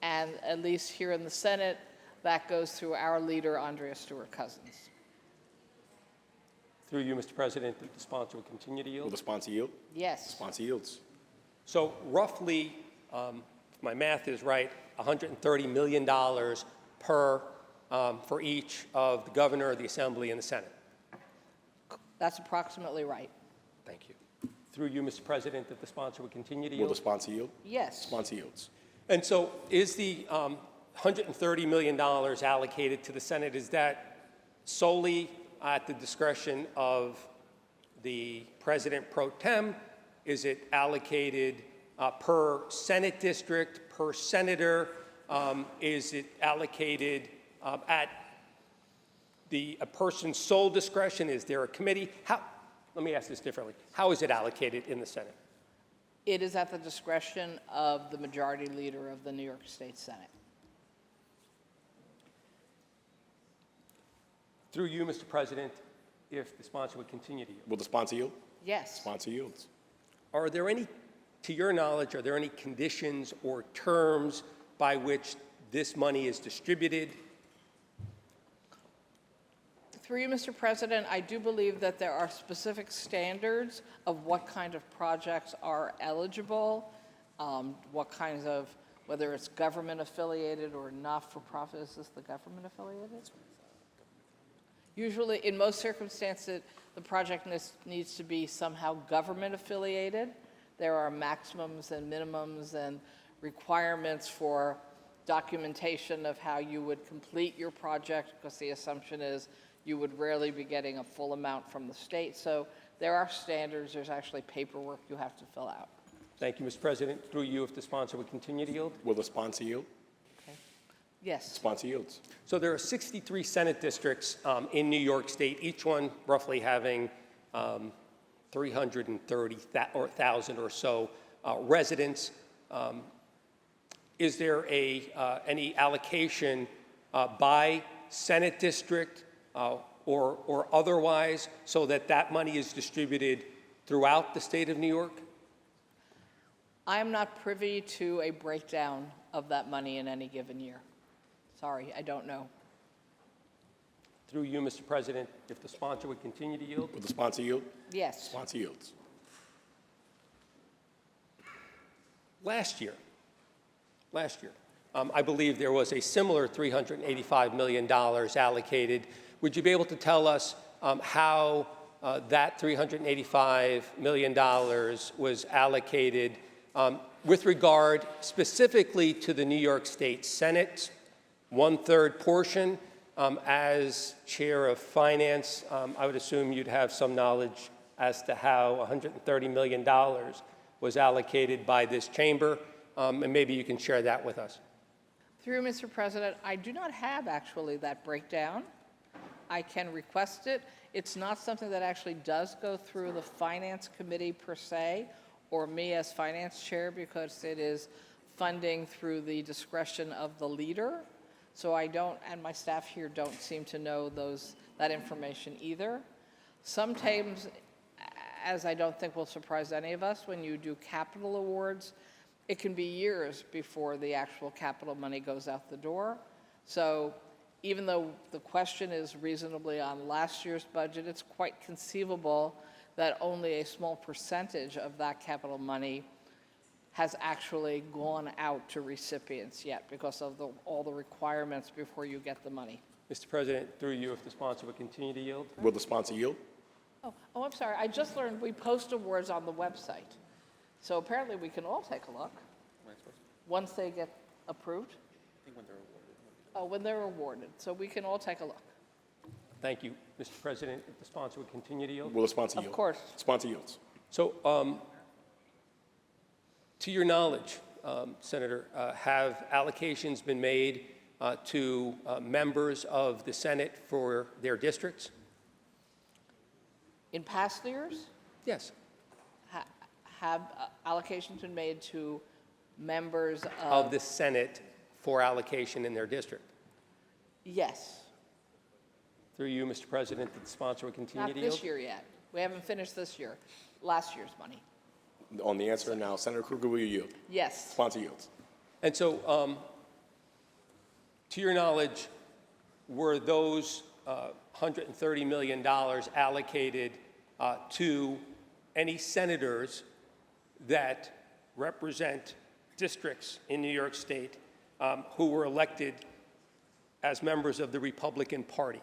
And at least here in the Senate, that goes through our leader, Andrea Stewart-Cousins. Through you, Mr. President, if the sponsor would continue to Will yield. the sponsor yield? Yes. Sponsor yields. So roughly, if my math is right, $130 million per for each of the Governor, the Assembly, and the Senate. That's approximately right. Thank you. Through you, Mr. President, if the sponsor would continue to Will the yield. sponsor yield? Yes. Sponsor yields. And so is the $130 million allocated to the Senate, is that solely at the discretion of the President Pro Tem? Is it allocated per Senate district, per senator? Is it allocated at a person's sole discretion? Is there a committee? Let me ask this differently. How is it allocated in the Senate? It is at the discretion of the majority leader of the New York State Senate. Through you, Mr. President, if the sponsor would continue to yield. Will the sponsor yield? Yes. Sponsor yields. Are there any, to your knowledge, are there any conditions or terms by which this money is distributed? Through you, Mr. President, I do believe that there are specific standards of what kind of projects are eligible, what kinds of, whether it's government affiliated or not-for-profit. Is this the government affiliated? Usually, in most circumstances, the project needs to be somehow government affiliated. There are maximums and minimums and requirements for documentation of how you would complete your project, because the assumption is you would rarely be getting a full amount from the state. So there are standards, there's actually paperwork you have to fill out. Thank you, Mr. President. Through you, if the sponsor would continue to yield. Will the sponsor yield? Yes. Sponsor yields. So there are 63 Senate districts in New York State, each one roughly having 330,000 or so residents. Is there any allocation by Senate district or otherwise so that that money is distributed throughout the state of New York? I am not privy to a breakdown of that money in any given year. Sorry, I don't know. Through you, Mr. President, if the sponsor would continue to yield. Will the sponsor yield? Yes. Sponsor yields. Last year, I believe there was a similar $385 million allocated. Would you be able to tell us how that $385 million was allocated with regard specifically to the New York State Senate, 1/3 portion? As chair of finance, I would assume you'd have some knowledge as to how $130 million was allocated by this chamber, and maybe you can share that with us. Through Mr. President, I do not have actually that breakdown. I can request it. It's not something that actually does go through the Finance Committee per se, or me as finance chair, because it is funding through the discretion of the leader. So I don't, and my staff here don't seem to know that information either. Sometimes, as I don't think will surprise any of us, when you do capital awards, it can be years before the actual capital money goes out the door. So even though the question is reasonably on last year's budget, it's quite conceivable that only a small percentage of that capital money has actually gone out to recipients yet because of all the requirements before you get the money. Mr. President, through you, if the sponsor would continue to yield. Will the sponsor yield? Oh, I'm sorry. I just learned we post awards on the website. So apparently we can all take a look once they get approved. I think when they're awarded. Oh, when they're awarded. So we can all take a look. Thank you, Mr. President. If the sponsor would continue to yield. Will the sponsor yield? Of course. Sponsor yields. So, to your knowledge, Senator, have allocations been made to members of the Senate for their districts? In past years, Yes. have allocations been made to members Of the Senate for allocation in their district? Yes. Through you, Mr. President, that the sponsor would continue Not to yield? this year yet. We haven't finished this year. Last year's money. On the answer now, Senator Krueger, will you yield? Yes. Sponsor yields. And so, to your knowledge, were those $130 million allocated to any senators that represent districts in New York State who were elected as members of the Republican Party?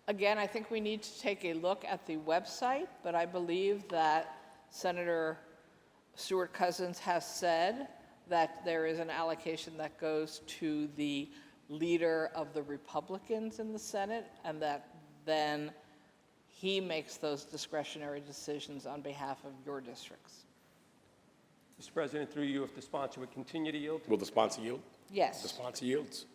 Again, I think we need to take a look at the website, but I believe that Senator Stewart-Cousins has said that there is an allocation that goes to the leader of the Republicans in the Senate, and that then he makes those discretionary decisions on behalf of your districts. Mr. President, through you, if the sponsor would continue to yield. Will the sponsor yield? Yes. The sponsor yields.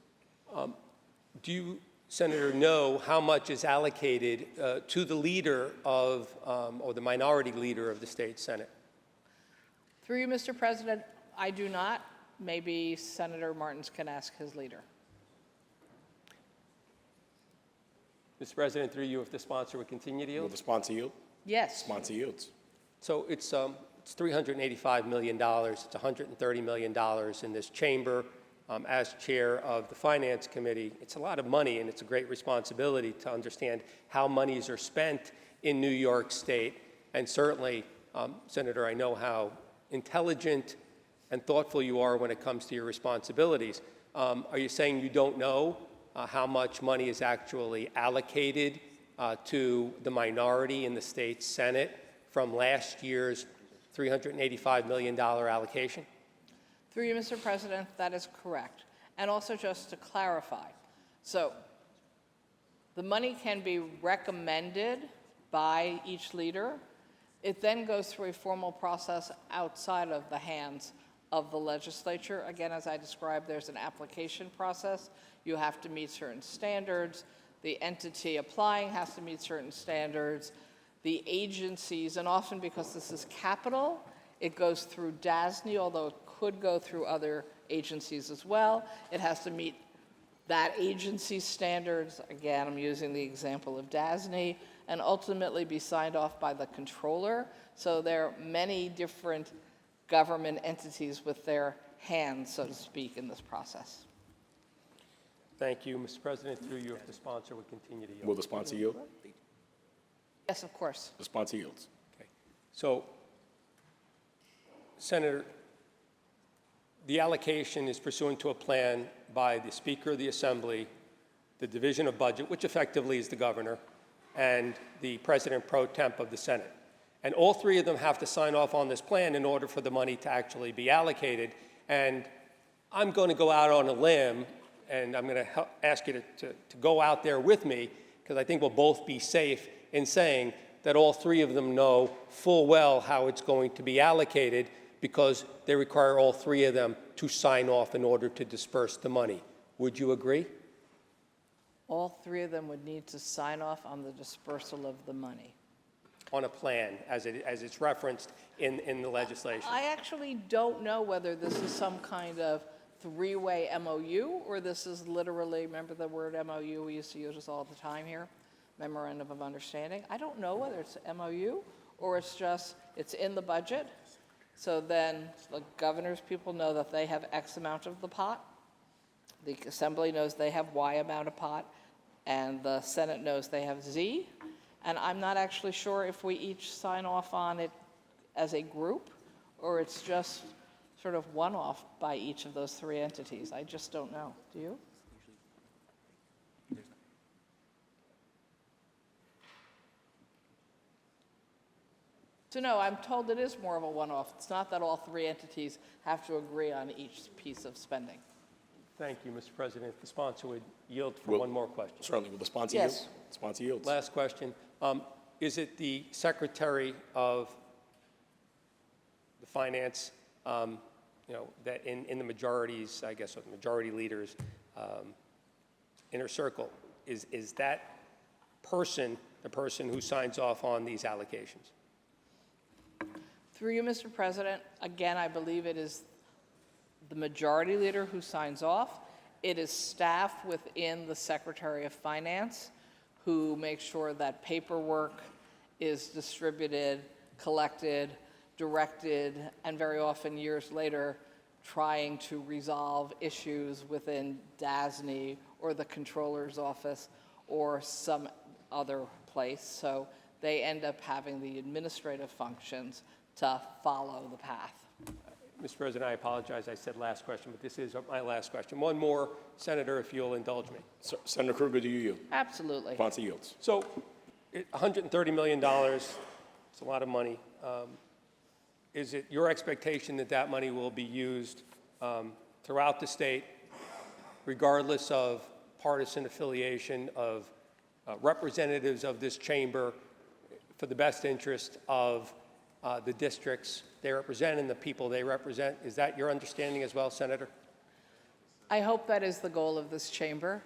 Do you, Senator, know how much is allocated to the leader of, or the minority leader of the state Senate? Through you, Mr. President, I do not. Maybe Senator Martins can ask his leader. Mr. President, through you, if the sponsor would continue to Will yield. the sponsor yield? Yes. Sponsor yields. So it's $385 million. It's $130 million in this chamber. As chair of the Finance Committee, it's a lot of money, and it's a great responsibility to understand how monies are spent in New York State. And certainly, Senator, I know how intelligent and thoughtful you are when it comes to your responsibilities. Are you saying you don't know how much money is actually allocated to the minority in the state Senate from last year's $385 million allocation? Through you, Mr. President, that is correct. And also just to clarify, so the money can be recommended by each leader. It then goes through a formal process outside of the hands of the legislature. Again, as I described, there's an application process. You have to meet certain standards. The entity applying has to meet certain standards. The agencies, and often because this is capital, it goes through DASNY, although it could go through other agencies as well. It has to meet that agency's standards. Again, I'm using the example of DASNY, and ultimately be signed off by the controller. So there are many different government entities with their hands, so to speak, in this process. Thank you, Mr. President. Through you, if the sponsor would continue to yield. Will the sponsor yield? Yes, of course. The sponsor yields. Okay. So, Senator, the allocation is pursuant to a plan by the Speaker of the Assembly, the Division of Budget, which effectively is the governor, and the President pro temp of the Senate. And all three of them have to sign off on this plan in order for the money to actually be allocated. And I'm going to go out on a limb, and I'm going to ask you to go out there with me, because I think we'll both be safe in saying that all three of them know full well how it's going to be allocated, because they require all three of them to sign off in order to disperse the money. Would you agree? All three of them would need to sign off on the dispersal of the money. On a plan, as it's referenced in the legislation? I actually don't know whether this is some kind of three-way MOU, or this is literally, remember the word MOU, we used to use this all the time here, Memorandum of Understanding. I don't know whether it's MOU or it's just, it's in the budget. So then the governor's people know that they have X amount of the pot. The Assembly knows they have Y amount of pot, and the Senate knows they have Z. And I'm not actually sure if we each sign off on it as a group, or it's just sort of one-off by each of those three entities. I just don't know. Do you? So no, I'm told it is more of a one-off. It's not that all three entities have to agree on each piece of spending. Thank you, Mr. President. The sponsor would yield for one more question. Certainly. Will the sponsor Yes. yield? Sponsor yields. Last question. Is it the Secretary of the Finance, that in the majorities, I guess, or the majority leaders' inner circle, is that person the person who signs off on these allocations? Through you, Mr. President, again, I believe it is the majority leader who signs off. It is staff within the Secretary of Finance who make sure that paperwork is distributed, collected, directed, and very often years later, trying to resolve issues within DASNY or the Controller's Office or some other place. So they end up having the administrative functions to follow the path. Mr. President, I apologize. I said last question, but this is my last question. One more, Senator, if you'll indulge me. Senator Krueger, do you yield? Absolutely. Sponsor yields. So, $130 million, it's a lot of money. Is it your expectation that that money will be used throughout the state, regardless of partisan affiliation, of representatives of this chamber, for the best interest of the districts they represent and the people they represent? Is that your understanding as well, Senator? I hope that is the goal of this chamber.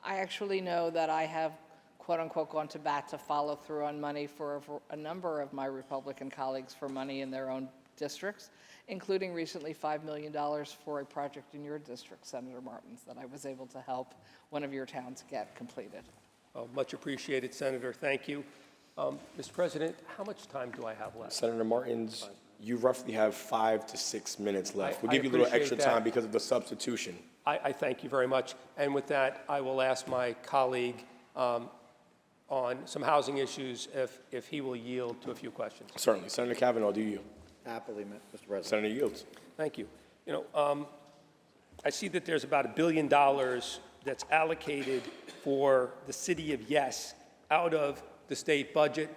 I actually know that I have, quote unquote, gone to bat to follow through on money for a number of my Republican colleagues for money in their own districts, including recently $5 million for a project in your district, Senator Martins, that I was able to help one of your towns get completed. Much appreciated, Senator. Thank you. Mr. President, how much time do I have left? Senator Martins, you roughly have 5 to 6 minutes left. We'll give you a little appreciate extra time because of the substitution. I thank you very much. And with that, I will ask my colleague on some housing issues if he will yield to a few questions. Certainly. Senator Kavanaugh, do you yield? Happily, Mr. President. Senator yields. Thank you. I see that there's about $1 billion that's allocated for the city of Yes out of the state budget.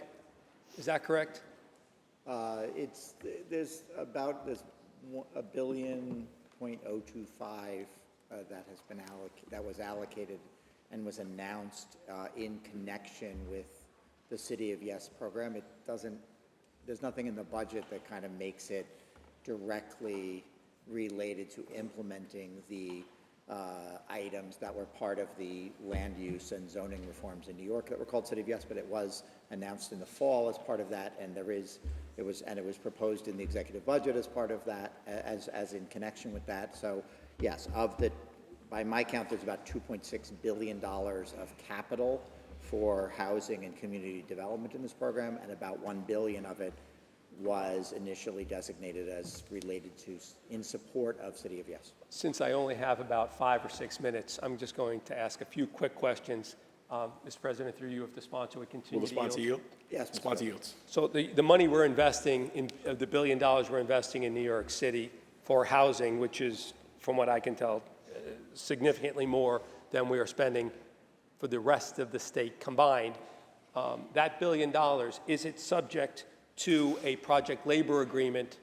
Is that correct? There's about $1 billion .025 that was allocated and was announced in connection with the City of Yes program. It doesn't, there's nothing in the budget that kind of makes it directly related to implementing the items that were part of the land use and zoning reforms in New York that were called City of Yes, but it was announced in the fall as part of that, and it was proposed in the executive budget as part of that, as in connection with that. So yes, by my count, there's about $2.6 billion of capital for housing and community development in this program, and about $1 billion of it was initially designated as related to, in support of City of Yes. Since I only have about 5 or 6 minutes, I'm just going to ask a few quick questions. Mr. President, through you, if the sponsor would continue Will the sponsor yield? Yes, Mr. Sponsor yields. So the money we're investing in, the $1 billion we're investing in New York City for housing, which is, from what I can tell, significantly more than we are spending for the rest of the state combined. That $1 billion, is it subject to a project labor agreement,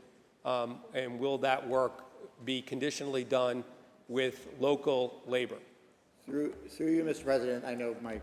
and will that work be conditionally done with local labor? Through you, Mr. President, I know my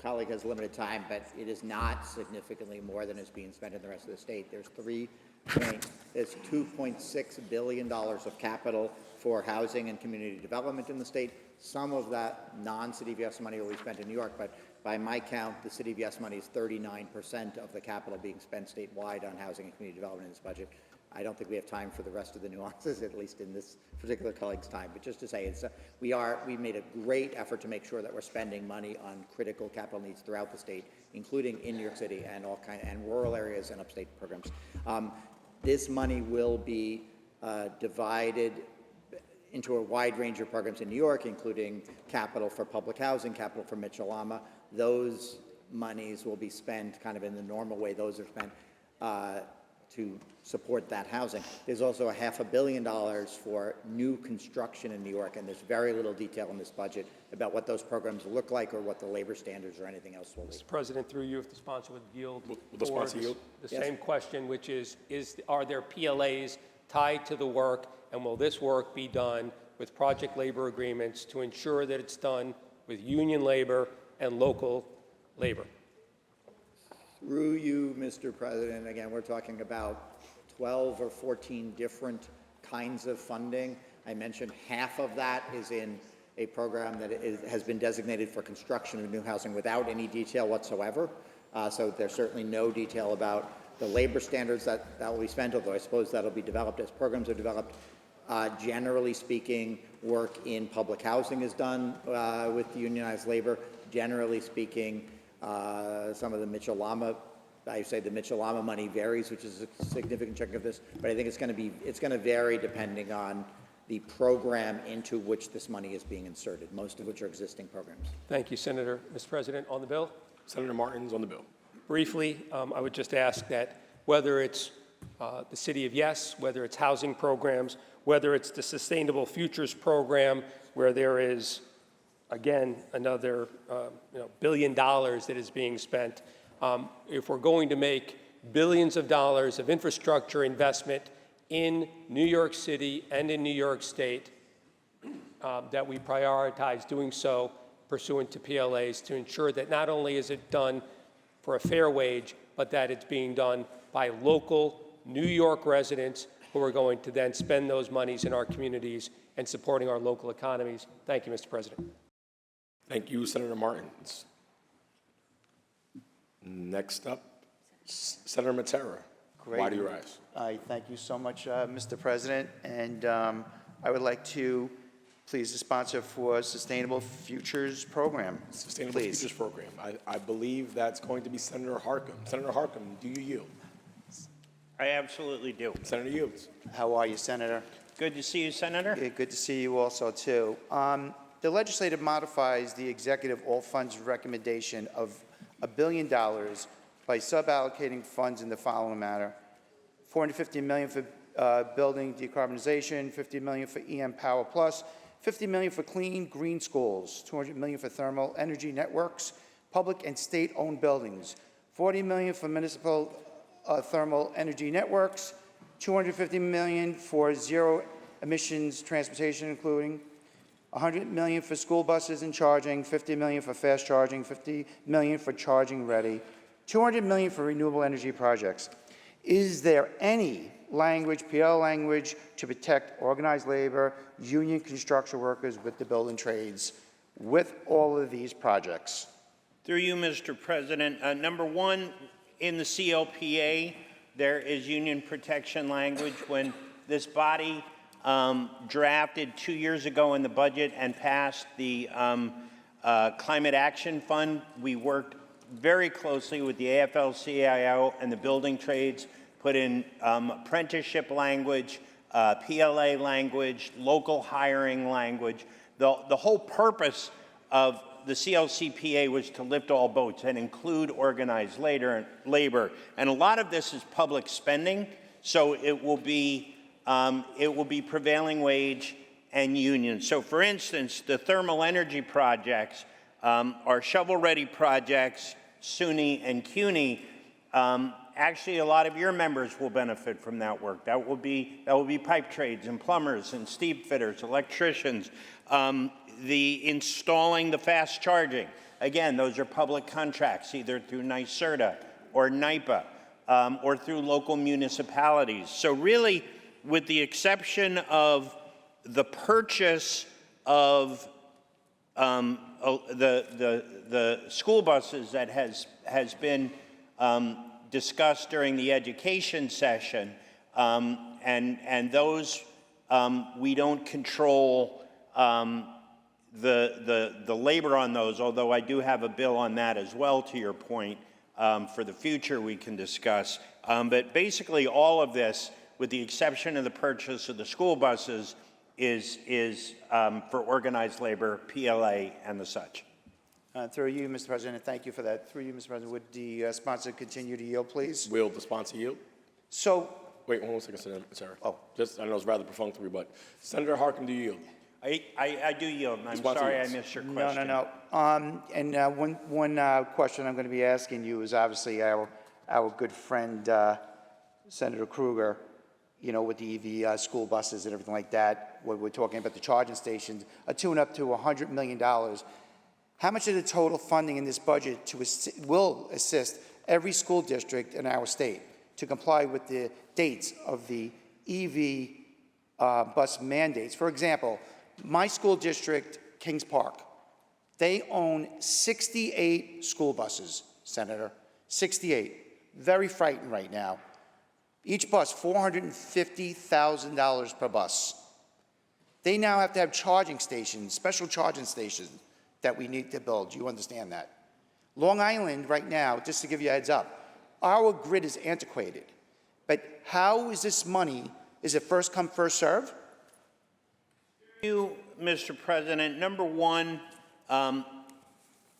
colleague has limited time, but it is not significantly more than is being spent in the rest of the state. There's $2.6 billion of capital for housing and community development in the state. Some of that non-City of Yes money will be spent in New York, but by my count, the City of Yes money is 39% of the capital being spent statewide on housing and community development in this budget. I don't think we have time for the rest of the nuances, at least in this particular colleague's time. But just to say, we made a great effort to make sure that we're spending money on critical capital needs throughout the state, including in New York City and and rural areas and upstate programs. This money will be divided into a wide range of programs in New York, including capital for public housing, capital for Mitchell-Lama. Those monies will be spent kind of in the normal way those are spent to support that housing. There's also $500 million for new construction in New York, and there's very little detail in this budget about what those programs look like or what the labor standards or anything else will be. Mr. President, through you, if the sponsor would yield the sponsor yield? the Yes. same question, which is are there PLAs tied to the work, and will this work be done with project labor agreements to ensure that it's done with union labor and local labor? Through you, Mr. President, again, we're talking about 12 or 14 different kinds of funding. I mentioned half of that is in a program that has been designated for construction of new housing without any detail whatsoever. So there's certainly no detail about the labor standards that will be spent, although I suppose that'll be developed as programs are developed. Generally speaking, work in public housing is done with unionized labor. Generally speaking, some of the Mitchell-Lama, I say the Mitchell-Lama money varies, which is a significant chunk of this, but I think it's going to vary depending on the program into which this money is being inserted, most of which are existing programs. Thank you, Senator. Mr. President, on the bill? Senator Martin's on the bill. Briefly, I would just ask that whether it's the City of Yes, whether it's housing programs, whether it's the Sustainable Futures Program, where there is, again, another $1 billion that is being spent. If we're going to make billions of dollars of infrastructure investment in New York City and in New York State, that we prioritize doing so pursuant to PLAs to ensure that not only is it done for a fair wage, but that it's being done by local New York residents who are going to then spend those monies in our communities and supporting our local economies. Thank you, Mr. President. Thank you, Senator Martins. Next up, Senator Matera. Great. Why do you rise? Thank you so much, Mr. President. And I would like to please the sponsor for Sustainable Futures Program. Sustainable Futures Program. I believe that's going to be Senator Harkin. Senator Harkin, do you yield? I absolutely do. Senator yields. How are you, Senator? Good to see you, Senator. Yeah, good to see you also, too. The legislative modifies the executive all funds recommendation of $1 billion by suballocating funds in the following manner: $450 million for building decarbonization, $50 million for EM Power Plus, $50 million for clean green schools, $200 million for thermal energy networks, public and state-owned buildings, $40 million for municipal thermal energy networks, $250 million for zero emissions transportation, including 100 million for school buses and charging, 50 million for fast charging, 50 million for charging ready, 200 million for renewable energy projects. Is there any language, PL language, to protect organized labor, union construction workers with the building trades with all of these projects? Through you, Mr. President, number one, in the CLPA, there is union protection language. When this body drafted 2 years ago in the budget and passed the Climate Action Fund, we worked very closely with the AFL-CIO and the building trades, put in apprenticeship language, PLA language, local hiring language. The whole purpose of the CLCPA was to lift all boats and include organized labor. And a lot of this is public spending, so it will be prevailing wage and union. So for instance, the thermal energy projects are shovel-ready projects, SUNY and CUNY. Actually, a lot of your members will benefit from that work. That will be pipe trades and plumbers and steam fitters, electricians, the installing the fast charging. Again, those are public contracts, either through NYSERDA or NYPA or through local municipalities. So really, with the exception of the purchase of the school buses that has been discussed during the education session, and those we don't control the labor on those, although I do have a bill on that as well, to your point, for the future we can discuss. But basically all of this, with the exception of the purchase of the school buses, is for organized labor, PLA, and the such. Through you, Mr. President, thank you for that. Through you, Mr. President, would the sponsor continue to yield, please? Will the sponsor yield? So, wait, one second, Senator. Sorry. Oh, just I know it's rather perfunctory, but Senator Harkin, do you yield? I do yield, and I'm Sponsor sorry I yields. missed your question. No. And one question I'm going to be asking you is obviously our good friend, Senator Kruger, you know, with the EV school buses and everything like that, when we're talking about the charging stations, a tune up to $100 million. How much of the total funding in this budget will assist every school district in our state to comply with the dates of the EV bus mandates? For example, my school district, Kings Park, they own 68 school buses, Senator, 68. Very frightened right now. Each bus, $450,000 per bus. They now have to have charging stations, special charging stations that we need to build. Do you understand that? Long Island right now, just to give you a heads up, our grid is antiquated. But how is this money, is it first come, first serve? You, Mr. President, number one,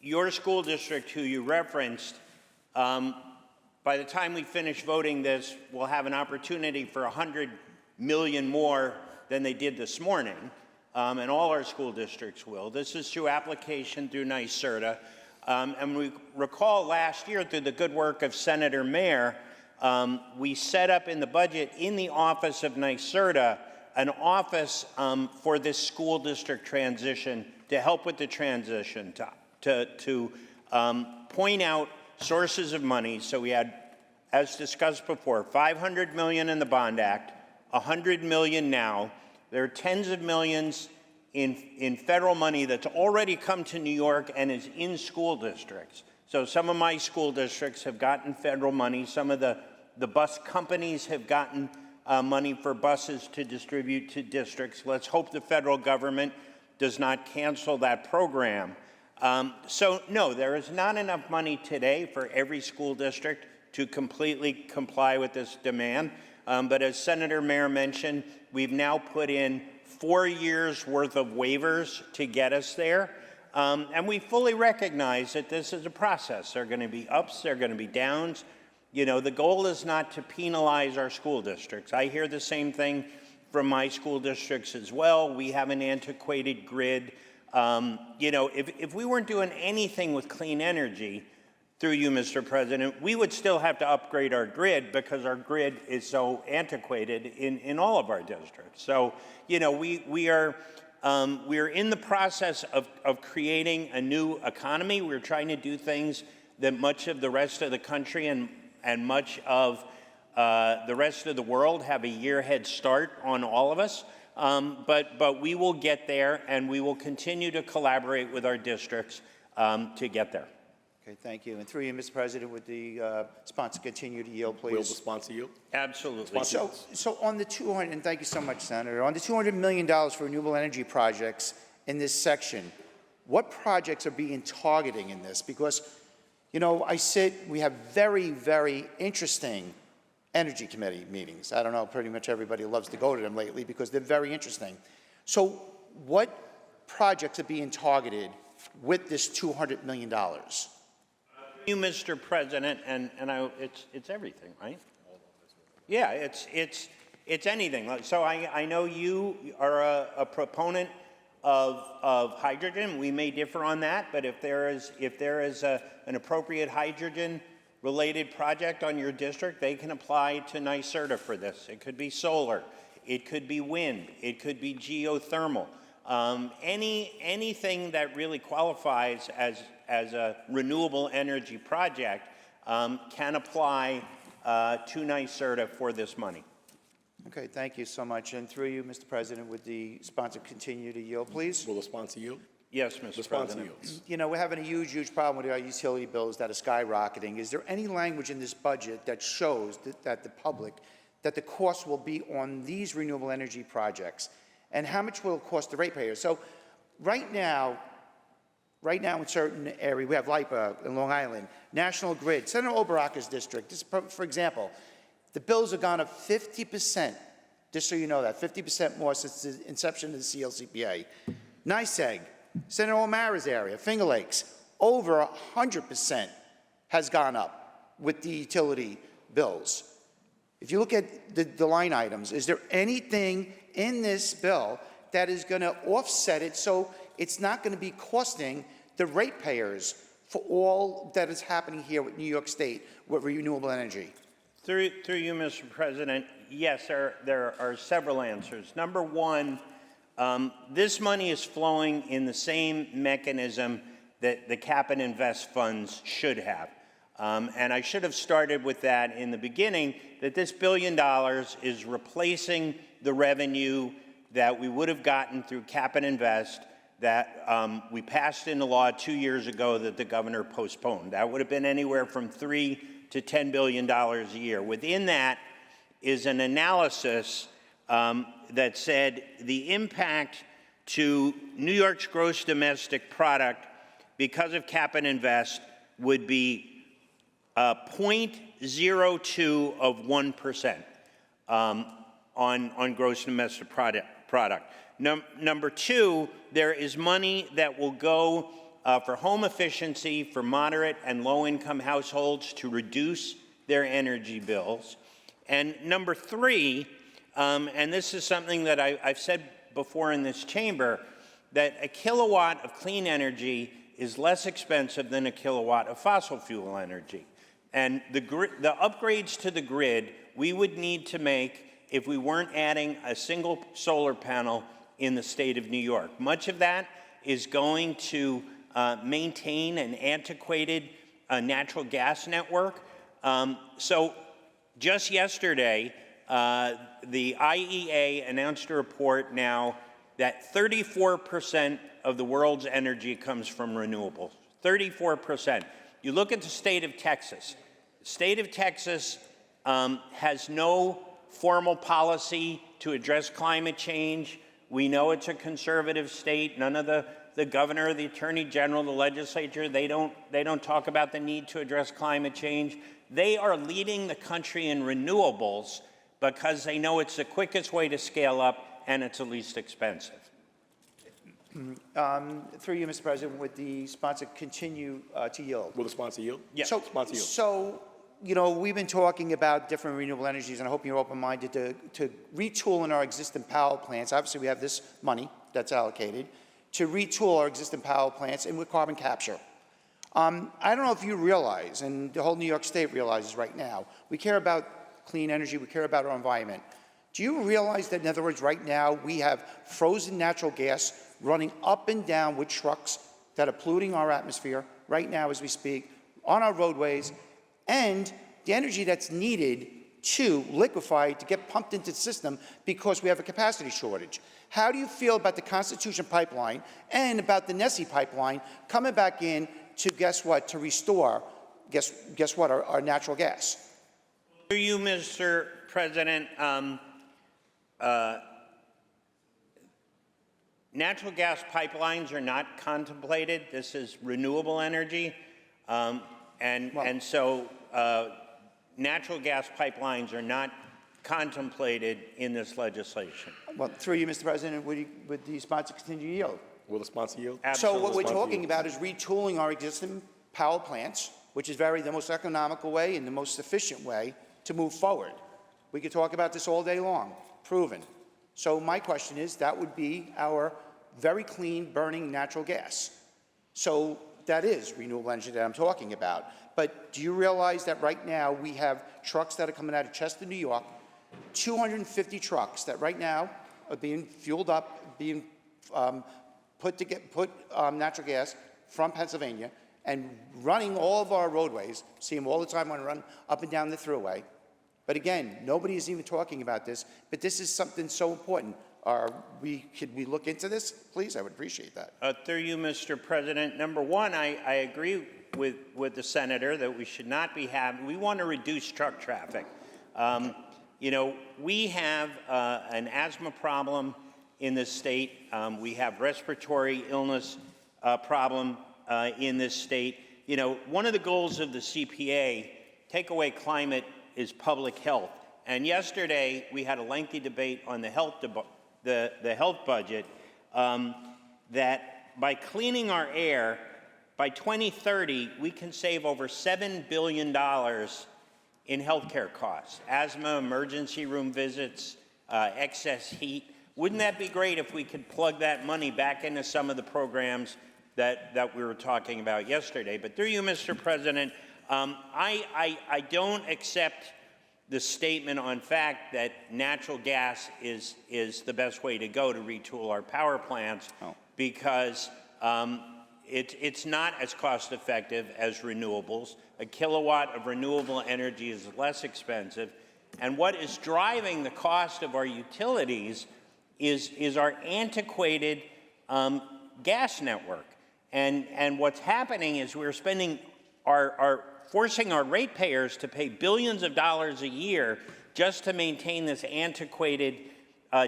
your school district, who you referenced, by the time we finish voting this, will have an opportunity for $100 million more than they did this morning, and all our school districts will. This is through application through NYSERDA. And we recall last year, through the good work of Senator Mayer, we set up in the budget in the office of NYSERDA an office for this school district transition to help with the transition, to point out sources of money. So we had, as discussed before, $500 million in the Bond Act, $100 million now. There are tens of millions in federal money that's already come to New York and is in school districts. So some of my school districts have gotten federal money. Some of the bus companies have gotten money for buses to distribute to districts. Let's hope the federal government does not cancel that program. So no, there is not enough money today for every school district to completely comply with this demand. But as Senator Mayer mentioned, we've now put in 4 years worth of waivers to get us there. And we fully recognize that this is a process. There are going to be ups, there are going to be downs. You know, the goal is not to penalize our school districts. I hear the same thing from my school districts as well. We have an antiquated grid. You know, if we weren't doing anything with clean energy, through you, Mr. President, we would still have to upgrade our grid because our grid is so antiquated in all of our districts. So, you know, we are in the process of creating a new economy. We're trying to do things that much of the rest of the country and much of the rest of the world have a year head start on all of us. But we will get there, and we will continue to collaborate with our districts to get there. Okay, thank you. And through you, Mr. President, would the sponsor continue to yield, please? Will the sponsor yield? Absolutely. So on the 200, and thank you so much, Senator, on the $200 million for renewable energy projects in this section, what projects are being targeting in this? Because, you know, we have very, very interesting Energy Committee meetings. I don't know, pretty much everybody loves to go to them lately because they're very interesting. So what projects are being targeted with this $200 million? You, Mr. President, and it's everything, right? Yeah, it's anything. So I know you are a proponent of hydrogen. We may differ on that, but if there is an appropriate hydrogen-related project on your district, they can apply to NYSERDA for this. It could be solar, it could be wind, it could be geothermal. Anything that really qualifies as a renewable energy project can apply to NYSERDA for this money. Okay, thank you so much. And through you, Mr. President, would the sponsor continue to yield, please? Will the sponsor yield? Yes, Mr. President. You know, we're having a huge, huge problem with our utility bills that are skyrocketing. Is there any language in this budget that shows that the public, that the cost will be on these renewable energy projects? And how much will it cost the ratepayers? So right now in certain areas, we have LIPA in Long Island, National Grid, Senator Oberacker's district, this, for example, the bills have gone up 50%, just so you know that, 50% more since the inception of the CLCPA. NYSEG, Senator O'Mara's area, Finger Lakes, over 100% has gone up with the utility bills. If you look at the line items, is there anything in this bill that is going to offset it so it's not going to be costing the ratepayers for all that is happening here with New York State with renewable energy? Through you, Mr. President, yes, there are several answers. Number one, this money is flowing in the same mechanism that the cap and invest funds should have. And I should have started with that in the beginning, that this $1 billion is replacing the revenue that we would have gotten through cap and invest that we passed into law 2 years ago that the governor postponed. That would have been anywhere from $3 to $10 billion a year. Within that is an analysis that said the impact to New York's gross domestic product because of cap and invest would be 0.02 of 1% on gross domestic product. Number two, there is money that will go for home efficiency for moderate and low-income households to reduce their energy bills. And number three, and this is something that I've said before in this chamber, that a kilowatt of clean energy is less expensive than a kilowatt of fossil fuel energy. And the upgrades to the grid we would need to make if we weren't adding a single solar panel in the state of New York. Much of that is going to maintain an antiquated natural gas network. So just yesterday, the IEA announced a report now that 34% of the world's energy comes from renewables. 34%. You look at the state of Texas. The state of Texas has no formal policy to address climate change. We know it's a conservative state. None of the governor, the attorney general, the legislature, they don't talk about the need to address climate change. They are leading the country in renewables because they know it's the quickest way to scale up and it's the least expensive. Through you, Mr. President, would the sponsor continue to yield? Will the sponsor yield? Yes. Sponsor yield. So, you know, we've been talking about different renewable energies, and I hope you're open-minded to retool in our existing power plants. Obviously, we have this money that's allocated to retool our existing power plants and with carbon capture. I don't know if you realize, and the whole New York State realizes right now, we care about clean energy, we care about our environment. Do you realize that, in other words, right now, we have frozen natural gas running up and down with trucks that are polluting our atmosphere right now as we speak, on our roadways, and the energy that's needed to liquefy, to get pumped into the system because we have a capacity shortage. How do you feel about the Constitution pipeline and about the Nessie pipeline coming back in to, guess what, to restore, guess what, our natural gas? Through you, Mr. President, natural gas pipelines are not contemplated. This is renewable energy. And so natural gas pipelines are not contemplated in this legislation. Well, through you, Mr. President, would the sponsor continue to yield? Will the sponsor yield? Absolutely. So what we're talking about is retooling our existing power plants, which is the most economical way and the most efficient way to move forward. We could talk about this all day long, proven. So my question is, that would be our very clean burning natural gas. So that is renewable energy that I'm talking about. But do you realize that right now we have trucks that are coming out of Chester, New York, 250 trucks that right now are being fueled up, being put natural gas from Pennsylvania and running all of our roadways. See them all the time when I run up and down the thruway. But again, nobody is even talking about this, but this is something so important. Could we look into this, please? I would appreciate that. Through you, Mr. President, number one, I agree with the senator that we should not be having, we want to reduce truck traffic. You know, we have an asthma problem in this state. We have respiratory illness problem in this state. You know, one of the goals of the CPA, take away climate, is public health. And yesterday, we had a lengthy debate on the health budget that by cleaning our air, by 2030, we can save over $7 billion in healthcare costs, asthma, emergency room visits, excess heat. Wouldn't that be great if we could plug that money back into some of the programs that we were talking about yesterday? But through you, Mr. President, I don't accept the statement on fact that natural gas is the best way to go to retool our power plants because it's not as cost effective as renewables. A kilowatt of renewable energy is less expensive. And what is driving the cost of our utilities is our antiquated gas network. And what's happening is we're spending forcing our ratepayers to pay billions of dollars a year just to maintain this antiquated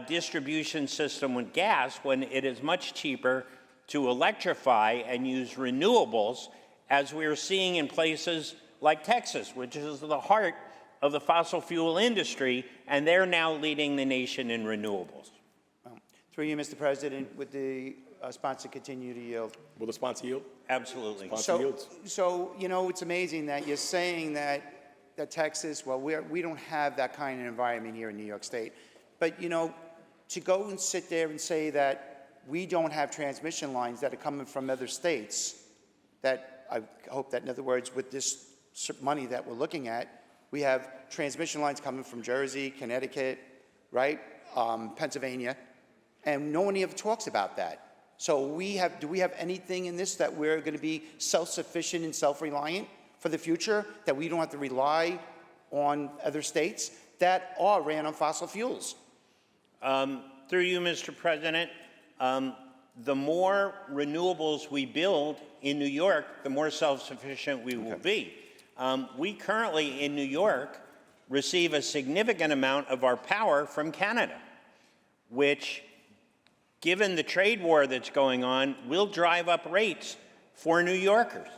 distribution system with gas when it is much cheaper to electrify and use renewables, as we're seeing in places like Texas, which is the heart of the fossil fuel industry, and they're now leading the nation in renewables. Through you, Mr. President, would the sponsor continue to yield? Will the sponsor yield? Absolutely. So, you know, it's amazing that you're saying that Texas, well, we don't have that kind of environment here in New York State. But, you know, to go and sit there and say that we don't have transmission lines that are coming from other states, that I hope that, in other words, with this money that we're looking at, we have transmission lines coming from Jersey, Connecticut, right, Pennsylvania, and no one ever talks about that. So do we have anything in this that we're going to be self-sufficient and self-reliant for the future, that we don't have to rely on other states that are ran on fossil fuels? Through you, Mr. President, the more renewables we build in New York, the more self-sufficient we will be. We currently, in New York, receive a significant amount of our power from Canada, which, given the trade war that's going on, will drive up rates for New Yorkers.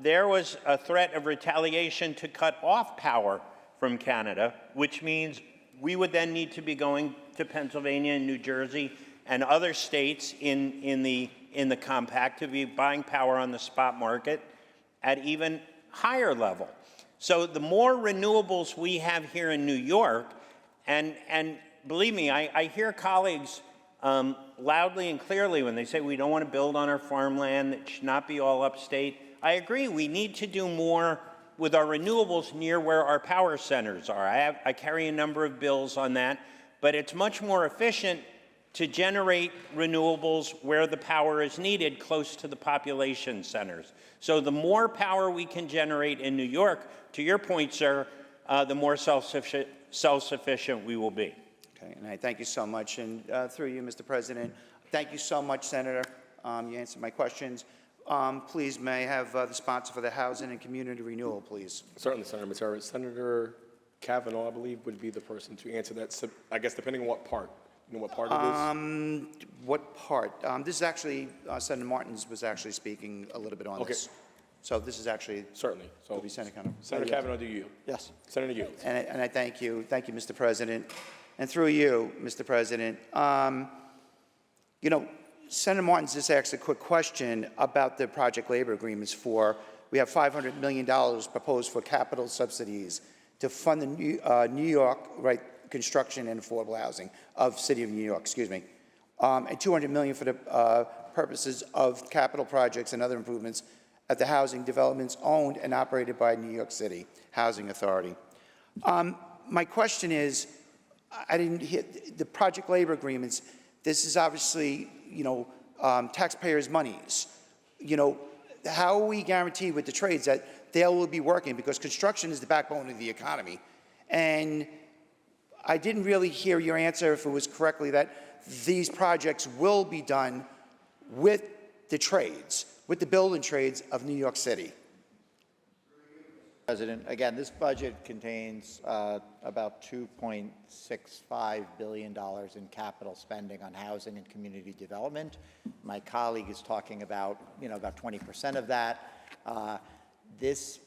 There was a threat of retaliation to cut off power from Canada, which means we would then need to be going to Pennsylvania and New Jersey and other states in the compact to be buying power on the spot market at even higher level. So the more renewables we have here in New York, and believe me, I hear colleagues loudly and clearly when they say we don't want to build on our farmland, it should not be all upstate. I agree, we need to do more with our renewables near where our power centers are. I carry a number of bills on that, but it's much more efficient to generate renewables where the power is needed, close to the population centers. So the more power we can generate in New York, to your point, sir, the more self-sufficient we will be. Okay, and I thank you so much. And through you, Mr. President, thank you so much, Senator. You answered my questions. Please, may I have the sponsor for the Housing and Community Renewal, please? Certainly, Senator Matera. Senator Kavanaugh, I believe, would be the person to answer that, I guess, depending on what part. You know what part it is? What part? This is actually, Senator Martins was actually speaking a little bit on this. So this is actually... Certainly. So will be Senator Kavanaugh. Senator Kavanaugh, do you? Yes. Senator yield. And I thank you. Thank you, Mr. President. And through you, Mr. President, you know, Senator Martins just asked a quick question about the project labor agreements we have $500 million proposed for capital subsidies to fund the New York, construction and affordable housing of City of New York, and $200 million for the purposes of capital projects and other improvements at the housing developments owned and operated by New York City Housing Authority. My question is, I didn't hear the project labor agreements. This is obviously, taxpayers' monies. How are we guaranteed with the trades that they will be working? Because construction is the backbone of the economy. And I didn't really hear your answer, if it was correctly, that these projects will be done with the trades, with the building trades of New York City. President, again, this budget contains about $2.65 billion in capital spending on housing and community development. My colleague is talking about, about 20% of that. This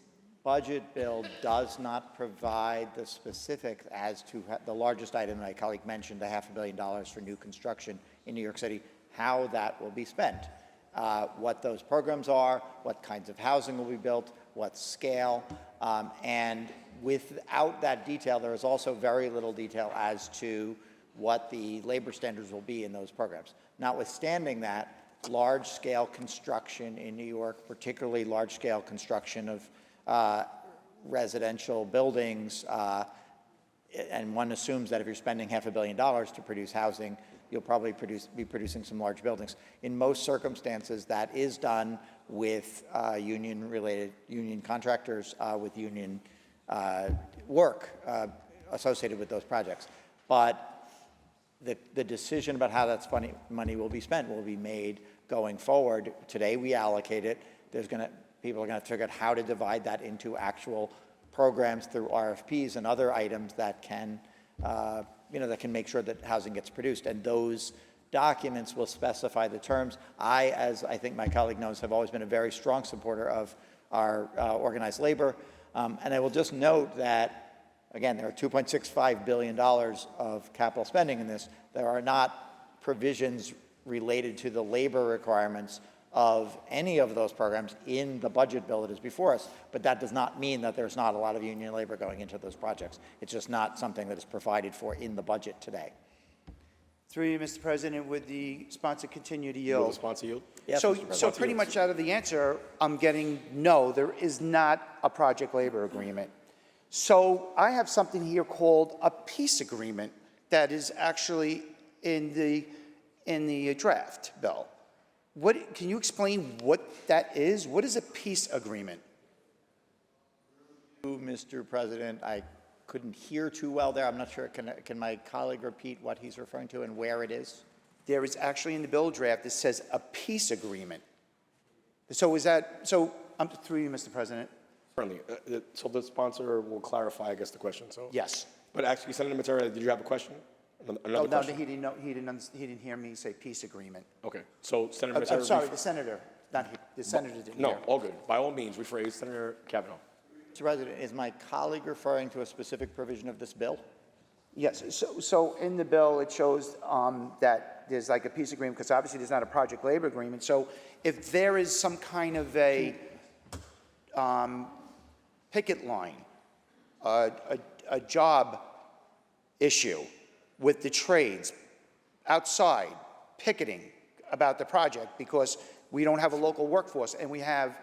budget bill does not provide the specifics as to the largest item my colleague mentioned, the $500 million for new construction in New York City, how that will be spent, what those programs are, what kinds of housing will be built, what scale, and without that detail, there is also very little detail as to what the labor standards will be in those programs. Notwithstanding that, large-scale construction in New York, particularly large-scale construction of residential buildings, and one assumes that if you're spending $500 million to produce housing, you'll probably be producing some large buildings. In most circumstances, that is done with union contractors, with union work associated with those projects. But the decision about how that money will be spent will be made going forward. Today, we allocate it. People are going to figure out how to divide that into actual programs through RFPs and other items that can, that can make sure that housing gets produced. And those documents will specify the terms. I, as I think my colleague knows, have always been a very strong supporter of our organized labor. And I will just note that, again, there are $2.65 billion of capital spending in this. There are not provisions related to the labor requirements of any of those programs in the budget bill that is before us, but that does not mean that there's not a lot of union labor going into those projects. It's just not something that is provided for in the budget today. Through you, Mr. President, would the sponsor continue to yield? Will the sponsor yield? Yes, So pretty much out of the answer, I'm getting no, there is not a project labor agreement. So I have something here called a peace agreement that is actually in the draft bill. Can you explain what that is? What is a peace agreement? Mr. President, I couldn't hear too well there. I'm not sure. Can my colleague repeat what he's referring to and where it is? There is actually in the bill draft, it says a peace agreement. So I'm through you, Mr. President. Certainly. So the sponsor will clarify, I guess, the question. So Yes. But actually, Senator Matera, did you have a question? Another No, question? he didn't hear me say peace agreement. Okay. So Senator Matera. I'm sorry, the senator. Not he, the senator didn't hear. No, all good. By all means, rephrase. Senator Kavanaugh. Mr. President, is my colleague referring to a specific provision of this bill? Yes. So in the bill, it shows that there's like a peace agreement, because obviously there's not a project labor agreement. So if there is some kind of a picket line, a job issue with the trades outside picketing about the project because we don't have a local workforce and we have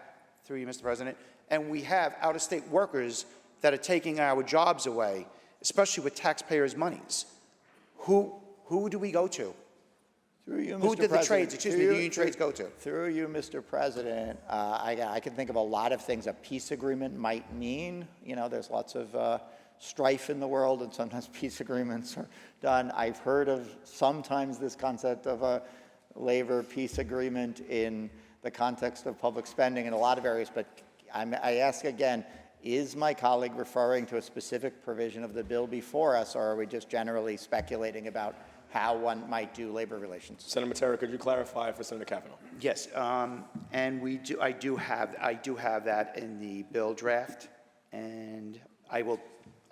through you, Mr. President, and we have out-of-state workers that are taking our jobs away, especially with taxpayers' monies. Who do we go to? Through you, Mr. Who did the President. trades, excuse me, the union trades go to? Through you, Mr. President, I can think of a lot of things a peace agreement might mean. You know, there's lots of strife in the world, and sometimes peace agreements are done. I've heard of sometimes this concept of a labor peace agreement in the context of public spending in a lot of areas, but I ask again, is my colleague referring to a specific provision of the bill before us, or are we just generally speculating about how one might do labor relations? Senator Matera, could you clarify for Senator Kavanaugh? Yes, and I do have that in the bill draft, and I will,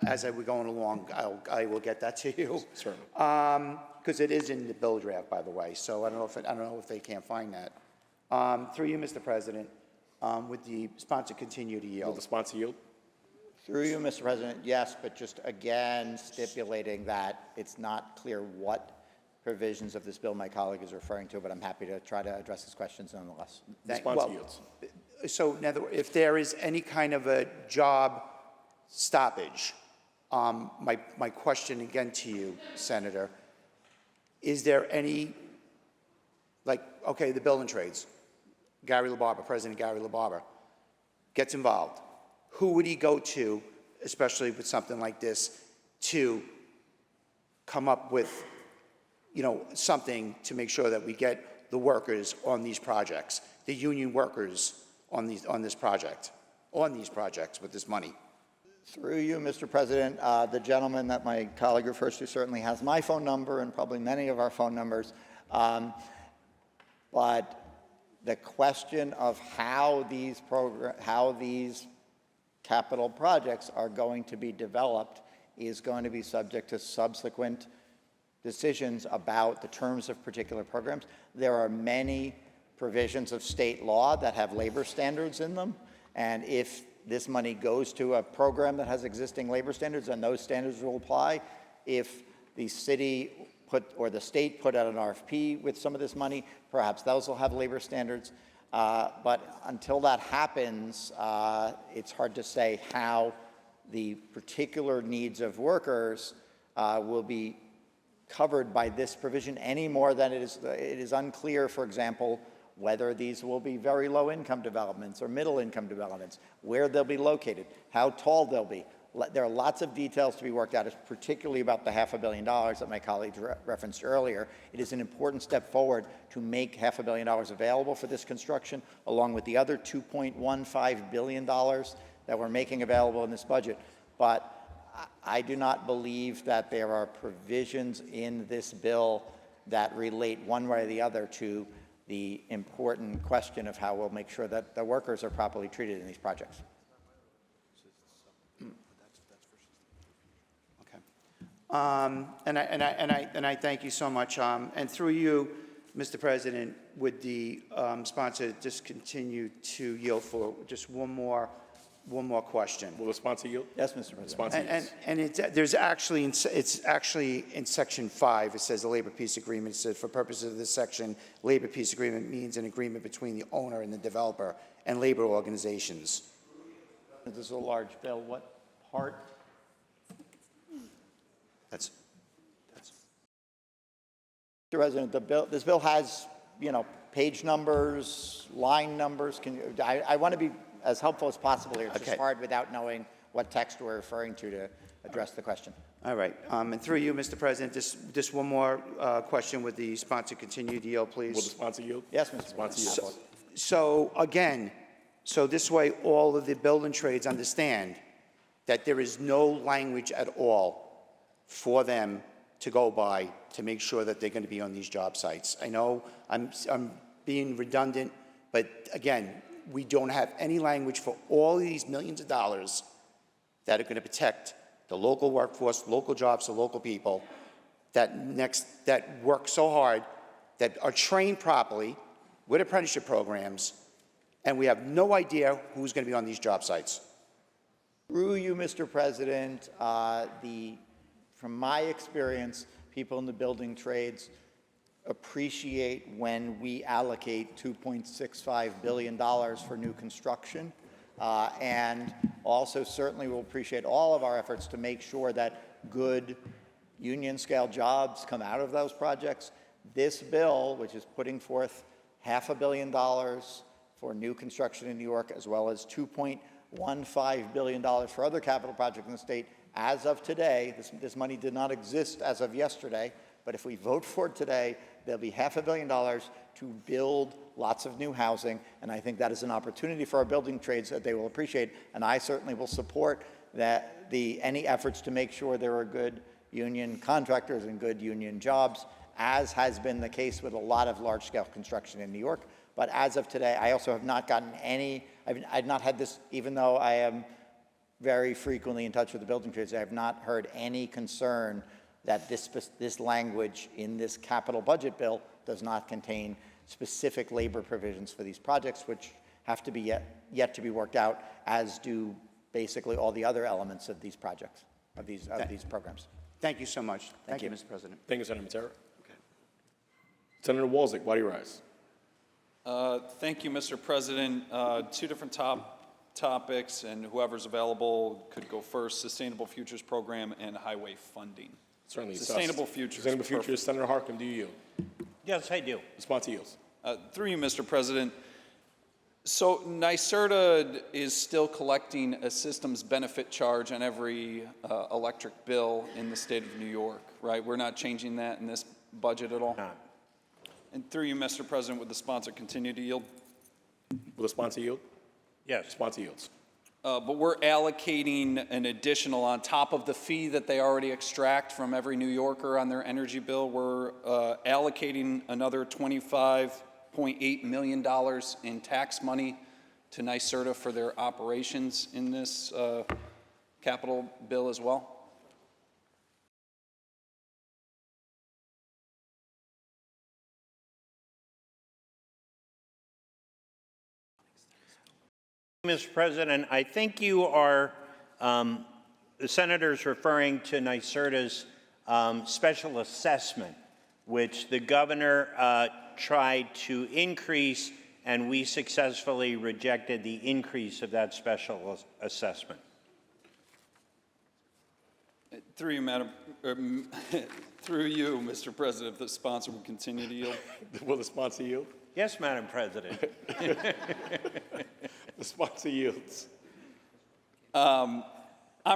as we're going along, I will get that to you. Certainly. Because it is in the bill draft, by the way. So I don't know if they can't find that. Through you, Mr. President, would the sponsor continue to yield? Will the sponsor yield? Through you, Mr. President, yes, but just again stipulating that it's not clear what provisions of this bill my colleague is referring to, but I'm happy to try to address his questions nonetheless. The sponsor yields. So now, if there is any kind of a job stoppage, my question again to you, Senator, is there any, like, okay, the building trades, Gary LaBarber, President Gary LaBarber, gets involved. Who would he go to, especially with something like this, to come up with, something to make sure that we get the workers on these projects, the union workers on these projects with this money? Through you, Mr. President, the gentleman that my colleague refers to certainly has my phone number and probably many of our phone numbers. But the question of how these capital projects are going to be developed is going to be subject to subsequent decisions about the terms of particular programs. There are many provisions of state law that have labor standards in them, and if this money goes to a program that has existing labor standards, and those standards will apply. If the city or the state put out an RFP with some of this money, perhaps those will have labor standards. But until that happens, it's hard to say how the particular needs of workers will be covered by this provision any more than it is unclear, for example, whether these will be very low-income developments or middle-income developments, where they'll be located, how tall they'll be. There are lots of details to be worked out, particularly about the $500 million that my colleague referenced earlier. It is an important step forward to make $500 million available for this construction, along with the other $2.15 billion that we're making available in this budget. But I do not believe that there are provisions in this bill that relate one way or the other to the important question of how we'll make sure that the workers are properly treated in these projects. And I thank you so much. And through you, Mr. President, would the sponsor just continue to yield for just one more question? Will the sponsor yield? Yes, Mr. President. The sponsor yields. And it's actually in Section 5. It says the labor peace agreement. It says for purposes of this section, labor peace agreement means an agreement between the owner and the developer and labor organizations. This is a large bill. What part? That's Mr. President, this bill has, page numbers, line numbers. I want to be as helpful as possible here. It's just hard without knowing what text we're referring to address the question. All right. And through you, Mr. President, just one more question. Would the sponsor continue to yield, please? Will the sponsor yield? Yes, Mr. President. So again, this way all of the building trades understand that there is no language at all for them to go by to make sure that they're going to be on these job sites. I know I'm being redundant, but again, we don't have any language for all these millions of dollars that are going to protect the local workforce, local jobs, the local people that work so hard, that are trained properly with apprenticeship programs, and we have no idea who's going to be on these job sites. Through you, Mr. President, from my experience, people in the building trades appreciate when we allocate $2.65 billion for new construction, and also certainly will appreciate all of our efforts to make sure that good union-scale jobs come out of those projects. This bill, which is putting forth $500 million for new construction in New York, as well as $2.15 billion for other capital projects in the state, as of today, this money did not exist as of yesterday, but if we vote for it today, there'll be $500 million to build lots of new housing, and I think that is an opportunity for our building trades that they will appreciate, and I certainly will support that any efforts to make sure there are good union contractors and good union jobs, as has been the case with a lot of large-scale construction in New York. But as of today, I also have not gotten I've not had this, even though I am very frequently in touch with the building trades, I have not heard any concern that this language in this capital budget bill does not contain specific labor provisions for these projects, which have to be yet to be worked out, as do basically all the other elements of these projects, of these programs. Thank you so much. Thank you, Mr. President. Thank you, Senator Matera. Okay. Senator Walczak, why do you rise? Thank you, Mr. President. Two different topics, and whoever's available could go first: Sustainable Futures Program and highway funding. Certainly. Sustainable Futures. Sustainable Futures. Senator Harkin, do you yield? Yes, I do. Response yields. Through you, Mr. President. So NYSERDA is still collecting a systems benefit charge on every electric bill in the state of New York, right? We're not changing that in this budget at all? Not. And through you, Mr. President, would the sponsor continue to yield? Will the sponsor yield? Yes. Sponsor yields. But we're allocating an additional, on top of the fee that they already extract from every New Yorker on their energy bill, we're allocating another $25.8 million in tax money to NYSERDA for their operations in this capital bill as well. Mr. President, I think you are, the senator's referring to NYSERDA's special assessment, which the governor tried to increase, and we successfully rejected the increase of that special assessment. Through you, through you, Mr. President, if the sponsor will continue to yield. Will the sponsor yield? Yes, Madam President. The sponsor yields. I'm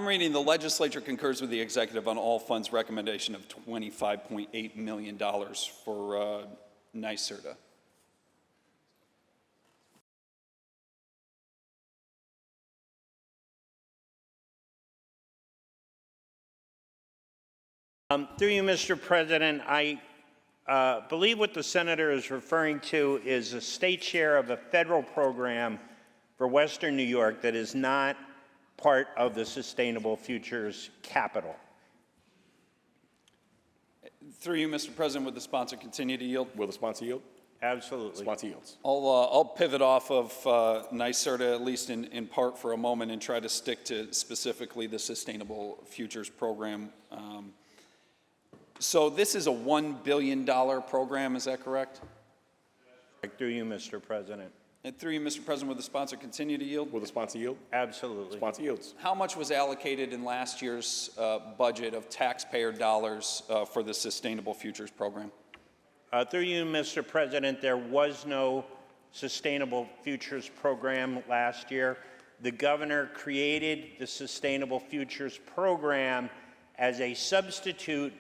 reading the legislature concurs with the executive on all funds recommendation of $25.8 million for NYSERDA. Through you, Mr. President, I believe what the senator is referring to is a state share of a federal program for Western New York that is not part of the Sustainable Futures Capital. Through you, Mr. President, would the sponsor continue to yield? Will the sponsor yield? Absolutely. Sponsor yields. I'll pivot off of NYSERDA, at least in part for a moment, and try to stick to specifically the Sustainable Futures Program. So this is a $1 billion program, is that correct? Through you, Mr. President. And through you, Mr. President, would the sponsor continue to yield? Will the sponsor yield? Absolutely. Sponsor yields. How much was allocated in last year's budget of taxpayer dollars for the Sustainable Futures Program? Through you, Mr. President, there was no Sustainable Futures Program last year. The governor created the Sustainable Futures Program as a substitute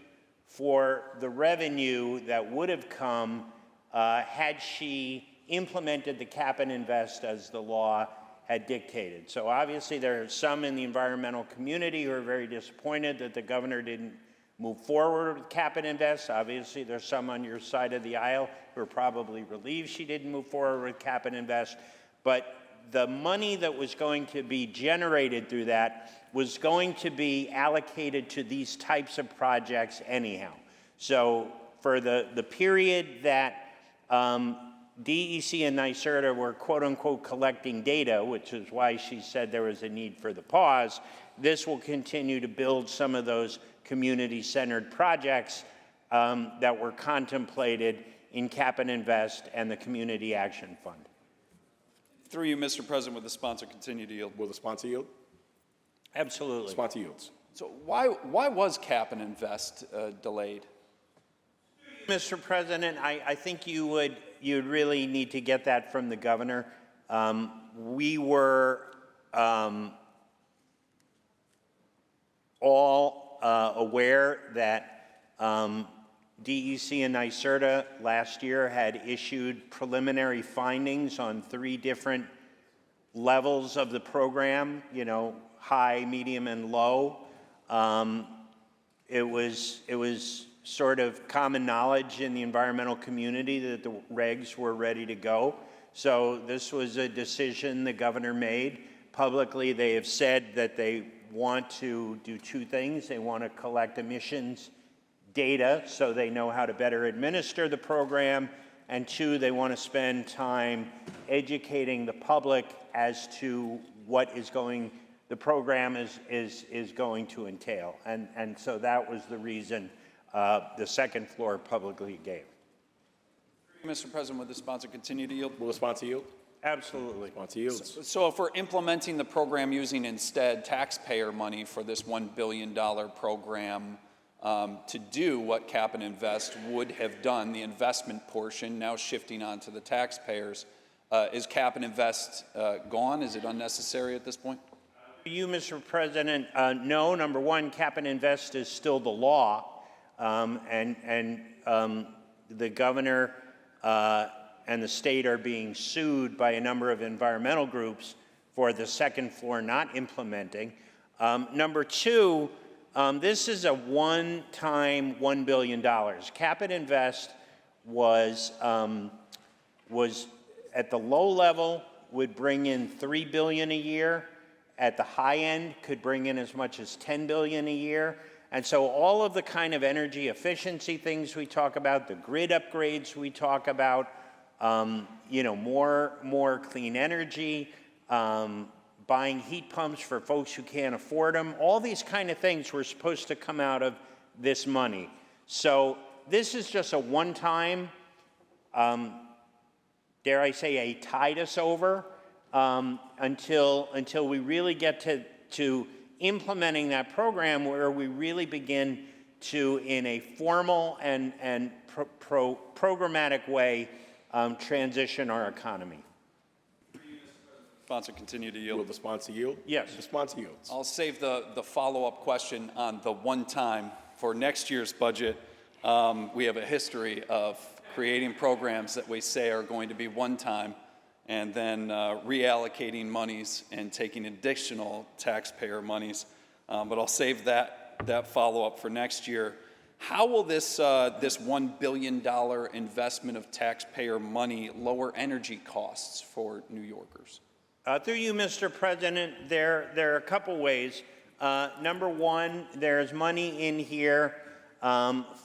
for the revenue that would have come had she implemented the cap and invest as the law had dictated. So obviously there are some in the environmental community who are very disappointed that the governor didn't move forward with cap and invest. Obviously there's some on your side of the aisle who are probably relieved she didn't move forward with cap and invest. But the money that was going to be generated through that was going to be allocated to these types of projects anyhow. So for the period that DEC and NYSERDA were quote-unquote collecting data, which is why she said there was a need for the pause, this will continue to build some of those community-centered projects that were contemplated in Cap and Invest and the Community Action Fund. Through you, Mr. President, will the sponsor continue to yield? Will the sponsor yield? Absolutely. Sponsor yields. So why was Cap and Invest delayed? Mr. President, I think you'd really need to get that from the governor. We were all aware that DEC and NYSERDA last year had issued preliminary findings on 3 different levels of the program, high, medium, and low. It was sort of common knowledge in the environmental community that the regs were ready to go. So this was a decision the governor made. Publicly, they have said that they want to do 2 things. They want to collect emissions data so they know how to better administer the program, and 2, they want to spend time educating the public as to what the program is going to entail. And so that was the reason the second floor publicly gave. Mr. President, will the sponsor continue to yield? Will the sponsor yield? Absolutely. Sponsor yields. So if we're implementing the program using instead taxpayer money for this $1 billion program to do what Cap and Invest would have done, the investment portion now shifting onto the taxpayers, is Cap and Invest gone? Is it unnecessary at this point? You, Mr. President, no. Number one, Cap and Invest is still the law, and the governor and the state are being sued by a number of environmental groups for the second floor not implementing. Number 2, this is a one-time $1 billion. Cap and Invest was at the low level would bring in $3 billion a year. At the high end, could bring in as much as $10 billion a year. And so all of the kind of energy efficiency things we talk about, the grid upgrades we talk about, more clean energy, buying heat pumps for folks who can't afford them, all these kind of things were supposed to come out of this money. So this is just a one-time, dare I say, a tide us over, until we really get to implementing that program, where we really begin to, in a formal and programmatic way, transition our economy. Sponsor continue to yield. Will the sponsor yield? Yes. The sponsor yields. I'll save the follow-up question on the one-time. For next year's budget, we have a history of creating programs that we say are going to be one-time, and then reallocating monies and taking additional taxpayer monies. But I'll save that follow-up for next year. How will this $1 billion investment of taxpayer money lower energy costs for New Yorkers? Through you, Mr. President, there are a couple ways. Number one, there's money in here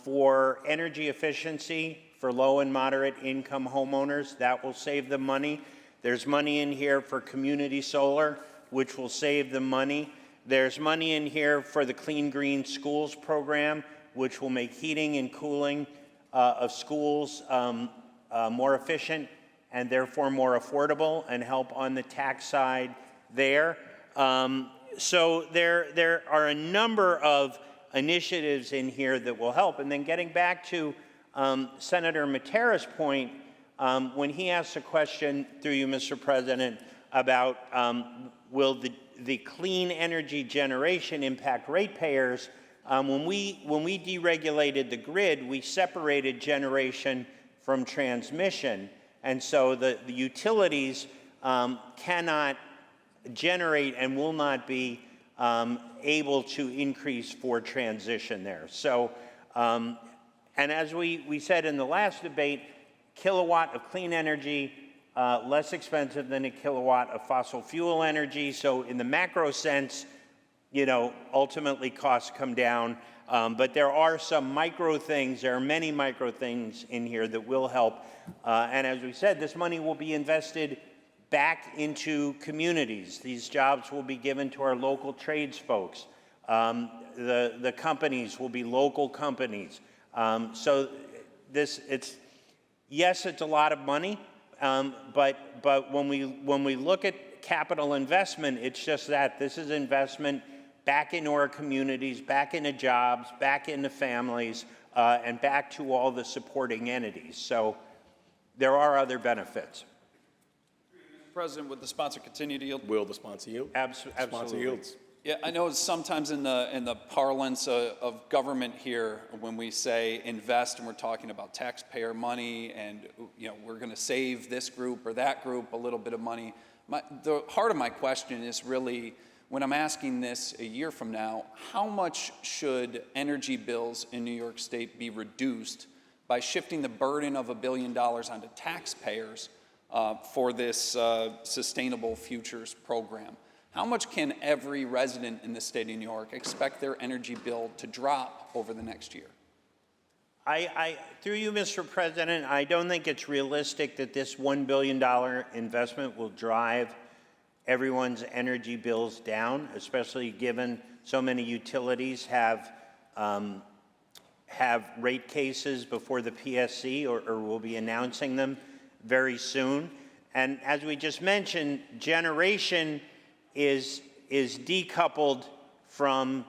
for energy efficiency for low and moderate income homeowners. That will save them money. There's money in here for community solar, which will save them money. There's money in here for the Clean Green Schools program, which will make heating and cooling of schools more efficient and therefore more affordable, and help on the tax side there. So there are a number of initiatives in here that will help. And then getting back to Senator Matera's point, when he asked a question, through you, Mr. President, about will the clean energy generation impact ratepayers, when we deregulated the grid, we separated generation from transmission. And so the utilities cannot generate and will not be able to increase for transition there. So, and as we said in the last debate, kilowatt of clean energy, less expensive than a kilowatt of fossil fuel energy. So in the macro sense, ultimately costs come down. But there are some micro things, there are many micro things in here that will help. And as we said, this money will be invested back into communities. These jobs will be given to our local trades folks. The companies will be local companies. So yes, it's a lot of money, but when we look at capital investment, it's just that. This is investment back into our communities, back into jobs, back into families, and back to all the supporting entities. So there are other benefits. President, would the sponsor continue to yield? Will the sponsor yield? Absolutely. Sponsor yields. Yeah, I know sometimes in the parlance of government here, when we say invest and we're talking about taxpayer money and we're going to save this group or that group a little bit of money. The heart of my question is really, when I'm asking this a year from now, how much should energy bills in New York State be reduced by shifting the burden of $1 billion onto taxpayers for this Sustainable Futures program? How much can every resident in the state of New York expect their energy bill to drop over the next year? Through you, Mr. President, I don't think it's realistic that this $1 billion investment will drive everyone's energy bills down, especially given so many utilities have rate cases before the PSC or will be announcing them very soon. And as we just mentioned, generation is decoupled from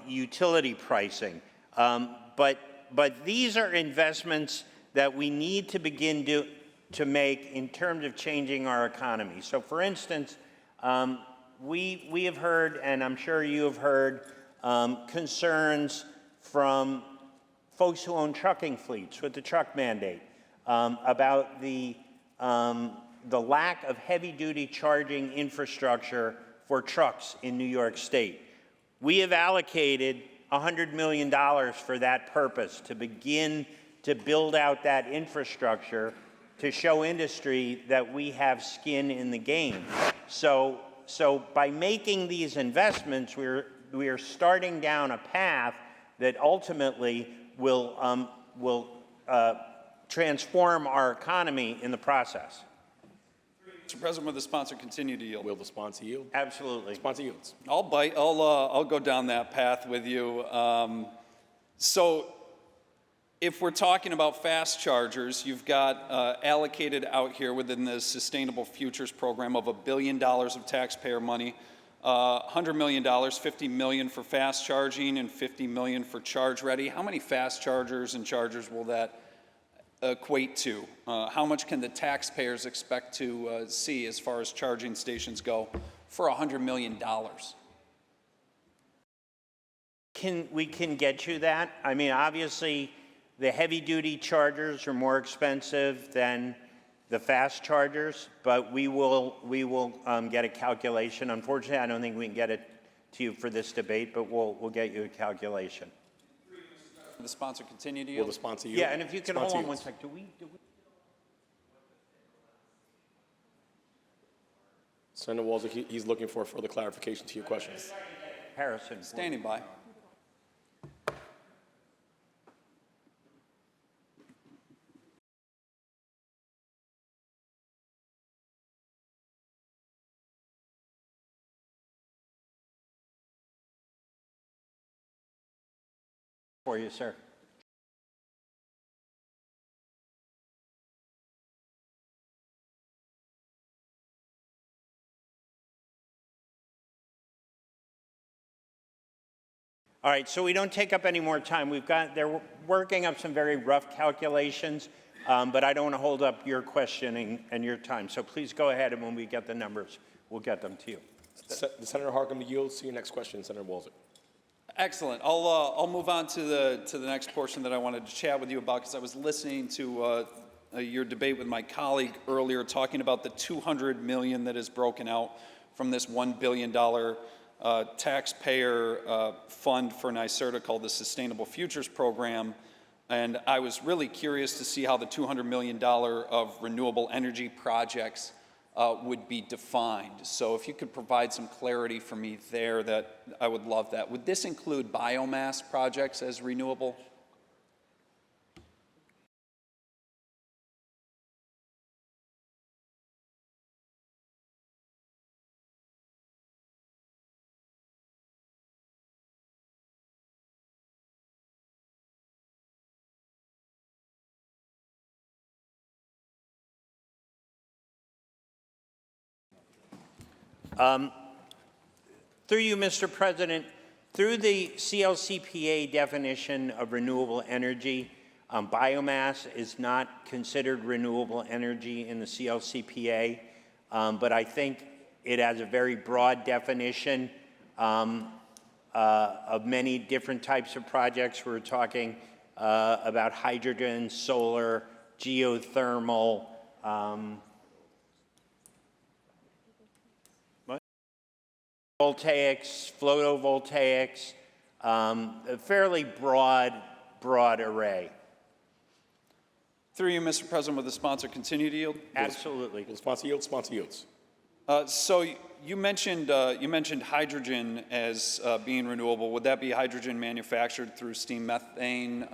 utility pricing. But these are investments that we need to begin to make in terms of changing our economy. So for instance, we have heard, and I'm sure you have heard, concerns from folks who own trucking fleets with the truck mandate about the lack of heavy-duty charging infrastructure for trucks in New York State. We have allocated $100 million for that purpose, to begin to build out that infrastructure to show industry that we have skin in the game. So by making these investments, we are starting down a path that ultimately will transform our economy in the process. Mr. President, will the sponsor continue to yield? Will the sponsor yield? Absolutely. Sponsor yields. I'll go down that path with you. So if we're talking about fast chargers, you've got allocated out here within the Sustainable Futures program of $1 billion of taxpayer money, $100 million, $50 million for fast charging and $50 million for Charge Ready. How many fast chargers and chargers will that equate to? How much can the taxpayers expect to see as far as charging stations go for $100 million? We can get you that. I mean, obviously, the heavy-duty chargers are more expensive than the fast chargers, but we will get a calculation. Unfortunately, I don't think we can get it to you for this debate, but we'll get you a calculation. Will the sponsor continue to yield? Will the sponsor yield? Yeah, and if you can hold on one sec, do we? Senator Walzer, he's looking for further clarification to your questions. Harrison. Standing by. For you, sir. All right, so we don't take up any more time. They're working up some very rough calculations, but I don't want to hold up your questioning and your time. So please go ahead, and when we get the numbers, we'll get them to you. Senator Harkin yields to your next question, Senator Walzer. Excellent. I'll move on to the next portion that I wanted to chat with you about, because I was listening to your debate with my colleague earlier, talking about the $200 million that is broken out from this $1 billion taxpayer fund for NYSERDA called the Sustainable Futures Program. And I was really curious to see how the $200 million of renewable energy projects would be defined. So if you could provide some clarity for me there, that I would love that. Would this include biomass projects as renewable? Through you, Mr. President, through the CLCPA definition of renewable energy, biomass is not considered renewable energy in the CLCPA, but I think it has a very broad definition of many different types of projects. We're talking about hydrogen, solar, geothermal, voltaics, photovoltaics, a fairly broad array. Through you, Mr. President, will the sponsor continue to yield? Absolutely. Will the sponsor yield? Sponsor yields. So you mentioned hydrogen as being renewable. Would that be hydrogen manufactured through steam methane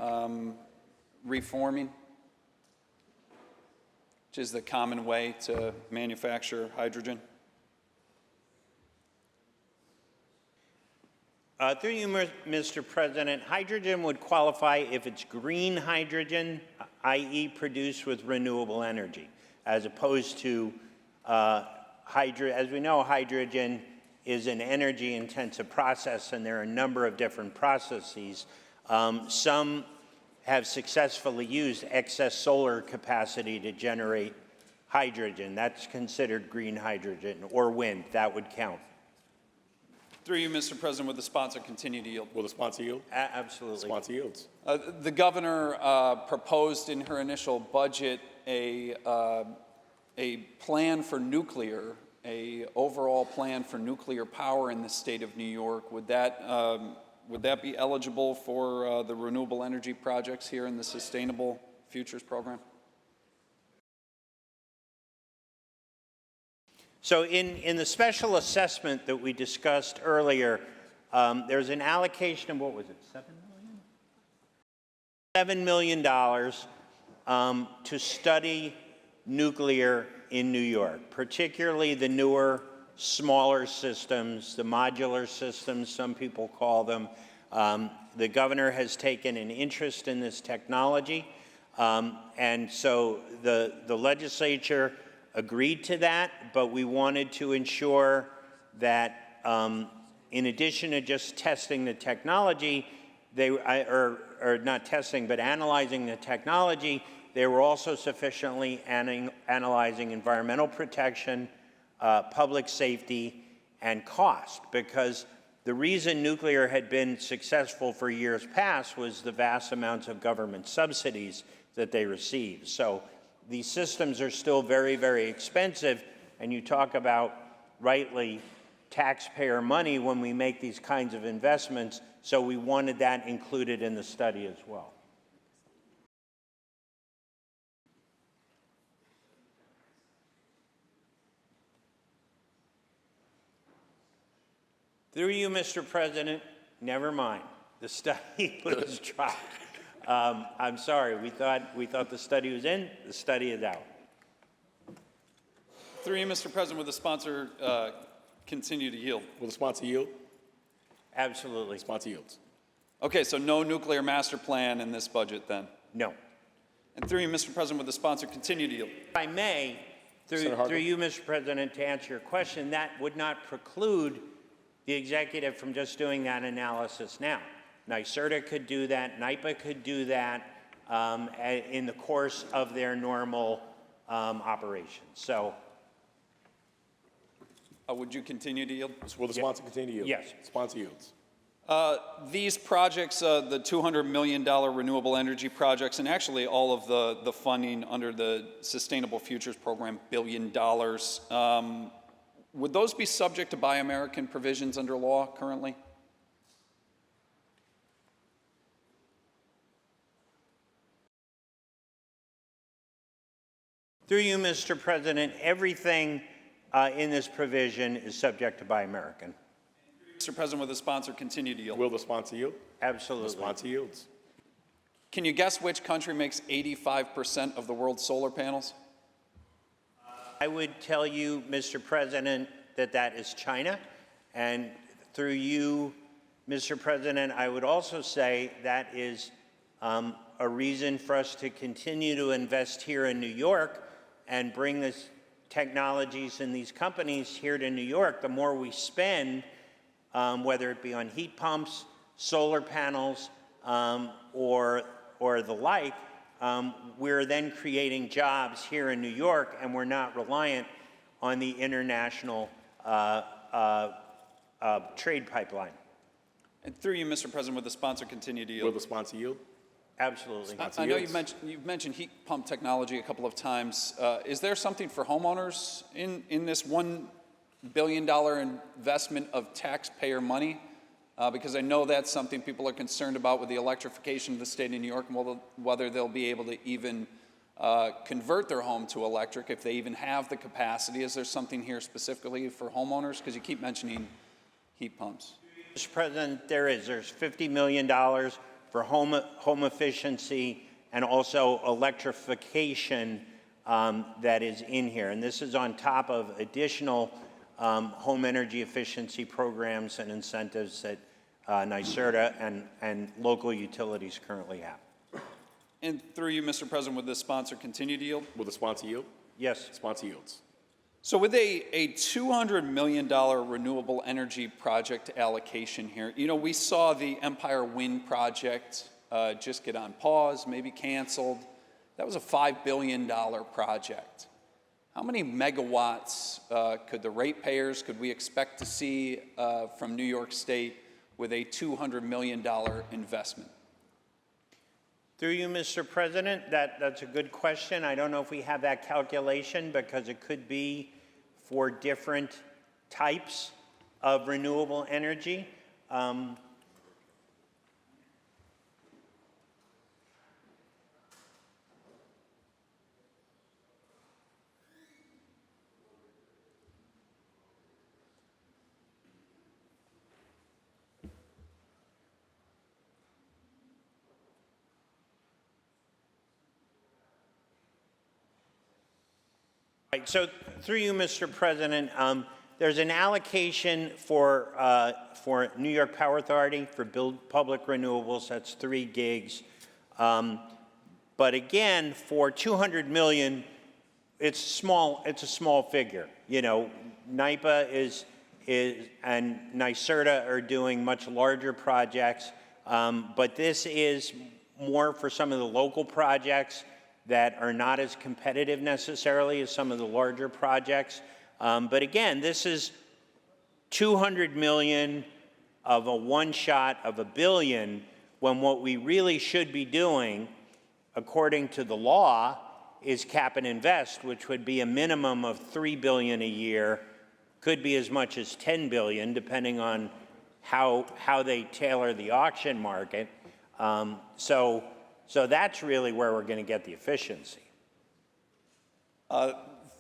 reforming, which is the common way to manufacture hydrogen? Through you, Mr. President, hydrogen would qualify if it's green hydrogen, i.e. produced with renewable energy, as opposed to as we know, hydrogen is an energy-intensive process, and there are a number of different processes. Some have successfully used excess solar capacity to generate hydrogen. That's considered green hydrogen, or wind. That would count. Through you, Mr. President, would the sponsor continue to yield? Will the sponsor yield? Absolutely. Sponsor yields. The governor proposed in her initial budget a plan for nuclear, a overall plan for nuclear power in the state of New York. Would that be eligible for the renewable energy projects here in the Sustainable Futures Program? So in the special assessment that we discussed earlier, there's an allocation of, what was it, $7 million to study nuclear in New York, particularly the newer, smaller systems, the modular systems, some people call them. The governor has taken an interest in this technology, and so the legislature agreed to that, but we wanted to ensure that in addition to just testing the technology, or not testing, but analyzing the technology, they were also sufficiently analyzing environmental protection, public safety, and cost, because the reason nuclear had been successful for years past was the vast amounts of government subsidies that they received. So these systems are still very, very expensive, and you talk about, rightly, taxpayer money when we make these kinds of investments, so we wanted that included in the study as well. Through you, Mr. President, never mind. The study was dropped. I'm sorry, we thought the study was in, the study is out. Through you, Mr. President, will the sponsor continue to yield? Will the sponsor yield? Absolutely. Sponsor yields. Okay, so no nuclear master plan in this budget then? No. And through you, Mr. President, will the sponsor continue to yield? If I may, through you, Mr. President, to answer your question, that would not preclude the executive from just doing that analysis now. NYSERDA could do that, NYPA could do that in the course of their normal operations. So, would you continue to yield? Will the sponsor continue to yield? Yes. Sponsor yields. These projects, the $200 million renewable energy projects, and actually all of the funding under the Sustainable Futures Program, $1 billion, would those be subject to Buy American provisions under law currently? through you, Mr. President, everything in this provision is subject to Buy American. Mr. President, will the sponsor continue to yield? Will the sponsor yield? Absolutely. The sponsor yields. Can you guess which country makes 85% of the world's solar panels? I would tell you, Mr. President, that is China. And through you, Mr. President, I would also say that is a reason for us to continue to invest here in New York and bring this technologies and these companies here to New York, the more we spend, whether it be on heat pumps, solar panels, or the like, we're then creating jobs here in New York, and we're not reliant on the international trade pipeline. And through you, Mr. President, would the sponsor continue to yield? Will the sponsor yield? Absolutely. I know you've mentioned heat pump technology a couple of times. Is there something for homeowners in this $1 billion investment of taxpayer money? Because I know that's something people are concerned about with the electrification of the state of New York, and whether they'll be able to even convert their home to electric, if they even have the capacity. Is there something here specifically for homeowners? Because you keep mentioning heat pumps. Mr. President, there's $50 million for home efficiency and also electrification that is in here. And this is on top of additional home energy efficiency programs and incentives that NYSERDA and local utilities currently have. And through you, Mr. President, would the sponsor continue to yield? Will the sponsor yield? Yes. Sponsor yields. So with a $200 million renewable energy project allocation here, you know, we saw the Empire Wind project just get on pause, maybe canceled. That was a $5 billion project. How many megawatts could the ratepayers, could we expect to see from New York State with a $200 million investment? Through you, Mr. President, that's a good question. I don't know if we have that calculation because it could be for different types of renewable energy. Right, so through you, Mr. President, there's an allocation for New York Power Authority for build public renewables. That's 3 gigs. But again, for $200 million, it's small. It's a small figure. You know, NYPA is and NYSERDA are doing much larger projects. But this is more for some of the local projects that are not as competitive necessarily as some of the larger projects. But again, this is $200 million of a one-shot of $1 billion, when what we really should be doing, according to the law, is cap and invest, which would be a minimum of $3 billion a year, could be as much as $10 billion, depending on how they tailor the auction market. So that's really where we're going to get the efficiency.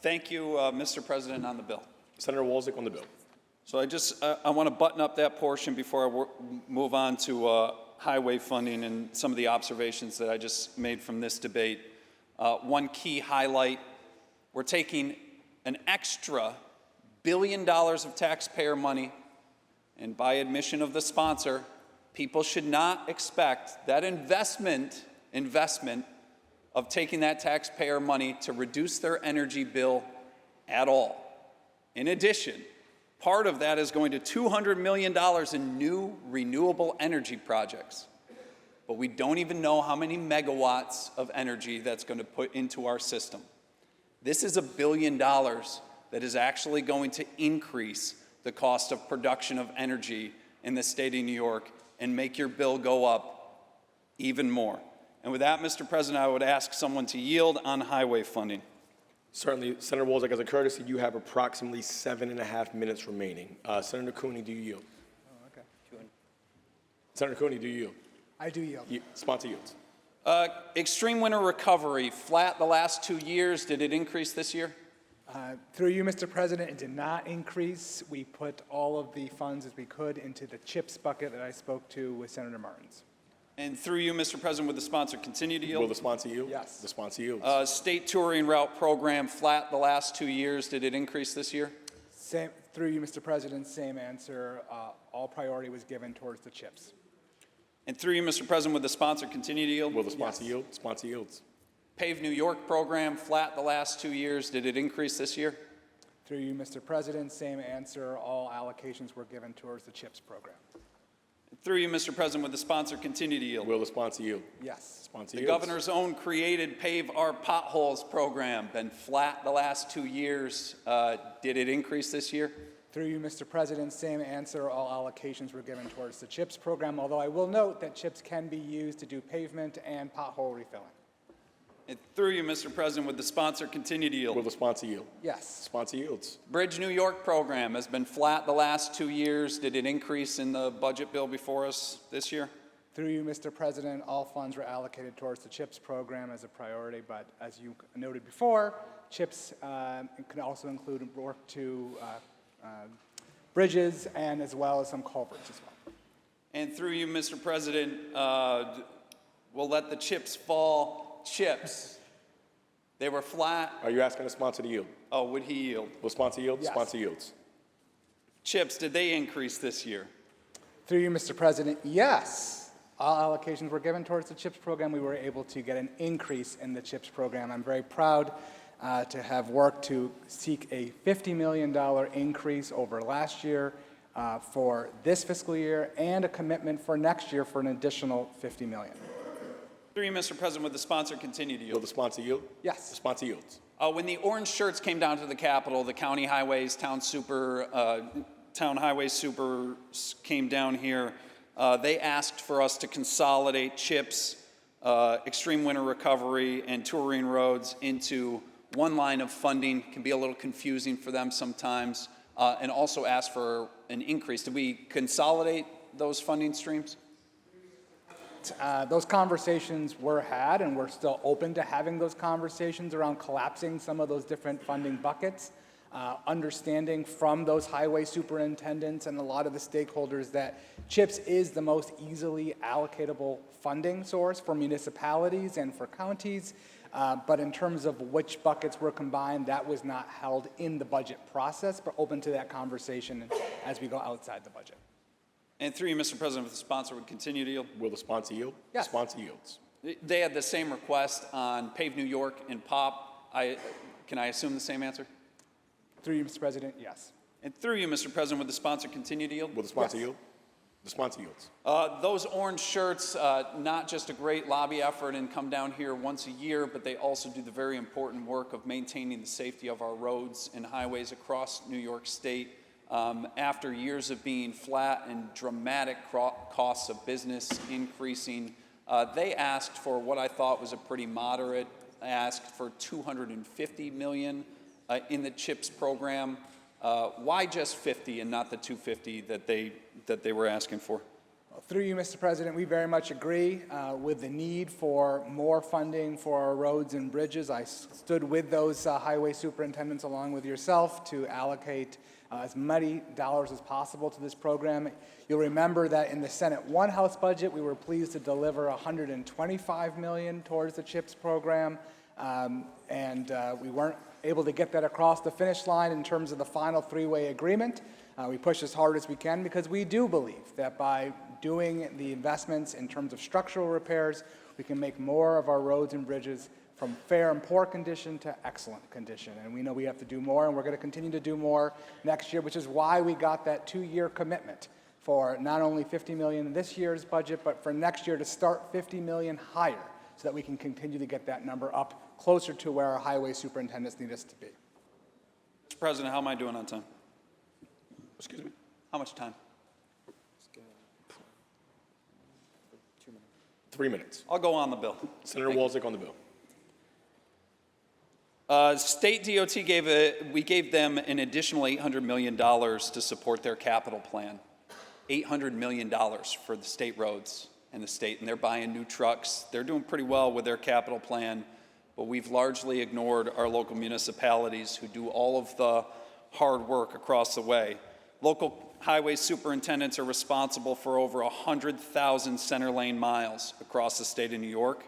Thank you, Mr. President, on the bill. Senator Walczyk on the bill. So I want to button up that portion before I move on to highway funding and some of the observations that I just made from this debate. One key highlight, we're taking an extra $1 billion of taxpayer money, and by admission of the sponsor, people should not expect that investment of taking that taxpayer money to reduce their energy bill at all. In addition, part of that is going to $200 million in new renewable energy projects. But we don't even know how many megawatts of energy that's going to put into our system. This is $1 billion that is actually going to increase the cost of production of energy in the state of New York and make your bill go up even more. And with that, Mr. President, I would ask someone to yield on highway funding. Certainly, Senator Walczyk, as a courtesy, you have approximately 7.5 minutes remaining. Senator Cooney, do you yield? Oh, okay. Senator Cooney, do you yield? I do yield. Sponsor yields. Extreme winter recovery, flat the last 2 years. Did it increase this year? Through you, Mr. President, it did not increase. We put all of the funds as we could into the CHIPS bucket that I spoke to with Senator Martins. And through you, Mr. President, would the sponsor continue to yield? Will the sponsor yield? Yes. The sponsor yields. State touring route program, flat the last 2 years. Did it increase this year? Same, through you, Mr. President, same answer. All priority was given towards the CHIPS. And through you, Mr. President, would the sponsor continue to yield? Will the sponsor yield? Sponsor yields. Pave New York program, flat the last 2 years. Did it increase this year? Through you, Mr. President, same answer. All allocations were given towards the CHIPS program. Through you, Mr. President, would the sponsor continue to yield? Will the sponsor yield? Yes. Sponsor The yields. governor's own created Pave Our Potholes program, been flat the last 2 years. Did it increase this year? Through you, Mr. President, same answer. All allocations were given towards the CHIPS program, although I will note that CHIPS can be used to do pavement and pothole refilling. And through you, Mr. President, would the sponsor continue to yield? Will the sponsor yield? Yes. Sponsor yields. Bridge New York program has been flat the last 2 years. Did it increase in the budget bill before us this year? Through you, Mr. President, all funds were allocated towards the CHIPS program as a priority, but as you noted before, CHIPS can also include work to bridges and as well as some culverts as well. And through you, Mr. President, we'll let the chips fall. Chips. They were flat. Are you asking the sponsor to yield? Oh, would he yield? Will sponsor yield? Yes. Sponsor yields. Chips, did they increase this year? Through you, Mr. President, yes. All allocations were given towards the CHIPS program. We were able to get an increase in the CHIPS program. I'm very proud to have worked to seek a $50 million increase over last year for this fiscal year and a commitment for next year for an additional $50 million. Through you, Mr. President, would the sponsor continue to yield? Will the sponsor yield? Yes. The sponsor yields. When the orange shirts came down to the Capitol, the county highways, town highway supers came down here. They asked for us to consolidate CHIPS, extreme winter recovery, and touring roads into one line of funding. It can be a little confusing for them sometimes, and also asked for an increase. Did we consolidate those funding streams? Those conversations were had, and we're still open to having those conversations around collapsing some of those different funding buckets, understanding from those highway superintendents and a lot of the stakeholders that CHIPS is the most easily allocatable funding source for municipalities and for counties. But in terms of which buckets were combined, that was not held in the budget process, but open to that conversation as we go outside the budget. And through you, Mr. President, if the sponsor would continue to yield? Will the sponsor yield? Yes. The sponsor yields. They had the same request on Pave New York and POP. Can I assume the same answer? Through you, Mr. President, yes. And through you, Mr. President, would the sponsor continue to yield? Will the sponsor yield? The sponsor yields. Those orange shirts, not just a great lobby effort and come down here once a year, but they also do the very important work of maintaining the safety of our roads and highways across New York State. After years of being flat and dramatic costs of business increasing, they asked for what I thought was a pretty moderate ask for $250 million in the CHIPS program. Why just 50 and not the 250 that they were asking for? Through you, Mr. President, we very much agree with the need for more funding for our roads and bridges. I stood with those highway superintendents along with yourself to allocate as many dollars as possible to this program. You'll remember that in the Senate One House budget, we were pleased to deliver $125 million towards the CHIPS program, and we weren't able to get that across the finish line in terms of the final three-way agreement. We push as hard as we can because we do believe that by doing the investments in terms of structural repairs, we can make more of our roads and bridges from fair and poor condition to excellent condition. And we know we have to do more, and we're going to continue to do more next year, which is why we got that 2-year commitment for not only $50 million in this year's budget, but for next year to start $50 million higher so that we can continue to get that number up closer to where our highway superintendents need us to be. Mr. President, how am I doing on time? Excuse me? How much time? 3 minutes. I'll go on the bill. Senator Walczyk on the bill. State DOT we gave them an additional $800 million to support their capital plan. $800 million for the state roads and the state, and they're buying new trucks. They're doing pretty well with their capital plan, but we've largely ignored our local municipalities who do all of the hard work across the way. Local highway superintendents are responsible for over 100,000 center lane miles across the state of New York.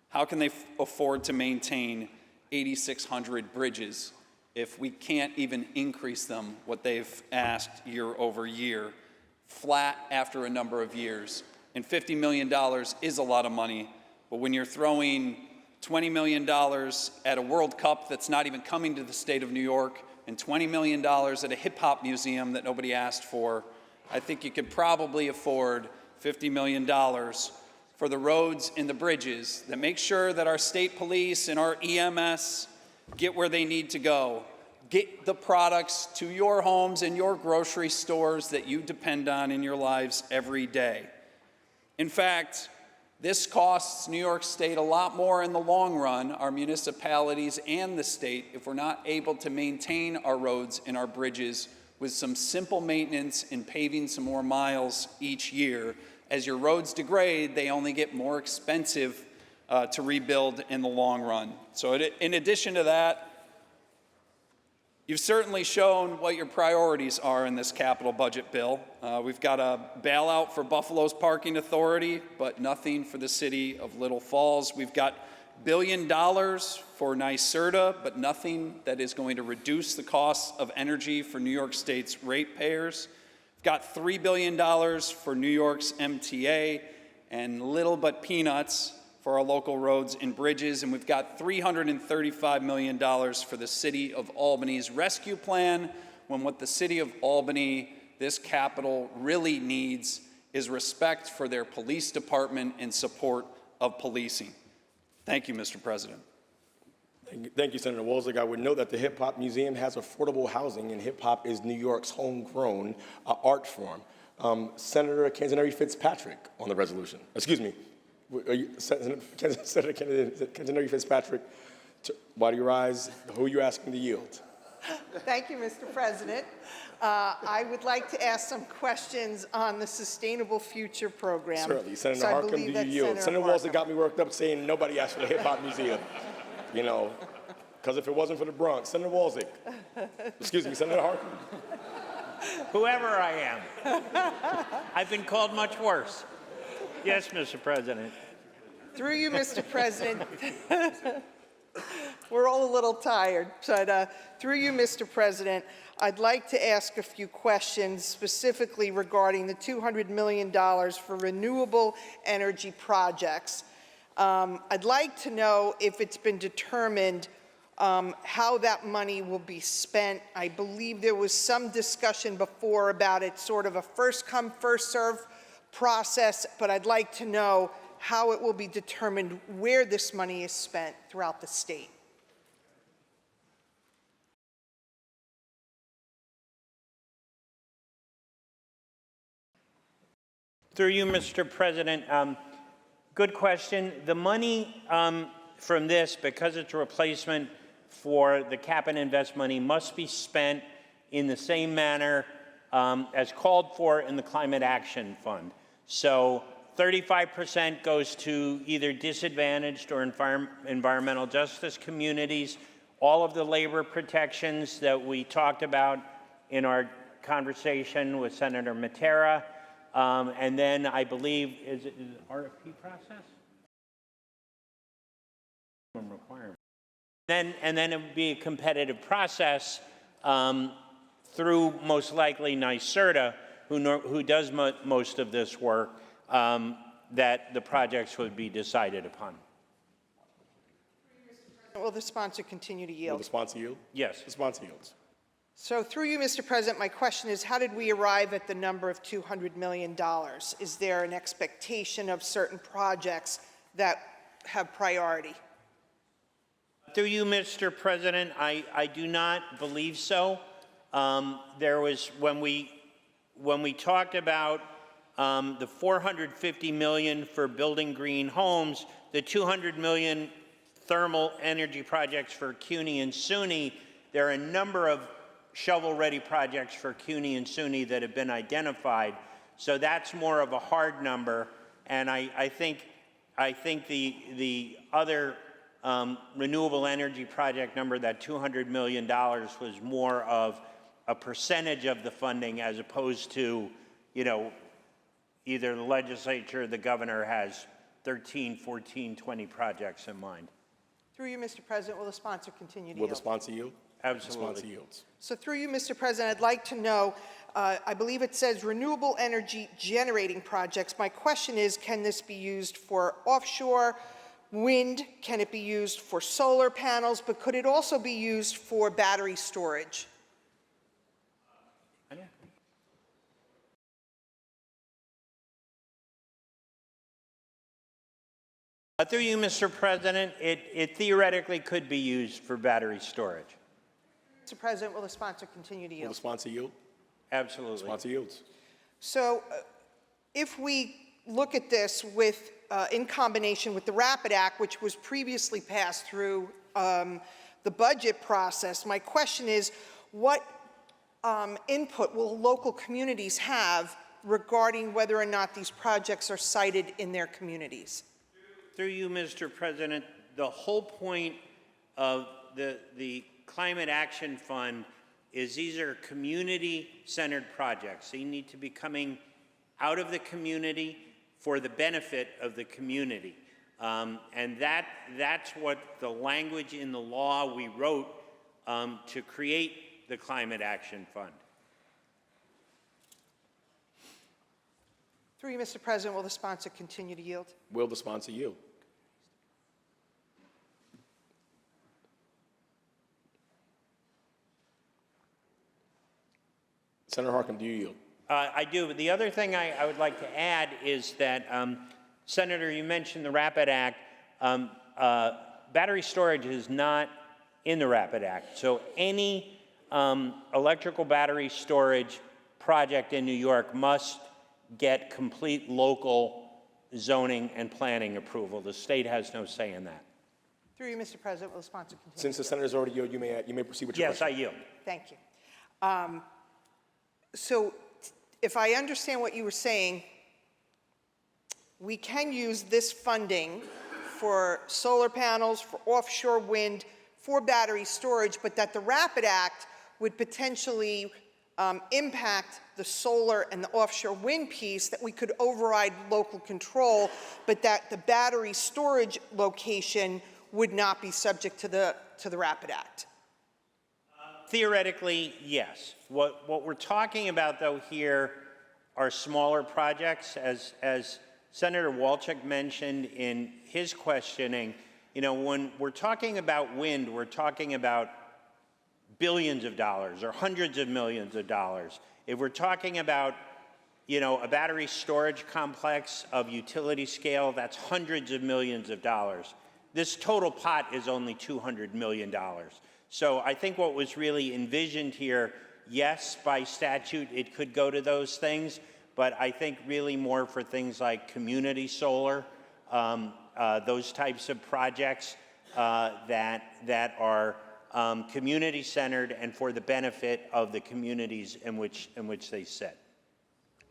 How can they afford to maintain 8,600 bridges if we can't even increase them what they've asked year over year, flat after a number of years? And $50 million is a lot of money, but when you're throwing $20 million at a World Cup that's not even coming to the state of New York, and $20 million at a hip-hop museum that nobody asked for, I think you could probably afford $50 million for the roads and the bridges that make sure that our state police and our EMS get where they need to go, get the products to your homes and your grocery stores that you depend on in your lives every day. In fact, this costs New York State a lot more in the long run, our municipalities and the state, if we're not able to maintain our roads and our bridges with some simple maintenance and paving some more miles each year. As your roads degrade, they only get more expensive to rebuild in the long run. So in addition to that, you've certainly shown what your priorities are in this capital budget bill. We've got a bailout for Buffalo's Parking Authority, but nothing for the city of Little Falls. We've got $1 billion for NYSERDA, but nothing that is going to reduce the costs of energy for New York State's ratepayers. We've got $3 billion for New York's MTA, and little but peanuts for our local roads and bridges, and we've got $335 million for the City of Albany's rescue plan, when what the City of Albany, this capital, really needs is respect for their police department and support of policing. Thank you, Mr. President. Thank you, Senator Walzig. I would note that the Hip Hop Museum has affordable housing, and hip hop is New York's homegrown art form. Senator Canzoneri Fitzpatrick on the resolution. Excuse me. Senator Canzoneri Fitzpatrick, why do you rise? Who are you asking to yield? Thank you, Mr. President. I would like to ask some questions on the Sustainable Future Program. Certainly. Senator Harkin, do you yield? Senator Walzig got me worked up saying nobody asked for the Hip Hop Museum. You know, because if it wasn't for the Bronx, Senator Walzig. Excuse me, Senator Harkin. Whoever I am. I've been called much worse. Yes, Mr. President. Through you, Mr. President. We're all a little tired, but through you, Mr. President, I'd like to ask a few questions specifically regarding the $200 million for renewable energy projects. I'd like to know if it's been determined how that money will be spent. I believe there was some discussion before about it, sort of a first-come, first-served process, but I'd like to know how it will be determined where this money is spent throughout the state. Through you, Mr. President, good question. The money from this, because it's a replacement for the cap and invest money, must be spent in the same manner as called for in the Climate Action Fund. So 35% goes to either disadvantaged or environmental justice communities. All of the labor protections that we talked about in our conversation with Senator Matera. And then I believe, is it RFP process? Requirement. And then it would be a competitive process through most likely NYSERDA, who does most of this work, that the projects would be decided upon. Will the sponsor continue to yield? Will the sponsor yield? Yes. The sponsor yields. So through you, Mr. President, my question is, how did we arrive at the number of $200 million? Is there an expectation of certain projects that have priority? Through you, Mr. President, I do not believe so. There was, when we talked about the $450 million for building green homes, the $200 million thermal energy projects for CUNY and SUNY, there are a number of shovel-ready projects for CUNY and SUNY that have been identified. So that's more of a hard number. And I think the other renewable energy project number, that $200 million, was more of a percentage of the funding as opposed to, you know, either the legislature or the governor has 13, 14, 20 projects in mind. Through you, Mr. President, will the sponsor continue to Will yield? the sponsor yield? Absolutely. The sponsor yields. So through you, Mr. President, I'd like to know, I believe it says renewable energy generating projects. My question is, can this be used for offshore wind? Can it be used for solar panels? But could it also be used for battery storage? Through you, Mr. President, it theoretically could be used for battery storage. Mr. President, will the sponsor continue to Will yield? the sponsor yield? Absolutely. Sponsor yields. So if we look at this with, in combination with the RAPID Act, which was previously passed through the budget process, my question is, what input will local communities have regarding whether or not these projects are cited in their communities? Through you, Mr. President, the whole point of the Climate Action Fund is these are community-centered projects. They need to be coming out of the community for the benefit of the community. And that's what the language in the law we wrote to create the Climate Action Fund. Through you, Mr. President, will the sponsor continue to yield? Will the sponsor yield? Senator Harkin, do you yield? I do. The other thing I would like to add is that, Senator, you mentioned the RAPID Act. Battery storage is not in the RAPID Act. So any electrical battery storage project in New York must get complete local zoning and planning approval. The state has no say in that. Through you, Mr. President, will the sponsor continue? Since the senator's already yielded, you may proceed with your Yes, question. I yield. Thank you. So if I understand what you were saying, we can use this funding for solar panels, for offshore wind, for battery storage, but that the RAPID Act would potentially impact the solar and the offshore wind piece, that we could override local control, but that the battery storage location would not be subject to the RAPID Act. Theoretically, yes. What we're talking about, though, here are smaller projects. As Senator Walczyk mentioned in his questioning, you know, when we're talking about wind, we're talking about billions of dollars or hundreds of millions of dollars. If we're talking about, you know, a battery storage complex of utility scale, that's hundreds of millions of dollars. This total pot is only $200 million. So I think what was really envisioned here, yes, by statute, it could go to those things, but I think really more for things like community solar, those types of projects that are community-centered and for the benefit of the communities in which they sit.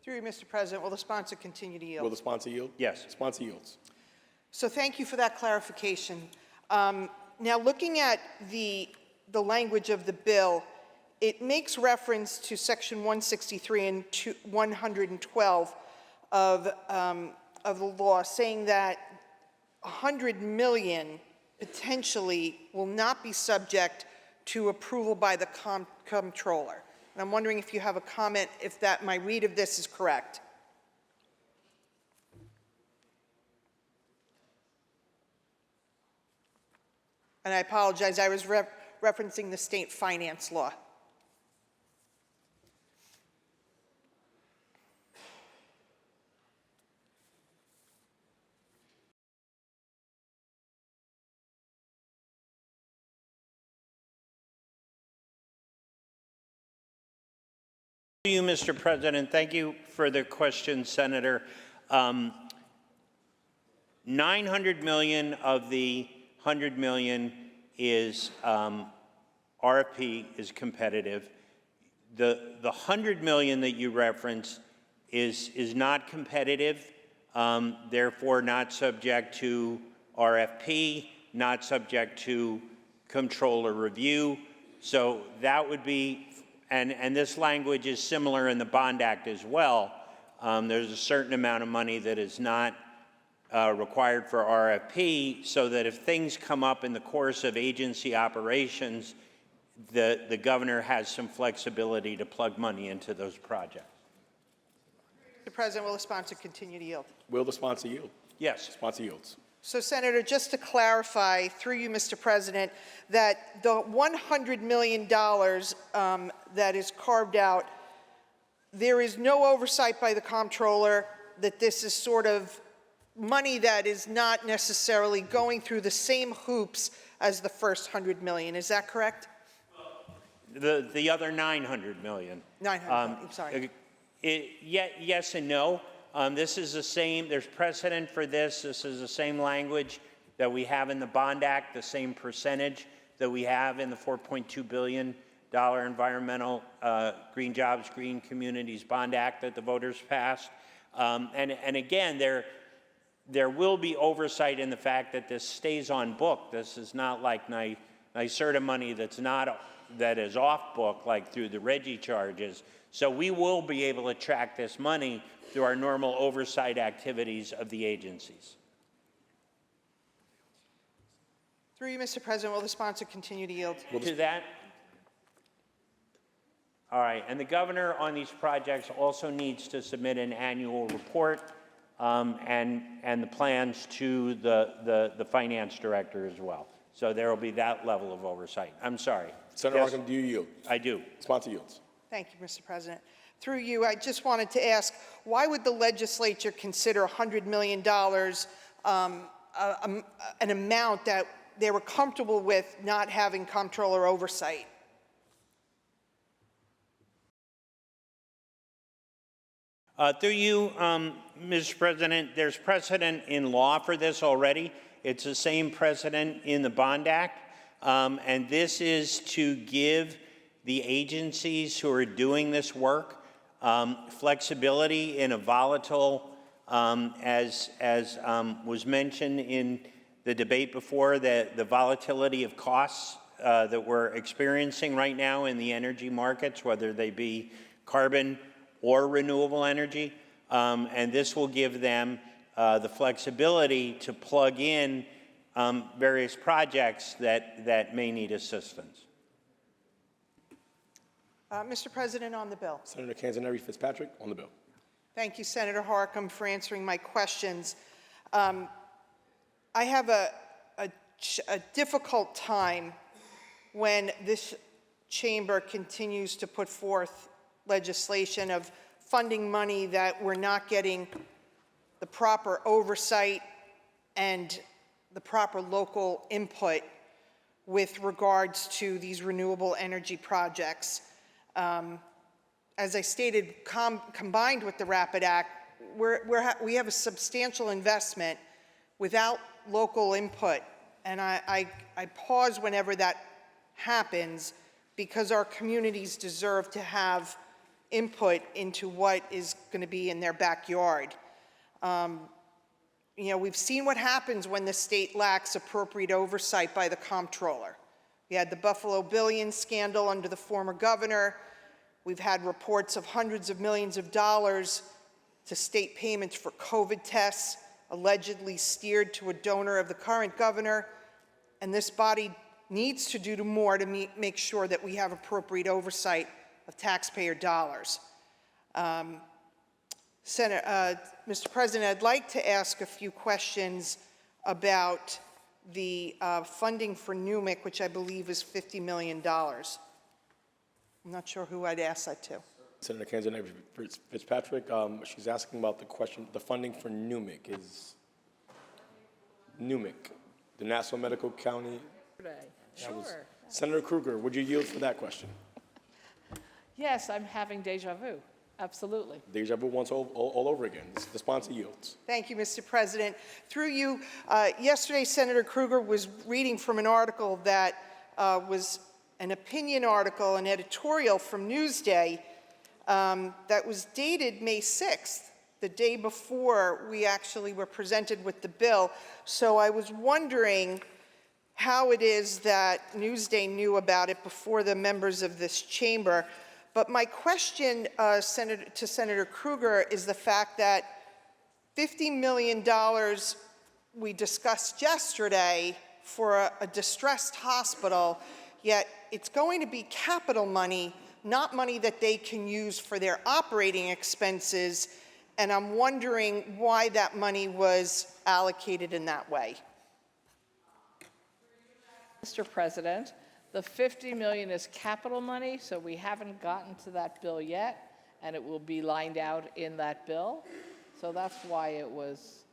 Through you, Mr. President, will the sponsor continue to yield? Will the sponsor yield? Yes. Sponsor yields. So thank you for that clarification. Now, looking at the language of the bill, it makes reference to Section 163 and 112 of the law, saying that $100 million potentially will not be subject to approval by the comptroller. And I'm wondering if you have a comment, if that my read of this is correct. And I apologize, I was referencing the state finance law. Thank you, Mr. President. Thank you for the question, Senator. 900 million of the 100 million is RFP is competitive. The 100 million that you referenced is not competitive, therefore not subject to RFP, not subject to comptroller review. So that would be, and this language is similar in the Bond Act as well. There's a certain amount of money that is not required for RFP, so that if things come up in the course of agency operations, the governor has some flexibility to plug money into those projects. Mr. President, will the sponsor continue to yield? Will the sponsor yield? Yes. Sponsor yields. So, Senator, just to clarify, through you, Mr. President, that the $100 million that is carved out, there is no oversight by the comptroller, that this is sort of money that is not necessarily going through the same hoops as the first $100 million. Is that correct? The other $900 million. 900, I'm sorry. Yes and no. This is the same, there's precedent for this. This is the same language that we have in the Bond Act, the same percentage that we have in the $4.2 billion Environmental Green Jobs, Green Communities Bond Act that the voters passed. And again, there will be oversight in the fact that this stays on book. This is not like NYSERDA money that is off book, like through the RGGI charges. So we will be able to track this money through our normal oversight activities of the agencies. Through you, Mr. President, will the sponsor continue to yield? To that? All right, and the governor on these projects also needs to submit an annual report and the plans to the finance director as well. So there will be that level of oversight. I'm sorry. Senator Yes. Harkin, do you yield? I do. Sponsor yields. Thank you, Mr. President. Through you, I just wanted to ask, why would the legislature consider $100 million an amount that they were comfortable with not having comptroller oversight? Through you, Mr. President, there's precedent in law for this already. It's the same precedent in the Bond Act, and this is to give the agencies who are doing this work flexibility in a volatile, as was mentioned in the debate before, the volatility of costs that we're experiencing right now in the energy markets, whether they be carbon or renewable energy. And this will give them the flexibility to plug in various projects that may need assistance. Mr. President, on the bill. Senator Canzoneri Fitzpatrick on the bill. Thank you, Senator Harkin, for answering my questions. I have a difficult time when this chamber continues to put forth legislation of funding money that we're not getting the proper oversight and the proper local input with regards to these renewable energy projects. As I stated, combined with the RAPID Act, we have a substantial investment without local input. And I pause whenever that happens, because our communities deserve to have input into what is going to be in their backyard. You know, we've seen what happens when the state lacks appropriate oversight by the comptroller. We had the Buffalo Billion scandal under the former governor. We've had reports of hundreds of millions of dollars to state payments for COVID tests, allegedly steered to a donor of the current governor. And this body needs to do more to make sure that we have appropriate oversight of taxpayer dollars. Mr. President, I'd like to ask a few questions about the funding for NUMIC, which I believe is $50 million. I'm not sure who I'd ask that to. Senator Canzoneri Fitzpatrick, she's asking about the funding for NUMIC. Is NUMIC, the National Medical County? Sure. Senator Krueger, would you yield for that question? Yes, I'm having deja vu. Absolutely. Deja vu once all over again. The sponsor yields. Thank you, Mr. President. Through you, yesterday Senator Krueger was reading from an article that was an opinion article, an editorial from Newsday that was dated May 6th, the day before we actually were presented with the bill. So I was wondering how it is that Newsday knew about it before the members of this chamber. But my question to Senator Krueger is the fact that $50 million we discussed yesterday for a distressed hospital, yet it's going to be capital money, not money that they can use for their operating expenses. And I'm wondering why that money was allocated in that way. Mr. President, the $50 million is capital money, so we haven't gotten to that bill yet, and it will be lined out in that bill. So that's why it was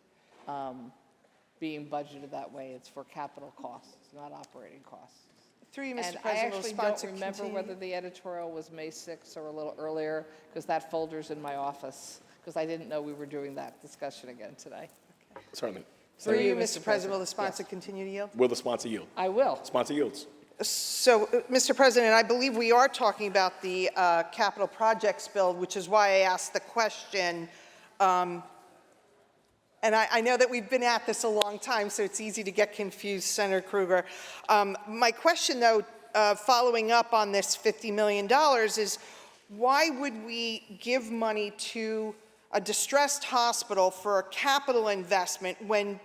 being budgeted that way. It's for capital costs, not operating costs. Through you, Mr. And I President, will actually respond to don't remember continue. whether the editorial was May 6th or a little earlier, because that folder's in my office, because I didn't know we were doing that discussion again today. Certainly. Through you, Mr. Mr. President, will the Yes. sponsor continue to yield? Will the sponsor yield? I will. Sponsor yields. So, Mr. President, I believe we are talking about the capital projects bill, which is why I asked the question. And I know that we've been at this a long time, so it's easy to get confused, Senator Krueger. My question, though, following up on this $50 million is, why would we give money to a distressed hospital for a capital investment when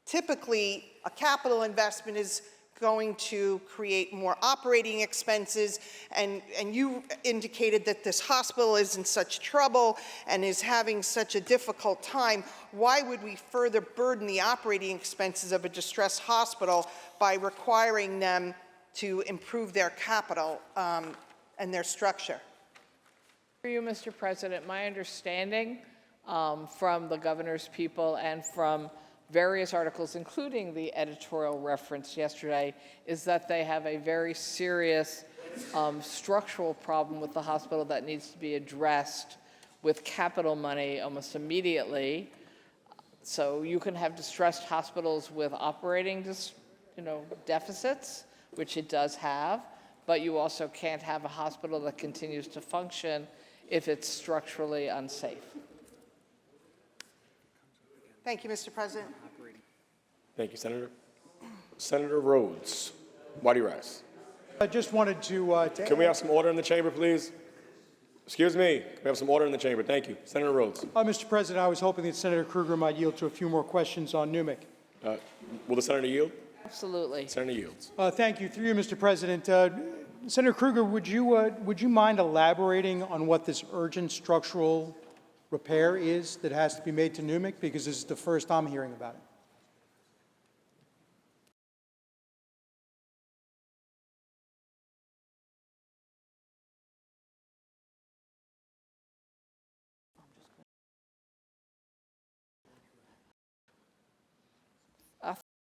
typically a capital investment is going to create more operating expenses, and you indicated that this hospital is in such trouble and is having such a difficult time. Why would we further burden the operating expenses of a distressed hospital by requiring them to improve their capital and their structure? For you, Mr. President, my understanding from the governor's people and from various articles, including the editorial reference yesterday, is that they have a very serious structural problem with the hospital that needs to be addressed with capital money almost immediately. So you can have distressed hospitals with operating deficits, which it does have, but you also can't have a hospital that continues to function if it's structurally unsafe. Thank you, Mr. President. Thank you, Senator. Senator Rhodes, why do you rise? I just wanted to Can we have some order in the chamber, please? Excuse me. Can we have some order in the chamber? Thank you. Senator Rhodes. Mr. President, I was hoping that Senator Krueger might yield to a few more questions on Newmick. Will the senator yield? Absolutely. Senator yields. Thank you. Through you, Mr. President. Senator Krueger, would you mind elaborating on what this urgent structural repair is that has to be made to Newmick? Because this is the first I'm hearing about it.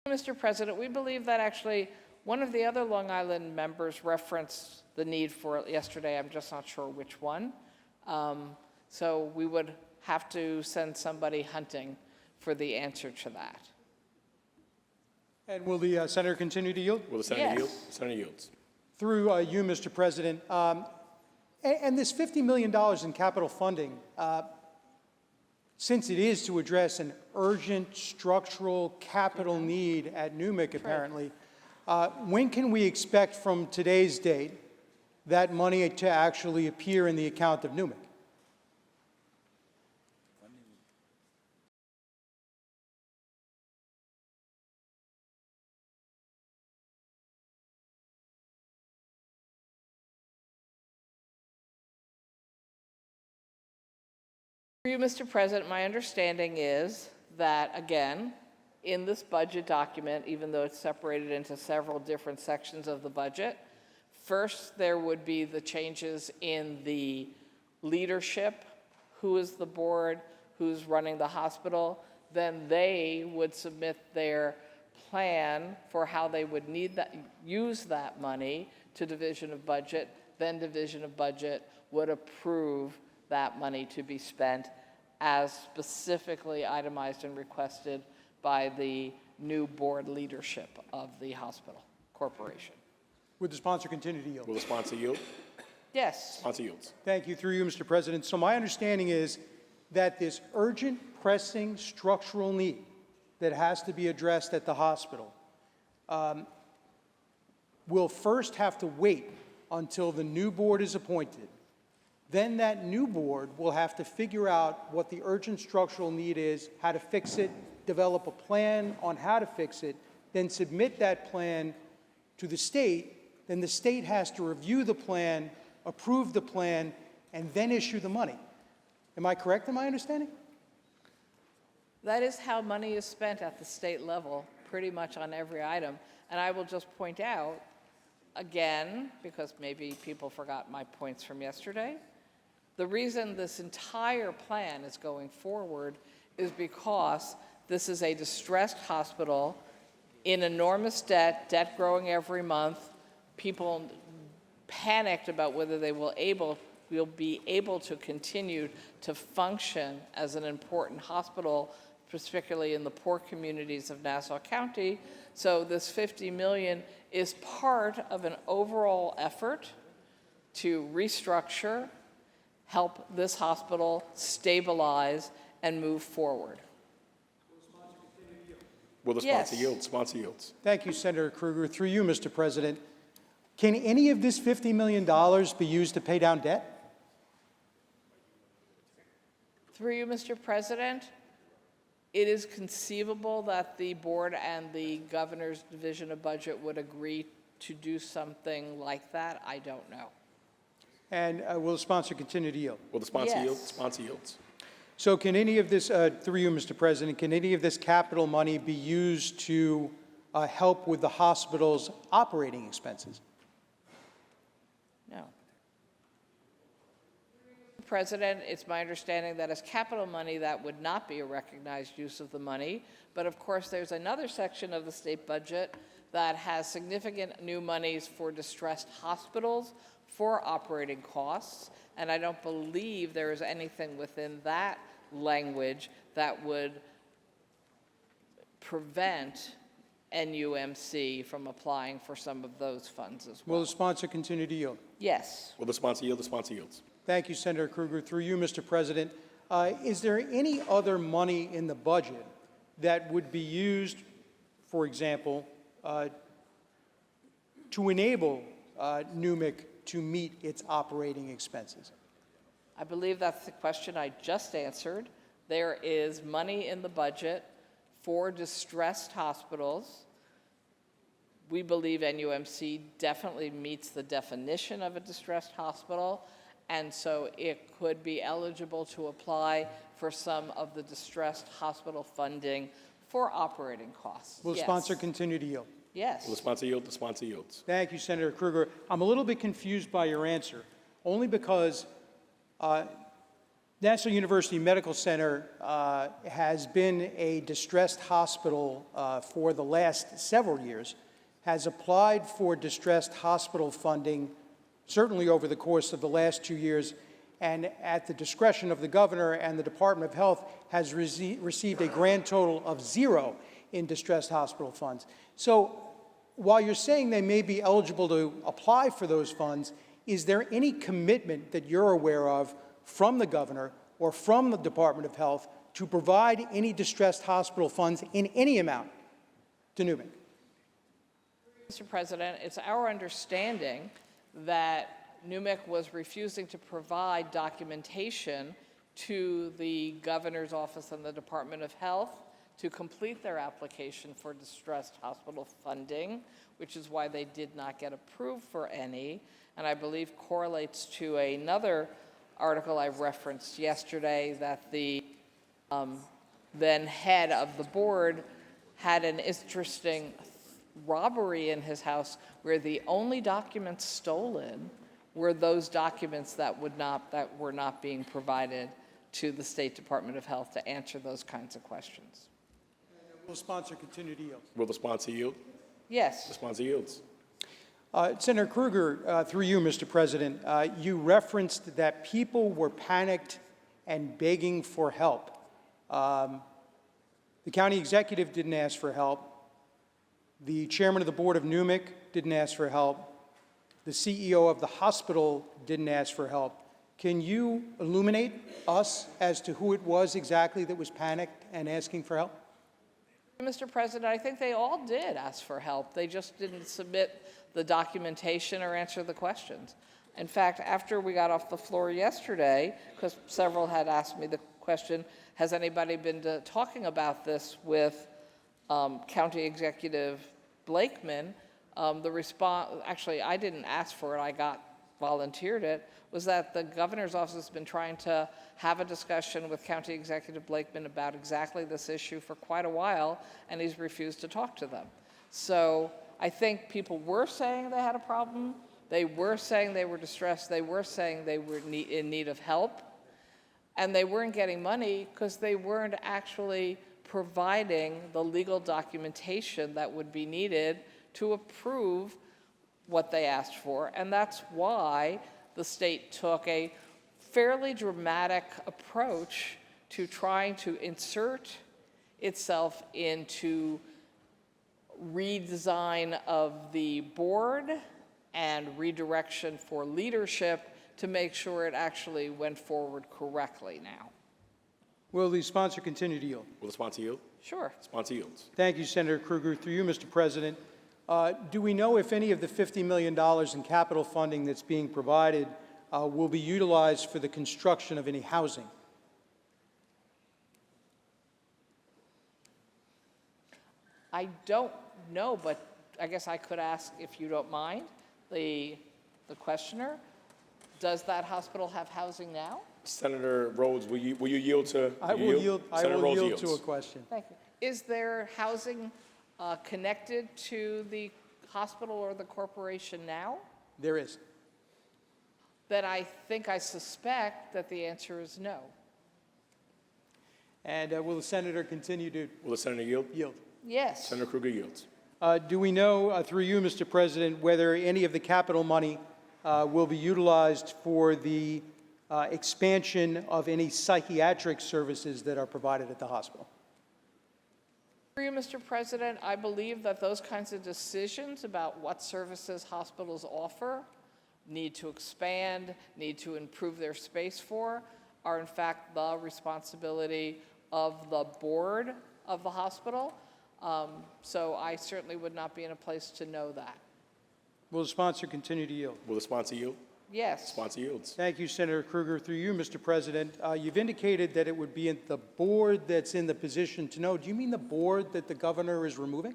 Mr. President, we believe that actually one of the other Long Island members referenced the need for it yesterday. I'm just not sure which one. So we would have to send somebody hunting for the answer to that. And will the senator continue to yield? Will the senator yield? Senator yields. Through you, Mr. President. And this $50 million in capital funding, since it is to address an urgent structural capital need at Newmick, apparently, when can we expect from today's date that money to actually appear in the account of Newmick? For you, Mr. President, my understanding is that, again, in this budget document, even though it's separated into several different sections of the budget, first there would be the changes in the leadership, who is the board, who's running the hospital. Then they would submit their plan for how they would use that money to Division of Budget. Then Division of Budget would approve that money to be spent as specifically itemized and requested by the new board leadership of the hospital corporation. Would the sponsor continue to yield? Will the sponsor yield? Yes. Sponsor yields. Thank you. Through you, Mr. President. So my understanding is that this urgent, pressing structural need that has to be addressed at the hospital will first have to wait until the new board is appointed. Then that new board will have to figure out what the urgent structural need is, how to fix it, develop a plan on how to fix it, then submit that plan to the state. Then the state has to review the plan, approve the plan, and then issue the money. Am I correct in my understanding? That is how money is spent at the state level, pretty much on every item. And I will just point out, again, because maybe people forgot my points from yesterday, the reason this entire plan is going forward is because this is a distressed hospital in enormous debt, debt growing every month, people panicked about whether they will be able to continue to function as an important hospital, particularly in the poor communities of Nassau County. So this $50 million is part of an overall effort to restructure, help this hospital stabilize and move forward. Will the Yes. sponsor yield? Sponsor yields. Thank you, Senator Kruger. Through you, Mr. President, can any of this $50 million be used to pay down debt? Through you, Mr. President, it is conceivable that the board and the governor's division of budget would agree to do something like that. I don't know. And will the sponsor continue to yield? Will the sponsor yield? Yes. Sponsor yields. So can any of this, through you, Mr. President, can any of this capital money be used to help with the hospital's operating expenses? No. President, it's my understanding that as capital money, that would not be a recognized use of the money. But of course, there's another section of the state budget that has significant new monies for distressed hospitals for operating costs. And I don't believe there is anything within that language that would prevent NUMC from applying for some of those funds as well. Will the sponsor continue to yield? Yes. Will the sponsor yield? The sponsor yields. Thank you, Senator Kruger. Through you, Mr. President, is there any other money in the budget that would be used, for example, to enable NUMIC to meet its operating expenses? I believe that's the question I just answered. There is money in the budget for distressed hospitals. We believe NUMC definitely meets the definition of a distressed hospital, and so it could be eligible to apply for some of the distressed hospital funding for operating costs. Will the Yes. sponsor continue to yield? Yes. Will the sponsor yield? The sponsor yields. Thank you, Senator Kruger. I'm a little bit confused by your answer, only because National University Medical Center has been a distressed hospital for the last several years, has applied for distressed hospital funding certainly over the course of the last 2 years, and at the discretion of the governor and the Department of Health has received a grand total of 0 in distressed hospital funds. So while you're saying they may be eligible to apply for those funds, is there any commitment that you're aware of from the governor or from the Department of Health to provide any distressed hospital funds in any amount to NUMIC? Mr. President, it's our understanding that NUMIC was refusing to provide documentation to the governor's office and the Department of Health to complete their application for distressed hospital funding, which is why they did not get approved for any, and I believe correlates to another article I referenced yesterday that the then head of the board had an interesting robbery in his house where the only documents stolen were those documents that were not being provided to the State Department of Health to answer those kinds of questions. Will the sponsor continue to yield? Will the sponsor yield? Yes. The sponsor yields. Senator Kruger, through you, Mr. President, you referenced that people were panicked and begging for help. The county executive didn't ask for help. The chairman of the board of NUMIC didn't ask for help. The CEO of the hospital didn't ask for help. Can you illuminate us as to who it was exactly that was panicked and asking for help? Mr. President, I think they all did ask for help. They just didn't submit the documentation or answer the questions. In fact, after we got off the floor yesterday, because several had asked me the question, has anybody been talking about this with County Executive Blakeman? The response, actually, I didn't ask for it. I got volunteered it, was that the governor's office has been trying to have a discussion with County Executive Blakeman about exactly this issue for quite a while, and he's refused to talk to them. So I think people were saying they had a problem. They were saying they were distressed. They were saying they were in need of help. And they weren't getting money because they weren't actually providing the legal documentation that would be needed to approve what they asked for. And that's why the state took a fairly dramatic approach to trying to insert itself into redesign of the board and redirection for leadership to make sure it actually went forward correctly now. Will the sponsor continue to yield? Will the sponsor yield? Sure. Sponsor yields. Thank you, Senator Krueger. Through you, Mr. President, do we know if any of the $50 million in capital funding that's being provided will be utilized for the construction of any housing? I don't know, but I guess I could ask, if you don't mind, the questioner. Does that hospital have housing now? Senator Rhodes, will you yield to? I will yield to a question. Thank you. Is there housing connected to the hospital or the corporation now? There is. Then I think I suspect that the answer is no. And will the senator continue to Will the senator yield? yield? Yes. Senator Krueger yields. Do we know, through you, Mr. President, whether any of the capital money will be utilized for the expansion of any psychiatric services that are provided at the hospital? Through you, Mr. President, I believe that those kinds of decisions about what services hospitals offer, need to expand, need to improve their space for, are in fact the responsibility of the board of the hospital. So I certainly would not be in a place to know that. Will the sponsor continue to yield? Will the sponsor yield? Yes. Sponsor yields. Thank you, Senator Krueger. Through you, Mr. President, you've indicated that it would be the board that's in the position to know. Do you mean the board that the governor is removing?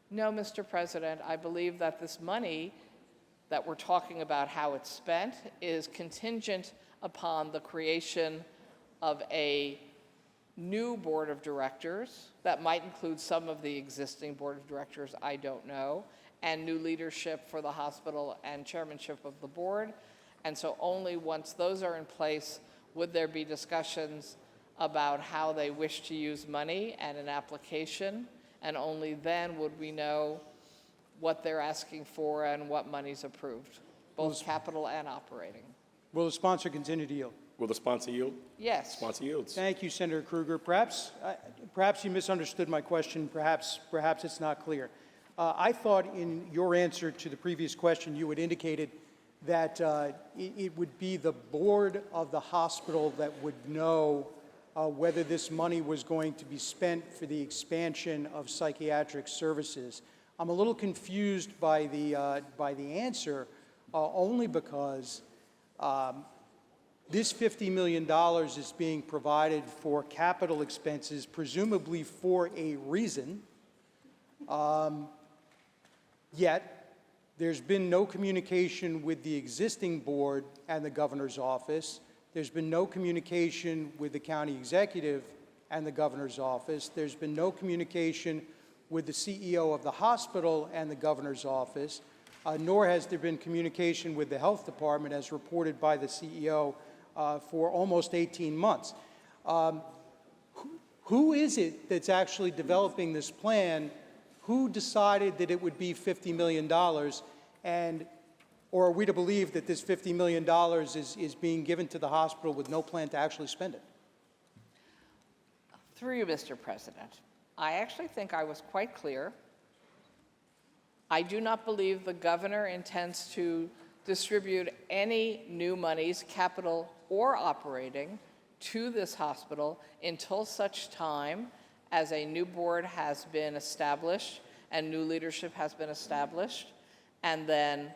No, Mr. President, I believe that this money that we're talking about how it's spent is contingent upon the creation of a new board of directors that might include some of the existing board of directors, I don't know, and new leadership for the hospital and chairmanship of the board. And so only once those are in place would there be discussions about how they wish to use money and an application, and only then would we know what they're asking for and what money's approved, both capital and operating. Will the sponsor continue to yield? Will the sponsor yield? Yes. Sponsor yields. Thank you, Senator Krueger. Perhaps you misunderstood my question. Perhaps it's not clear. I thought in your answer to the previous question, you had indicated that it would be the board of the hospital that would know whether this money was going to be spent for the expansion of psychiatric services. I'm a little confused by the answer, only because this $50 million is being provided for capital expenses, presumably for a reason. Yet, there's been no communication with the existing board and the governor's office. There's been no communication with the county executive and the governor's office. There's been no communication with the CEO of the hospital and the governor's office, nor has there been communication with the health department as reported by the CEO for almost 18 months. Who is it that's actually developing this plan? Who decided that it would be $50 million? Or are we to believe that this $50 million is being given to the hospital with no plan to actually spend it? Through you, Mr. President, I actually think I was quite clear. I do not believe the governor intends to distribute any new monies, capital or operating, to this hospital until such time as a new board has been established and new leadership has been established, and then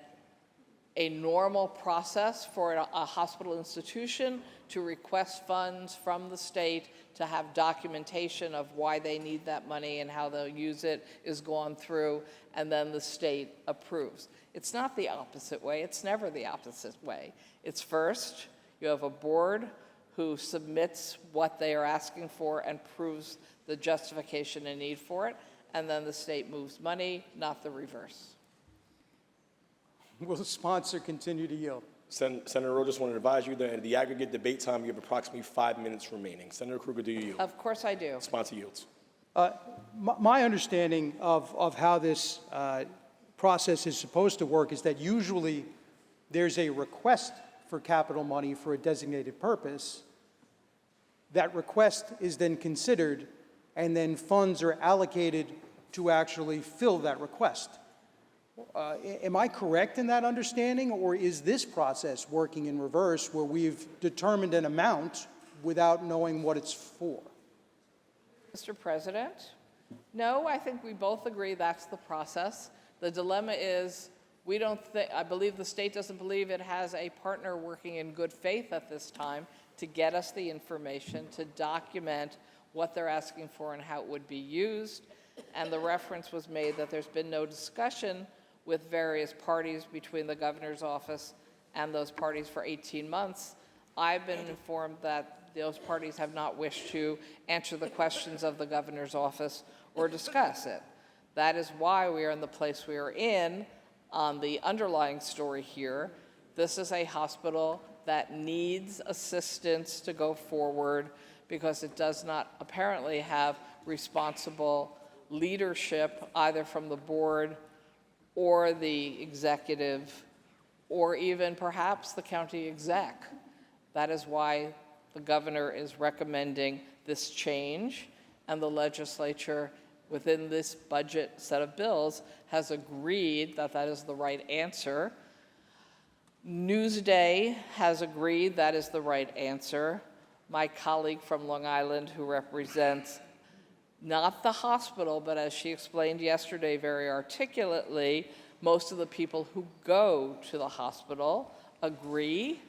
a normal process for a hospital institution to request funds from the state to have documentation of why they need that money and how they'll use it is gone through, and then the state approves. It's not the opposite way. It's never the opposite way. It's first, you have a board who submits what they are asking for and proves the justification and need for it, and then the state moves money, not the reverse. Will the sponsor continue to yield? Senator Rowe, just wanted to advise you that at the aggregate debate time, you have approximately 5 minutes remaining. Senator Krueger, do you yield? Of course I do. Sponsor yields. My understanding of how this process is supposed to work is that usually there's a request for capital money for a designated purpose. That request is then considered, and then funds are allocated to actually fill that request. Am I correct in that understanding, or is this process working in reverse where we've determined an amount without knowing what it's for? Mr. President, no, I think we both agree that's the process. The dilemma is I believe the state doesn't believe it has a partner working in good faith at this time to get us the information, to document what they're asking for and how it would be used. And the reference was made that there's been no discussion with various parties between the governor's office and those parties for 18 months. I've been informed that those parties have not wished to answer the questions of the governor's office or discuss it. That is why we are in the place we are in on the underlying story here. This is a hospital that needs assistance to go forward because it does not apparently have responsible leadership either from the board or the executive or even perhaps the county exec. That is why the governor is recommending this change, and the legislature within this budget set of bills has agreed that that is the right answer. Newsday has agreed that is the right answer. My colleague from Long Island, who represents not the hospital, but as she explained yesterday very articulately, most of the people who go to the hospital agree.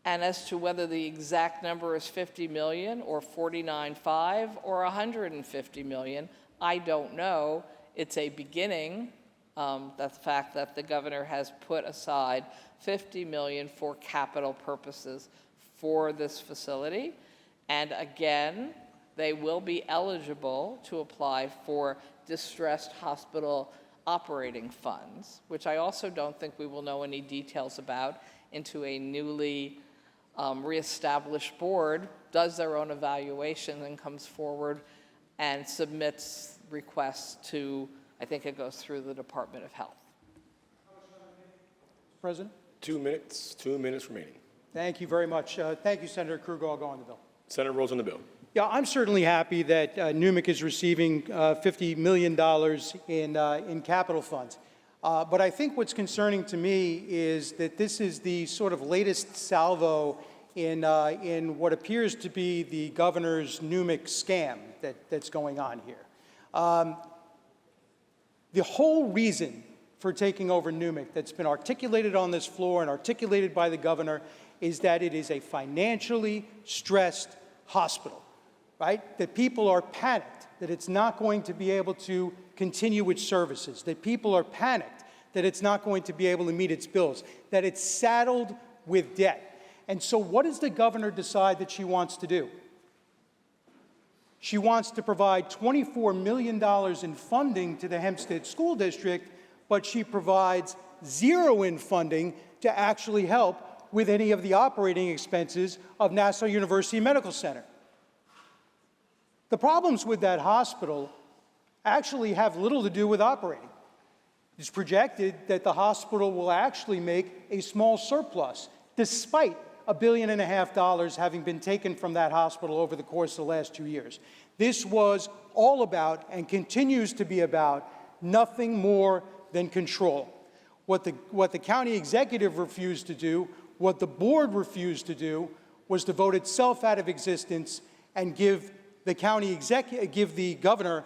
And as to whether the exact number is 50 million or 49.5 or 150 million, I don't know. It's a beginning. The fact that the governor has put aside 50 million for capital purposes for this facility. And again, they will be eligible to apply for distressed hospital operating funds, which I also don't think we will know any details about, into a newly reestablished board, does their own evaluation and comes forward and submits requests to, I think it goes through the Department of Health. President? 2 minutes remaining. Thank you very much. Thank you, Senator Krueger. I'll go on the bill. Senator Rose on the bill. Yeah, I'm certainly happy that Newmic is receiving $50 million in capital funds. But I think what's concerning to me is that this is the sort of latest salvo in what appears to be the governor's Newmic scam that's going on here. The whole reason for taking over Newmic that's been articulated on this floor and articulated by the governor is that it is a financially stressed hospital, right? That people are panicked, that it's not going to be able to continue its services, that people are panicked, that it's not going to be able to meet its bills, that it's saddled with debt. And so what does the governor decide that she wants to do? She wants to provide $24 million in funding to the Hempstead School District, but she provides zero in funding to actually help with any of the operating expenses of Nassau University Medical Center. The problems with that hospital actually have little to do with operating. It's projected that the hospital will actually make a small surplus, despite $1.5 billion having been taken from that hospital over the course of the last 2 years. This was all about, and continues to be about, nothing more than control. What the county executive refused to do, what the board refused to do, was to vote itself out of existence and give the governor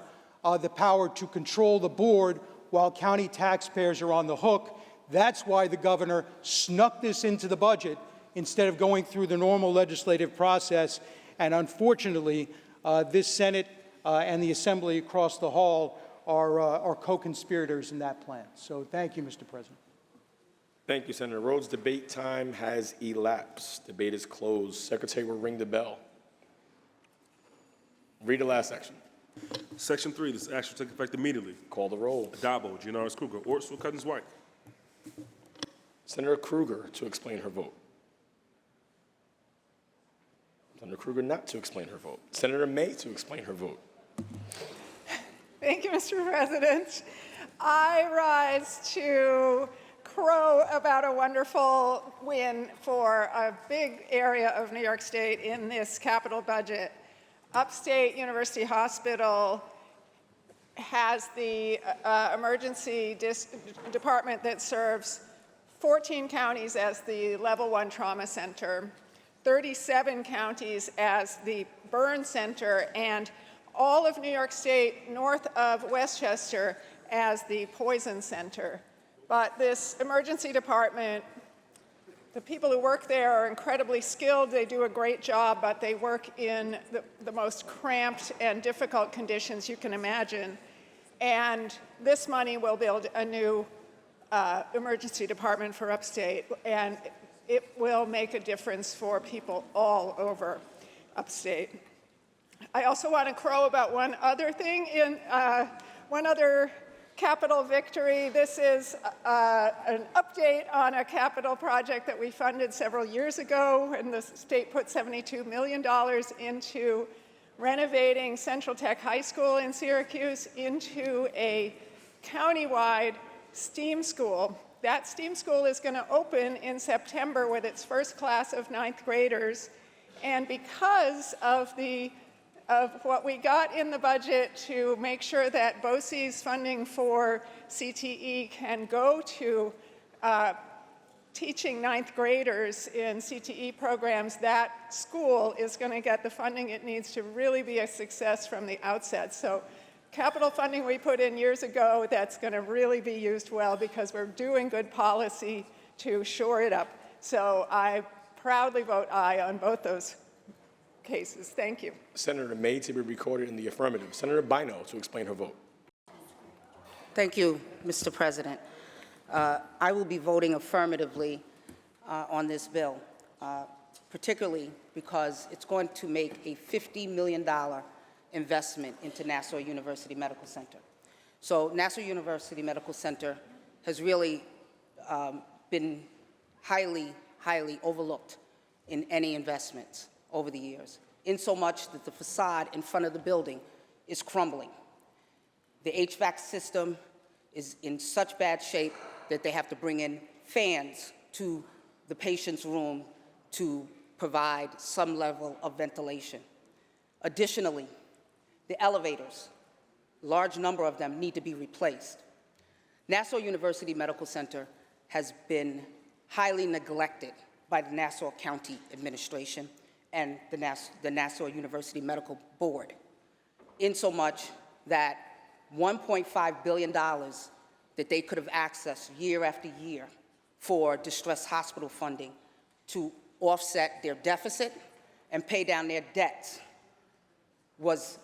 the power to control the board while county taxpayers are on the hook That's why the governor snuck this into the budget instead of going through the normal legislative process. And unfortunately, this Senate and the Assembly across the hall are co-conspirators in that plan. So thank you, Mr. President. Thank you, Senator Rhodes. Debate time has elapsed. Debate is closed. Secretary will ring the bell. Read the last section. Section 3, this action will take effect immediately. Call the roll. Addabbo, Gianaris Kruger, Ort's Cousins White. Senator Kruger to explain her vote. Senator Kruger not to explain her vote. Senator May to explain her vote. Thank you, Mr. President. I rise to crow about a wonderful win for a big area of New York State in this capital budget. Upstate University Hospital has the emergency department that serves 14 counties as the level 1 trauma center, 37 counties as the burn center, and all of New York State north of Westchester as the poison center. But this emergency department, the people who work there are incredibly skilled. They do a great job, but they work in the most cramped and difficult conditions you can imagine. And this money will build a new emergency department for upstate, and it will make a difference for people all over upstate. I also want to crow about one other thing, one other capital victory. This is an update on a capital project that we funded several years ago, and the state put $72 million into renovating Central Tech High School in Syracuse into a countywide STEAM school. That STEAM school is going to open in September with its first class of 9th graders, and because of what we got in the budget to make sure that BOCES funding for CTE can go to teaching 9th graders in CTE programs, that school is going to get the funding it needs to really be a success from the outset. So capital funding we put in years ago, that's going to really be used well because we're doing good policy to shore it up. So I proudly vote aye on both those cases. Thank you. Senator May to be recorded in the affirmative. Senator Bino to explain her vote. Thank you, Mr. President. I will be voting affirmatively on this bill, particularly because it's going to make a $50 million investment into Nassau University Medical Center. So Nassau University Medical Center has really been highly, highly overlooked in any investments over the years, in so much that the facade in front of the building is crumbling. The HVAC system is in such bad shape that they have to bring in fans to the patient's room to provide some level of ventilation. Additionally, the elevators, large number of them need to be replaced. Nassau University Medical Center has been highly neglected by the Nassau County Administration and the Nassau University Medical Board, insomuch that $1.5 billion that they could have accessed year after year for distressed hospital funding to offset their deficit and pay down their debts was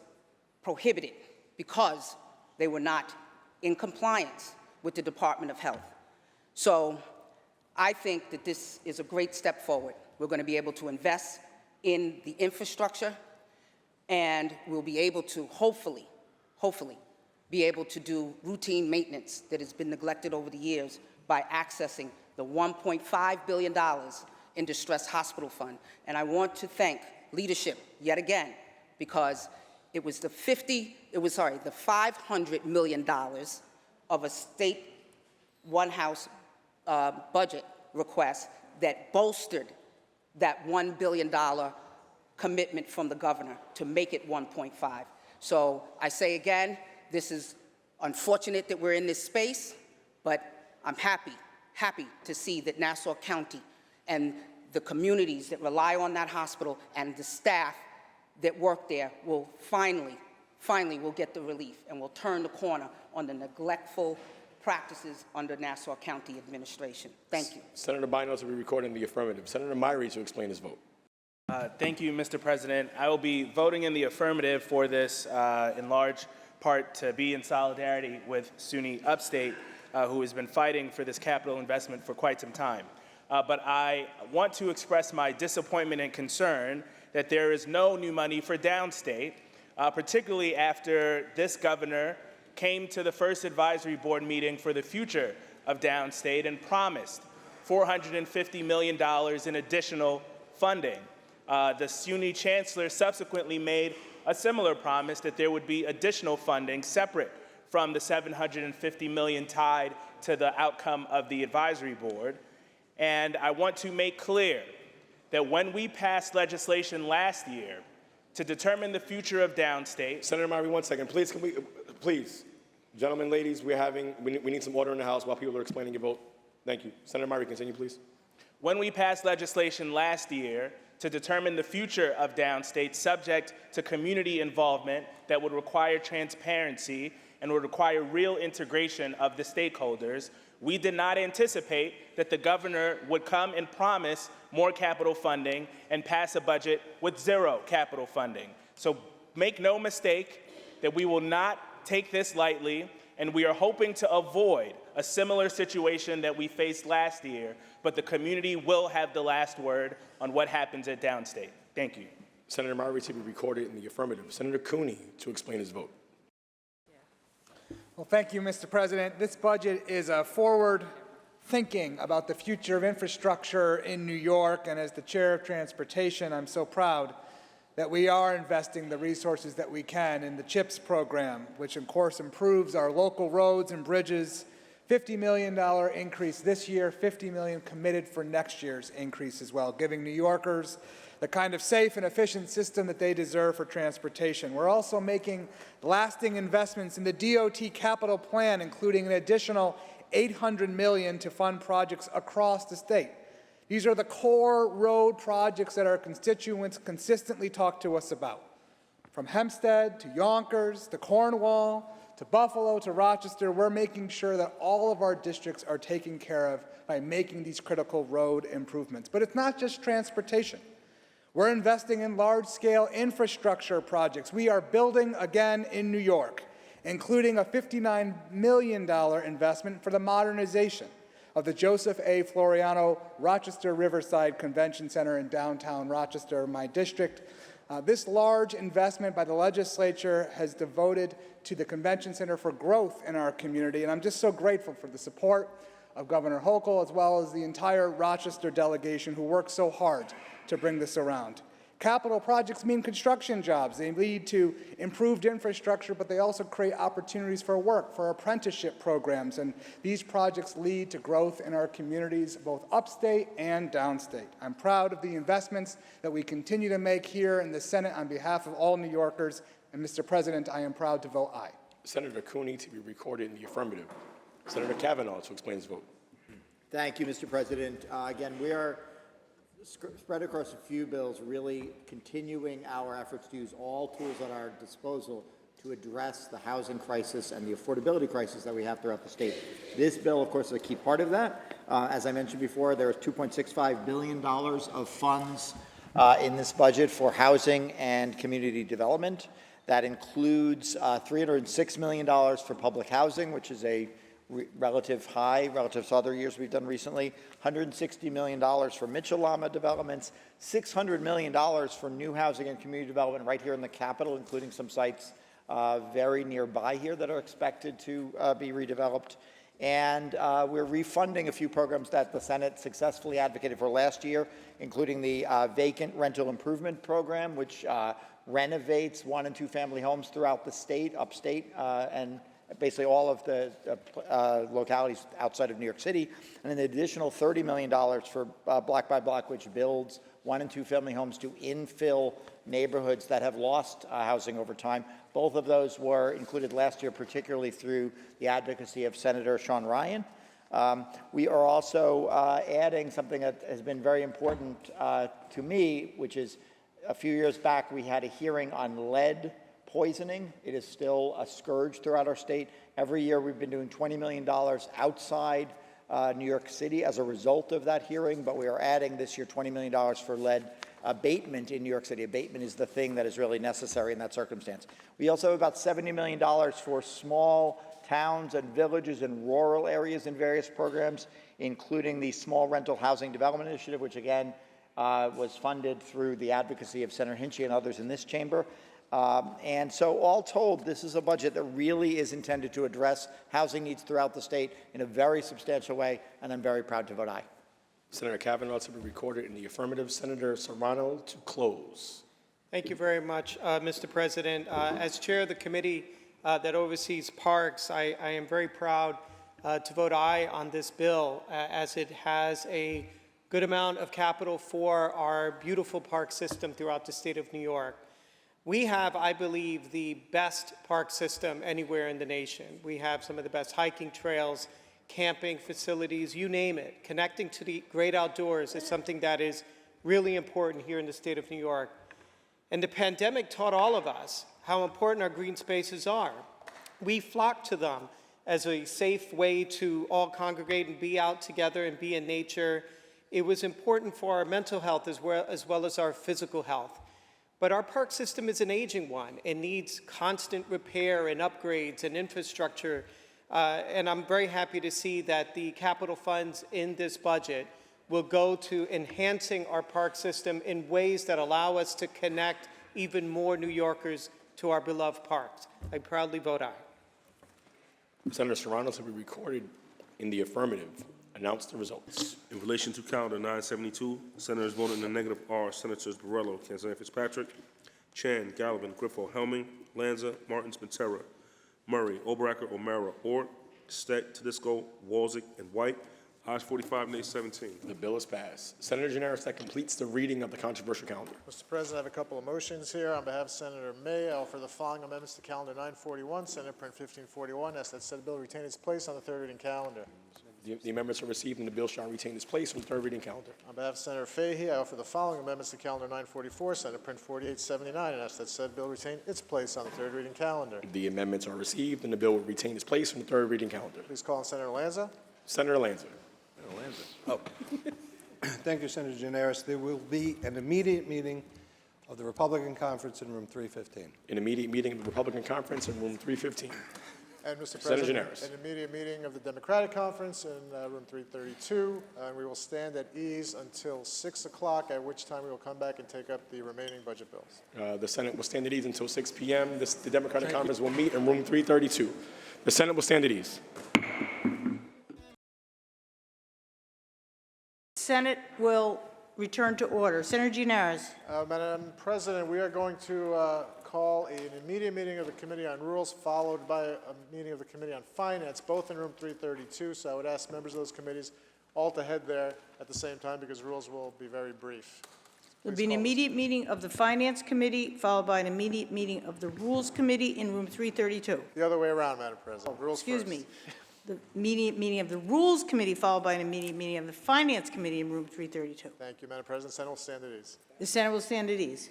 prohibited because they were not in compliance with the Department of Health. So I think that this is a great step forward. We're going to be able to invest in the infrastructure, and we'll be able to hopefully be able to do routine maintenance that has been neglected over the years by accessing the $1.5 billion in distressed hospital fund. And I want to thank leadership yet again, because it was the $500 million of a state one-house budget request that bolstered that $1 billion commitment from the governor to make it 1.5. So I say again, this is unfortunate that we're in this space, but I'm happy to see that Nassau County and the communities that rely on that hospital and the staff that work there will finally will get the relief and will turn the corner on the neglectful practices under Nassau County administration. Thank you. Senator Bynum to be recorded in the affirmative. Senator Myrie to explain his vote. Thank you, Mr. President. I will be voting in the affirmative for this in large part to be in solidarity with SUNY Upstate, who has been fighting for this capital investment for quite some time. But I want to express my disappointment and concern that there is no new money for downstate, particularly after this governor came to the first advisory board meeting for the future of downstate and promised $450 million in additional funding. The SUNY chancellor subsequently made a similar promise that there would be additional funding separate from the $750 million tied to the outcome of the advisory board. And I want to make clear that when we passed legislation last year to determine the future of downstate— Senator Myrie, 1 second. Please, please, gentlemen, ladies, we need some order in the House while people are explaining your vote. Thank you. Senator Myrie, continue, please. When we passed legislation last year to determine the future of downstate subject to community involvement that would require transparency and would require real integration of the stakeholders, we did not anticipate that the governor would come and promise more capital funding and pass a budget with zero capital funding. So make no mistake that we will not take this lightly, and we are hoping to avoid a similar situation that we faced last year, but the community will have the last word on what happens at downstate. Thank you. Senator Myrie to be recorded in the affirmative. Senator Cooney to explain his vote. Well, thank you, Mr. President. This budget is a forward thinking about the future of infrastructure in New York, and as the chair of transportation, I'm so proud that we are investing the resources that we can in the CHIPS program, which of course improves our local roads and bridges. $50 million increase this year, $50 million committed for next year's increase as well, giving New Yorkers the kind of safe and efficient system that they deserve for transportation. We're also making lasting investments in the DOT capital plan, including an additional $800 million to fund projects across the state. These are the core road projects that our constituents consistently talk to us about. From Hempstead to Yonkers to Cornwall to Buffalo to Rochester, we're making sure that all of our districts are taken care of by making these critical road improvements. But it's not just transportation. We're investing in large-scale infrastructure projects. We are building again in New York, including a $59 million investment for the modernization of the Joseph A. Floriano Rochester Riverside Convention Center in downtown Rochester, my district. This large investment by the legislature has devoted to the Convention Center for growth in our community, and I'm just so grateful for the support of Governor Hochul as well as the entire Rochester delegation who worked so hard to bring this around. Capital projects mean construction jobs. They lead to improved infrastructure, but they also create opportunities for work, for apprenticeship programs, and these projects lead to growth in our communities, both upstate and downstate. I'm proud of the investments that we continue to make here in the Senate on behalf of all New Yorkers, and Mr. President, I am proud to vote aye. Senator Cooney to be recorded in the affirmative. Senator Kavanaugh to explain his vote. Thank you, Mr. President. Again, we are spread across a few bills, really continuing our efforts to use all tools at our disposal to address the housing crisis and the affordability crisis that we have throughout the state. This bill, of course, is a key part of that. As I mentioned before, there is $2.65 billion of funds in this budget for housing and community development. That includes $306 million for public housing, which is a relative high relative to other years we've done recently, $160 million for Mitchell-Lama developments, $600 million for new housing and community development right here in the Capitol, including some sites very nearby here that are expected to be redeveloped. And we're refunding a few programs that the Senate successfully advocated for last year, including the Vacant Rental Improvement Program, which renovates 1- and 2-family homes throughout the state, upstate, and basically all of the localities outside of New York City, and an additional $30 million for Block by Block, which builds 1- and 2-family homes to infill neighborhoods that have lost housing over time. Both of those were included last year, particularly through the advocacy of Senator Sean Ryan. We are also adding something that has been very important to me, which is a few years back we had a hearing on lead poisoning. It is still a scourge throughout our state. Every year we've been doing $20 million outside New York City as a result of that hearing, but we are adding this year $20 million for lead abatement in New York City. Abatement is the thing that is really necessary in that circumstance. We also have about $70 million for small towns and villages and rural areas in various programs, including the Small Rental Housing Development Initiative, which again was funded through the advocacy of Senator Hinchey and others in this chamber. And so all told, this is a budget that really is intended to address housing needs throughout the state in a very substantial way, and I'm very proud to vote aye. Senator Kavanaugh to be recorded in the affirmative. Senator Serrano to close. Thank you very much, Mr. President. As chair of the committee that oversees parks, I am very proud to vote aye on this bill, as it has a good amount of capital for our beautiful park system throughout the state of New York. We have, I believe, the best park system anywhere in the nation. We have some of the best hiking trails, camping facilities, you name it. Connecting to the great outdoors is something that is really important here in the state of New York. And the pandemic taught all of us how important our green spaces are. We flock to them as a safe way to all congregate and be out together and be in nature. It was important for our mental health as well as our physical health. But our park system is an aging one. It needs constant repair and upgrades and infrastructure. And I'm very happy to see that the capital funds in this budget will go to enhancing our park system in ways that allow us to connect even more New Yorkers to our beloved parks. I proudly vote aye. Senator Serrano to be recorded in the affirmative. Announce the results. In relation to calendar 972, senators voting in the negative are Senators Borrello, Canzone Fitzpatrick, Chan, Gallivan, Griffo, Helming, Lanza, Martin, Spatera, Murray, Oberacker, O'Mara, Ort, Steck, Tedisco, Walzik, and White. Ayes 45, nays 17. The bill is passed. Senator Gianaris, that completes the reading of the controversial calendar. Mr. President, I have a couple of motions here. On behalf of Senator May, I offer the following amendments to calendar 941, Senate Print 1541, ask that said bill retain its place on the third reading calendar. The amendments are received and the bill shall retain its place on the third reading calendar. On behalf of Senator Fahey, I offer the following amendments to calendar 944, Senate Print 4879, and ask that said bill retain its place on the third reading calendar. The amendments are received and the bill will retain its place on the third reading calendar. Please call on Senator Lanza. Senator Lanza. Oh. Thank you, Senator Gianaris. There will be an immediate meeting of the Republican Conference in room 315. An immediate meeting of the Republican Conference in room 315. And Mr. Senator President, Gianaris. an immediate meeting of the Democratic Conference in room 332. And we will stand at ease until 6 o'clock, at which time we will come back and take up the remaining budget bills. The Senate will stand at ease until 6 p.m. The Democratic Conference will meet in room 332. The Senate will stand at ease. Senate will return to order. Senator Gianaris. Madam President, we are going to call an immediate meeting of the Committee on Rules, followed by a meeting of the Committee on Finance, both in room 332. So I would ask members of those committees all to head there at the same time, because rules will be very brief. There'll be an immediate meeting of the Finance Committee, followed by an immediate meeting of the Rules Committee in room 332. The other way around, Madam President. Rules Excuse first. me. The immediate meeting of the Rules Committee, followed by an immediate meeting of the Finance Committee in room 332. Thank you, Madam President. Senate will stand at ease. The Senate will stand at ease.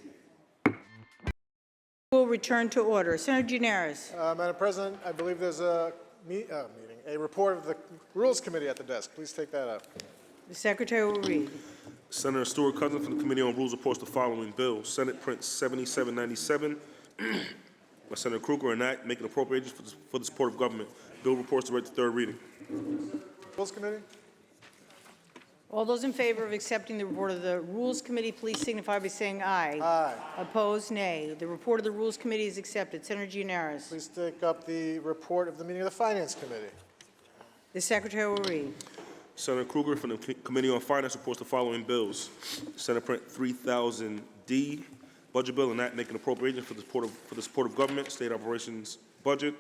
Will return to order. Senator Gianaris. Madam President, I believe there's a report of the Rules Committee at the desk. Please take that up. The Secretary will read. Senator Stuart Cousins from the Committee on Rules reports the following bill. Senate Print 7797. By Senator Kruger, an act making appropriations for the support of government. Bill reports to read to third reading. Rules Committee. All those in favor of accepting the report of the Rules Committee, please signify by saying aye. Aye. Opposed, nay. The report of the Rules Committee is accepted. Senator Gianaris. Please take up the report of the meeting of the Finance Committee. The Secretary will read. Senator Kruger from the Committee on Finance reports the following bills. Senate Print 3000D, budget bill and act making appropriations for the support of government, state operations budget.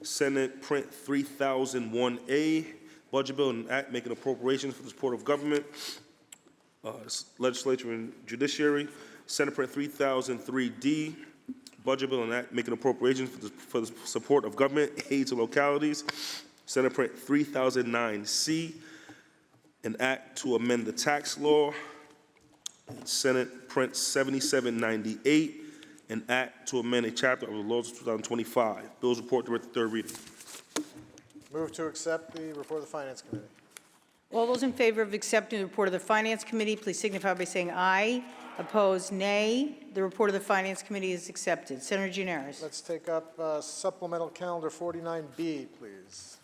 Senate Print 3001A, budget bill and act making appropriations for the support of government, legislature and judiciary. Senate Print 3003D, budget bill and act making appropriations for the support of government, aid to localities. Senate Print 3009C, an act to amend the tax law. Senate Print 7798, an act to amend a chapter of the laws of 2025. Bills report direct to third reading. Move to accept the report of the Finance Committee. All those in favor of accepting the report of the Finance Committee, please signify by saying aye. Opposed, nay. The report of the Finance Committee is accepted. Senator Gianaris. Let's take up supplemental calendar 49B, please.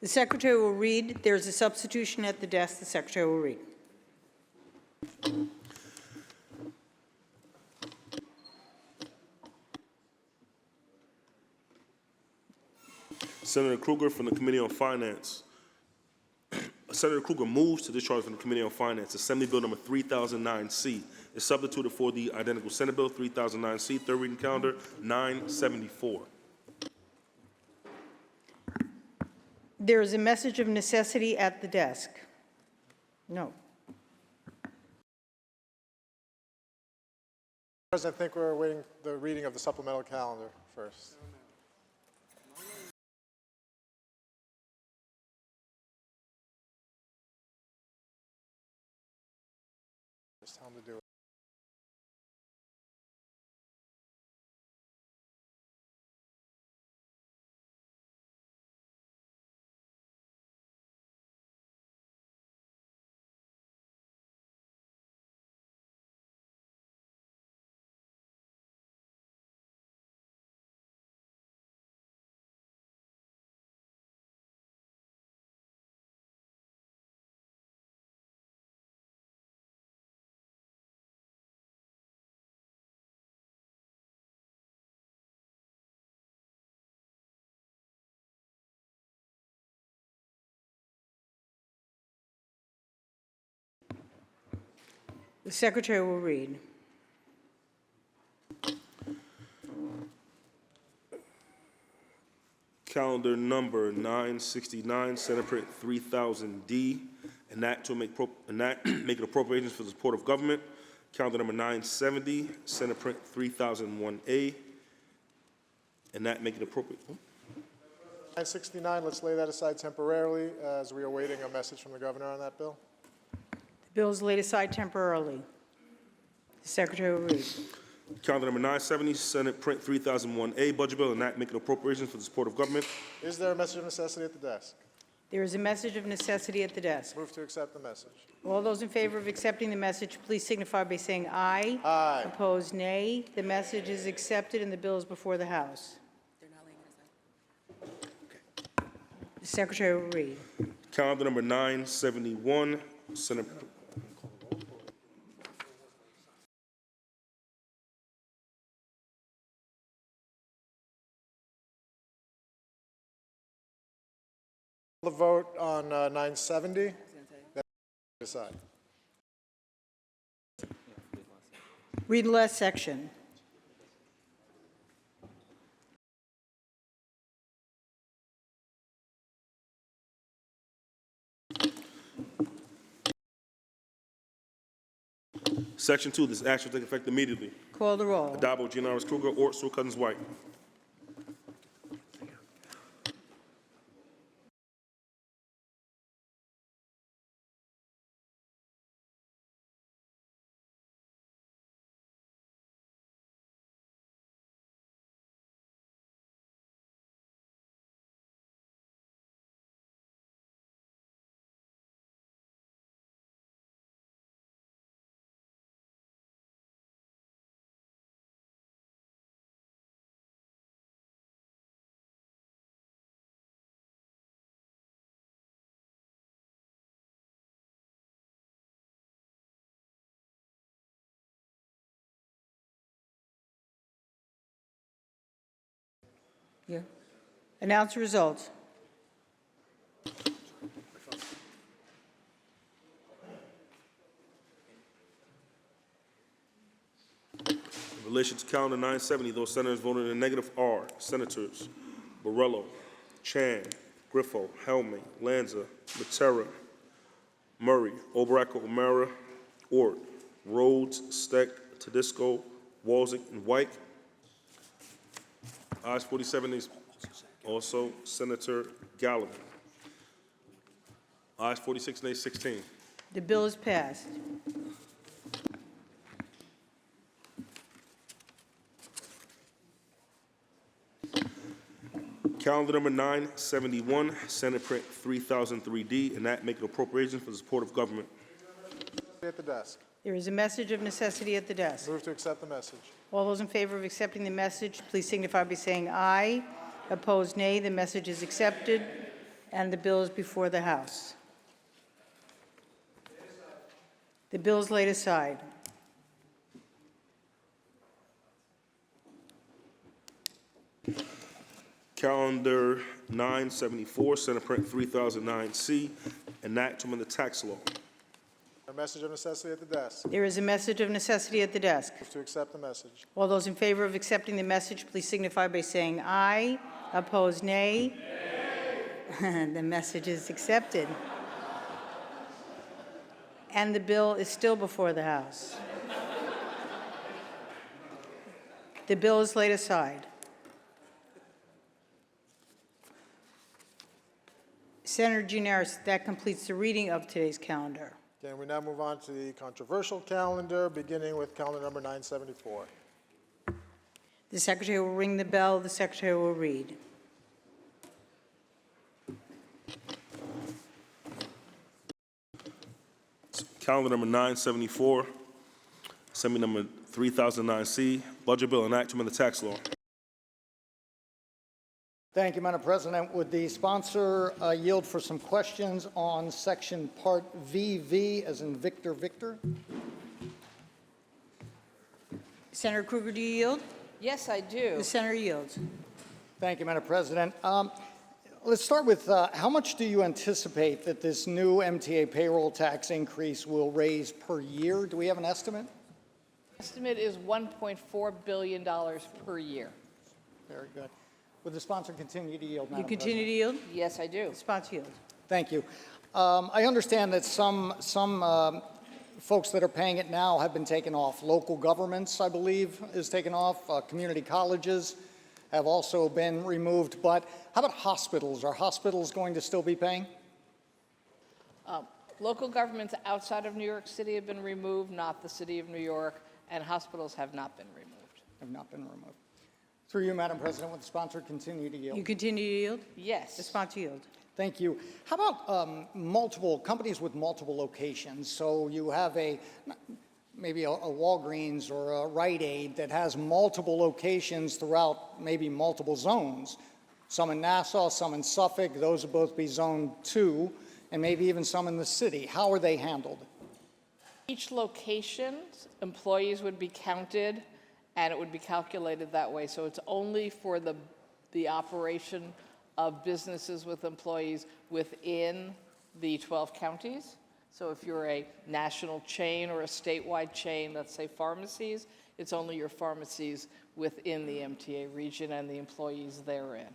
The Secretary will read. There is a substitution at the desk. The Secretary will read. Senator Kruger from the Committee on Finance. Senator Kruger moves to discharge from the Committee on Finance Assembly Bill number 3009C. Is substituted for the identical Senate Bill 3009C, third reading calendar 974. There is a message of necessity at the desk. No. President, I think we're awaiting the reading of the supplemental calendar first. Just tell them to do it. The Secretary will read. Calendar number 969, Senate Print 3000D, an act to make making appropriations for the support of government. Calendar number 970, Senate Print 3001A, an act making appropriate. 969, let's lay that aside temporarily as we are awaiting a message from the governor on that bill. The bill is laid aside temporarily. The Secretary will read. Calendar number 970, Senate Print 3001A, budget bill, an act making appropriations for the support of government. Is there a message of necessity at the desk? There is a message of necessity at the desk. Move to accept the message. All those in favor of accepting the message, please signify by saying aye. Aye. Opposed, nay. The message is accepted and the bill is before the House. The Secretary will read. Calendar number 971, Senate. The vote on 970. Decide. Read the last section. Section 2, this action will take effect immediately. Call the roll. Addabbo, Gianaris, Kruger, Ort, Sewell, Cousins, White. Yeah. Announce the results. In relation to calendar 970, those senators voting in the negative are Senators Borrello, Chan, Griffo, Helmy, Lanza, Matera, Murray, Obaraka, O'Mara, Ort, Rhodes, Steck, Tedisco, Walzick, and White. Ayes 47, nays also. Senator Gallivan. Ayes 46, nays 16. The bill is passed. Calendar number 971, Senate Print 3003D, enact making appropriations for the support of government. At the desk. There is a message of necessity at the desk. Move to accept the message. All those in favor of accepting the message, please signify by saying aye. Opposed, nay. The message is accepted, and the bill is before the House. The bill is laid aside. Calendar 974, Senate Print 3009C, enact to amend the tax law. A message of necessity at the desk. There is a message of necessity at the desk. Move to accept the message. All those in favor of accepting the message, please signify by saying aye. Opposed, nay. The message is accepted. And the bill is still before the House. The bill is laid aside. Senator Gianaris, that completes the reading of today's calendar. Okay, we now move on to the controversial calendar, beginning with calendar number 974. The Secretary will ring the bell. The Secretary will read. Calendar number 974, Assembly number 3009C, budget bill enact to amend the tax law. Thank you, Madam President. Would the sponsor yield for some questions on section Part VV, as in Victor, Victor? Senator Krueger, do you yield? Yes, I do. The Senator yields. Thank you, Madam President. Let's start with how much do you anticipate that this new MTA payroll tax increase will raise per year? Do we have an estimate? Estimate is $1.4 billion per year. Very good. Would the sponsor continue to yield, You Madam continue to President? yield? Yes, I do. The sponsor yields. Thank you. I understand that some folks that are paying it now have been taken off. Local governments, I believe, is taken off. Community colleges have also been removed. But how about hospitals? Are hospitals going to still be paying? Local governments outside of New York City have been removed, not the city of New York, and hospitals have not been removed. Have not been removed. Through you, Madam President, would the sponsor continue to yield? You continue to yield? Yes. The sponsor yields. Thank you. How about multiple companies with multiple locations? So you have maybe a Walgreens or a Rite Aid that has multiple locations throughout maybe multiple zones. Some in Nassau, some in Suffolk. Those would both be Zone 2, and maybe even some in the city. How are they handled? Each location, employees would be counted, and it would be calculated that way. So it's only for the operation of businesses with employees within the 12 counties. So if you're a national chain or a statewide chain, let's say pharmacies, it's only your pharmacies within the MTA region and the employees therein.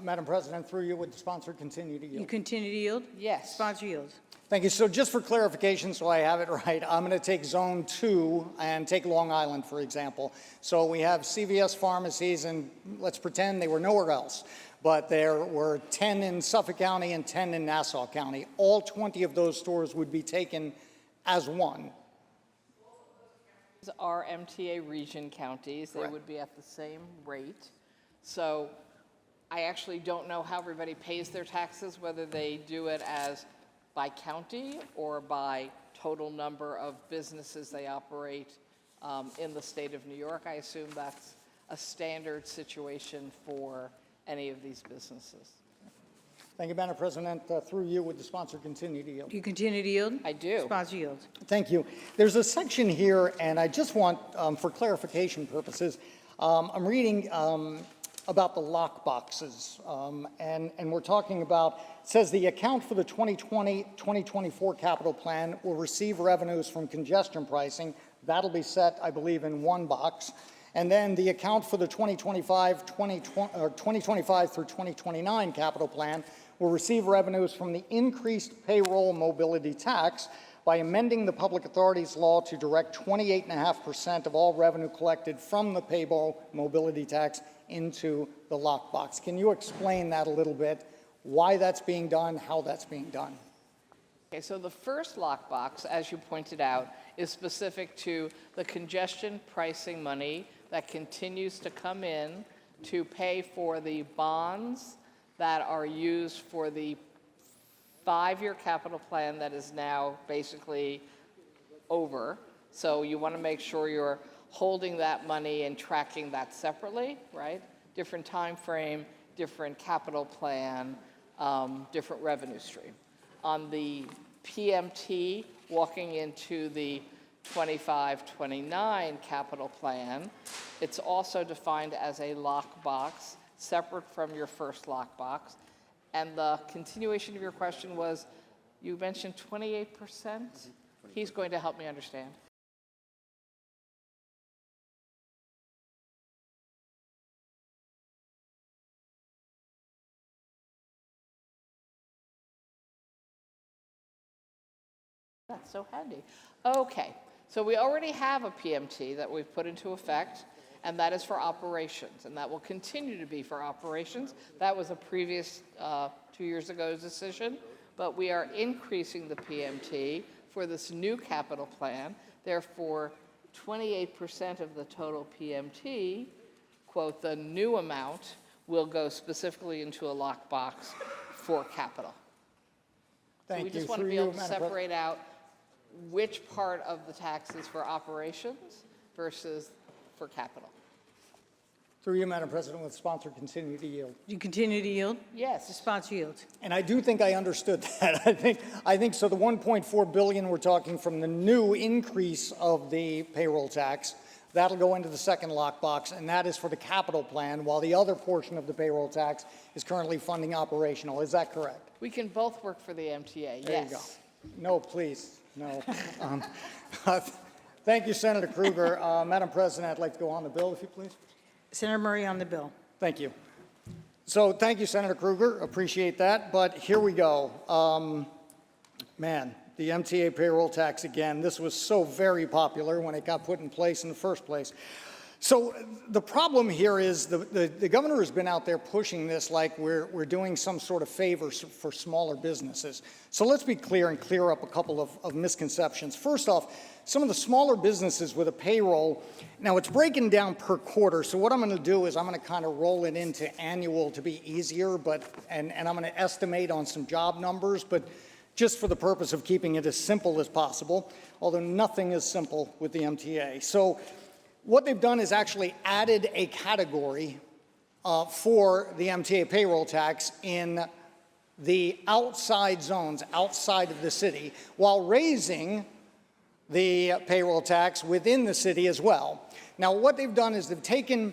Madam President, through you, would the sponsor continue to yield? You continue to yield? Yes. Sponsor yields. Thank you. So just for clarification, so I have it right, I'm going to take Zone 2 and take Long Island, for example. So we have CVS pharmacies, and let's pretend they were nowhere else, but there were 10 in Suffolk County and 10 in Nassau County. All 20 of those stores would be taken as one. These are MTA region counties. They would be at the same rate. So I actually don't know how everybody pays their taxes, whether they do it as by county or by total number of businesses they operate in the state of New York. I assume that's a standard situation for any of these businesses. Thank you, Madam President. Through you, would the sponsor continue to yield? You continue to yield? I do. Sponsor yields. Thank you. There's a section here, and I just want, for clarification purposes, I'm reading about the lock boxes, and we're talking about, it says the account for the 2020-2024 capital plan will receive revenues from congestion pricing. That'll be set, I believe, in one box. And then the account for the 2025 through 2029 capital plan will receive revenues from the increased payroll mobility tax, by amending the Public Authorities Law to direct 28.5% of all revenue collected from the payroll mobility tax into the lockbox. Can you explain that a little bit, why that's being done, how that's being done? Okay, so the first lockbox, as you pointed out, is specific to the congestion pricing money that continues to come in to pay for the bonds that are used for the 5-year capital plan that is now basically over. So you want to make sure you're holding that money and tracking that separately, right? Different time frame, different capital plan, different revenue stream. On the PMT, walking into the 25-29 capital plan, it's also defined as a lockbox, separate from your first lockbox. And the continuation of your question was, you mentioned 28%? He's going to help me understand. That's so handy. Okay, so we already have a PMT that we've put into effect, and that is for operations, and that will continue to be for operations. That was a previous 2 years ago decision, but we are increasing the PMT for this new capital plan. Therefore, 28% of the total PMT, quote, the new amount, will go specifically into a lockbox for capital. So we just want to be able to separate out which part of the tax is for operations versus for capital. Through you, Madam President, will the sponsor continue to yield? You continue to yield? Yes. The sponsor yields. And I do think I understood that. I think so. The 1.4 billion we're talking from the new increase of the payroll tax, that'll go into the second lockbox, and that is for the capital plan, while the other portion of the payroll tax is currently funding operational. Is that correct? We can both work for the MTA, There yes. you go. No, please, no. Thank you, Senator Krueger. Madam President, I'd like to go on the bill, if you please. Senator Murray on the bill. Thank you. So thank you, Senator Krueger. Appreciate that. But here we go. Man, the MTA payroll tax again. This was so very popular when it got put in place in the first place. So the problem here is the governor has been out there pushing this like we're doing some sort of favor for smaller businesses. So let's be clear and clear up a couple of misconceptions. First off, some of the smaller businesses with a payroll, now it's breaking down per quarter, so what I'm going to do is I'm going to kind of roll it into annual to be easier, and I'm going to estimate on some job numbers, but just for the purpose of keeping it as simple as possible, although nothing is simple with the MTA. So what they've done is actually added a category for the MTA payroll tax in the outside zones, outside of the city, while raising the payroll tax within the city as well. Now, what they've done is they've taken,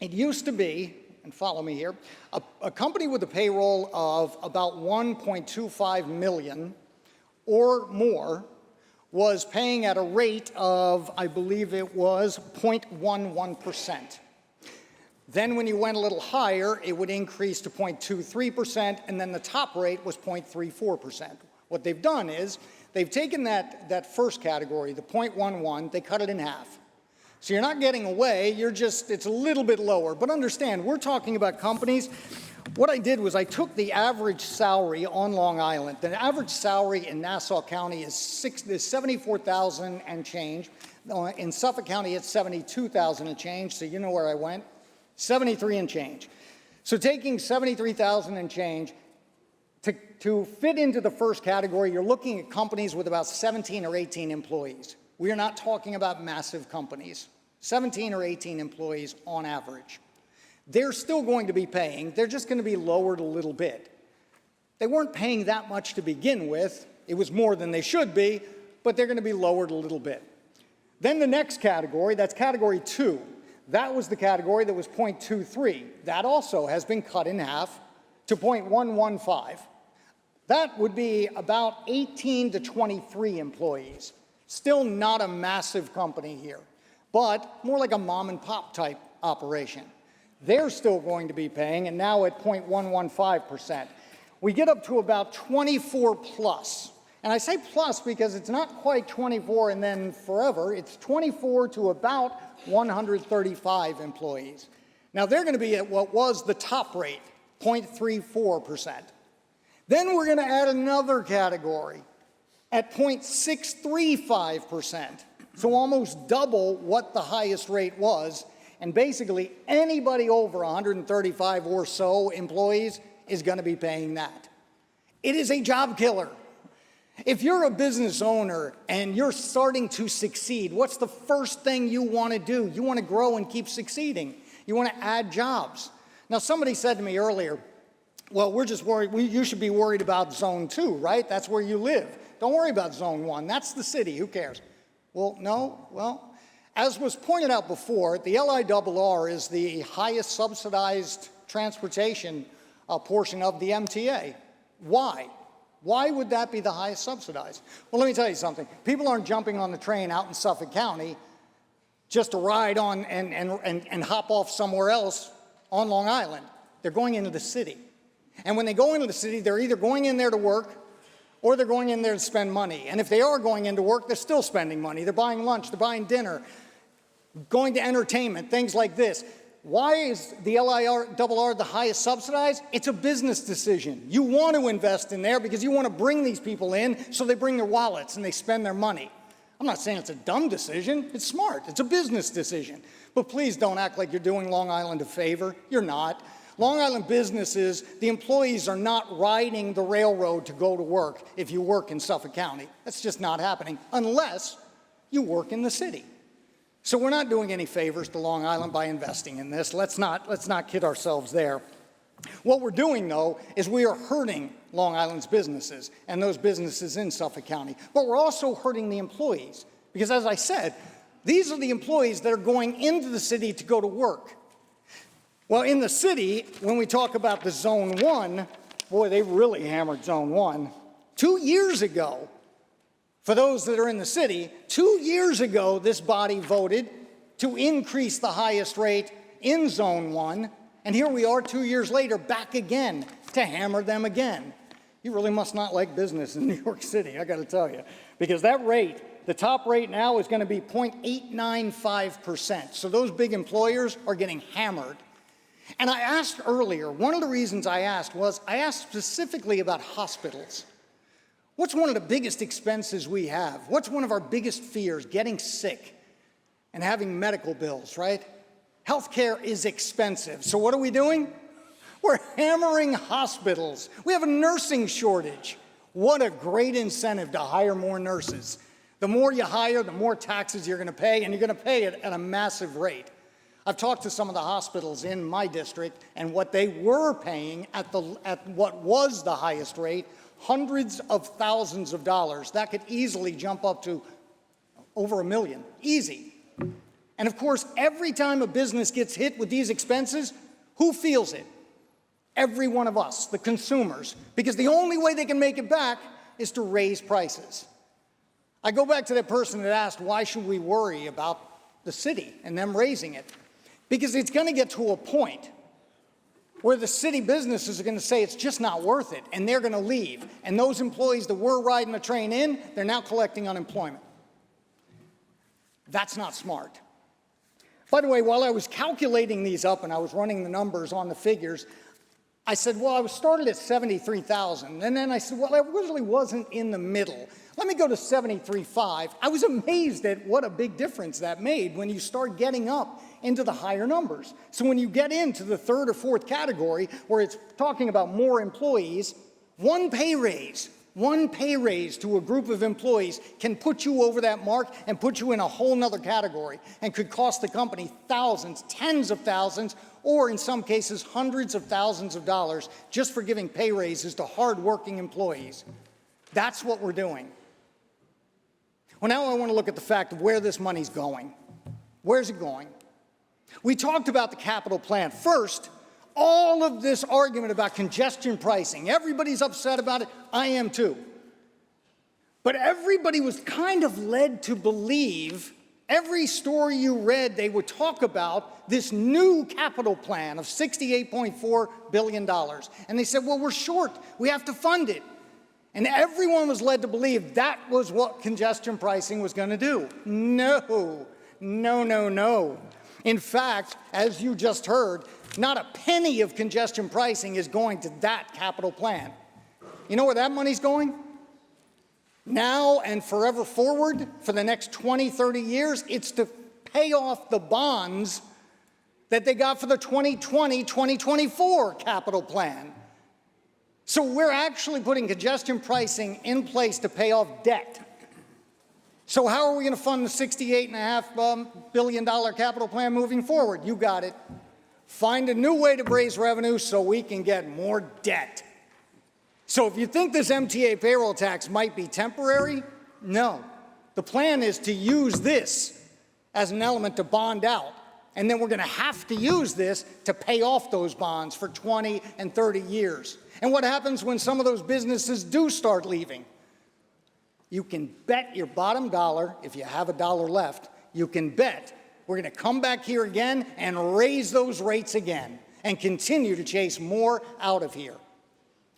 it used to be, and follow me here, a company with a payroll of about 1.25 million or more was paying at a rate of, I believe it was 0.11%. Then when you went a little higher, it would increase to 0.23%, and then the top rate was 0.34%. What they've done is they've taken that first category, the 0.11, they cut it in half. So you're not getting away, it's a little bit lower. But understand, we're talking about companies. What I did was I took the average salary on Long Island. The average salary in Nassau County is $74,000 and change. In Suffolk County, it's $72,000 and change, so you know where I went. 73 and change. So taking 73,000 and change, to fit into the first category, you're looking at companies with about 17 or 18 employees. We are not talking about massive companies. 17 or 18 employees on average. They're still going to be paying. They're just going to be lowered a little bit. They weren't paying that much to begin with. It was more than they should be, but they're going to be lowered a little bit. Then the next category, that's category 2. That was the category that was 0.23. That also has been cut in half to 0.115. That would be about 18 to 23 employees. Still not a massive company here, but more like a mom and pop type operation. They're still going to be paying, and now at 0.115%. We get up to about 24 plus, And I say plus because it's not quite 24 and then forever. It's 24 to about 135 employees. Now, they're going to be at what was the top rate, 0.34%. Then we're going to add another category at 0.635%, so almost double what the highest rate was. And basically, anybody over 135 or so employees is going to be paying that. It is a job killer. If you're a business owner and you're starting to succeed, what's the first thing you want to do? You want to grow and keep succeeding. You want to add jobs. Now, somebody said to me earlier, well, we're just worried, you should be worried about Zone 2, right? That's where you live. Don't worry about Zone 1. That's the city. Who cares? Well, no. Well, as was pointed out before, the LIRR is the highest subsidized transportation portion of the MTA. Why? Why would that be the highest subsidized? Well, let me tell you something. People aren't jumping on the train out in Suffolk County just to ride on and hop off somewhere else on Long Island. They're going into the city. And when they go into the city, they're either going in there to work or they're going in there to spend money. And if they are going into work, they're still spending money. They're buying lunch, they're buying dinner, going to entertainment, things like this. Why is the LIRR the highest subsidized? It's a business decision. You want to invest in there because you want to bring these people in so they bring their wallets and they spend their money. I'm not saying it's a dumb decision. It's smart. It's a business decision. But please don't act like you're doing Long Island a favor. You're not. Long Island businesses, the employees are not riding the railroad to go to work if you work in Suffolk County. That's just not happening unless you work in the city. So we're not doing any favors to Long Island by investing in this. Let's not kid ourselves there. What we're doing, though, is we are hurting Long Island's businesses and those businesses in Suffolk County. But we're also hurting the employees because, as I said, these are the employees that are going into the city to go to work. Well, in the city, when we talk about the Zone 1, boy, they really hammered Zone 1. 2 years ago, for those that are in the city, 2 years ago, this body voted to increase the highest rate in Zone 1, and here we are 2 years later, back again to hammer them again. You really must not like business in New York City, I gotta tell you, because that rate, the top rate now is gonna be 0.895%, so those big employers are getting hammered. And I asked earlier, one of the reasons I asked was, I asked specifically about hospitals. What's one of the biggest expenses we have? What's one of our biggest fears? Getting sick and having medical bills, right? Healthcare is expensive. So what are we doing? We're hammering hospitals. We have a nursing shortage. What a great incentive to hire more nurses. The more you hire, the more taxes you're going to pay, and you're going to pay it at a massive rate. I've talked to some of the hospitals in my district, and what they were paying at what was the highest rate, hundreds of thousands of dollars. That could easily jump up to over $1 million, easy. And of course, every time a business gets hit with these expenses, who feels it? Every one of us, the consumers, because the only way they can make it back is to raise prices. I go back to that person that asked, why should we worry about the city and them raising it? Because it's going to get to a point where the city businesses are going to say it's just not worth it, and they're going to leave. And those employees that were riding the train in, they're now collecting unemployment. That's not smart. By the way, while I was calculating these up and I was running the numbers on the figures, I said, well, I was started at 73,000. And then I said, well, I really wasn't in the middle. Let me go to 73.5. I was amazed at what a big difference that made when you start getting up into the higher numbers. So when you get into the third or fourth category, where it's talking about more employees, one pay raise to a group of employees can put you over that mark and put you in a whole nother category and could cost the company thousands, tens of thousands, or in some cases, hundreds of thousands of dollars just for giving pay raises to hardworking employees. That's what we're doing. Well, now I want to look at the fact of where this money's going. Where's it going? We talked about the capital plan. First, all of this argument about congestion pricing, everybody's upset about it. I am too. But everybody was kind of led to believe, every story you read, they would talk about this new capital plan of $68.4 billion. And they said, well, we're short. We have to fund it. And everyone was led to believe that was what congestion pricing was going to do. No, no, no, no. In fact, as you just heard, not a penny of congestion pricing is going to that capital plan. You know where that money's going? Now and forever forward, for the next 20, 30 years, it's to pay off the bonds that they got for the 2020, 2024 capital plan. So we're actually putting congestion pricing in place to pay off debt. So how are we going to fund the $68.5 billion capital plan moving forward? You got it. Find a new way to raise revenue so we can get more debt. So if you think this MTA payroll tax might be temporary, no. The plan is to use this as an element to bond out. And then we're going to have to use this to pay off those bonds for 20 and 30 years. And what happens when some of those businesses do start leaving? You can bet your bottom dollar, if you have a dollar left, you can bet we're going to come back here again and raise those rates again and continue to chase more out of here.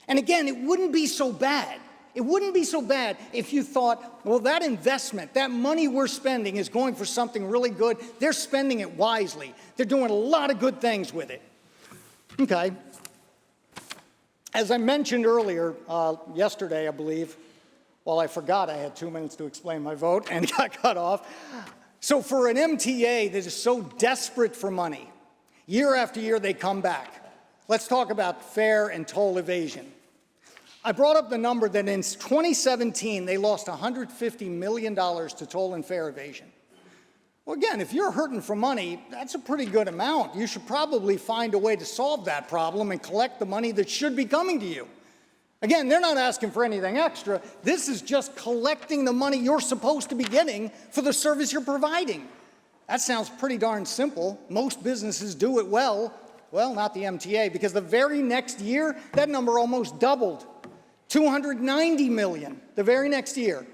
And again, it wouldn't be so bad. It wouldn't be so bad if you thought, well, that investment, that money we're spending is going for something really good. They're spending it wisely. They're doing a lot of good things with it. Okay. As I mentioned earlier, yesterday, I believe, well, I forgot I had 2 minutes to explain my vote and got cut off. So for an MTA that is so desperate for money, year after year they come back. Let's talk about fare and toll evasion. I brought up the number that in 2017 they lost $150 million to toll and fare evasion. Well, again, if you're hurting for money, that's a pretty good amount. You should probably find a way to solve that problem and collect the money that should be coming to you. Again, they're not asking for anything extra. This is just collecting the money you're supposed to be getting for the service you're providing. That sounds pretty darn simple. Most businesses do it well. Well, not the MTA, because the very next year, that number almost doubled. $290 million the very next year.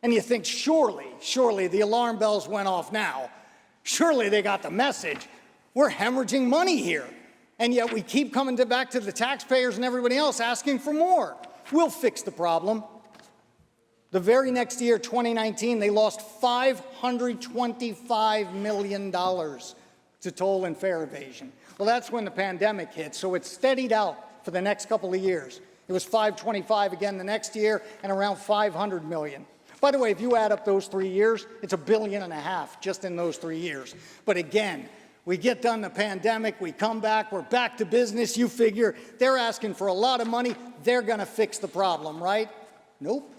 And you think, surely the alarm bells went off now. Surely they got the message. We're hemorrhaging money here. And yet we keep coming back to the taxpayers and everybody else asking for more. We'll fix the problem. The very next year, 2019, they lost $525 million to toll and fare evasion. Well, that's when the pandemic hit, so it steadied out for the next couple of years. It was 525 again the next year and around 500 million. By the way, if you add up those 3 years, it's $1.5 billion just in those 3 years. But again, we get done the pandemic, we come back, we're back to business. You figure they're asking for a lot of money, they're going to fix the problem, right? Nope.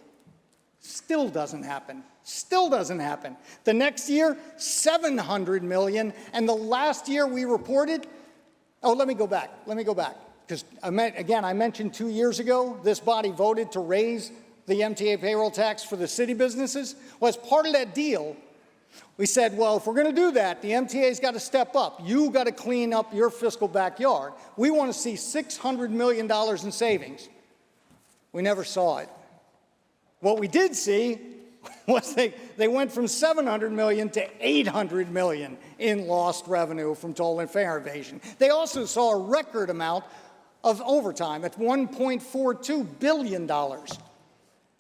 Still doesn't happen. Still doesn't happen. The next year, 700 million, and the last year we reported, let me go back, because I mentioned 2 years ago, this body voted to raise the MTA payroll tax for the city businesses. Well, as part of that deal, we said, well, if we're going to do that, the MTA's got to step up. You got to clean up your fiscal backyard. We want to see $600 million in savings. We never saw it. What we did see was they went from 700 million to 800 million in lost revenue from toll and fare evasion. They also saw a record amount of overtime at $1.42 billion.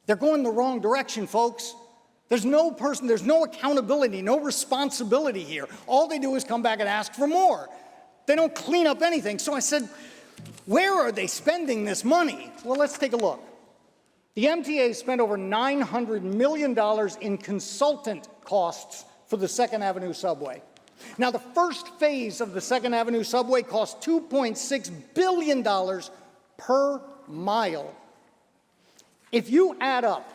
They're going the wrong direction, folks. There's no accountability, no responsibility here. All they do is come back and ask for more. They don't clean up anything. So I said, where are they spending this money? Well, let's take a look. The MTA spent over $900 million in consultant costs for the 2nd Avenue subway. Now, the first phase of the 2nd Avenue subway cost $2.6 billion per mile. If you add up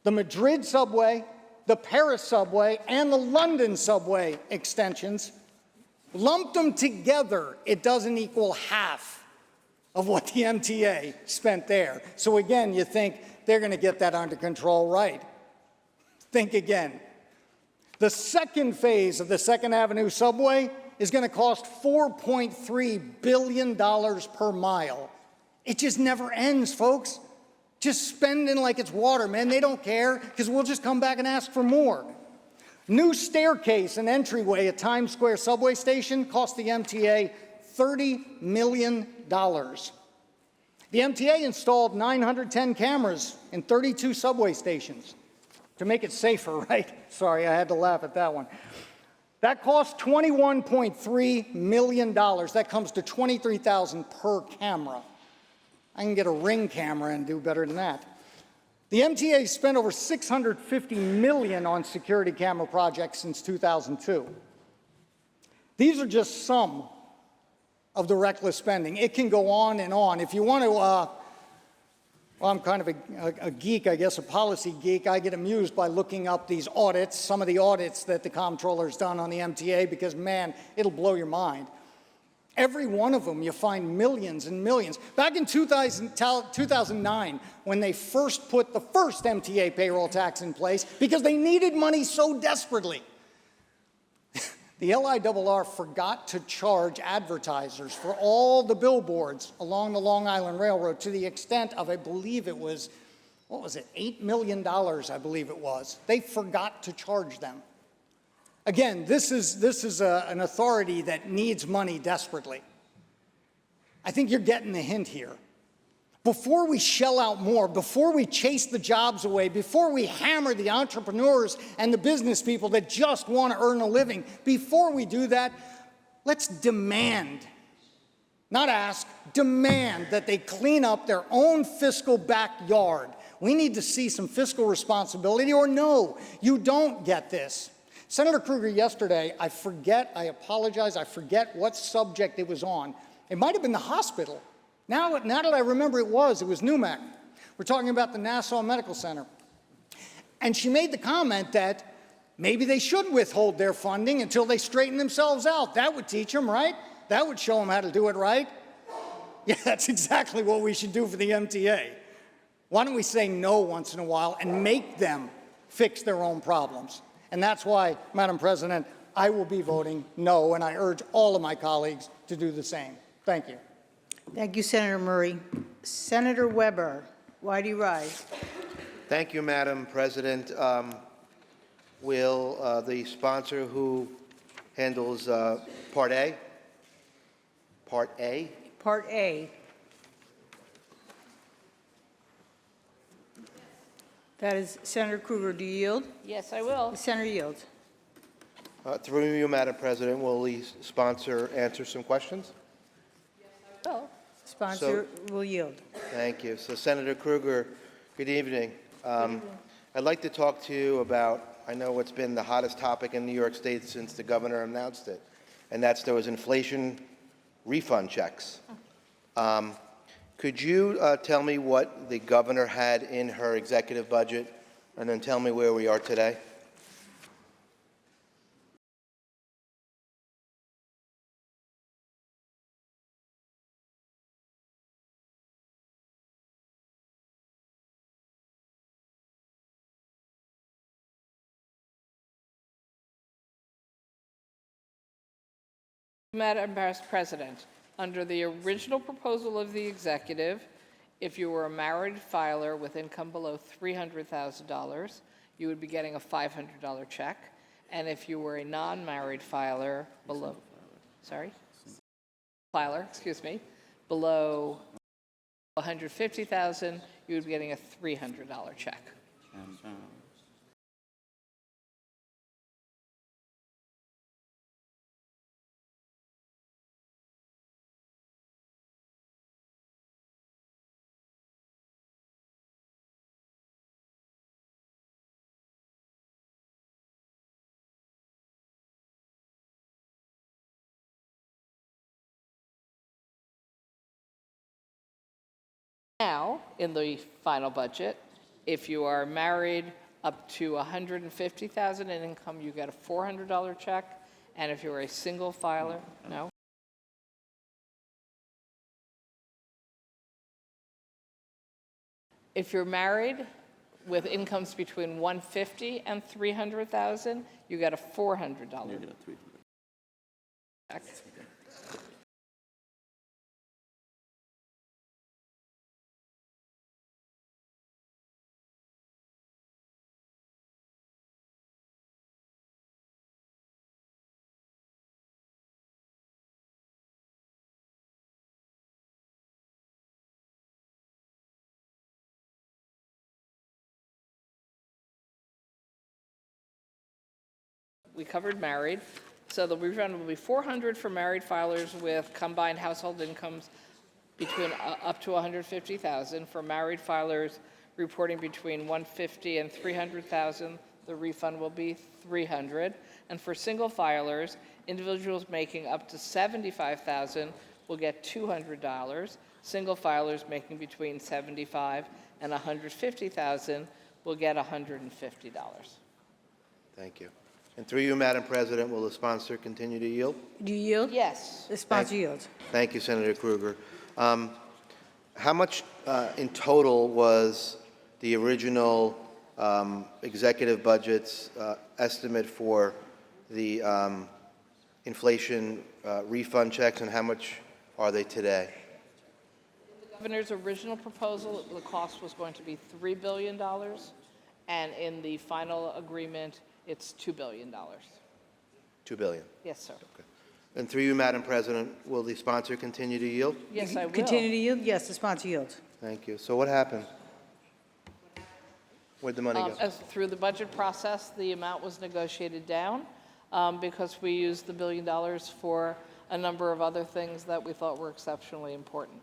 the Madrid subway, the Paris subway, and the London subway extensions, lump them together, it doesn't equal half of what the MTA spent there. So again, you think they're going to get that under control, right? Think again. The second phase of the 2nd Avenue subway is going to cost $4.3 billion per mile. It just never ends, folks. Just spending like it's water, man. They don't care, because we'll just come back and ask for more. New staircase and entryway at Times Square subway station cost the MTA $30 million. The MTA installed 910 cameras in 32 subway stations to make it safer, right? Sorry, I had to laugh at that one. That cost $21.3 million. That comes to $23,000 per camera. I can get a Ring camera and do better than that. The MTA spent over $650 million on security camera projects since 2002. These are just some of the reckless spending. It can go on and on. If you want to, well, I'm kind of a geek, I guess, a policy geek. I get amused by looking up these audits, some of the audits that the comptroller's done on the MTA, because, man, it'll blow your mind. Every one of them, you find millions and millions. Back in 2009, when they first put the first MTA payroll tax in place, because they needed money so desperately, the LIRR forgot to charge advertisers for all the billboards along the Long Island Railroad to the extent of, I believe it was, what was it, $8 million, I believe it was. They forgot to charge them. Again, this is an authority that needs money desperately. I think you're getting the hint here. Before we shell out more, before we chase the jobs away, before we hammer the entrepreneurs and the business people that just want to earn a living, before we do that, let's demand, not ask, demand that they clean up their own fiscal backyard. We need to see some fiscal responsibility, or no, you don't get this. Senator Krueger yesterday, I apologize, I forget what subject it was on. It might have been the hospital. Now that I remember it was NUMAC. We're talking about the Nassau Medical Center. And she made the comment that maybe they should withhold their funding until they straighten themselves out. That would teach them, right? That would show them how to do it right. Yeah, that's exactly what we should do for the MTA. Why don't we say no once in a while and make them fix their own problems? And that's why, Madam President, I will be voting no, and I urge all of my colleagues to do the same. Thank you. Thank you, Senator Murray. Senator Weber, why do you rise? Thank you, Madam President. Will the sponsor who handles Part A? Part A? Part A. That is Senator Krueger. Do you yield? Yes, I will. The senator yields. Through you, Madam President, will the sponsor answer some questions? Well, sponsor will yield. Thank you. So, Senator Krueger, good evening. I'd like to talk to you about, I know what's been the hottest topic in New York State since the governor announced it, and that's those inflation refund checks. Could you tell me what the governor had in her executive budget, and then tell me where we are today? Madam Vice President, under the original proposal of the executive, if you were a married filer with income below $300,000, you would be getting a $500 check. And if you were a non-married filer below, below $150,000, you would be getting a $300 check. Now, in the final budget, if you are married up to $150,000 in income, you get a $400 check. And if you're a single filer, no? If you're married with incomes between $150,000 and $300,000, you get a $400 check. we covered married. So the refund will be $400 for married filers with combined household incomes between up to $150,000. For married filers reporting between $150,000 and $300,000, the refund will be $300. And for single filers, individuals making up to $75,000 will get $200. Single filers making between $75,000 and $150,000 will get $150. Thank you. And through you, Madam President, will the sponsor continue to yield? Do you yield? Yes. The sponsor yields. Thank you, Senator Krueger. How much in total was the original executive budget's estimate for the inflation refund checks, and how much are they today? The governor's original proposal, the cost was going to be $3 billion, and in the final agreement, it's $2 billion. $2 billion. Yes, sir. And through you, Madam President, will the sponsor continue to yield? Yes, I will. Continue to yield? Yes, the sponsor yields. Thank you. So what happened? Where'd the money go? Through the budget process, the amount was negotiated down because we used the $1 billion for a number of other things that we thought were exceptionally important.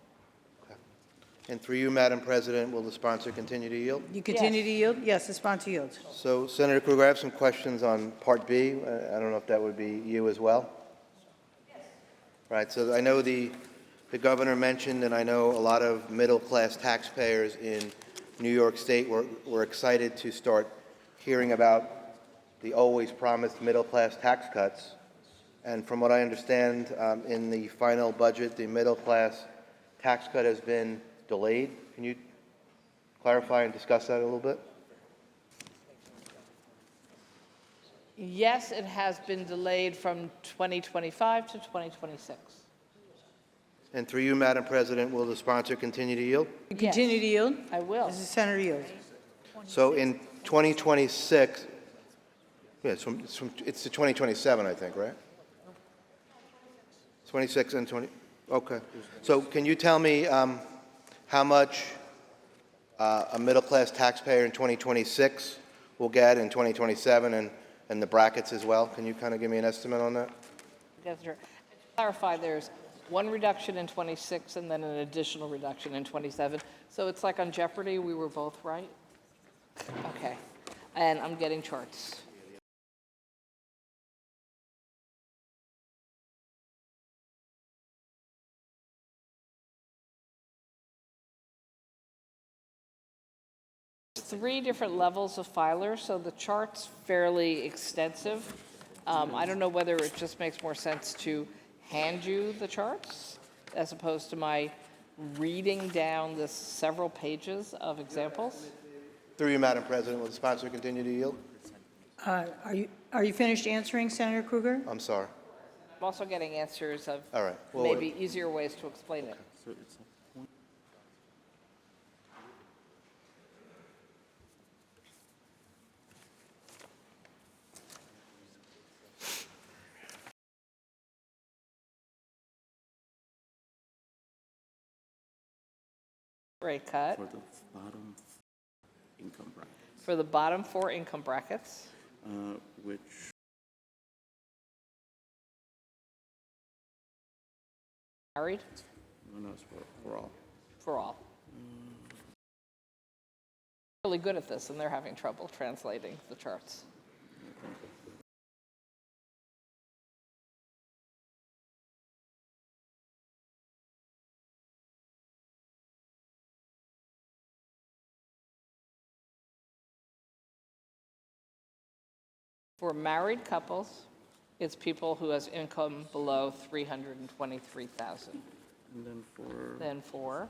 And through you, Madam President, will the sponsor continue to yield? You continue to yield? Yes, the sponsor yields. So, Senator Krueger, I have some questions on Part B. I don't know if that would be you as well. Right, so I know the governor mentioned, and I know a lot of middle-class taxpayers in New York State were excited to start hearing about the always promised middle-class tax cuts. And from what I understand, in the final budget, the middle-class tax cut has been delayed. Can you clarify and discuss that a little bit? Yes, it has been delayed from 2025 to 2026. And through you, Madam President, will the sponsor continue to yield? You continue to yield? I will. As the senator yields. So in 2026, yeah, it's to 2027, I think, right? 26 and 20, okay. So can you tell me how much a middle-class taxpayer in 2026 will get in 2027 and the brackets as well? Can you kind of give me an estimate on that? Yes, sir. To clarify, there's one reduction in 26 and then an additional reduction in 27. So it's like on Jeopardy, we were both right? Okay. And I'm getting charts. Three different levels of filers, so the chart's fairly extensive. I don't know whether it just makes more sense to hand you the charts as opposed to my reading down the several pages of examples. Through you, Madam President, will the sponsor continue to yield? Are you finished answering, Senator Krueger? I'm sorry. I'm also getting answers of All right. Well, maybe easier ways to explain it. Rate cut. For the bottom income bracket. For the bottom four income brackets. Which Married? no, it's for all. For all. Really good at this, and they're having trouble translating the charts. For married couples, it's people who has income below 323,000. And then for Then for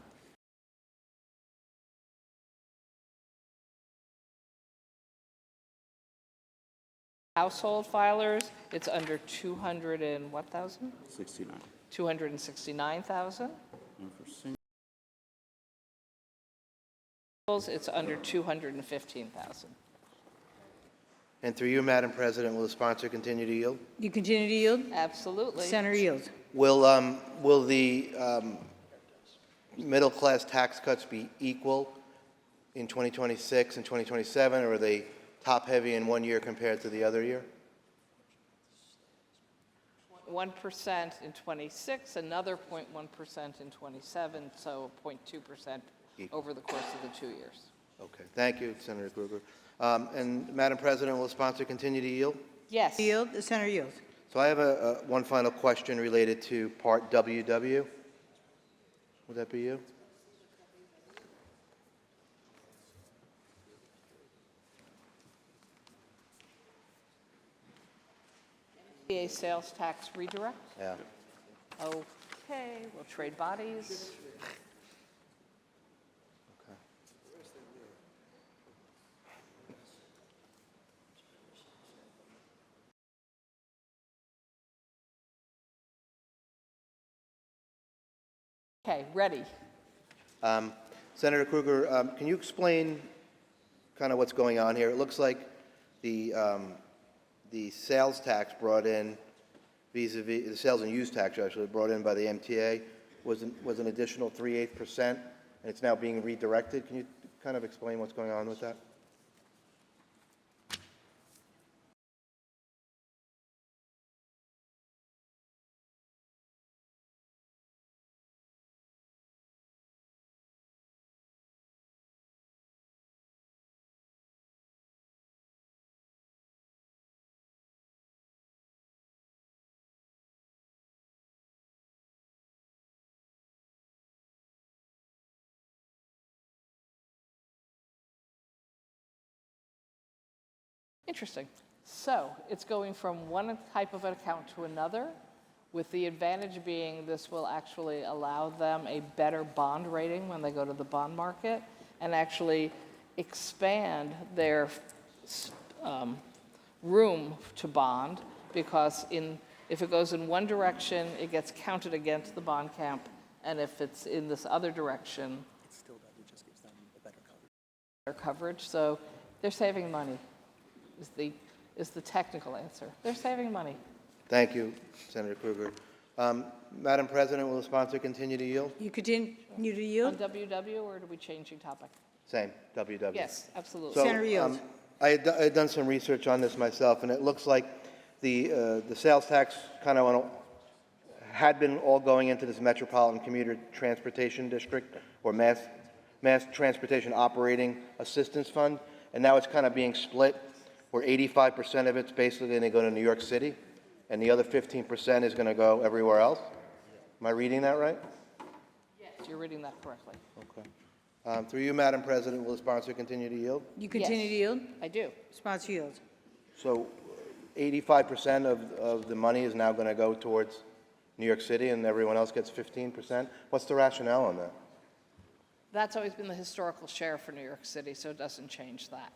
household filers, it's under 200 and what thousand? 69. 269,000. And for single, It's under 215,000. And through you, Madam President, will the sponsor continue to yield? You continue to yield? Absolutely. Senator yields. Will the middle-class tax cuts be equal in 2026 and 2027, or are they top-heavy in one year compared to the other year? 0.1% in '26, another 0.1% in '27, so 0.2% over the course of the 2 years. Okay, thank you, Senator Krueger. And Madam President, will the sponsor continue to yield? Yes. Yield, the senator yields. So I have one final question related to Part WW. Would that be you? MTA sales tax redirect. Yeah. Okay, we'll trade bodies. Okay, ready. Senator Krueger, can you explain kind of what's going on here? It looks like the sales tax brought in vis-a-vis, the sales and use tax actually brought in by the MTA was an additional 3/8%, and it's now being redirected. Can you kind of explain what's going on with that? Interesting. So it's going from one type of account to another, with the advantage being this will actually allow them a better bond rating when they go to the bond market and actually expand their room to bond, because if it goes in one direction, it gets counted against the bond camp, and if it's in this other direction, It still does, it just gives them a better coverage. better coverage. So they're saving money, is the technical answer. They're saving money. Thank you, Senator Krueger. Madam President, will the sponsor continue to yield? You continue to On yield? WW, or are we changing topic? Same, WW. Yes, absolutely. So, Senator Yield. I had done some research on this myself, and it looks like the sales tax kind of had been all going into this Metropolitan Commuter Transportation District, or Mass Transportation Operating Assistance Fund, and now it's kind of being split, where 85% of it's basically going to go to New York City, and the other 15% is going to go everywhere else. Am I reading that right? Yes, you're reading that correctly. Okay. Through you, Madam President, will the sponsor continue to yield? You continue Yes. to yield? I do. Sponsor yields. So 85% of the money is now going to go towards New York City, and everyone else gets 15%? What's the rationale on that? That's always been the historical share for New York City, so it doesn't change that.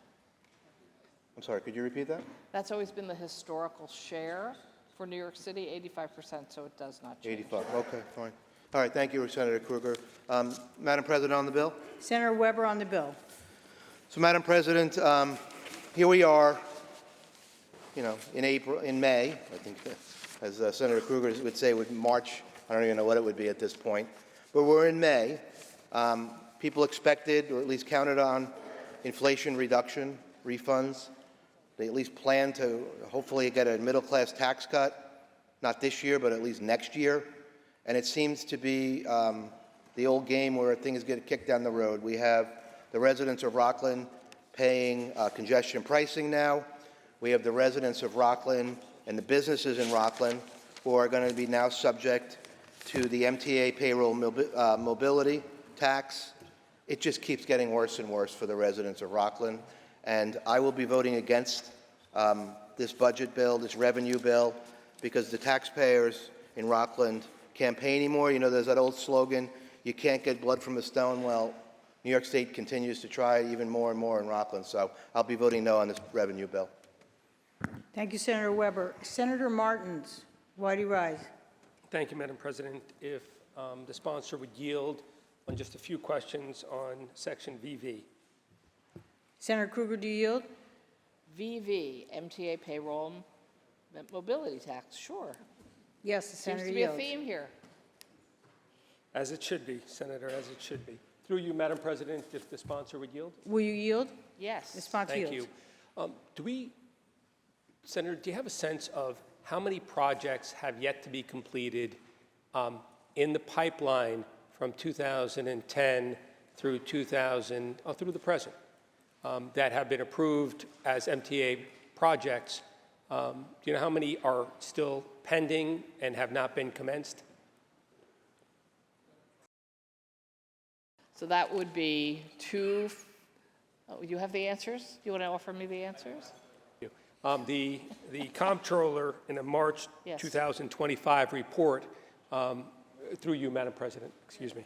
I'm sorry, could you repeat that? That's always been the historical share for New York City, 85%, so it does not change. 85, okay, fine. All right, thank you, Senator Krueger. Madam President, on the bill? Senator Weber on the bill. So, Madam President, here we are, in May, I think, as Senator Krueger would say, with March, I don't even know what it would be at this point, but we're in May. People expected, or at least counted on, inflation reduction, refunds. They at least plan to hopefully get a middle-class tax cut, not this year, but at least next year. And it seems to be the old game where things get kicked down the road. We have the residents of Rockland paying congestion pricing now. We have the residents of Rockland and the businesses in Rockland who are going to be now subject to the MTA payroll mobility tax. It just keeps getting worse and worse for the residents of Rockland. And I will be voting against this budget bill, this revenue bill, because the taxpayers in Rockland can't pay anymore. You know, there's that old slogan, you can't get blood from a stone. Well, New York State continues to try even more and more in Rockland. So I'll be voting no on this revenue bill. Thank you, Senator Weber. Senator Martins, why do you rise? Thank you, Madam President. If the sponsor would yield on just a few questions on Section VV. Senator Krueger, do you yield? VV, MTA payroll mobility tax, sure. Yes, the senator Seems to be yields. a theme here. As it should be, Senator, as it should be. Through you, Madam President, if the sponsor would yield. Will you yield? Yes. The sponsor Thank yields. you. Senator, do you have a sense of how many projects have yet to be completed in the pipeline from 2010 through through the present that have been approved as MTA projects? Do you know how many are still pending and have not been commenced? So that would be two, oh, you have the answers? You want to offer me the answers? The comptroller in a March Yes. 2025 report, through you, Madam President, excuse me,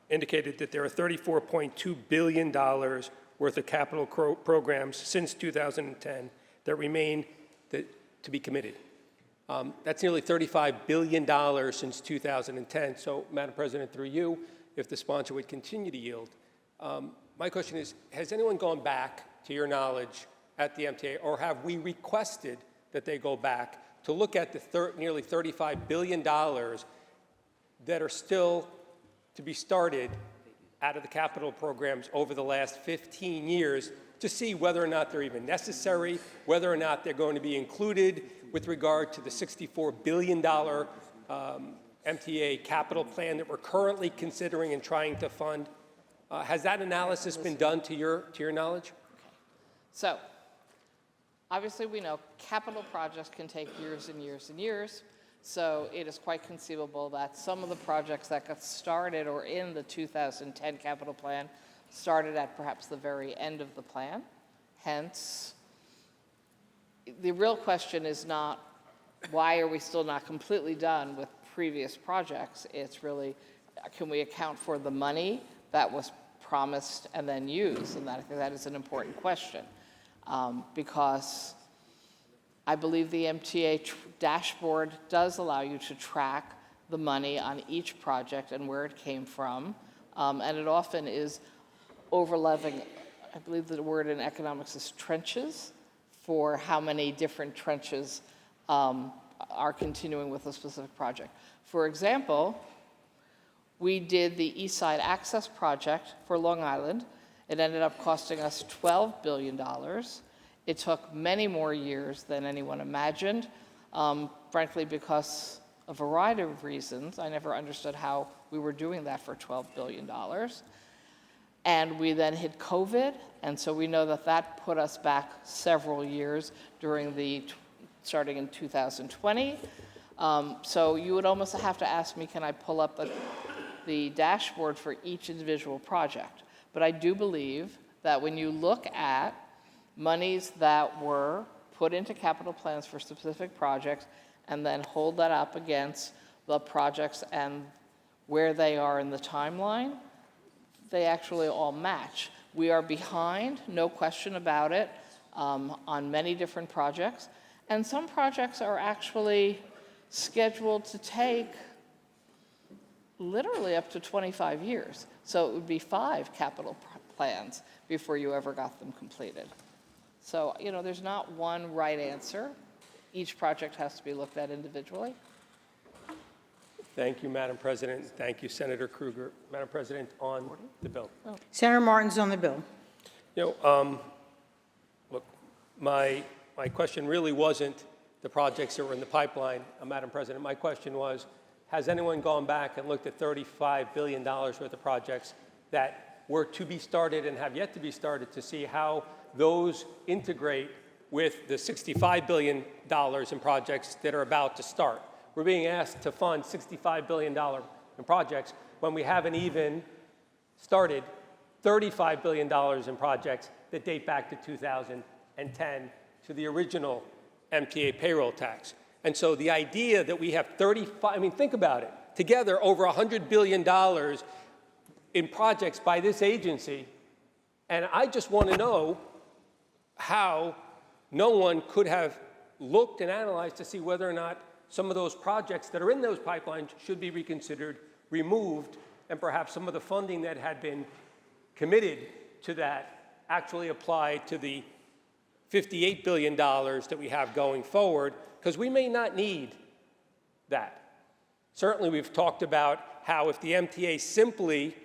indicated that there are $34.2 billion worth of capital programs since 2010 that remain to be committed. That's nearly $35 billion since 2010. So, Madam President, through you, if the sponsor would continue to yield, my question is, has anyone gone back, to your knowledge, at the MTA, or have we requested that they go back to look at the nearly $35 billion that are still to be started out of the capital programs over the last 15 years to see whether or not they're even necessary, whether or not they're going to be included with regard to the $64 billion MTA capital plan that we're currently considering and trying to fund? Has that analysis been done to your knowledge? So, obviously, we know capital projects can take years and years and years. So it is quite conceivable that some of the projects that got started or in the 2010 capital plan started at perhaps the very end of the plan. Hence, the real question is not why are we still not completely done with previous projects. It's really, can we account for the money that was promised and then used? And I think that is an important question. Because I believe the MTA dashboard does allow you to track the money on each project and where it came from. And it often is overlapping, I believe the word in economics is trenches, for how many different trenches are continuing with a specific project. For example, we did the East Side Access Project for Long Island. It ended up costing us $12 billion. It took many more years than anyone imagined, frankly, because a variety of reasons. I never understood how we were doing that for $12 billion. And we then hit COVID, and so we know that that put us back several years starting in 2020. So you would almost have to ask me, can I pull up the dashboard for each individual project? But I do believe that when you look at monies that were put into capital plans for specific projects and then hold that up against the projects and where they are in the timeline, they actually all match. We are behind, no question about it, on many different projects. And some projects are actually scheduled to take literally up to 25 years. So it would be 5 capital plans before you ever got them completed. So, there's not one right answer. Each project has to be looked at individually. Thank you, Madam President. Thank you, Senator Krueger. Madam President, on the bill. Senator Martin's on the bill. Look, my question really wasn't the projects that were in the pipeline, Madam President. My question was, has anyone gone back and looked at $35 billion worth of projects that were to be started and have yet to be started to see how those integrate with the $65 billion in projects that are about to start? We're being asked to fund $65 billion in projects when we haven't even started $35 billion in projects that date back to 2010 to the original MTA payroll tax. And so the idea that we have think about it, together over $100 billion in projects by this agency, and I just want to know how no one could have looked and analyzed to see whether or not some of those projects that are in those pipelines should be reconsidered, removed, and perhaps some of the funding that had been committed to that actually applied to the $58 billion that we have going forward, because we may not need that. Certainly, we've talked about how if the MTA simply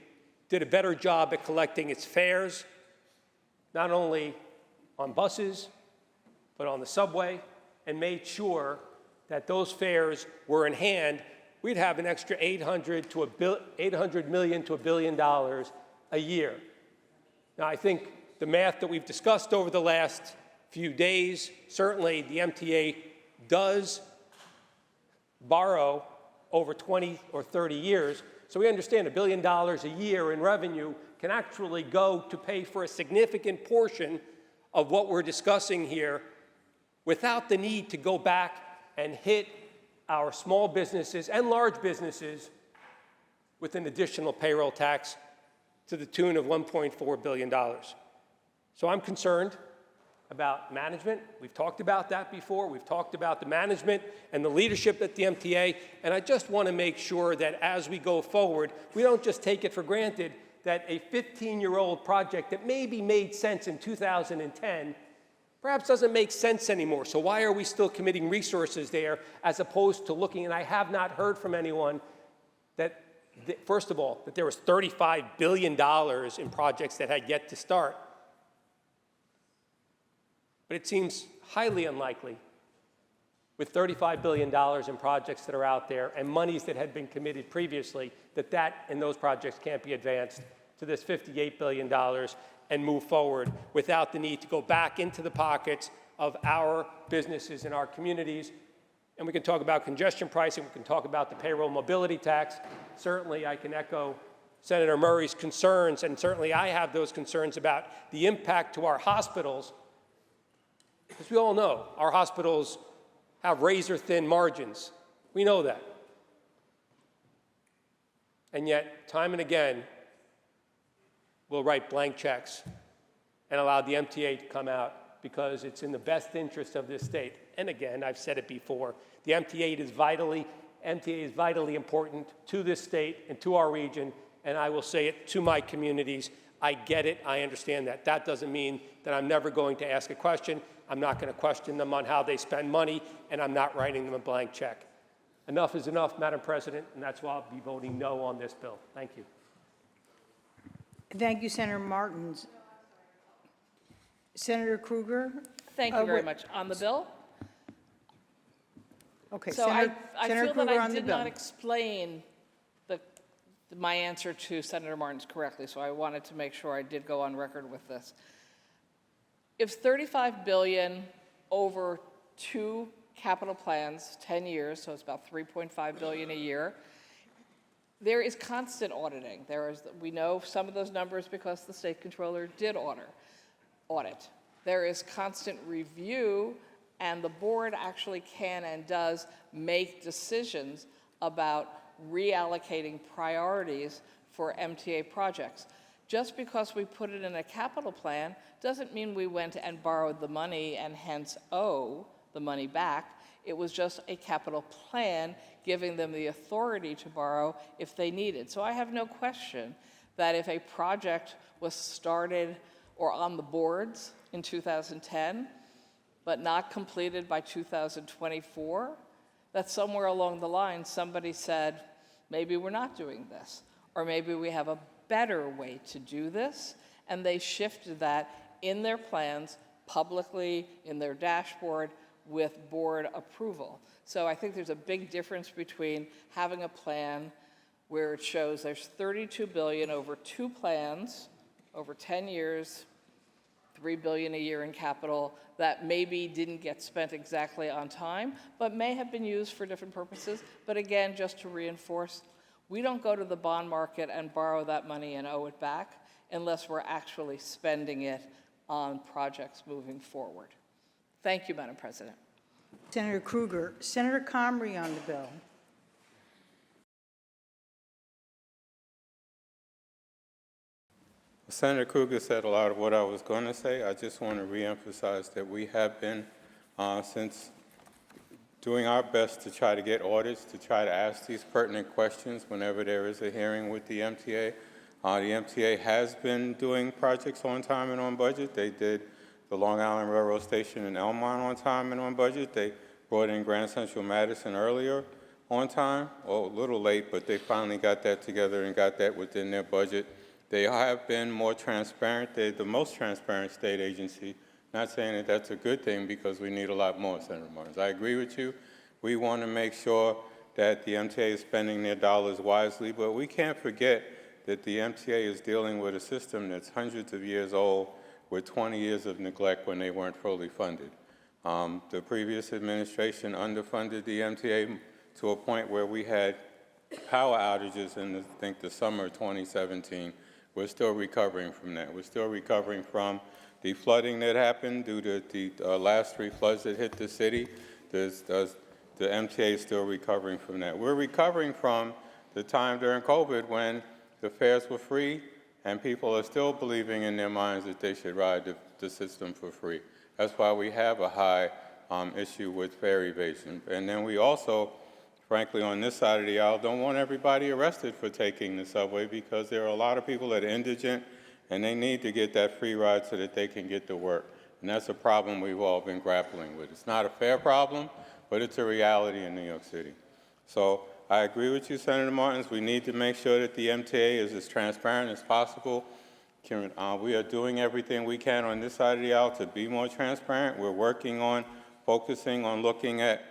did a better job at collecting its fares, not only on buses, but on the subway, and made sure that those fares were in hand, we'd have an extra $800 million to $1 billion a year. Now, I think the math that we've discussed over the last few days, certainly the MTA does borrow over 20 or 30 years. So we understand $1 billion a year in revenue can actually go to pay for a significant portion of what we're discussing here without the need to go back and hit our small businesses and large businesses with an additional payroll tax to the tune of $1.4 billion. So I'm concerned about management. We've talked about that before. We've talked about the management and the leadership at the MTA, and I just want to make sure that as we go forward, we don't just take it for granted that a 15-year-old project that maybe made sense in 2010 perhaps doesn't make sense anymore. So why are we still committing resources there as opposed to looking, and I have not heard from anyone that, first of all, that there was $35 billion in projects that had yet to start. But it seems highly unlikely with $35 billion in projects that are out there and monies that had been committed previously that and those projects can't be advanced to this $58 billion and move forward without the need to go back into the pockets of our businesses and our communities. And we can talk about congestion pricing, we can talk about the payroll mobility tax. Certainly I can echo Senator Murray's concerns, and certainly I have those concerns about the impact to our hospitals. As we all know, our hospitals have razor-thin margins. We know that. And yet, time and again, we'll write blank checks and allow the MTA to come out because it's in the best interest of this state. And again, I've said it before, the MTA is vitally important to this state and to our region, and I will say it to my communities. I get it, I understand that. That doesn't mean that I'm never going to ask a question. I'm not going to question them on how they spend money, and I'm not writing them a blank check. Enough is enough, Madam President, and that's why I'll be voting no on this bill. Thank you. Thank you, Senator Martins. Senator Krueger? Thank you very much. On the bill? Okay, So Senator I feel that Krueger I on the did bill. not explain my answer to Senator Martins correctly, so I wanted to make sure I did go on record with this. If $35 billion over 2 capital plans, 10 years, so it's about $3.5 billion a year, there is constant auditing. We know some of those numbers because the state controller did audit. There is constant review, and the board actually can and does make decisions about reallocating priorities for MTA projects. Just because we put it in a capital plan doesn't mean we went and borrowed the money and hence owe the money back. It was just a capital plan giving them the authority to borrow if they needed. So I have no question that if a project was started or on the boards in 2010, but not completed by 2024, that somewhere along the line somebody said, maybe we're not doing this, or maybe we have a better way to do this, and they shifted that in their plans publicly in their dashboard with board approval. So I think there's a big difference between having a plan where it shows there's $32 billion over 2 plans over 10 years, $3 billion a year in capital that maybe didn't get spent exactly on time, but may have been used for different purposes. But again, just to reinforce, we don't go to the bond market and borrow that money and owe it back unless we're actually spending it on projects moving forward. Thank you, Madam President. Senator Krueger. Senator Comrie on the bill. Senator Krueger said a lot of what I was going to say. I just want to reemphasize that we have been, since doing our best to try to get audits, to try to ask these pertinent questions whenever there is a hearing with the MTA. The MTA has been doing projects on time and on budget. They did the Long Island Railroad Station in Elmont on time and on budget. They brought in Grand Central Madison earlier on time, a little late, but they finally got that together and got that within their budget. They have been more transparent. They're the most transparent state agency. Not saying that that's a good thing because we need a lot more, Senator Martins. I agree with you. We want to make sure that the MTA is spending their dollars wisely, but we can't forget that the MTA is dealing with a system that's hundreds of years old with 20 years of neglect when they weren't fully funded. The previous administration underfunded the MTA to a point where we had power outages in, I think, the summer of 2017. We're still recovering from that. We're still recovering from the flooding that happened due to the last 3 floods that hit the city. The MTA is still recovering from that. We're recovering from the time during COVID when the fares were free and people are still believing in their minds that they should ride the system for free. That's why we have a high issue with fare evasion. And then we also, frankly, on this side of the aisle, don't want everybody arrested for taking the subway because there are a lot of people that are indigent and they need to get that free ride so that they can get to work. And that's a problem we've all been grappling with. It's not a fair problem, but it's a reality in New York City. So I agree with you, Senator Martins. We need to make sure that the MTA is as transparent as possible. We are doing everything we can on this side of the aisle to be more transparent. We're working on focusing on looking at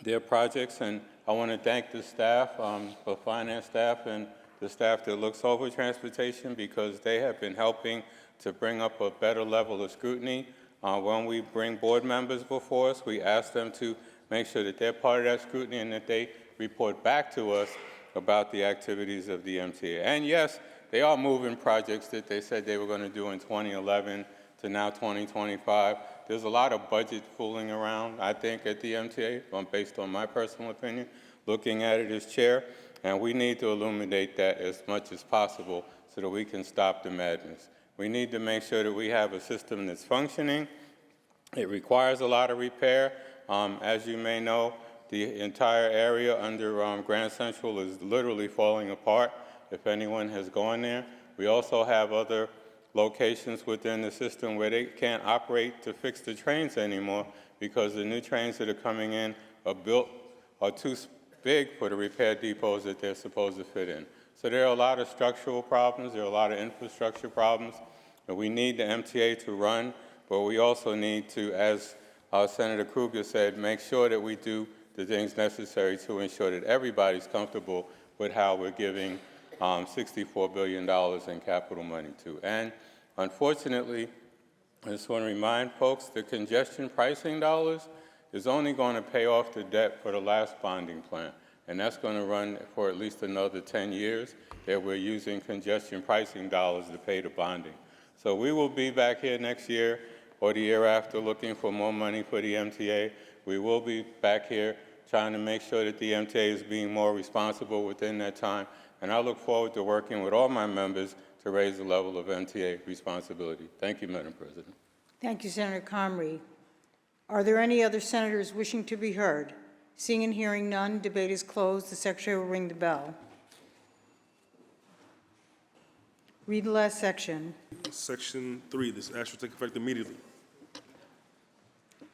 their projects, and I want to thank the staff, the finance staff and the staff that looks over transportation, because they have been helping to bring up a better level of scrutiny. When we bring board members before us, we ask them to make sure that they're part of that scrutiny and that they report back to us about the activities of the MTA. And yes, they are moving projects that they said they were going to do in 2011 to now 2025. There's a lot of budget fooling around, I think, at the MTA, based on my personal opinion, looking at it as chair, and we need to illuminate that as much as possible so that we can stop the madness. We need to make sure that we have a system that's functioning. It requires a lot of repair. As you may know, the entire area under Grand Central is literally falling apart, if anyone has gone there. We also have other locations within the system where they can't operate to fix the trains anymore because the new trains that are coming in are too big for the repair depots that they're supposed to fit in. So there are a lot of structural problems, there are a lot of infrastructure problems, and we need the MTA to run, but we also need to, as Senator Krueger said, make sure that we do the things necessary to ensure that everybody's comfortable with how we're giving $64 billion in capital money to. And unfortunately, I just want to remind folks, the congestion pricing dollars is only going to pay off the debt for the last bonding plan. And that's going to run for at least another 10 years that we're using congestion pricing dollars to pay the bonding. So we will be back here next year or the year after looking for more money for the MTA. We will be back here trying to make sure that the MTA is being more responsible within that time. And I look forward to working with all my members to raise the level of MTA responsibility. Thank you, Madam President. Thank you, Senator Comrie. Are there any other senators wishing to be heard? Seeing and hearing none, debate is closed. The Secretary will ring the bell. Read the last section. Section 3, this act shall take effect immediately.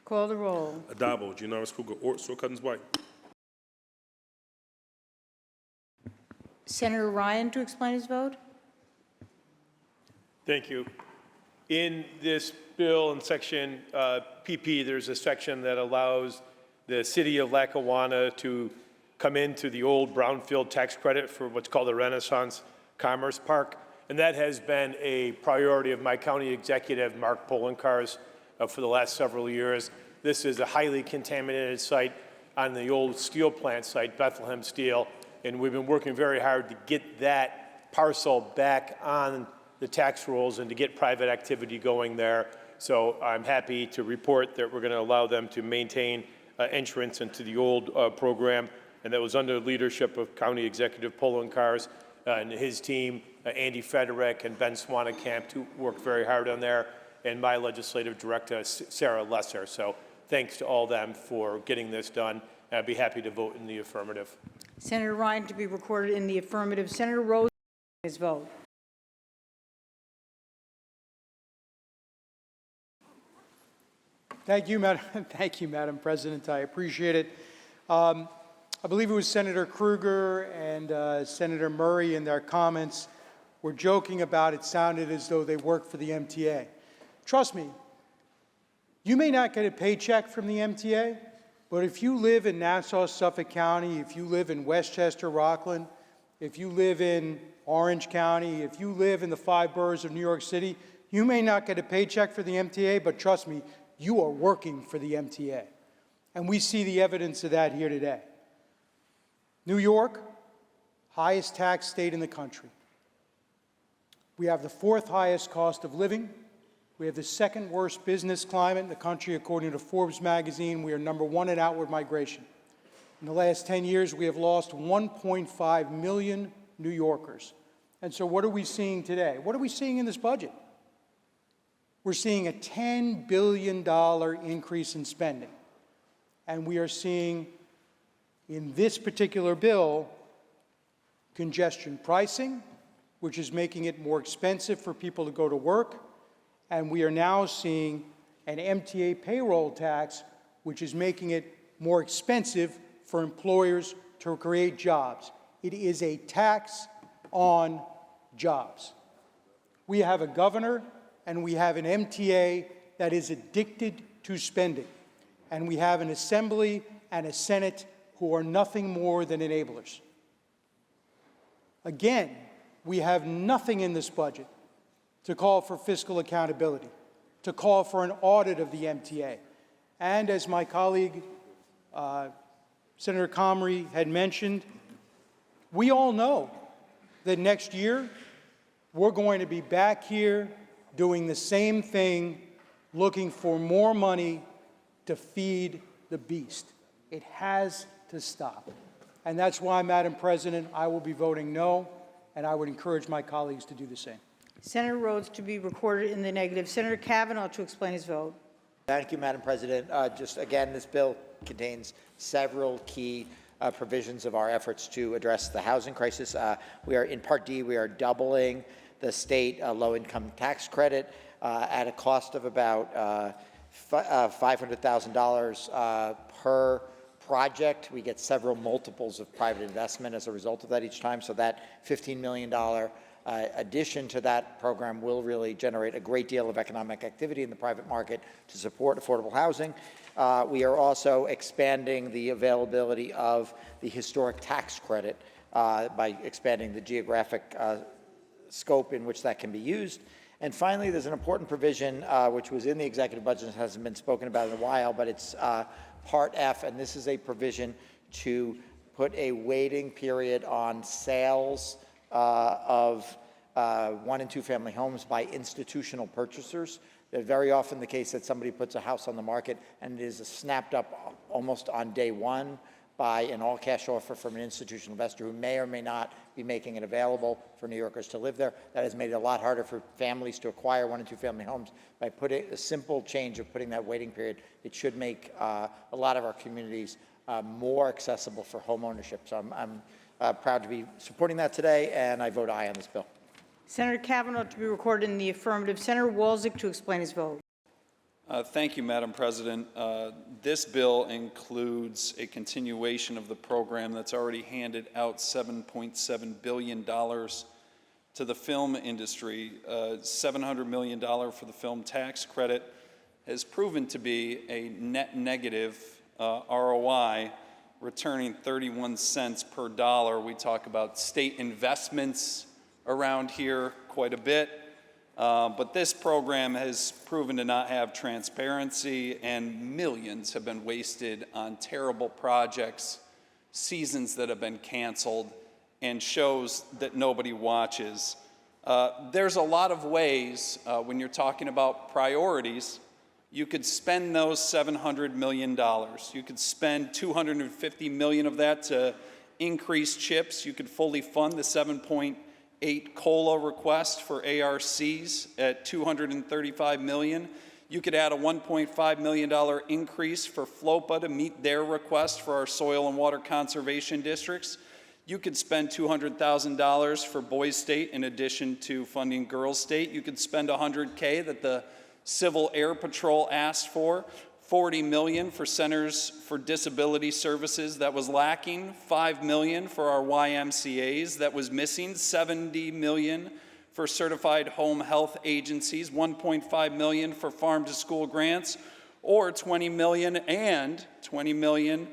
Call the roll. Adabo, Gianaris Kruger, Ort, Saw Cousins White. Senator Ryan to explain his vote. Thank you. In this bill, in section PP, there's a section that allows the city of Lackawanna to come into the old brownfield tax credit for what's called the Renaissance Commerce Park. And that has been a priority of my county executive, Mark Poloncarz, for the last several years. This is a highly contaminated site on the old steel plant site, Bethlehem Steel, and we've been working very hard to get that parcel back on the tax rolls and to get private activity going there. So I'm happy to report that we're going to allow them to maintain entrance into the old program, and that was under the leadership of County Executive Poloncarz and his team, Andy Frederick and Ben Swanekamp, who worked very hard on there, and my legislative director, Sarah Lesser. So thanks to all them for getting this done. I'd be happy to vote in the affirmative. Senator Ryan to be recorded in the affirmative. Senator Rose, his vote. Thank you, Madam President. I appreciate it. I believe it was Senator Krueger and Senator Murray in their comments were joking about it sounded as though they work for the MTA. Trust me, you may not get a paycheck from the MTA, But if you live in Nassau, Suffolk County, if you live in Westchester, Rockland, if you live in Orange County, if you live in the 5 boroughs of New York City, you may not get a paycheck for the MTA, but trust me, you are working for the MTA. And we see the evidence of that here today. New York, highest tax state in the country. We have the 4th highest cost of living. We have the 2nd worst business climate in the country, according to Forbes magazine. We are number 1 in outward migration. In the last 10 years, we have lost 1.5 million New Yorkers. And so what are we seeing today? What are we seeing in this budget? We're seeing a $10 billion increase in spending. And we are seeing, in this particular bill, congestion pricing, which is making it more expensive for people to go to work. And we are now seeing an MTA payroll tax, which is making it more expensive for employers to create jobs. It is a tax on jobs. We have a governor and we have an MTA that is addicted to spending. And we have an Assembly and a Senate who are nothing more than enablers. Again, we have nothing in this budget to call for fiscal accountability, to call for an audit of the MTA. And as my colleague, Senator Comrie had mentioned, we all know that next year we're going to be back here doing the same thing, looking for more money to feed the beast. It has to stop. And that's why, Madam President, I will be voting no, and I would encourage my colleagues to do the same. Senator Rhodes to be recorded in the negative. Senator Kavanaugh to explain his vote. Thank you, Madam President. Just again, this bill contains several key provisions of our efforts to address the housing crisis. We are in Part D, we are doubling the state low-income tax credit at a cost of about $500,000 per project. We get several multiples of private investment as a result of that each time, so that $15 million addition to that program will really generate a great deal of economic activity in the private market to support affordable housing. We are also expanding the availability of the historic tax credit by expanding the geographic scope in which that can be used. And finally, there's an important provision which was in the executive budget and hasn't been spoken about in a while, but it's Part F, and this is a provision to put a waiting period on sales of 1- and 2-family homes by institutional purchasers. It's very often the case that somebody puts a house on the market and it is snapped up almost on day one by an all-cash offer from an institutional investor who may or may not be making it available for New Yorkers to live there. That has made it a lot harder for families to acquire 1- and 2-family homes. By putting a simple change of putting that waiting period, it should make a lot of our communities more accessible for home ownership. So I'm proud to be supporting that today, and I vote aye on this bill. Senator Kavanaugh to be recorded in the affirmative. Senator Walczyk to explain his vote. Thank you, Madam President. This bill includes a continuation of the program that's already handed out $7.7 billion to the film industry. $700 million for the film tax credit has proven to be a net negative ROI, returning 31 cents per dollar. We talk about state investments around here quite a bit. But this program has proven to not have transparency, and millions have been wasted on terrible projects, seasons that have been canceled, and shows that nobody watches. There's a lot of ways, when you're talking about priorities, you could spend those $700 million. You could spend $250 million of that to increase CHIPS. You could fully fund the 7.8 COLA request for ARCs at $235 million. You could add a $1.5 million increase for FLOPA to meet their request for our soil and water conservation districts. You could spend $200,000 for Boys State in addition to funding Girls State. You could spend $100K that the Civil Air Patrol asked for. $40 million for Centers for Disability Services that was lacking, $5 million for our YMCAs that was missing, $70 million for certified home health agencies, $1.5 million for farm to school grants, or 20 million and 20 million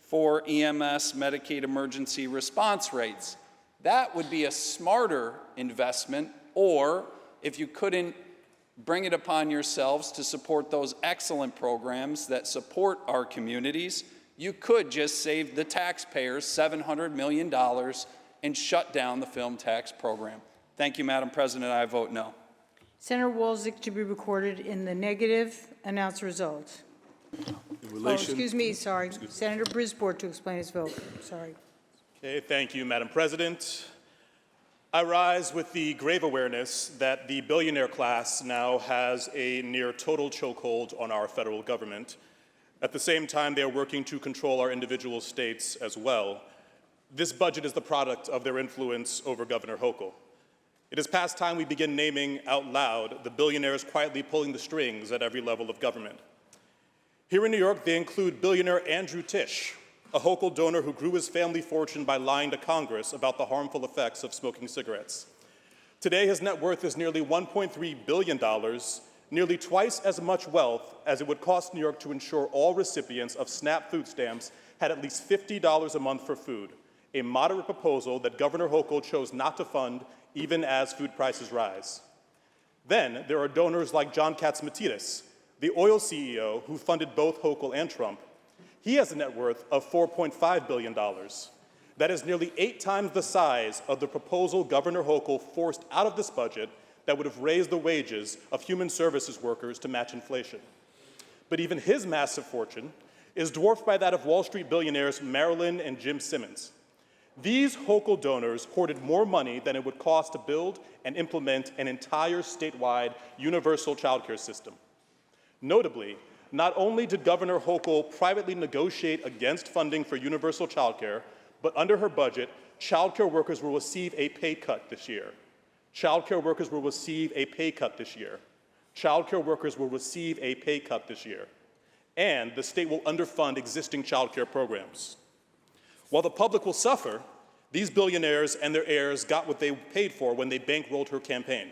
for EMS Medicaid emergency response rates. That would be a smarter investment, or if you couldn't bring it upon yourselves to support those excellent programs that support our communities, you could just save the taxpayers $700 million and shut down the film tax program. Thank you, Madam President. I vote no. Senator Walczyk to be recorded in the negative. Announce the result. Excuse me, sorry. Senator Brisboard to explain his vote. Sorry. Okay, thank you, Madam President. I rise with the grave awareness that the billionaire class now has a near total chokehold on our federal government. At the same time, they are working to control our individual states as well. This budget is the product of their influence over Governor Hochul. It is past time we begin naming out loud the billionaires quietly pulling the strings at every level of government. Here in New York, they include billionaire Andrew Tisch, a Hochul donor who grew his family fortune by lying to Congress about the harmful effects of smoking cigarettes. Today, his net worth is nearly $1.3 billion, nearly twice as much wealth as it would cost New York to ensure all recipients of SNAP food stamps had at least $50 a month for food, a moderate proposal that Governor Hochul chose not to fund even as food prices rise. Then there are donors like John Catsimatidis, the oil CEO who funded both Hochul and Trump. He has a net worth of $4.5 billion. That is nearly 8 times the size of the proposal Governor Hochul forced out of this budget that would have raised the wages of human services workers to match inflation. But even his massive fortune is dwarfed by that of Wall Street billionaires Marilyn and Jim Simmons. These Hochul donors hoarded more money than it would cost to build and implement an entire statewide universal childcare system. Notably, not only did Governor Hochul privately negotiate against funding for universal childcare, but under her budget, childcare workers will receive a pay cut this year. Childcare workers will receive a pay cut this year. Childcare workers will receive a pay cut this year. And the state will underfund existing childcare programs. While the public will suffer, these billionaires and their heirs got what they paid for when they bankrolled her campaign,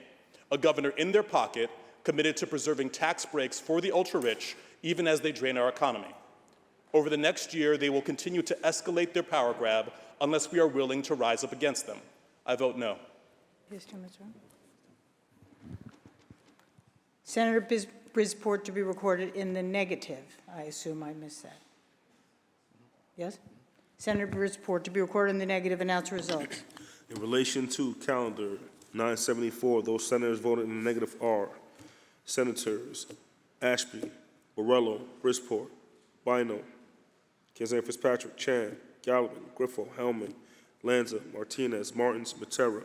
a governor in their pocket committed to preserving tax breaks for the ultra-rich even as they drain our economy. Over the next year, they will continue to escalate their power grab unless we are willing to rise up against them. I vote no. Senator Brisboard to be recorded in the negative. I assume I missed that. Yes? Senator Brisboard to be recorded in the negative. Announce the results. In relation to calendar 974, those senators voted in the negative are Senators Ashby, Borrello, Brisboard, Bino, Kenzan Fitzpatrick, Chan, Gallivan, Griffo, Hellman, Lanza, Martinez, Martins, Matera,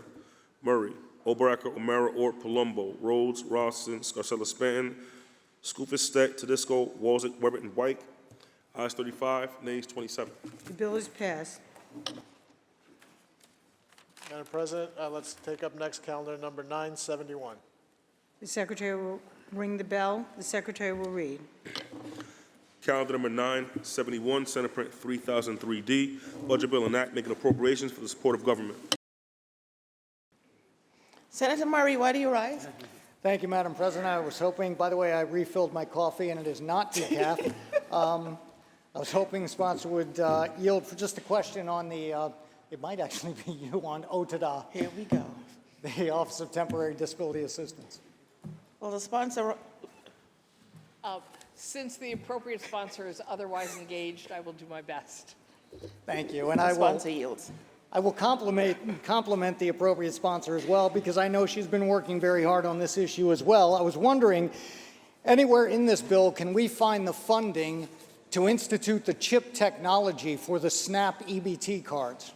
Murray, Obaracker, O'Mara, Ort, Palumbo, Rhodes, Ralston, Scarcella, Spanton, Scoofus, Steck, Tedisco, Walczyk, Weber, and White. Ayes 35, nays 27. The bill is passed. Madam President, let's take up next calendar number 971. The Secretary will ring the bell. The Secretary will read. Calendar number 971, Senate Print 3003D, Budget Bill and Act making appropriations for the support of government. Senator Murray, why do you rise? Thank you, Madam President. I was hoping, by the way, I refilled my coffee and it is not decaf. I was hoping the sponsor would yield for just a question on the, it might actually be you, on OTDA. Here we go. The Office of Temporary Disability Assistance. Well, the sponsor. Since the appropriate sponsor is otherwise engaged, I will do my best. Thank you. And The I will, sponsor yields. I will compliment the appropriate sponsor as well, because I know she's been working very hard on this issue as well. I was wondering, anywhere in this bill, can we find the funding to institute the chip technology for the SNAP EBT cards?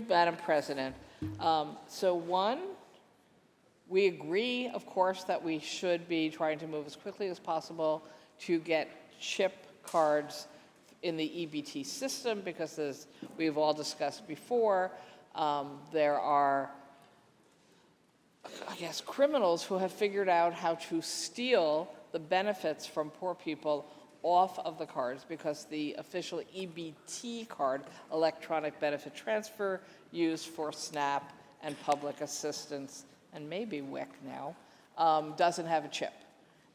Madam President. So one, We agree, of course, that we should be trying to move as quickly as possible to get chip cards in the EBT system because, as we've all discussed before, there are, I guess, criminals who have figured out how to steal the benefits from poor people off of the cards because the official EBT card, electronic benefit transfer, used for SNAP and public assistance, and maybe WIC now, doesn't have a chip.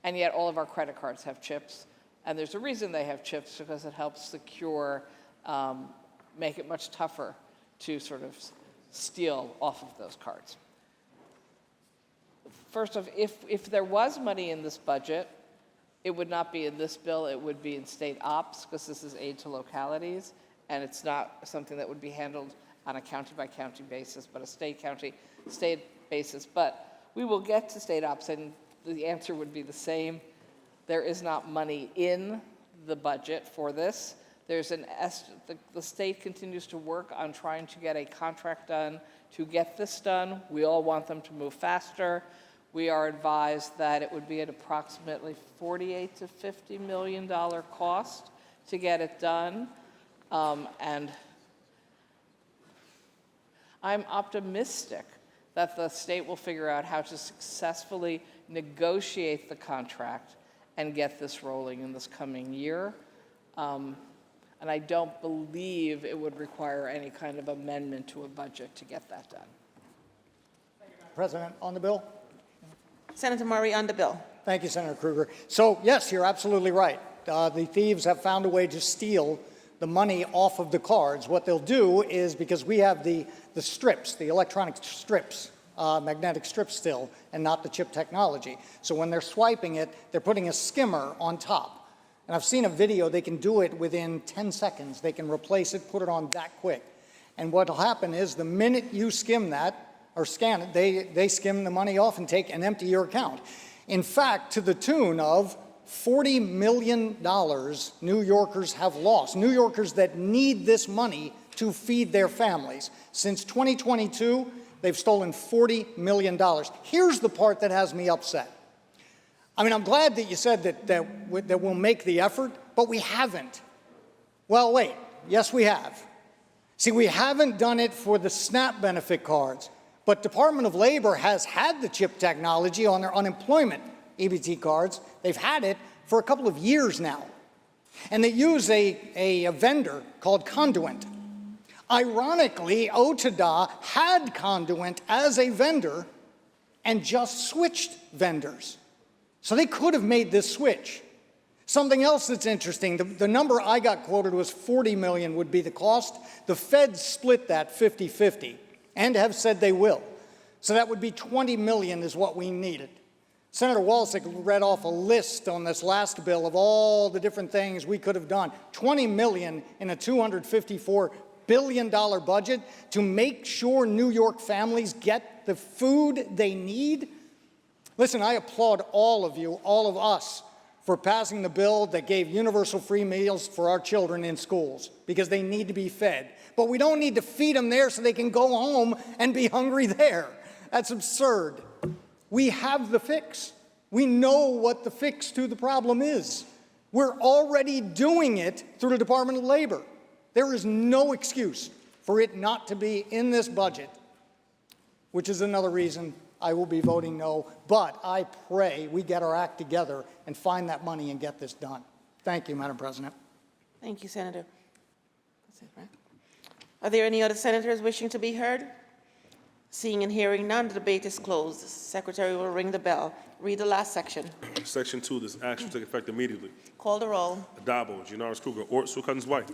And yet all of our credit cards have chips. And there's a reason they have chips, because it helps secure, make it much tougher to sort of steal off of those cards. First off, if there was money in this budget, it would not be in this bill, it would be in state ops, because this is aid to localities, and it's not something that would be handled on a county-by-county basis, but a state basis. But we will get to state ops, and the answer would be the same. There is not money in the budget for this. There's the state continues to work on trying to get a contract done to get this done. We all want them to move faster. We are advised that it would be at approximately $48 to $50 million cost to get it done. And I'm optimistic that the state will figure out how to successfully negotiate the contract and get this rolling in this coming year. And I don't believe it would require any kind of amendment to a budget to get that done. President, on the bill? Senator Murray on the bill. Thank you, Senator Krueger. So, yes, you're absolutely right. The thieves have found a way to steal the money off of the cards. What they'll do is, because we have the strips, the electronic strips, magnetic strips still, and not the chip technology. So when they're swiping it, they're putting a skimmer on top. And I've seen a video, they can do it within 10 seconds. They can replace it, put it on that quick. And what'll happen is the minute you skim that, or scan it, they skim the money off and take and empty your account. In fact, to the tune of $40 million New Yorkers have lost. New Yorkers that need this money to feed their families. Since 2022, they've stolen $40 million. Here's the part that has me upset. I mean, I'm glad that you said that we'll make the effort, but we haven't. Well, wait, yes, we have. See, we haven't done it for the SNAP benefit cards, but Department of Labor has had the chip technology on their unemployment EBT cards. They've had it for a couple of years now. And they use a vendor called Conduent. Ironically, OTDA had Conduent as a vendor and just switched vendors. So they could have made this switch. Something else that's interesting, the number I got quoted was $40 million would be the cost. The feds split that 50-50 and have said they will. So that would be $20 million is what we needed. Senator Walczyk read off a list on this last bill of all the different things we could have done. $20 million in a $254 billion budget to make sure New York families get the food they need. Listen, I applaud all of you, all of us, for passing the bill that gave universal free meals for our children in schools, because they need to be fed. But we don't need to feed them there so they can go home and be hungry there. That's absurd. We have the fix. We know what the fix to the problem is. We're already doing it through the Department of Labor. There is no excuse for it not to be in this budget, which is another reason I will be voting no, but I pray we get our act together and find that money and get this done. Thank you, Madam President. Thank you, Senator. That's it, right? Are there any other senators wishing to be heard? Seeing and hearing none, the debate is closed. The Secretary will ring the bell. Read the last section. Section 2, this action will take effect immediately. Call the roll. Adabo, Gianaris Kruger, Ort, Sue Cousins White.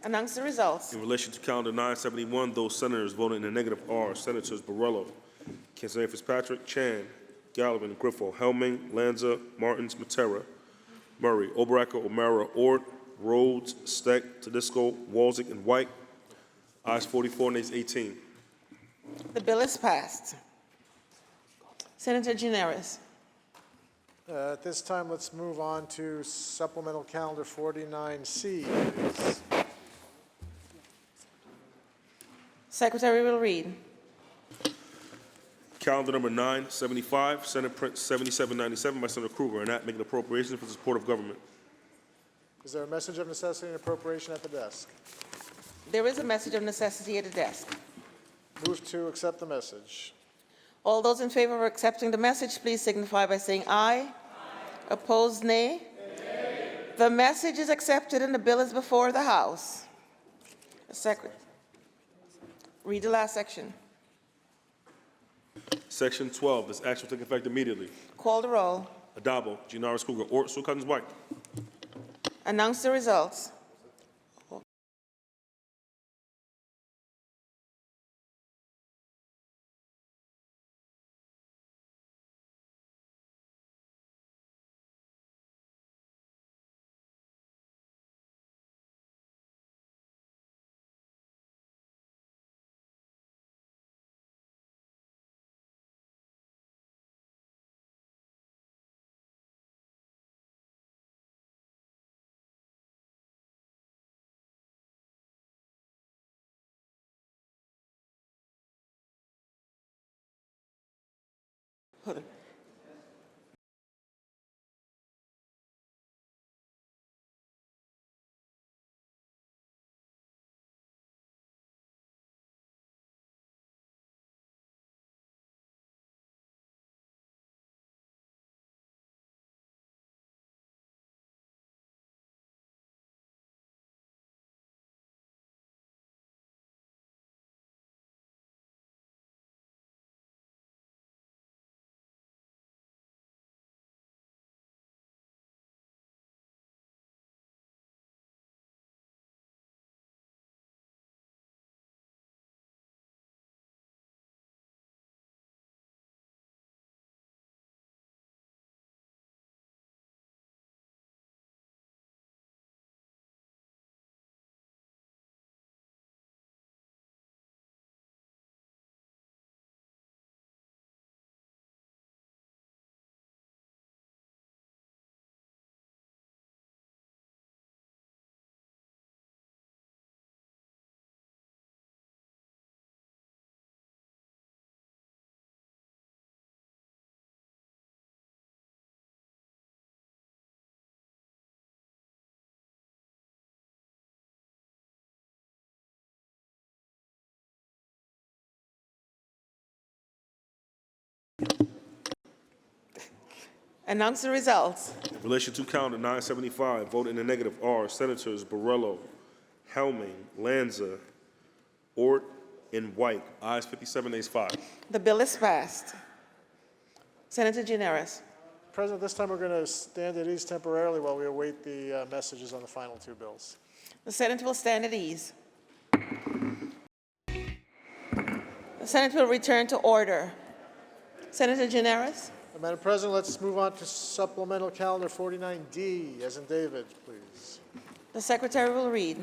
Announce the results. In relation to calendar 971, those senators voting in the negative are Senators Borrello, Kinsale Fitzpatrick, Chan, Gallivan, Griffo, Helming, Lanza, Martins, Matera, Murray, Obaracker, O'Mara, Ord, Rhodes, Steck, Tedisco, Walzick, and White. Ayes 44, nays 18. The bill is passed. Senator Gineris. At this time, let's move on to supplemental calendar 49C, please. Secretary will read. Calendar number 975, Senate Print 7797 by Senator Krueger, an act making appropriations for the support of government. Is there a message of necessity and appropriation at the desk? There is a message of necessity at the desk. Move to accept the message. All those in favor of accepting the message, please signify by saying aye. Opposed, nay. The message is accepted and the bill is before the House. Read the last section. Section 12, this action will take effect immediately. Call the roll. Adabo, Ginaris Krueger, Ort, Sue Cousins White. Announce the results. Announce the results. In relation to calendar 975, voting in the negative are Senators Borrello, Helming, Lanza, Ort, and White. Ayes 57, nays 5. The bill is passed. Senator Gineris. President, this time we're going to stand at ease temporarily while we await the messages on the final two bills. The Senate will stand at ease. The Senate will return to order. Senator Gineris. Madam President, let's move on to supplemental calendar 49D, as in David, please. The Secretary will read.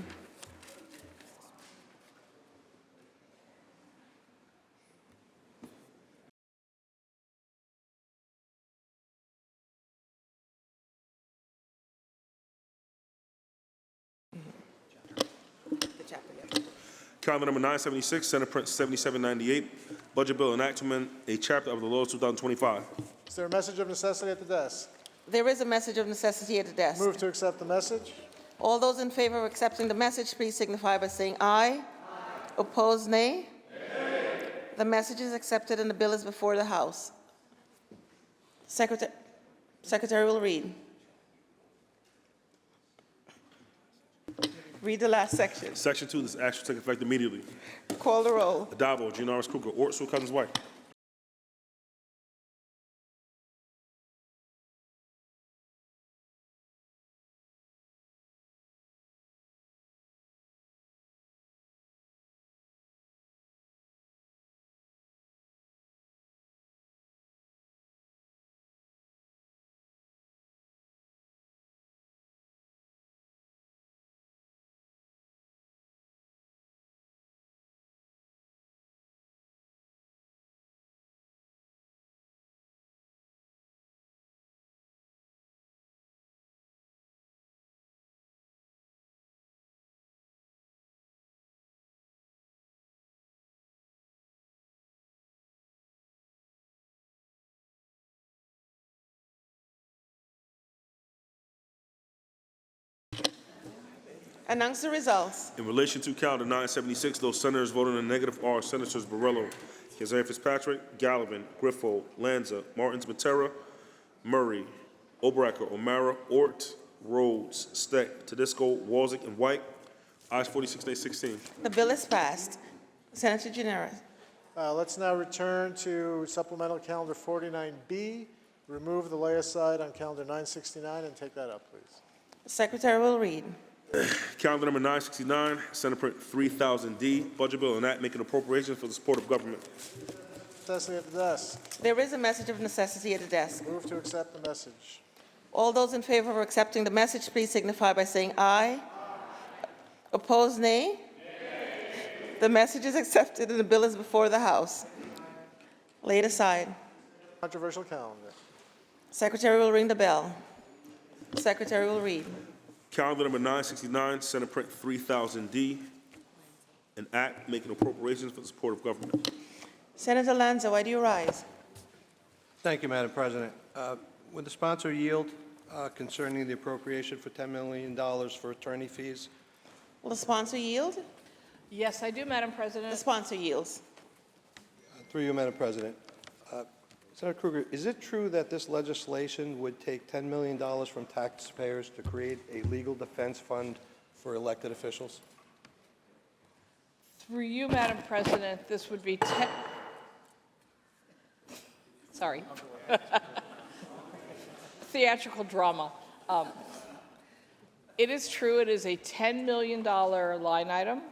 Calendar number 976, Senate Print 7798, Budget Bill enactment, a chapter of the law 2025. Is there a message of necessity at the desk? There is a message of necessity at the desk. Move to accept the message. All those in favor of accepting the message, please signify by saying aye. Opposed, nay. The message is accepted and the bill is before the House. Secretary will read. Read the last section. Section 2, this action will take effect immediately. Call the roll. Adabo, Ginaris Krueger, Ort, Sue Cousins White. Announce the results. In relation to Calendar 976, those senators voting in the negative are Senators Borrello, Kazan Fitzpatrick, Gallivan, Griffo, Lanza, Martins, Matera, Murray, Obracker, O'Mara, Ort, Rhodes, Steck, Tedisco, Walzick, and White. Ayes 46, nays 16. The bill is passed. Senator Janeiro. Let's now return to supplemental calendar 49B. Remove the lay aside on calendar 969 and take that up, please. The Secretary will read. Calendar number 969, Senate Print 3000D, Budget Bill and Act making appropriations for the support of government. Necessity at the desk. There is a message of necessity at the desk. Move to accept the message. All those in favor of accepting the message, please signify by saying aye. Opposed, nay? The message is accepted and the bill is before the House. Lay it aside. Controversial calendar. Secretary will ring the bell. Secretary will read. Calendar number 969, Senate Print 3000D, an act making appropriations for the support of government. Senator Lanza, why do you rise? Thank you, Madam President. Would the sponsor yield concerning the appropriation for $10 million for attorney fees? Will the sponsor yield? Yes, I do, Madam President. The sponsor yields. Through you, Madam President. Senator Kruger, is it true that this legislation would take $10 million from taxpayers to create a legal defense fund for elected officials? Through you, Madam President, this would be sorry. Theatrical drama. It is true, it is a $10 million line item.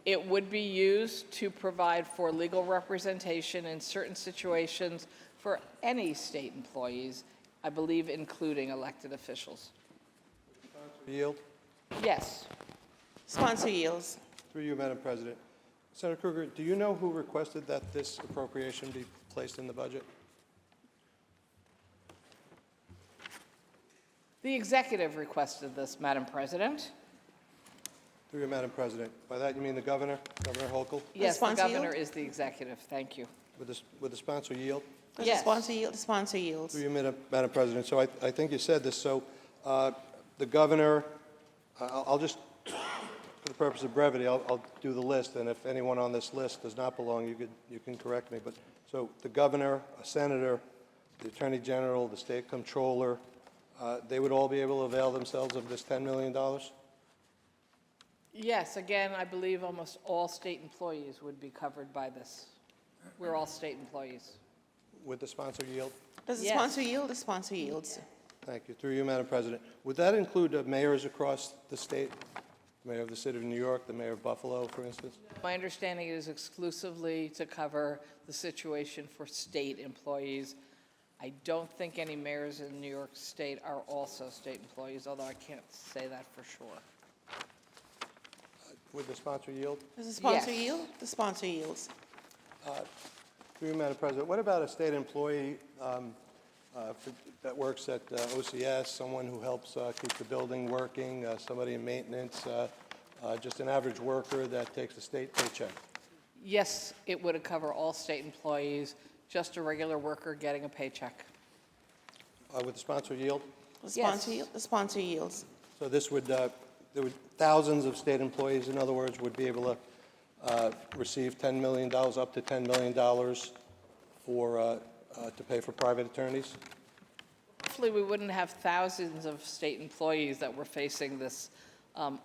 It would be used to provide for legal representation in certain situations for any state employees, I believe including elected officials. Yield? Yes. Sponsor yields. Through you, Madam President. Senator Kruger, do you know who requested that this appropriation be placed in the budget? The executive requested this, Madam President. Through you, Madam President. By that, you mean the governor, Governor Hochul? Yes, the sponsor governor yield? is the executive. Thank you. Would the sponsor yield? Does Yes. the sponsor yield? The sponsor yields. Through you, Madam President. So I think you said this. So the governor, I'll just, for the purpose of brevity, I'll do the list. And if anyone on this list does not belong, you can correct me. But so the governor, a senator, the attorney general, the state comptroller, they would all be able to avail themselves of this $10 million? Yes, again, I believe almost all state employees would be covered by this. We're all state employees. Would the sponsor yield? Does the Yes. sponsor yield? The sponsor yields. Thank you. Through you, Madam President. Would that include mayors across the state? The mayor of the city of New York, the mayor of Buffalo, for instance? My understanding is exclusively to cover the situation for state employees. I don't think any mayors in New York State are also state employees, although I can't say that for sure. Would the sponsor yield? Does the sponsor Yes. yield? The sponsor yields. Through you, Madam President, what about a state employee that works at OCS, someone who helps keep the building working, somebody in maintenance, just an average worker that takes a state paycheck? Yes, it would cover all state employees, just a regular worker getting a paycheck. Would the sponsor yield? The sponsor yield. The sponsor yields. So this would, there would, thousands of state employees, in other words, would be able to receive $10 million, up to $10 million for, to pay for private attorneys? Hopefully, we wouldn't have thousands of state employees that were facing this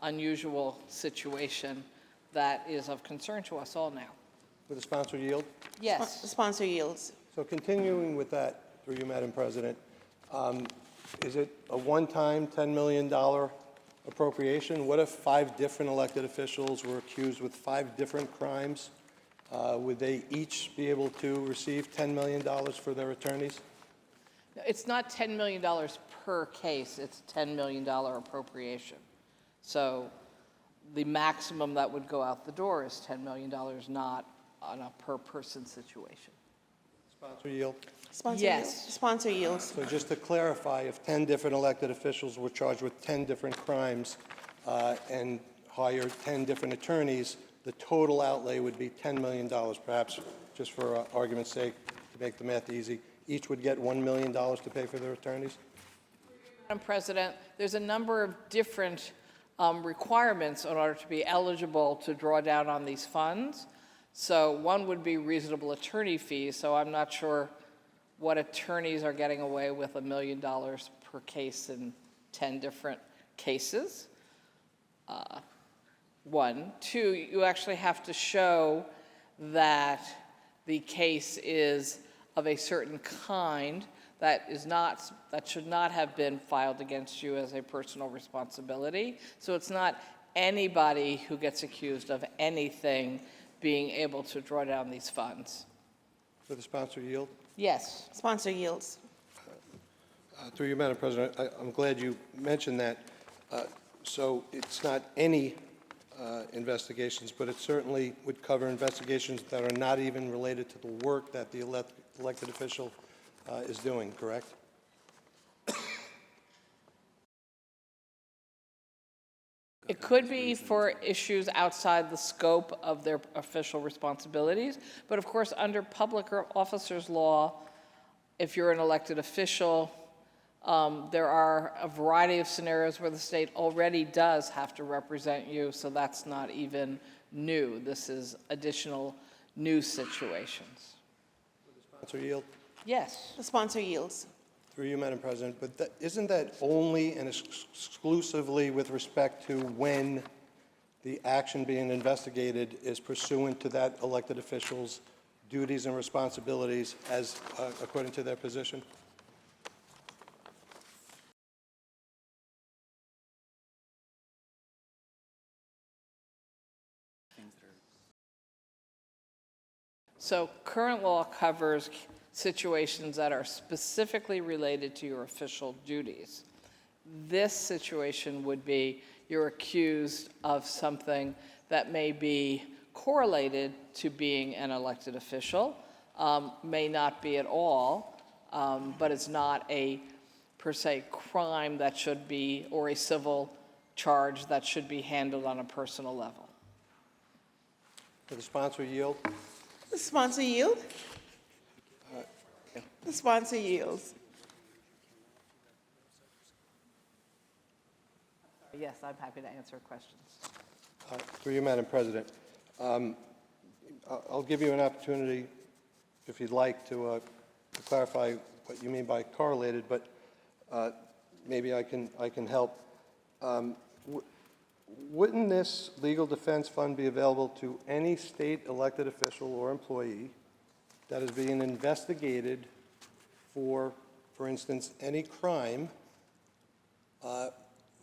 unusual situation that is of concern to us all now. Would the sponsor yield? Yes. The sponsor yields. So continuing with that, through you, Madam President, is it a one-time $10 million appropriation? What if 5 different elected officials were accused with 5 different crimes? Would they each be able to receive $10 million for their attorneys? It's not $10 million per case, it's a $10 million appropriation. So the maximum that would go out the door is $10 million, not on a per-person situation. Sponsor yield? Sponsor Yes. yields. The sponsor yields. So just to clarify, if 10 different elected officials were charged with 10 different crimes and hired 10 different attorneys, the total outlay would be $10 million, perhaps, just for argument's sake, to make the math easy. Each would get $1 million to pay for their attorneys? Madam President, there's a number of different requirements in order to be eligible to draw down on these funds. So one would be reasonable attorney fees, so I'm not sure what attorneys are getting away with $1 million per case in 10 different cases. One. Two, you actually have to show that the case is of a certain kind that should not have been filed against you as a personal responsibility. So it's not anybody who gets accused of anything being able to draw down these funds. For the sponsor yield? Yes. Sponsor yields. Through you, Madam President, I'm glad you mentioned that. So it's not any investigations, but it certainly would cover investigations that are not even related to the work that the elected official is doing, correct? It could be for issues outside the scope of their official responsibilities, but of course, under public officers law, if you're an elected official, there are a variety of scenarios where the state already does have to represent you, so that's not even new. This is additional new situations. Sponsor yield? Yes. The sponsor yields. Through you, Madam President, but isn't that only and exclusively with respect to when the action being investigated is pursuant to that elected official's duties and responsibilities as according to their position? So current law covers situations that are specifically related to your official duties. This situation would be you're accused of something that may be correlated to being an elected official, may not be at all, but it's not a per se crime that should be, or a civil charge that should be handled on a personal level. For the sponsor yield? The sponsor yield. The sponsor yields. Yes, I'm happy to answer questions. Through you, Madam President. I'll give you an opportunity, if you'd like, to clarify what you mean by correlated, but maybe I can help. Wouldn't this legal defense fund be available to any state elected official or employee that is being investigated for instance, any crime,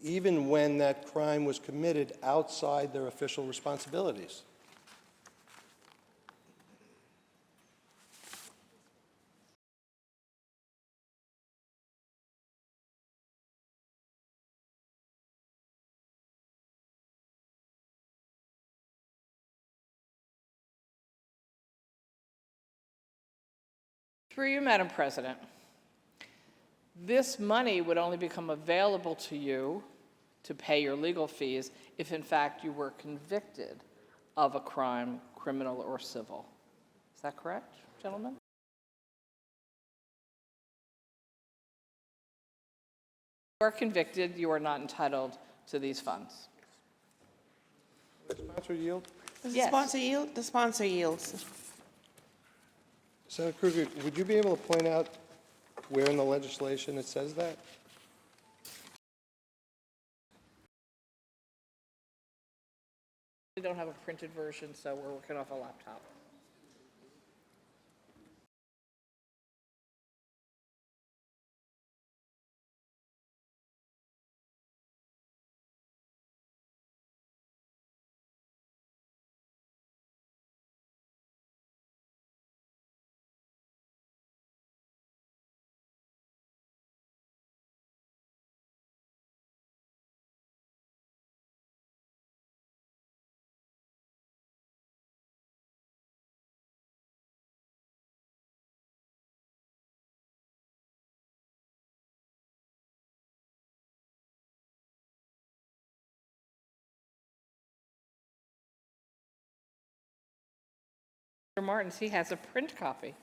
even when that crime was committed outside their official responsibilities? Through you, Madam President, this money would only become available to you to pay your legal fees if, in fact, you were convicted of a crime, criminal or civil. Is that correct, gentlemen? If you are convicted, you are not entitled to these funds. The sponsor yield? Does Yes. the sponsor yield? The sponsor yields. Senator Krueger, would you be able to point out where in the legislation it says that? We don't have a printed version, so we're working off a laptop. Mr. Martins, he has a print copy.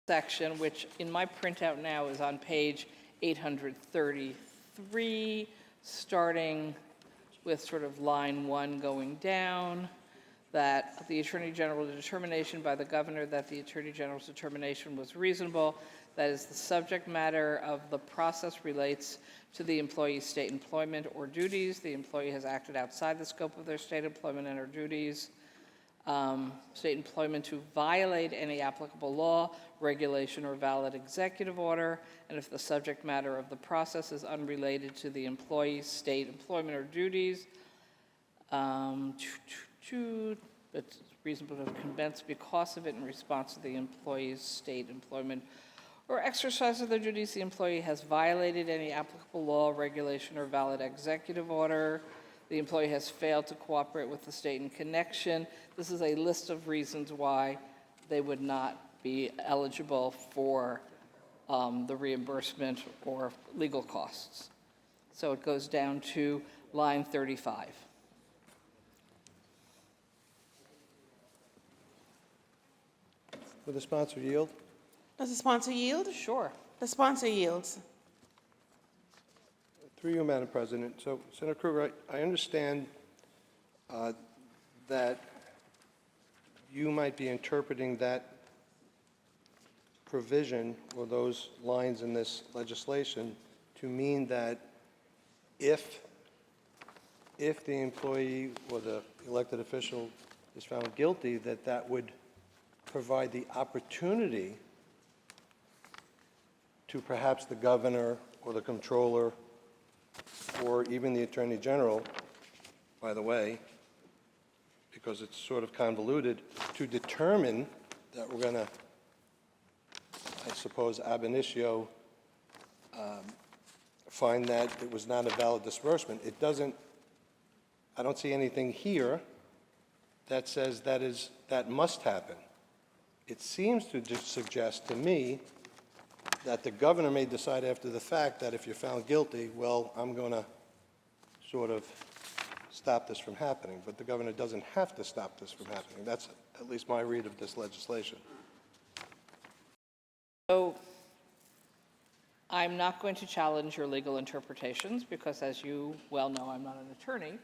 section, which in my printout now is on page 833, starting with sort of line 1 going down, that the Attorney General's determination by the governor that the Attorney General's determination was reasonable, that is, the subject matter of the process relates to the employee's state employment or duties. The employee has acted outside the scope of their state employment and or duties. State employment to violate any applicable law, regulation, or valid executive order, and if the subject matter of the process is unrelated to the employee's state employment or duties, it's reasonable to commence because of it in response to the employee's state employment or exercise of their duties, the employee has violated any applicable law, regulation, or valid executive order. The employee has failed to cooperate with the state in connection. This is a list of reasons why they would not be eligible for the reimbursement or legal costs. So it goes down to line 35. Will the sponsor yield? Does the sponsor yield? Sure. The sponsor yields. Through you, Madam President. So, Senator Krueger, I understand that you might be interpreting that provision or those lines in this legislation to mean that if the employee or the elected official is found guilty, that would provide the opportunity to perhaps the governor or the comptroller or even the Attorney General, by the way, because it's sort of convoluted, to determine that we're going to, I suppose, ab initio, find that it was not a valid disbursement. It doesn't, I don't see anything here that says that must happen. It seems to just suggest to me that the governor may decide after the fact that if you're found guilty, well, I'm going to sort of stop this from happening. But the governor doesn't have to stop this from happening. That's at least my read of this legislation. So I'm not going to challenge your legal interpretations because, as you well know, I'm not an attorney.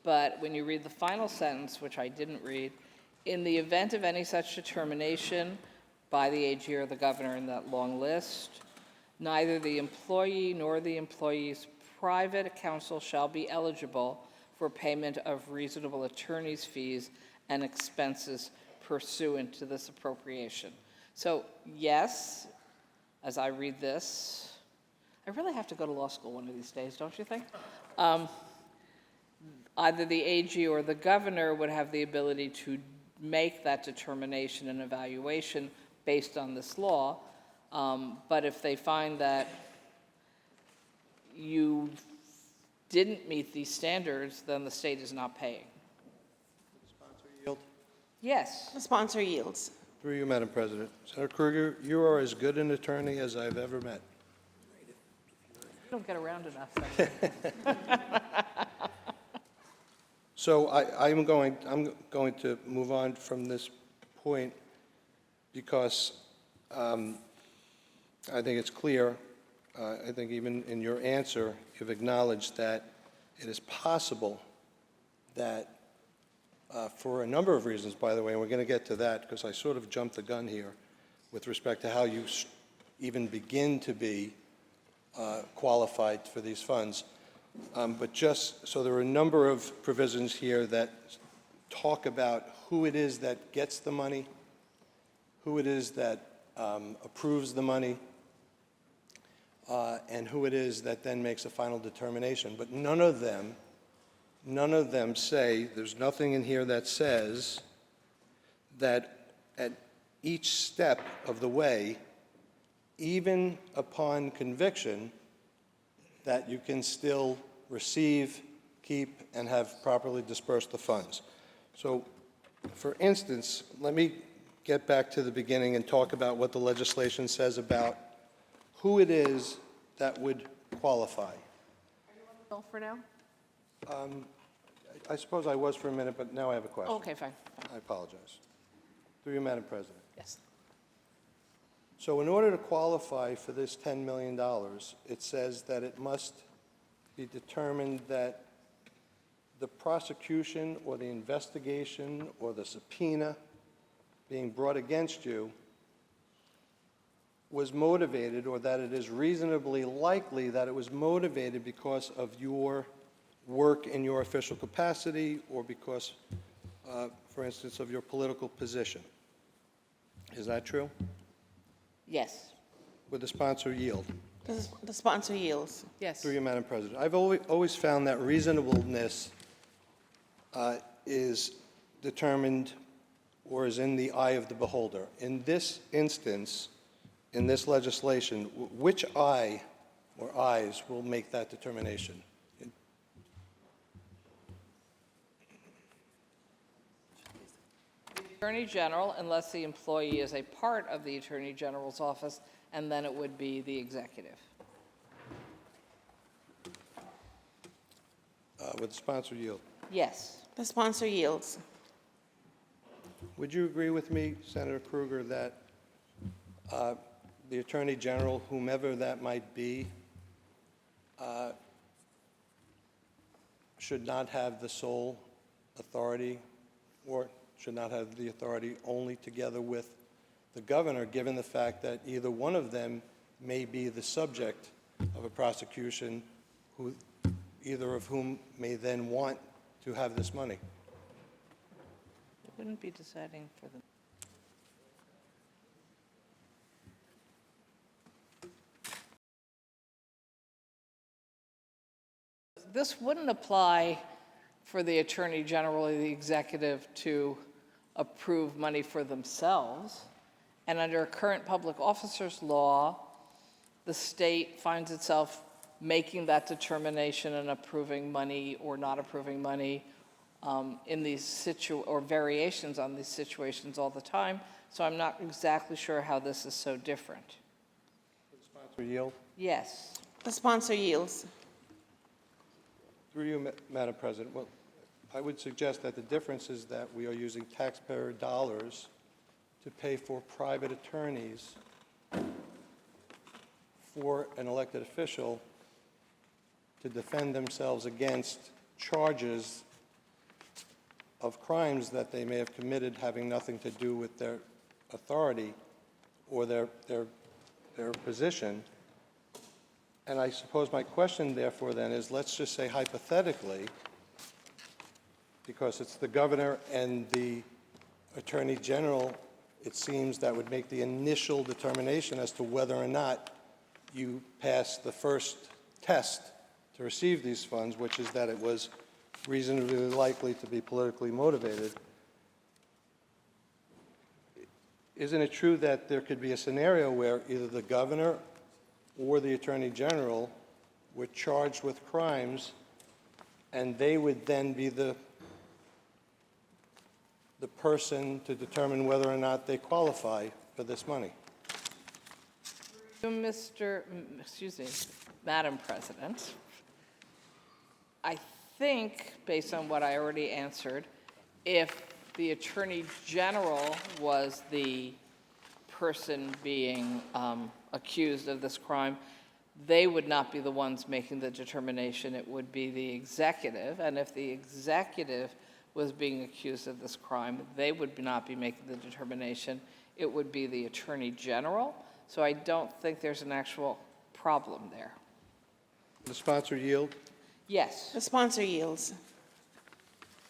But when you read the final sentence, which I didn't read, in the event of any such determination by the AG or the governor in that long list, neither the employee nor the employee's private counsel shall be eligible for payment of reasonable attorney's fees and expenses pursuant to this appropriation. So yes, as I read this, I really have to go to law school one of these days, don't you think? Either the AG or the governor would have the ability to make that determination and evaluation based on this law, but if they find that you didn't meet these standards, then the state is not paying. Yield? Yes. The sponsor yields. Through you, Madam President. Senator Krueger, you are as good an attorney as I've ever met. You don't get around enough. So I'm going to move on from this point because I think it's clear, I think even in your answer, you've acknowledged that it is possible that for a number of reasons, by the way, and we're going to get to that because I sort of jumped the gun here with respect to how you even begin to be qualified for these funds. But just, so there are a number of provisions here that talk about who it is that gets the money, who it is that approves the money, and who it is that then makes a final determination. But none of them say, there's nothing in here that says that at each step of the way, even upon conviction, that you can still receive, keep, and have properly dispersed the funds. So, for instance, let me get back to the beginning and talk about what the legislation says about who it is that would qualify. Are you on the bill for now? I suppose I was for a minute, but now I have a question. Okay, fine. I apologize. Through you, Madam President. Yes. So in order to qualify for this $10 million, it says that it must be determined that the prosecution or the investigation or the subpoena being brought against you was motivated, or that it is reasonably likely that it was motivated because of your work in your official capacity or because, for instance, of your political position. Is that true? Yes. Would the sponsor yield? The sponsor yields. Yes. Through you, Madam President. I've always found that reasonableness is determined or is in the eye of the beholder. In this instance, in this legislation, which eye or eyes will make that determination? Attorney General, unless the employee is a part of the Attorney General's office, and then it would be the executive. Would the sponsor yield? Yes. The sponsor yields. Would you agree with me, Senator Krueger, that the Attorney General, whomever that might be, should not have the sole authority or should not have the authority only together with the governor, given the fact that either one of them may be the subject of a prosecution, either of whom may then want to have this money? It wouldn't be deciding for them. This wouldn't apply for the Attorney General or the executive to approve money for themselves. And under current public officers law, the state finds itself making that determination and approving money or not approving money in these or variations on these situations all the time. So I'm not exactly sure how this is so different. Would the sponsor yield? Yes. The sponsor yields. Through you, Madam President, well, I would suggest that the difference is that we are using taxpayer dollars to pay for private attorneys for an elected official to defend themselves against charges of crimes that they may have committed having nothing to do with their authority or their position. And I suppose my question, therefore, then is, let's just say hypothetically, because it's the governor and the attorney general, it seems, that would make the initial determination as to whether or not you pass the first test to receive these funds, which is that it was reasonably likely to be politically motivated. Isn't it true that there could be a scenario where either the governor or the attorney general were charged with crimes and they would then be the person to determine whether or not they qualify for this money? Madam President, I think, based on what I already answered, if the Attorney General was the person being accused of this crime, they would not be the ones making the determination. It would be the executive. And if the executive was being accused of this crime, they would not be making the determination. It would be the Attorney General. So I don't think there's an actual problem there. The sponsor yield? Yes. The sponsor yields.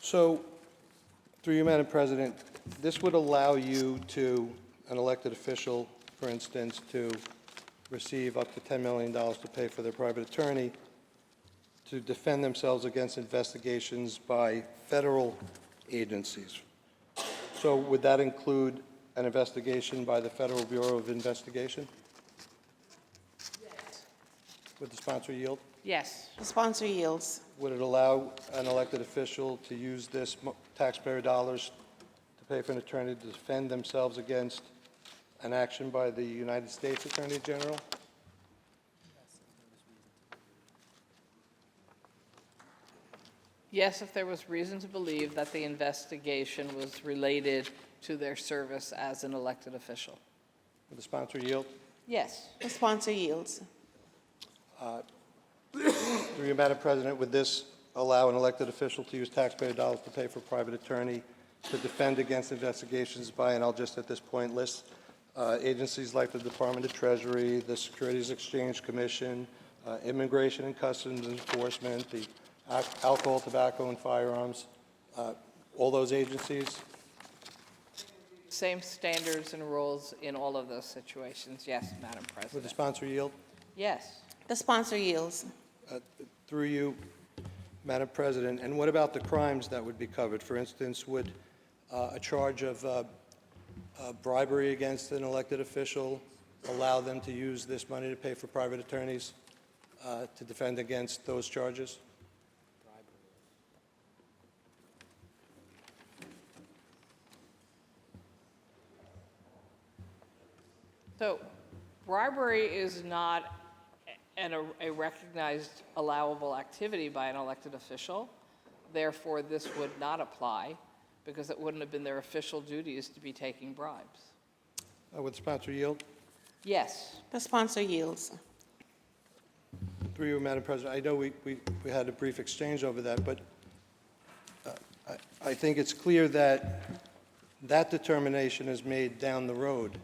So, through you, Madam President, this would allow you to, an elected official, for instance, to receive up to $10 million to pay for their private attorney to defend themselves against investigations by federal agencies. So would that include an investigation by the Federal Bureau of Investigation? Yes. Would the sponsor yield? Yes. The sponsor yields. Would it allow an elected official to use this taxpayer dollars to pay for an attorney to defend themselves against an action by the United States Attorney General? Yes, if there was reason to believe that the investigation was related to their service as an elected official. Will the sponsor yield? Yes. The sponsor yields. Through you, Madam President, would this allow an elected official to use taxpayer dollars to pay for a private attorney to defend against investigations by, and I'll just at this point list agencies like the Department of Treasury, the Securities Exchange Commission, Immigration and Customs Enforcement, the Alcohol, Tobacco, and Firearms, all those agencies? Same standards and rules in all of those situations. Yes, Madam Would the President. sponsor yield? Yes. The sponsor yields. Through you, Madam President, and what about the crimes that would be covered? For instance, would a charge of bribery against an elected official allow them to use this money to pay for private attorneys to defend against those charges? So bribery is not a recognized allowable activity by an elected official. Therefore, this would not apply because it wouldn't have been their official duties to be taking bribes. Would the sponsor yield? Yes. The sponsor yields. Through you, Madam President, I know we had a brief exchange over that, but I think it's clear that that determination is made down the road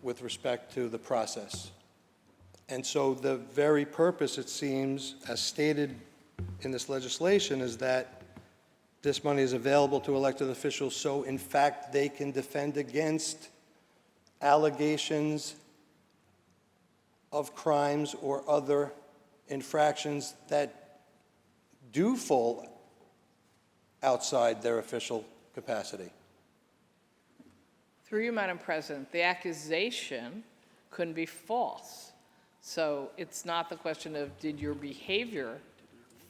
with respect to the process. And so the very purpose, it seems, as stated in this legislation, is that this money is available to elected officials so, in fact, they can defend against allegations of crimes or other infractions that do fall outside their official capacity. Through you, Madam President, the accusation couldn't be false. So it's not the question of did your behavior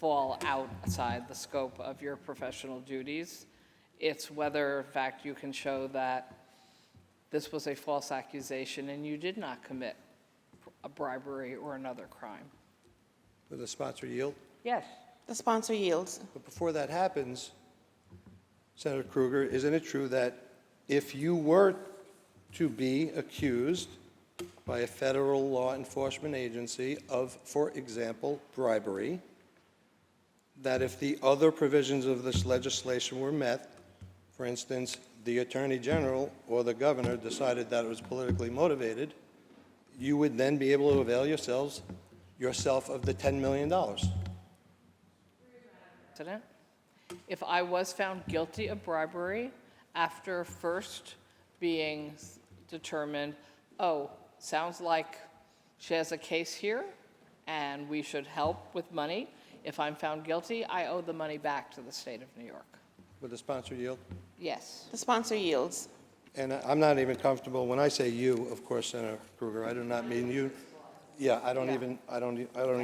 fall outside the scope of your professional duties. It's whether, in fact, you can show that this was a false accusation and you did not commit a bribery or another crime. Will the sponsor yield? Yes. The sponsor yields. But before that happens, Senator Krueger, isn't it true that if you were to be accused by a federal law enforcement agency of, for example, bribery, that if the other provisions of this legislation were met, for instance, the Attorney General or the Governor decided that it was politically motivated, you would then be able to avail yourself of the $10 million? President, if I was found guilty of bribery after first being determined, oh, sounds like she has a case here and we should help with money. If I'm found guilty, I owe the money back to the state of New York. Would the sponsor yield? Yes. The sponsor yields. And I'm not even comfortable, when I say you, of course, Senator Krueger, I do not mean you. Yeah, I don't even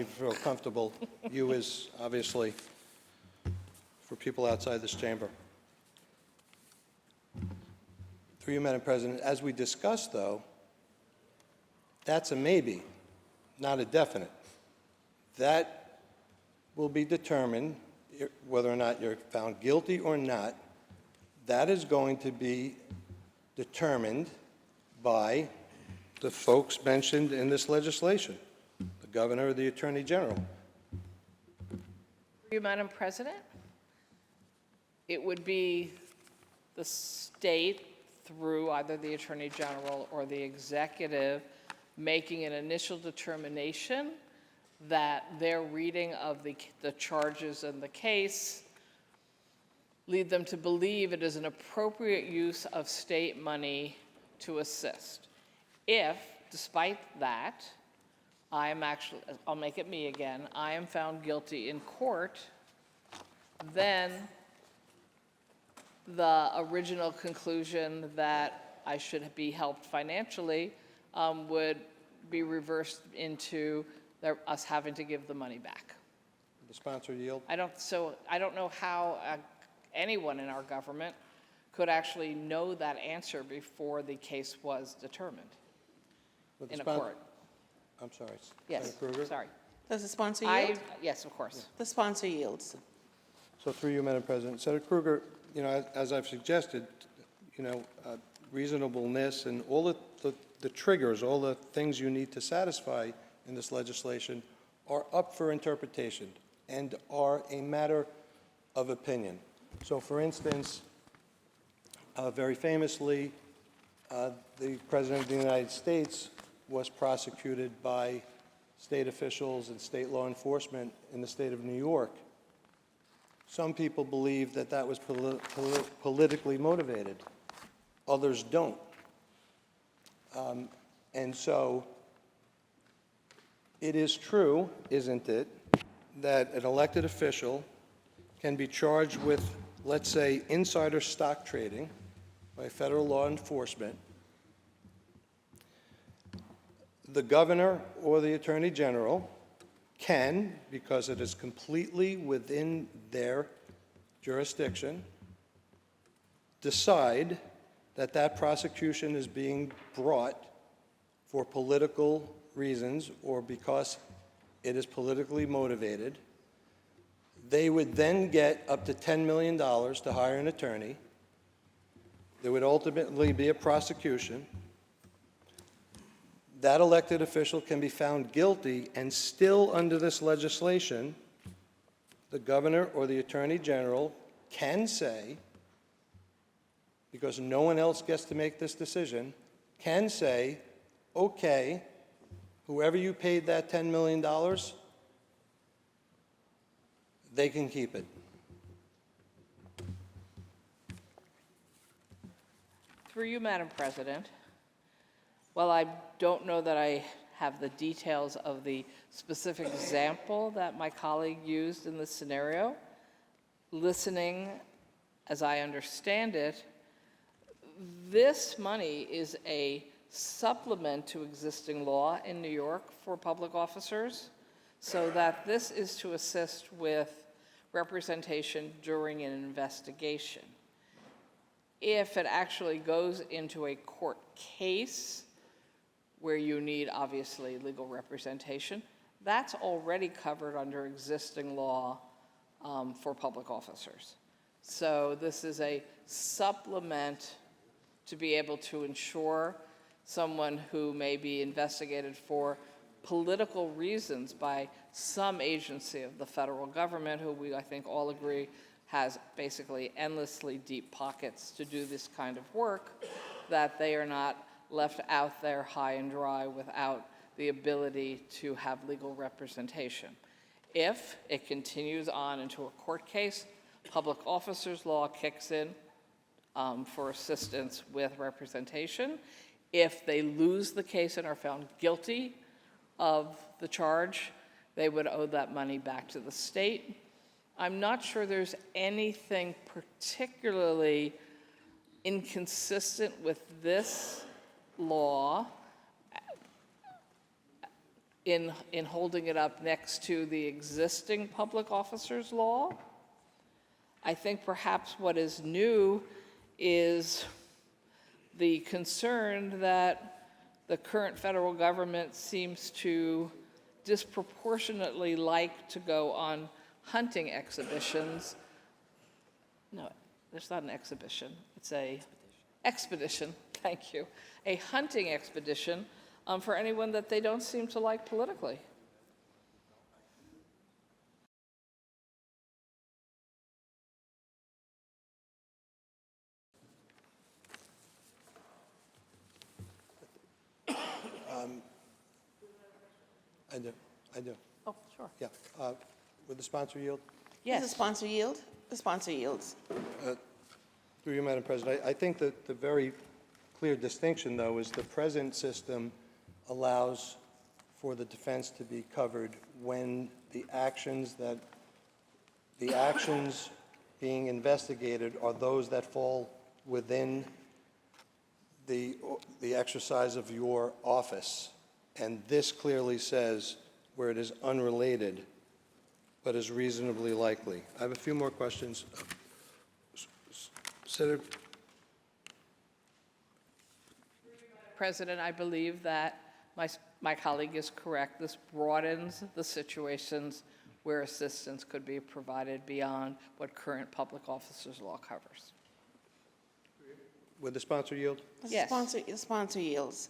feel comfortable. You is obviously for people outside this chamber. Through you, Madam President, as we discussed, though, that's a maybe, not a definite. That will be determined, whether or not you're found guilty or not, that is going to be determined by the folks mentioned in this legislation, the Governor or the Attorney General. Through you, Madam President, it would be the state through either the Attorney General or the executive making an initial determination that their reading of the charges in the case lead them to believe it is an appropriate use of state money to assist. If, despite that, I'll make it me again, I am found guilty in court, then the original conclusion that I should be helped financially would be reversed into us having to give the money back. The sponsor yield? I don't know how anyone in our government could actually know that answer before the case was determined in a court. I'm sorry. Yes, Senator Krueger? sorry. Does the sponsor yield? Yes, of course. The sponsor yields. So through you, Madam President, Senator Krueger, as I've suggested, reasonableness and all the triggers, all the things you need to satisfy in this legislation are up for interpretation and are a matter of opinion. So, for instance, very famously, the President of the United States was prosecuted by state officials and state law enforcement in the state of New York. Some people believe that that was politically motivated. Others don't. And so it is true, isn't it, that an elected official can be charged with, let's say, insider stock trading by federal law enforcement. The governor or the attorney general can, because it is completely within their jurisdiction, decide that that prosecution is being brought for political reasons or because it is politically motivated. They would then get up to $10 million to hire an attorney. There would ultimately be a prosecution. That elected official can be found guilty, and still under this legislation, the governor or the attorney general can say, because no one else gets to make this decision, can say, okay, whoever you paid that $10 million, they can keep it. Through you, Madam President, while I don't know that I have the details of the specific example that my colleague used in this scenario, listening, as I understand it, this money is a supplement to existing law in New York for public officers, so that this is to assist with representation during an investigation. If it actually goes into a court case where you need, obviously, legal representation, that's already covered under existing law for public officers. So this is a supplement to be able to ensure someone who may be investigated for political reasons by some agency of the federal government, who we, I think, all agree has basically endlessly deep pockets to do this kind of work, that they are not left out there high and dry without the ability to have legal representation. If it continues on into a court case, public officers law kicks in for assistance with representation. If they lose the case and are found guilty of the charge, they would owe that money back to the state. I'm not sure there's anything particularly inconsistent with this law in holding it up next to the existing public officers law. I think perhaps what is new is the concern that the current federal government seems to disproportionately like to go on hunting exhibitions. No, there's not an exhibition. It's a expedition, thank you. A hunting expedition for anyone that they don't seem to like politically. I do. Oh, sure. Yeah. Would the sponsor yield? Does the sponsor yield? The sponsor yields. Through you, Madam President, I think that the very clear distinction, though, is the present system allows for the defense to be covered when the actions being investigated are those that fall within the exercise of your office. And this clearly says where it is unrelated, but is reasonably likely. I have a few more questions. Senator. President, I believe that my colleague is correct. This broadens the situations where assistance could be provided beyond what current public officers law covers. Would the sponsor yield? Yes. The sponsor yields.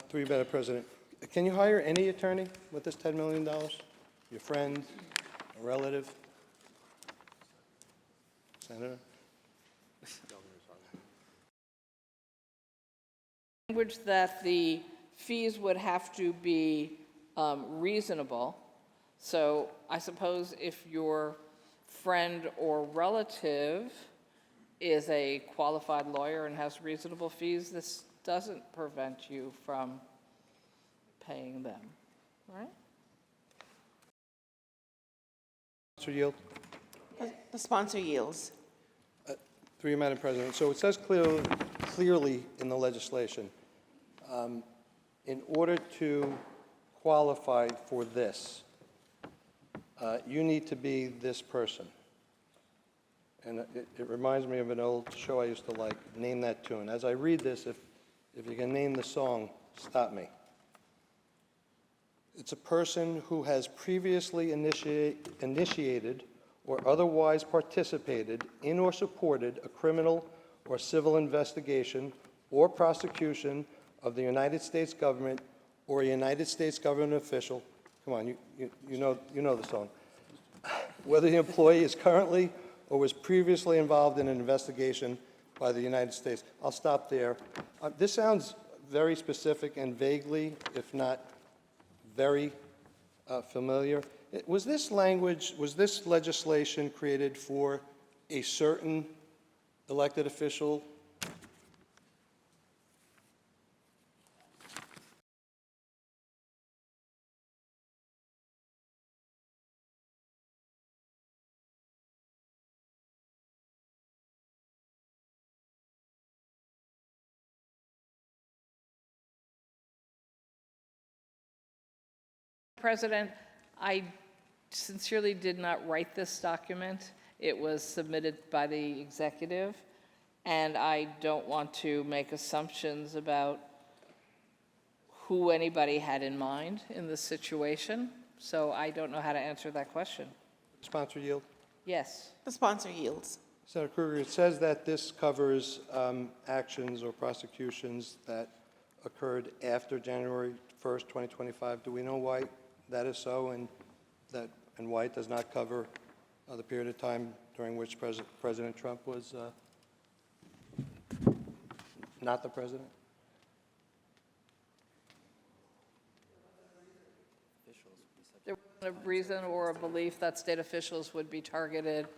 Through you, Madam President. Can you hire any attorney with this $10 million? Your friend, a relative? Senator? Language that the fees would have to be reasonable. So I suppose if your friend or relative is a qualified lawyer and has reasonable fees, this doesn't prevent you from paying them, right? Sponsor yield? The sponsor yields. Through you, Madam President. So it says clearly in the legislation, in order to qualify for this, you need to be this person. And it reminds me of an old show I used to like, Name That Tune. As I read this, if you can name the song, stop me. It's a person who has previously initiated or otherwise participated in or supported a criminal or civil investigation or prosecution of the United States government or a United States government official. Come on, you know the song. Whether the employee is currently or was previously involved in an investigation by the United States. I'll stop there. This sounds very specific and vaguely, if not very familiar. Was this legislation created for a certain elected official? President, I sincerely did not write this document. It was submitted by the executive, and I don't want to make assumptions about who anybody had in mind in this situation, so I don't know how to answer that question. Sponsor yield? Yes. The sponsor yields. Senator Krueger, it says that this covers actions or prosecutions that occurred after January 1st, 2025. Do we know why that is so, and why it does not cover the period of time during which President Trump was not the president? There wasn't a reason or a belief that state officials would be targeted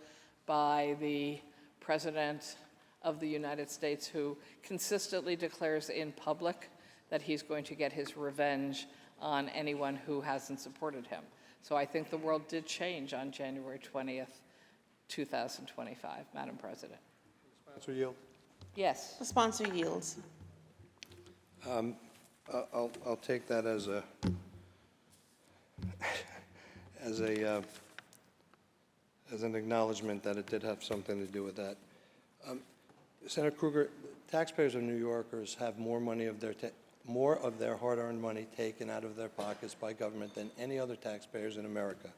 by the President of the United States, who consistently declares in public that he's going to get his revenge on anyone who hasn't supported him. So I think the world did change on January 20th, 2025, Madam President. Sponsor yield? Yes. The sponsor yields. I'll take that as an acknowledgement that it did have something to do with that. Senator Krueger, taxpayers of New Yorkers have more of their hard-earned money taken out of their pockets by government than any other taxpayers in America.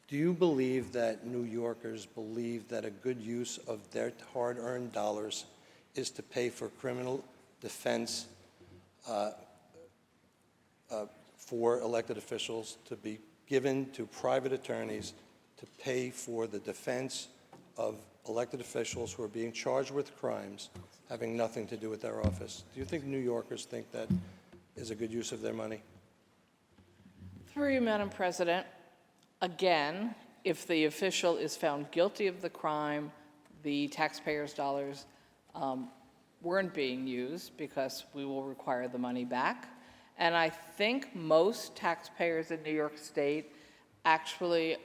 Do you believe that New Yorkers believe that a good use of their hard-earned dollars is to pay for criminal defense for elected officials, to be given to private attorneys to pay for the defense of elected officials who are being charged with crimes having nothing to do with their office? Do you think New Yorkers think that is a good use of their money? Through you, Madam President, again, if the official is found guilty of the crime, the taxpayers' dollars weren't being used because we will require the money back. And I think most taxpayers in New York State actually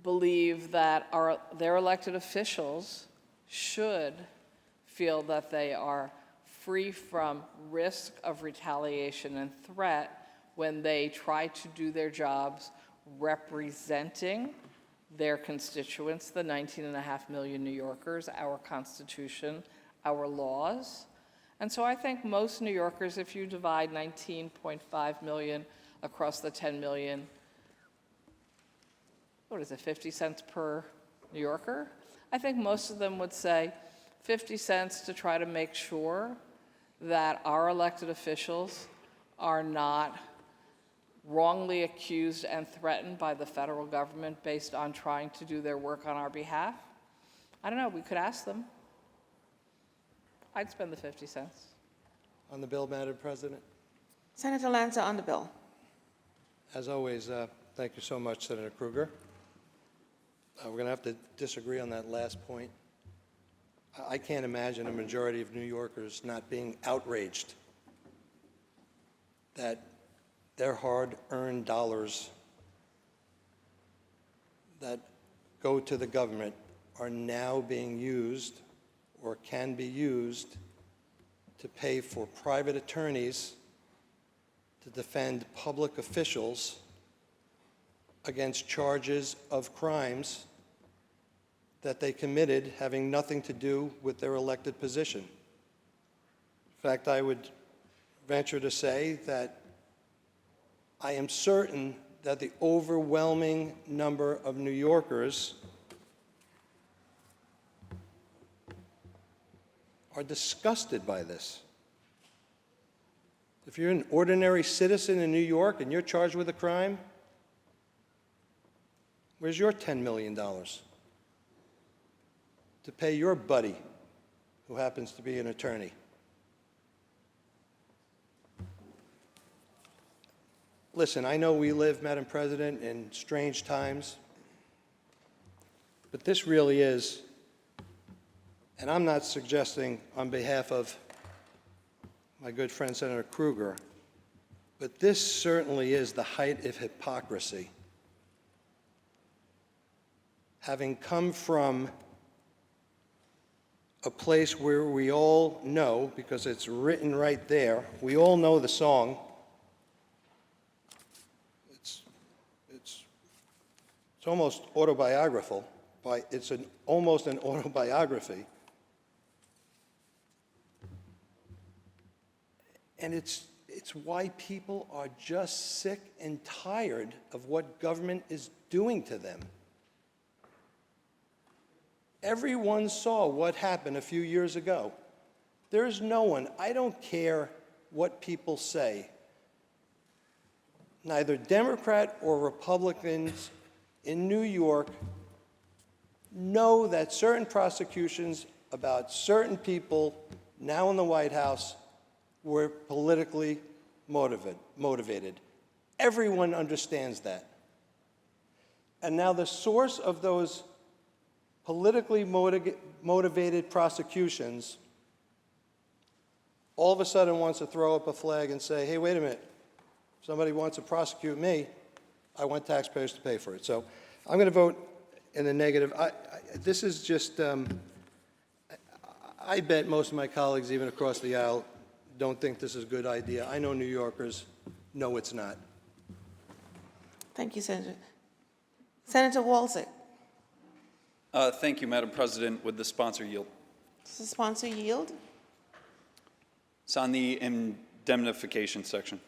believe that their elected officials should feel that they are free from risk of retaliation and threat when they try to do their jobs representing their constituents, the 19.5 million New Yorkers, our Constitution, our laws. And so I think most New Yorkers, if you divide 19.5 million across the 10 million, what is it, 50 cents per New Yorker, I think most of them would say 50 cents to try to make sure that our elected officials are not wrongly accused and threatened by the federal government based on trying to do their work on our behalf. I don't know, we could ask them. I'd spend the 50 cents. On the bill, Madam President? Senator Lanza on the bill. As always, thank you so much, Senator Kruger. We're going to have to disagree on that last point. I can't imagine a majority of New Yorkers not being outraged that their hard-earned dollars that go to the government are now being used or can be used to pay for private attorneys to defend public officials against charges of crimes that they committed having nothing to do with their elected position. In fact, I would venture to say that I am certain that the overwhelming number of New Yorkers are disgusted by this. If you're an ordinary citizen in New York and you're charged with a crime, where's your $10 million to pay your buddy who happens to be an attorney? Listen, I know we live, Madam President, in strange times, but this really is, and I'm not suggesting on behalf of my good friend Senator Kruger, but this certainly is the height of hypocrisy. Having come from a place where we all know, because it's written right there, we all know the song. It's almost autobiographical. It's almost an autobiography. And it's why people are just sick and tired of what government is doing to them. Everyone saw what happened a few years ago. There's no one, I don't care what people say, neither Democrat or Republicans in New York know that certain prosecutions about certain people now in the White House were politically motivated. Everyone understands that. And now the source of those politically motivated prosecutions all of a sudden wants to throw up a flag and say, hey, wait a minute, if somebody wants to prosecute me, I want taxpayers to pay for it. So I'm going to vote in the negative. This is just, I bet most of my colleagues, even across the aisle, don't think this is a good idea. I know New Yorkers know it's not. Thank you, Senator. Senator Walczyk. Thank you, Madam President. Would the sponsor yield? Does the sponsor yield? It's on the indemnification section.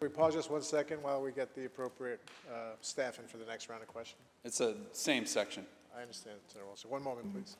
We pause just 1 second while we get the appropriate staff in for the next round of questions. It's the same section. I understand, Senator Wilson. 1 moment, please.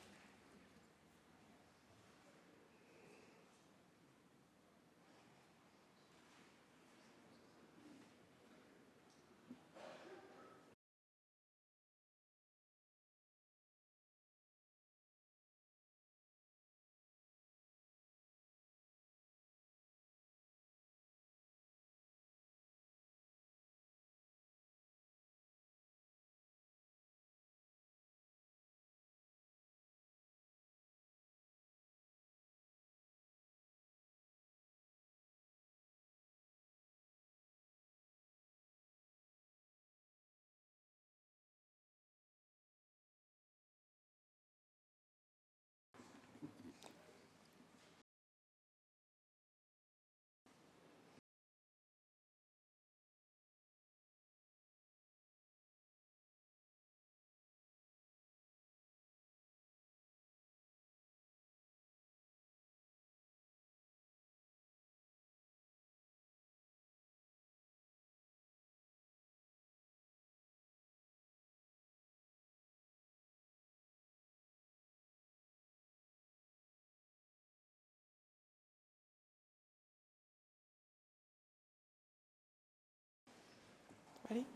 Ready?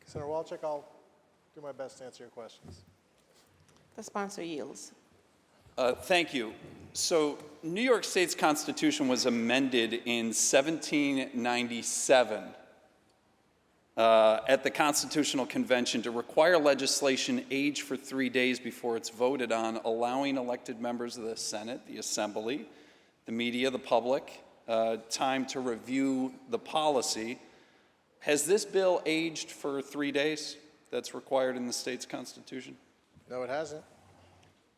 Senator Walczyk, I'll do my best to answer your questions. The sponsor yields. Thank you. So New York State's Constitution was amended in 1797 at the Constitutional Convention to require legislation aged for 3 days before it's voted on, allowing elected members of the Senate, the Assembly, the media, the public, time to review the policy. Has this bill aged for 3 days that's required in the state's Constitution? No, it hasn't.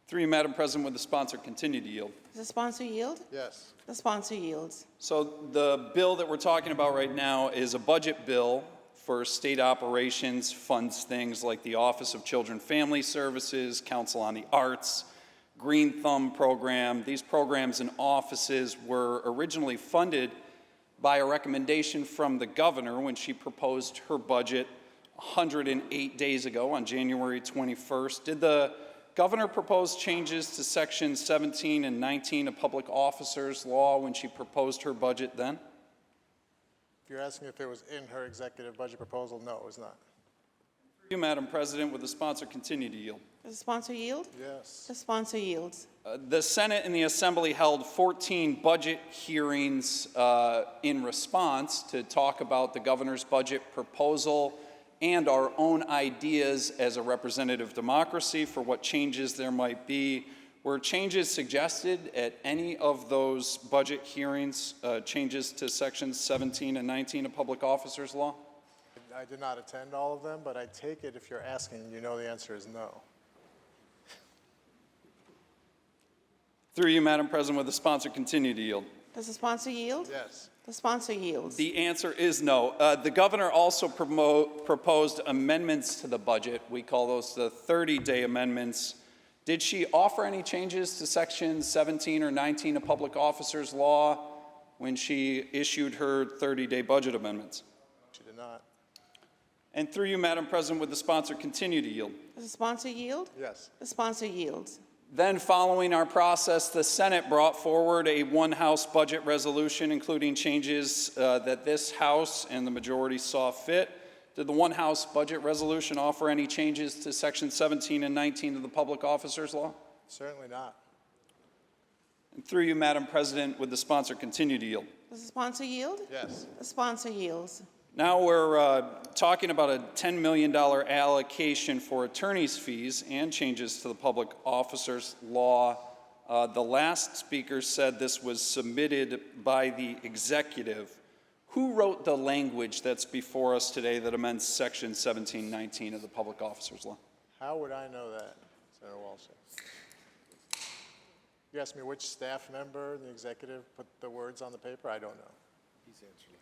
Through you, Madam President, would the sponsor continue to yield? Does the sponsor yield? Yes. The sponsor yields. So the bill that we're talking about right now is a budget bill for state operations, funds things like the Office of Children and Family Services, Council on the Arts, Green Thumb program. These programs and offices were originally funded by a recommendation from the governor when she proposed her budget 108 days ago on January 21st. Did the governor propose changes to sections 17 and 19 of Public Officers Law when she proposed her budget then? If you're asking if it was in her executive budget proposal, no, it was not. Through you, Madam President, would the sponsor continue to yield? Does the sponsor yield? Yes. The sponsor yields. The Senate and the Assembly held 14 budget hearings in response to talk about the governor's budget proposal and our own ideas as a representative democracy for what changes there might be. Were changes suggested at any of those budget hearings, changes to sections 17 and 19 of Public Officers Law? I did not attend all of them, but I take it if you're asking, you know the answer is no. Through you, Madam President, would the sponsor continue to yield? Does the sponsor yield? Yes. The sponsor yields. The answer is no. The governor also proposed amendments to the budget. We call those the 30-day amendments. Did she offer any changes to sections 17 or 19 of Public Officers Law when she issued her 30-day budget amendments? She did not. And through you, Madam President, would the sponsor continue to yield? Does the sponsor yield? Yes. The sponsor yields. Then, following our process, the Senate brought forward a one-house budget resolution, including changes that this House and the majority saw fit. Did the one-house budget resolution offer any changes to Section 17 and 19 of the Public Officers Law? Certainly not. And through you, Madam President, would the sponsor continue to yield? Does the sponsor yield? Yes. The sponsor yields. Now we're talking about a $10 million allocation for attorney's fees and changes to the Public Officers Law. The last speaker said this was submitted by the executive. Who wrote the language that's before us today that amends Section 1719 of the Public Officers Law? How would I know that, Senator Walsh? You asked me which staff member in the executive put the words on the paper? I don't know.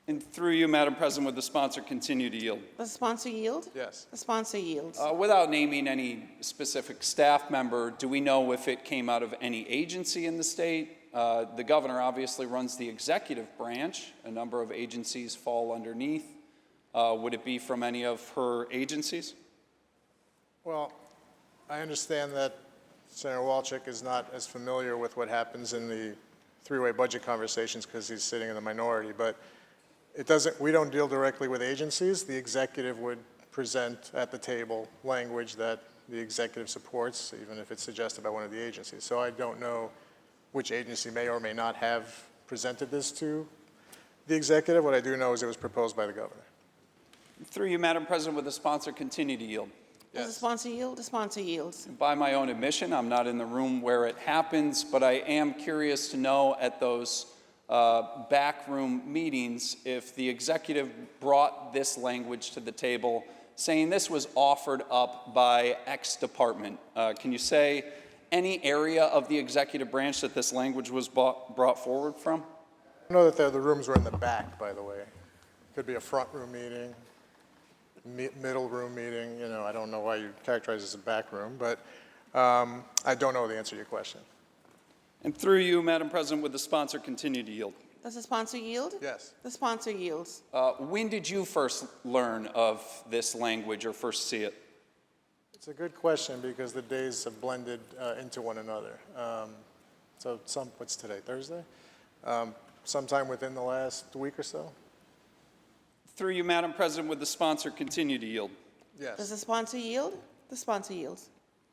And through you, Madam President, would the sponsor continue to yield? Does the sponsor yield? Yes. The sponsor yields. Without naming any specific staff member, do we know if it came out of any agency in the state? The governor obviously runs the executive branch. A number of agencies fall underneath. Would it be from any of her agencies? Well, I understand that Senator Walczyk is not as familiar with what happens in the three-way budget conversations because he's sitting in the minority, but we don't deal directly with agencies. The executive would present at the table language that the executive supports, even if it's suggested by one of the agencies. So I don't know which agency may or may not have presented this to the executive. What I do know is it was proposed by the governor. Through you, Madam President, would the sponsor continue to yield? Does the sponsor yield? The sponsor yields. By my own admission, I'm not in the room where it happens, but I am curious to know at those backroom meetings if the executive brought this language to the table saying this was offered up by X department. Can you say any area of the executive branch that this language was brought forward from? I know that the rooms were in the back, by the way. Could be a front room meeting, middle room meeting. You know, I don't know why you characterize it as a back room, but I don't know the answer to your question. And through you, Madam President, would the sponsor continue to yield? Does the sponsor yield? Yes. The sponsor yields. When did you first learn of this language or first see it? It's a good question because the days have blended into one another. So what's today, Thursday? Sometime within the last week or so. Through you, Madam President, would the sponsor continue to yield? Does Yes. the sponsor yield? The sponsor yields.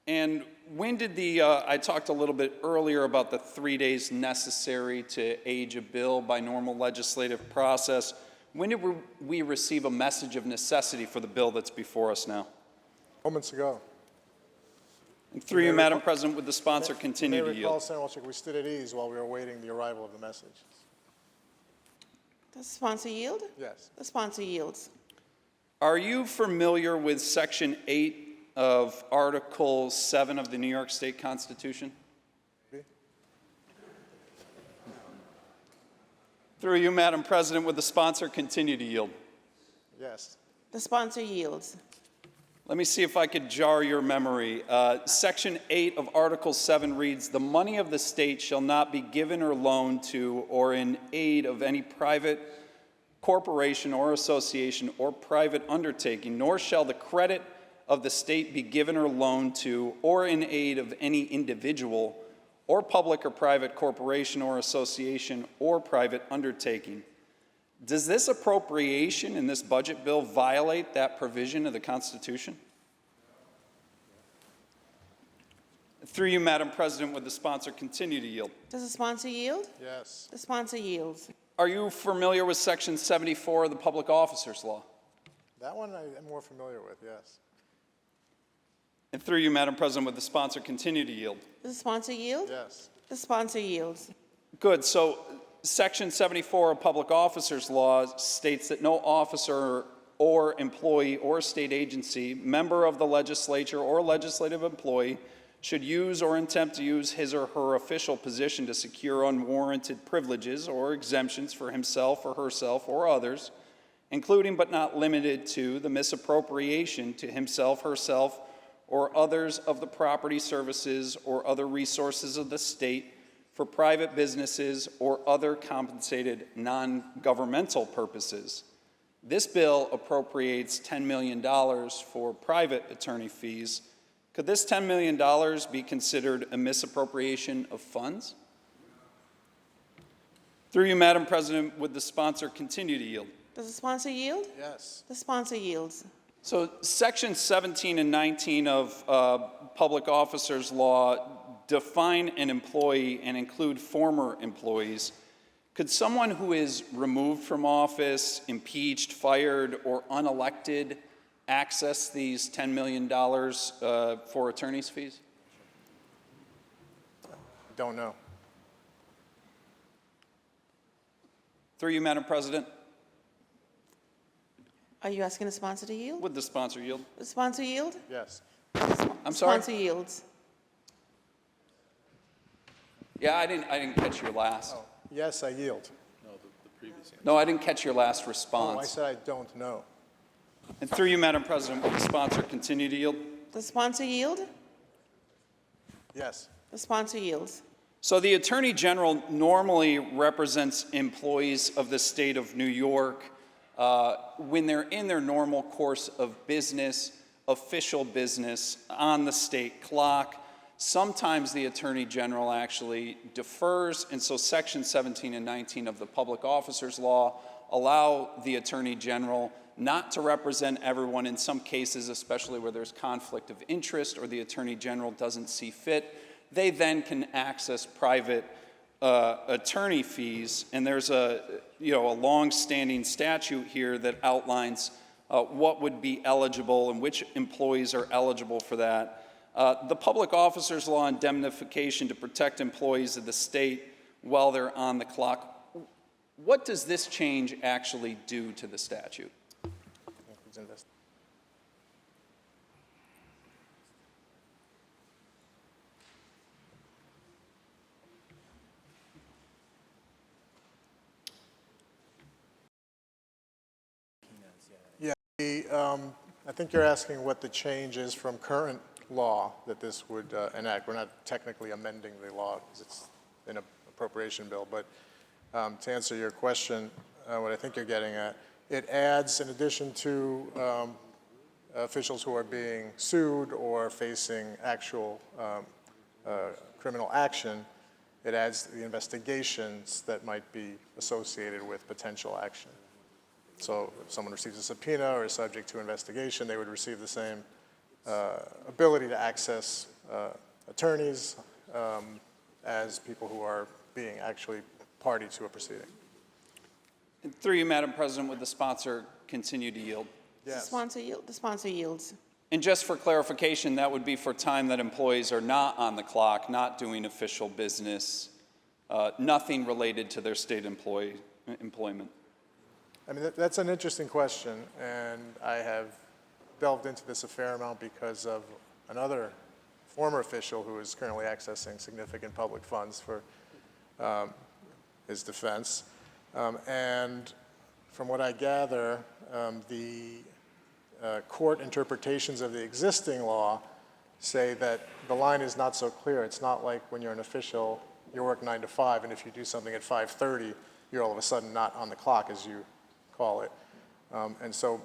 And when did I talked a little bit earlier about the 3 days necessary to age a bill by normal legislative process. When did we receive a message of necessity for the bill that's before us now? Moments ago. And through you, Madam President, would the sponsor continue You to may recall, yield? Senator Walczyk, we stood at ease while we were awaiting the arrival of the message. Does the sponsor yield? Yes. The sponsor yields. Are you familiar with Section 8 of Article 7 of the New York State Constitution? Through you, Madam President, would the sponsor continue to yield? Yes. The sponsor yields. Let me see if I could jar your memory. Section 8 of Article 7 reads, "The money of the state shall not be given or loaned to or in aid of any private corporation or association or private undertaking, nor shall the credit of the state be given or loaned to or in aid of any individual or public or private corporation or association or private undertaking." Does this appropriation in this budget bill violate that provision of the Constitution? Through you, Madam President, would the sponsor continue to yield? Does the sponsor yield? Yes. The sponsor yields. Are you familiar with Section 74 of the Public Officers Law? That one I am more familiar with, yes. And through you, Madam President, would the sponsor continue to yield? Does the sponsor yield? Yes. The sponsor yields. Good. So Section 74 of Public Officers Law states that no officer or employee or state agency, member of the legislature or legislative employee should use or attempt to use his or her official position to secure unwarranted privileges or exemptions for himself or herself or others, including but not limited to the misappropriation to himself, herself, or others of the property, services, or other resources of the state for private businesses or other compensated non-governmental purposes. This bill appropriates $10 million for private attorney fees. Could this $10 million be considered a misappropriation of funds? Through you, Madam President, would the sponsor continue to yield? Does the sponsor yield? Yes. The sponsor yields. So Sections 17 and 19 of Public Officers Law define an employee and include former employees. Could someone who is removed from office, impeached, fired, or unelected access these $10 million for attorney's fees? Don't know. Through you, Madam President. Are you asking the sponsor to yield? Would the sponsor yield? The sponsor yield? Yes. I'm sorry? Sponsor yields. Yeah, I didn't catch your last. Oh, yes, I yield. No, I didn't catch your last Oh, I response. said I don't know. And through you, Madam President, would the sponsor continue to yield? The sponsor yield? Yes. The sponsor yields. So the Attorney General normally represents employees of the state of New York when they're in their normal course of business, official business, on the state clock. Sometimes the Attorney General actually defers, and so Section 17 and 19 of the Public Officers Law allow the Attorney General not to represent everyone in some cases, especially where there's conflict of interest or the Attorney General doesn't see fit. They then can access private attorney fees, and there's a long-standing statute here that outlines what would be eligible and which employees are eligible for that. The Public Officers Law indemnification to protect employees of the state while they're on the clock. What does this change actually do to the statute? Yeah, I think you're asking what the change is from current law that this would enact. We're not technically amending the law because it's an appropriation bill, but to answer your question, what I think you're getting at, it adds, in addition to officials who are being sued or facing actual criminal action, it adds the investigations that might be associated with potential action. So if someone receives a subpoena or is subject to investigation, they would receive the same ability to access attorneys as people who are being actually party to a proceeding. And through you, Madam President, would the sponsor continue to yield? Yes. The sponsor yields. And just for clarification, that would be for time that employees are not on the clock, not doing official business, nothing related to their state employment. I mean, that's an interesting question, and I have delved into this a fair amount because of another former official who is currently accessing significant public funds for his defense. And from what I gather, the court interpretations of the existing law say that the line is not so clear. It's not like when you're an official, you work 9 to 5, and if you do something at 5:30, you're all of a sudden not on the clock, as you call it. And so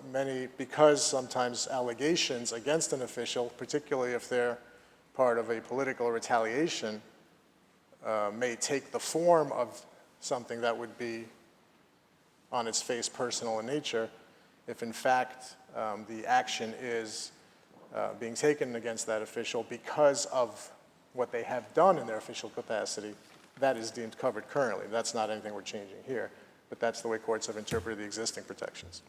because sometimes allegations against an official, particularly if they're part of a political retaliation, may take the form of something that would be on its face personal in nature, if in fact the action is being taken against that official because of what they have done in their official capacity, that is deemed covered currently. That's not anything we're changing here, but that's the way courts have interpreted the existing protections.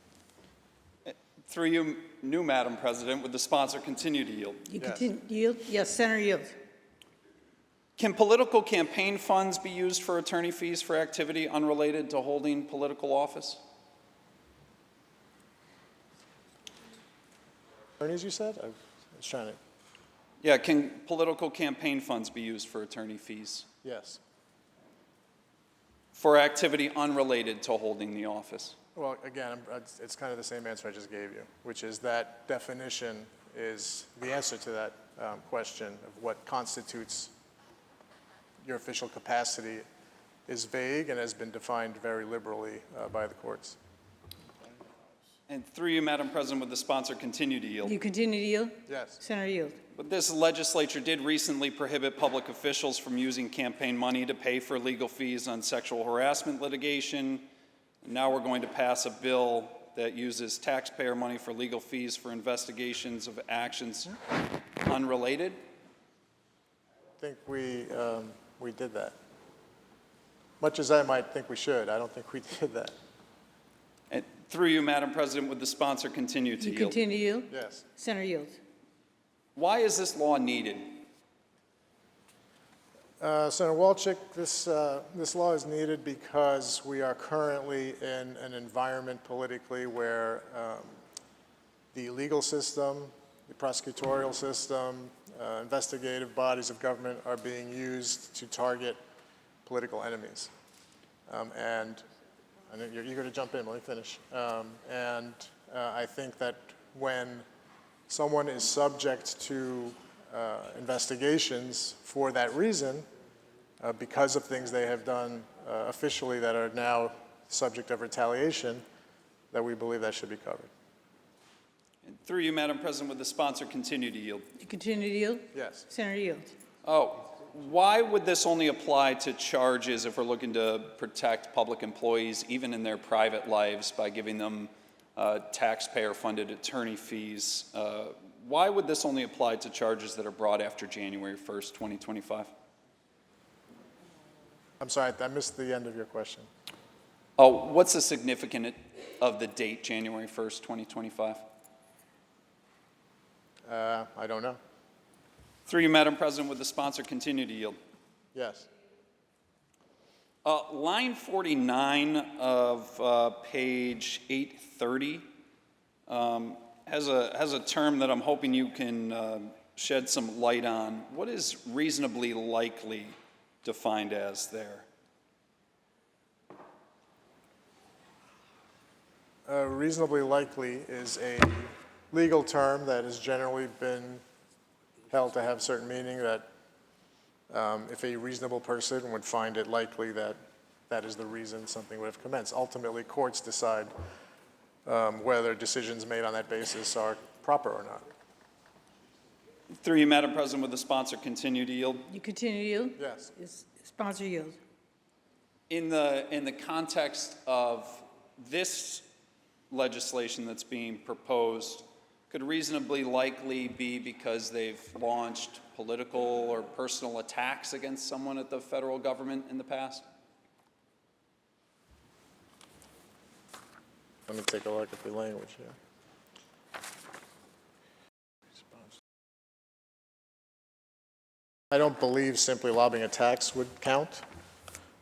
Through you, new Madam President, would the sponsor continue to yield? You continue, yield? Yes, Senator Yield. Can political campaign funds be used for attorney fees for activity unrelated to holding political office? Attorneys, you said? I was trying to. Yeah, can political campaign funds be used for attorney fees? Yes. For activity unrelated to holding the office? Well, again, it's kind of the same answer I just gave you, which is that definition is the answer to that question of what constitutes your official capacity is vague and has been defined very liberally by the courts. And through you, Madam President, would the sponsor continue to yield? You continue to yield? Yes. Senator Yield. But this legislature did recently prohibit public officials from using campaign money to pay for legal fees on sexual harassment litigation. Now we're going to pass a bill that uses taxpayer money for legal fees for investigations of actions unrelated. I think we did that. Much as I might think we should, I don't think we did that. And through you, Madam President, would the sponsor continue to yield? You continue to yield? Yes. Senator Yield. Why is this law needed? Senator Walczyk, this law is needed because we are currently in an environment politically where the legal system, the prosecutorial system, investigative bodies of government are being used to target political enemies. And I know you're eager to jump in, let me finish. I think that when someone is subject to investigations for that reason, because of things they have done officially that are now subject of retaliation, that we believe that should be covered. And through you, Madam President, would the sponsor continue to yield? You continue to yield? Yes. Senator Yield. Oh, why would this only apply to charges if we're looking to protect public employees, even in their private lives, by giving them taxpayer-funded attorney fees? Why would this only apply to charges that are brought after January 1st, 2025? I'm sorry, I missed the end of your question. Oh, what's the significance of the date, January 1st, 2025? I don't know. Through you, Madam President, would the sponsor continue to yield? Yes. Line 49 of page 830 has a term that I'm hoping you can shed some light on. What is reasonably likely defined as there? Reasonably likely is a legal term that has generally been held to have certain meaning, that if a reasonable person would find it likely that that is the reason something would have commenced. Ultimately, courts decide whether decisions made on that basis are proper or not. Through you, Madam President, would the sponsor continue to yield? You continue to yield? Yes. Sponsor yield. In the context of this legislation that's being proposed could reasonably likely be because they've launched political or personal attacks against someone at the federal government in the past? Let me take a look at the language here. I don't believe simply lobbying attacks would count,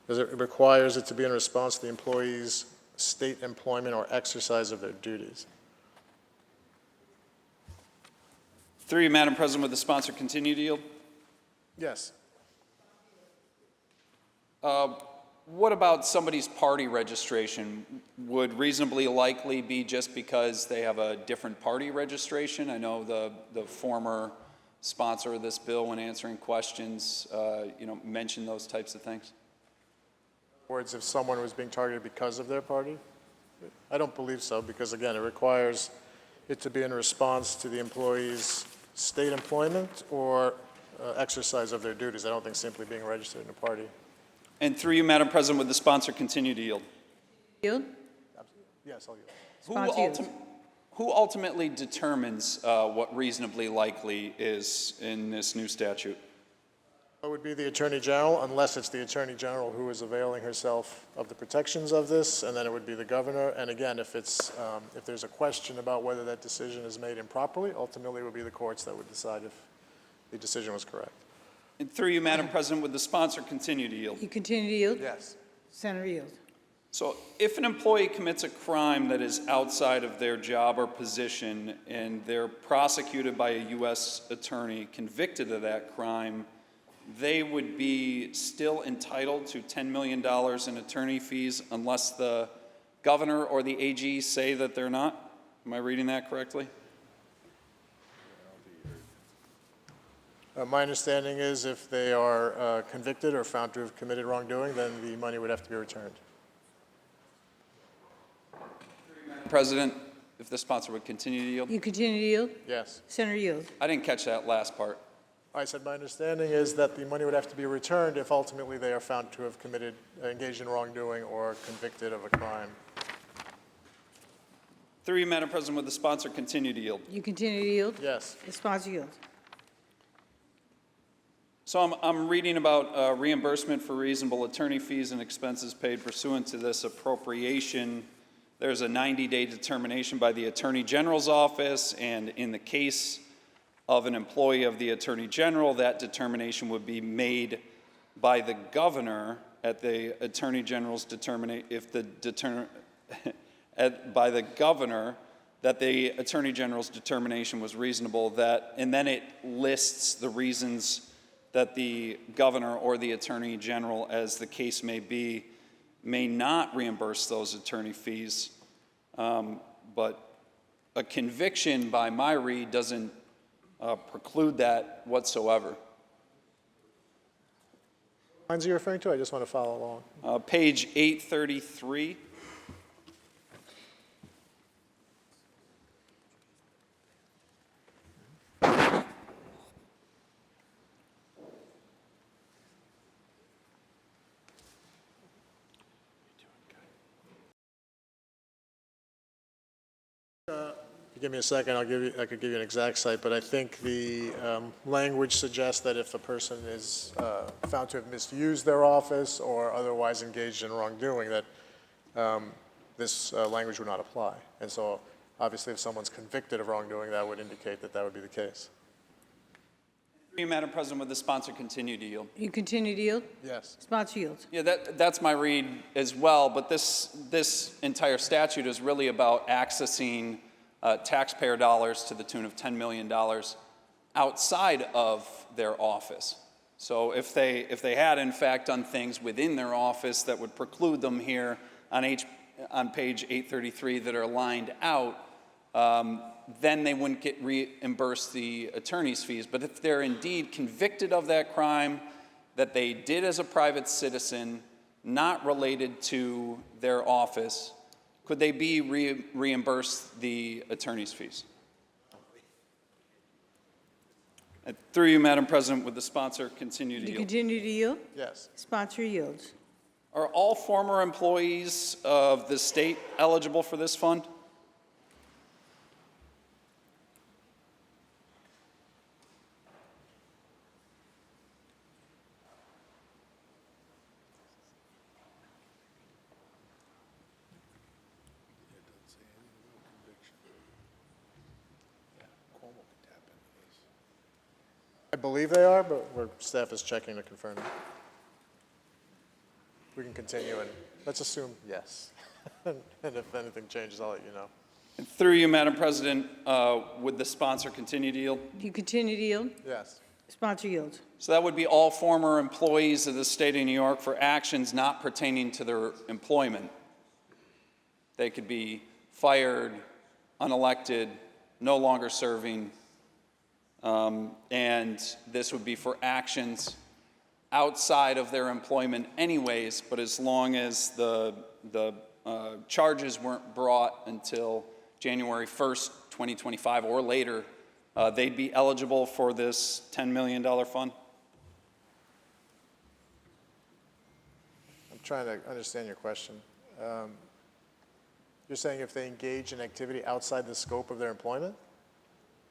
because it requires it to be in response to the employee's state employment or exercise of their duties. Through you, Madam President, would the sponsor continue to yield? Yes. What about somebody's party registration? Would reasonably likely be just because they have a different party registration? I know the former sponsor of this bill, when answering questions, mentioned those types of things. In other words, if someone was being targeted because of their party? I don't believe so, because again, it requires it to be in response to the employee's state employment or exercise of their duties. I don't think simply being registered in a party. And through you, Madam President, would the sponsor continue to yield? Yield? Yes, I'll yield. Sponsor yields. Who ultimately determines what reasonably likely is in this new statute? It would be the Attorney General, unless it's the Attorney General who is availing herself of the protections of this, and then it would be the Governor. And again, if there's a question about whether that decision is made improperly, ultimately it would be the courts that would decide if the decision was correct. And through you, Madam President, would the sponsor continue to yield? You continue to yield? Yes. Senator Yield. So if an employee commits a crime that is outside of their job or position and they're prosecuted by a U.S. attorney convicted of that crime, they would be still entitled to $10 million in attorney fees unless the governor or the AG say that they're not? Am I reading that correctly? My understanding is if they are convicted or found to have committed wrongdoing, then the money would have to be returned. President, if the sponsor would continue to yield? You continue to yield? Yes. Senator Yield. I didn't catch that last part. I said my understanding is that the money would have to be returned if ultimately they are found to have engaged in wrongdoing or convicted of a crime. Through you, Madam President, would the sponsor continue to yield? You continue to yield? Yes. The sponsor yields. So I'm reading about reimbursement for reasonable attorney fees and expenses paid pursuant to this appropriation. There's a 90-day determination by the Attorney General's office, and in the case of an employee of the Attorney General, that determination would be made by the governor at the Attorney General's by the governor that the Attorney General's determination was reasonable, and then it lists the reasons that the governor or the Attorney General, as the case may be, may not reimburse those attorney fees. But a conviction by my read doesn't preclude that whatsoever. Lines are you referring to? I just want to follow along. Page 833. Give me a second, I could give you an exact site, but I think the language suggests that if a person is found to have misused their office or otherwise engaged in wrongdoing, that this language would not apply. And so obviously if someone's convicted of wrongdoing, that would indicate that that would be the case. Through you, Madam President, would the sponsor continue to yield? You continue to yield? Yes. Sponsor yields. Yeah, that's my read as well, but this entire statute is really about accessing taxpayer dollars to the tune of $10 million outside of their office. So if they had in fact done things within their office that would preclude them here on page 833 that are lined out, then they wouldn't get reimbursed the attorney's fees. But if they're indeed convicted of that crime that they did as a private citizen, not related to their office, could they be reimbursed the attorney's fees? Through you, Madam President, would the sponsor continue to You yield? continue to yield? Yes. Sponsor yields. Are all former employees of the state eligible for this fund? believe they are, but staff is checking to confirm it. We can continue, and let's assume yes. And if anything changes, I'll let you know. And through you, Madam President, would the sponsor continue to yield? Do you continue to yield? Yes. Sponsor yields. So that would be all former employees of the state of New York for actions not pertaining to their employment. They could be fired, unelected, no longer serving, and this would be for actions outside of their employment anyways, but as long as the charges weren't brought until January 1st, 2025 or later, they'd be eligible for this $10 million fund? I'm trying to understand your question. You're saying if they engage in activity outside the scope of their employment,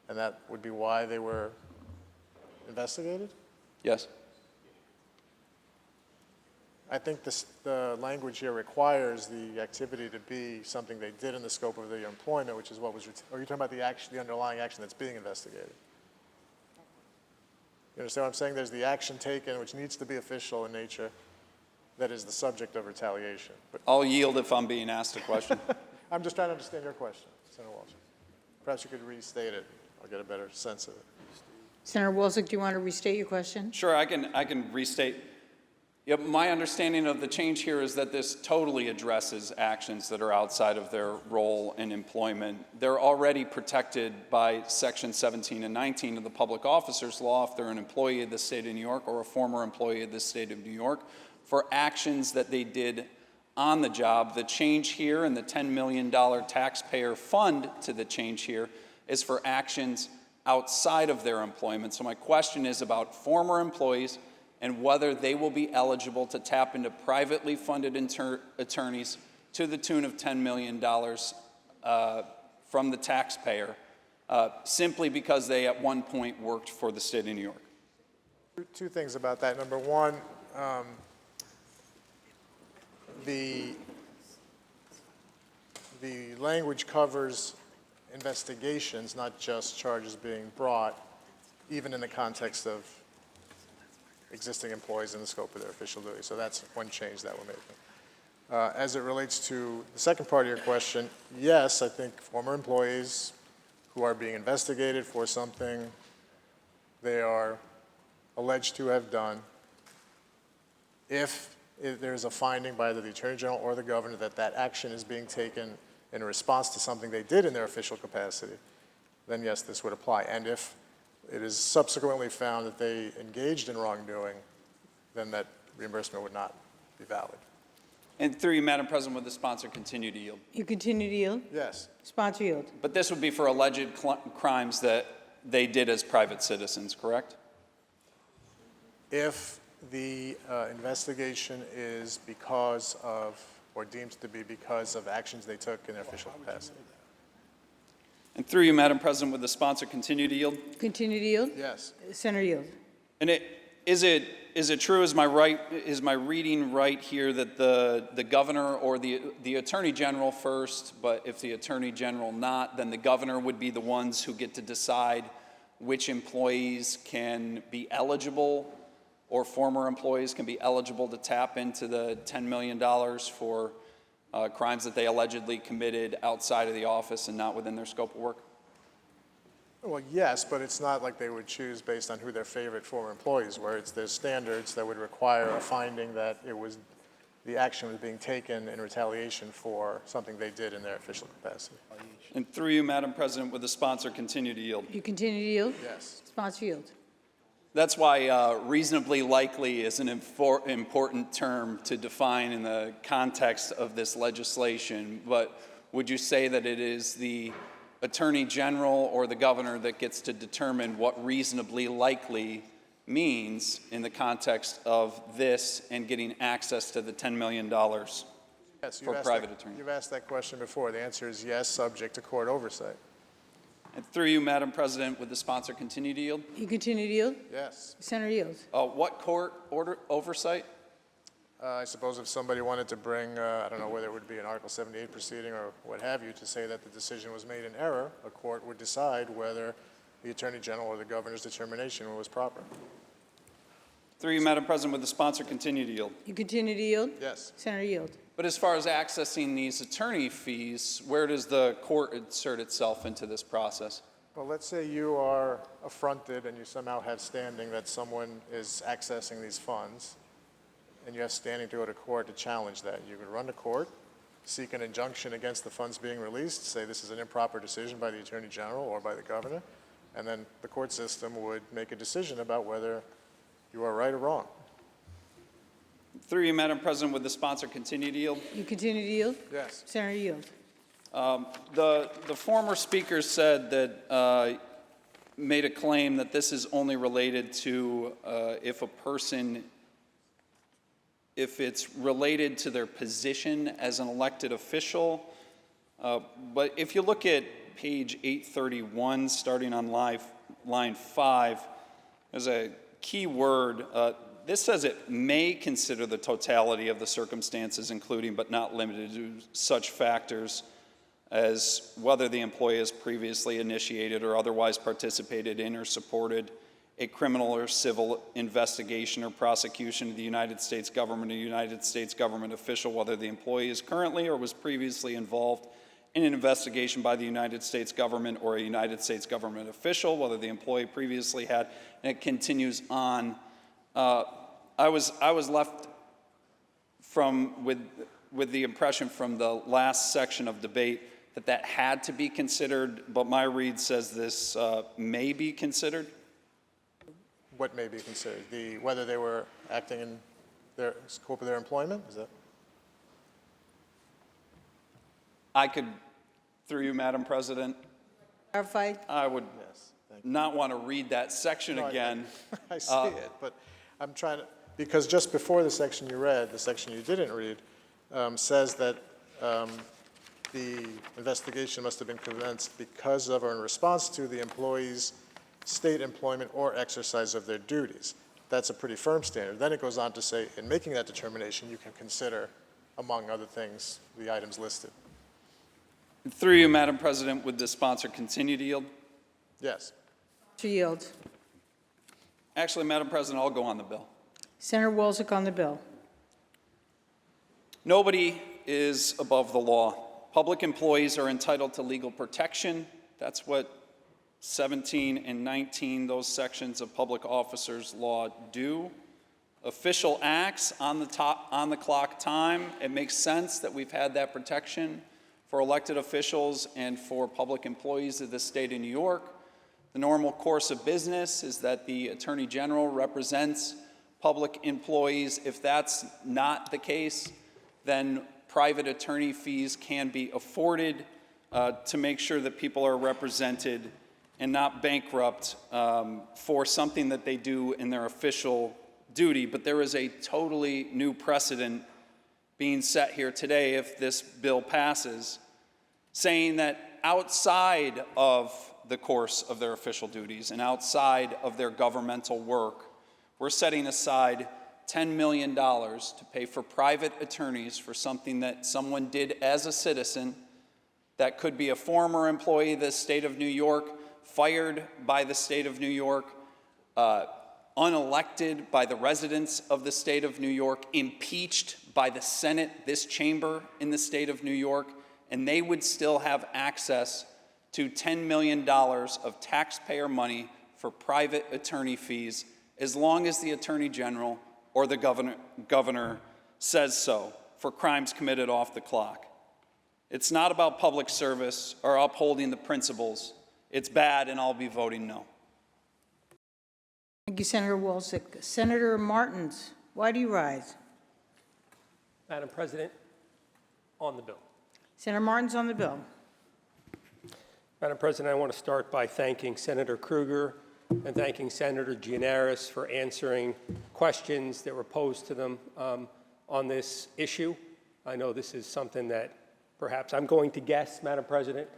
and that would be why they were investigated? Yes. I think the language here requires the activity to be something they did in the scope of their employment, which is what was, are you talking about the underlying action that's being investigated? You understand what I'm saying? There's the action taken, which needs to be official in nature, that is the subject of retaliation. But I'll yield if I'm being asked a question. I'm just trying to understand your question, Senator Walsh. Perhaps you could restate it. I'll get a better sense of it. Senator Walzek, do you want to restate your question? Sure, I can restate. Yep, my understanding of the change here is that this totally addresses actions that are outside of their role in employment. They're already protected by Section 17 and 19 of the Public Officers Law if they're an employee of the state of New York or a former employee of the state of New York for actions that they did on the job. The change here and the $10 million taxpayer fund to the change here is for actions outside of their employment. So my question is about former employees and whether they will be eligible to tap into privately funded attorneys to the tune of $10 million from the taxpayer, simply because they at one point worked for the state of New York. Two things about that. Number one, the language covers investigations, not just charges being brought, even in the context of existing employees in the scope of their official duty. So that's one change that we're making. As it relates to the second part of your question, yes, I think former employees who are being investigated for something they are alleged to have done, if there's a finding by either the Attorney General or the Governor that that action is being taken in response to something they did in their official capacity, then yes, this would apply. And if it is subsequently found that they engaged in wrongdoing, then that reimbursement would not be valid. And through you, Madam President, would the sponsor continue to yield? You continue to yield? Yes. Sponsor yield. But this would be for alleged crimes that they did as private citizens, correct? If the investigation is because of, or deemed to be because of actions they took in their official capacity. And through you, Madam President, would the sponsor continue to yield? Continue to yield? Yes. Senator yield. And is it true, is my reading right here that the governor or the attorney general first, but if the attorney general not, then the governor would be the ones who get to decide which employees can be eligible or former employees can be eligible to tap into the $10 million for crimes that they allegedly committed outside of the office and not within their scope of work? Well, yes, but it's not like they would choose based on who their favorite former employees were. There's standards that would require a finding that the action was being taken in retaliation for something they did in their official capacity. And through you, Madam President, would the sponsor continue to yield? You continue to yield? Yes. Sponsor yield. That's why reasonably likely is an important term to define in the context of this legislation. But would you say that it is the Attorney General or the Governor that gets to determine what reasonably likely means in the context of this and getting access to the $10 million Yes, for private attorneys? You've asked that question before. The answer is yes, subject to court oversight. And through you, Madam President, would the sponsor continue to yield? You continue to yield? Yes. Senator yield. What court order oversight? I suppose if somebody wanted to bring, I don't know whether it would be an Article 78 proceeding or what have you, to say that the decision was made in error, a court would decide whether the Attorney General or the Governor's determination was proper. Through you, Madam President, would the sponsor continue to yield? You continue to yield? Yes. Senator Yield. But as far as accessing these attorney fees, where does the court insert itself into this process? Well, let's say you are affronted and you somehow have standing that someone is accessing these funds, and you have standing to go to court to challenge that. You could run to court, seek an injunction against the funds being released, say this is an improper decision by the Attorney General or by the Governor, and then the court system would make a decision about whether you are right or wrong. Through you, Madam President, would the sponsor continue to yield? You continue to yield? Yes. Senator Yield. The former speaker said that, made a claim that this is only related to if it's related to their position as an elected official. But if you look at page 831, starting on line 5, there's a key word. This says it may consider the totality of the circumstances, including but not limited to such factors as whether the employee has previously initiated or otherwise participated in or supported a criminal or civil investigation or prosecution of the United States government or United States government official, whether the employee is currently or was previously involved in an investigation by the United States government or a United States government official, whether the employee previously had, and it continues on. I was left with the impression from the last section of debate that had to be considered, but my read says this may be considered. What may be considered? Whether they were acting in their scope of their employment? Is that? I could, through you, Madam President, Clarified? I would not want to read that section again. I see it, but I'm trying to, because just before the section you read, the section you didn't read, says that the investigation must have been commenced because of or in response to the employee's state employment or exercise of their duties. That's a pretty firm standard. Then it goes on to say, in making that determination, you can consider, among other things, the items listed. Through you, Madam President, would the sponsor continue to yield? Yes. To yield. Actually, Madam President, I'll go on the bill. Senator Wolzek on the bill. Nobody is above the law. Public employees are entitled to legal protection. That's what 17 and 19, those sections of public officers law do. Official acts on the clock time, it makes sense that we've had that protection for elected officials and for public employees of the state of New York. The normal course of business is that the Attorney General represents public employees. If that's not the case, then private attorney fees can be afforded to make sure that people are represented and not bankrupt for something that they do in their official duty. But there is a totally new precedent being set here today if this bill passes, saying that outside of the course of their official duties and outside of their governmental work, we're setting aside $10 million to pay for private attorneys for something that someone did as a citizen. That could be a former employee of the state of New York, fired by the state of New York, unelected by the residents of the state of New York, impeached by the Senate, this chamber in the state of New York, and they would still have access to $10 million of taxpayer money for private attorney fees as long as the Attorney General or the governor says so for crimes committed off the clock. It's not about public service or upholding the principles. It's bad, and I'll be voting no. Thank you, Senator Wolzek. Senator Martins, why do you rise? Madam President, on the bill. Senator Martins on the bill. Madam President, I want to start by thanking Senator Krueger and thanking Senator Gianaris for answering questions that were posed to them on this issue. I know this is something that perhaps I'm going to guess, Madam President,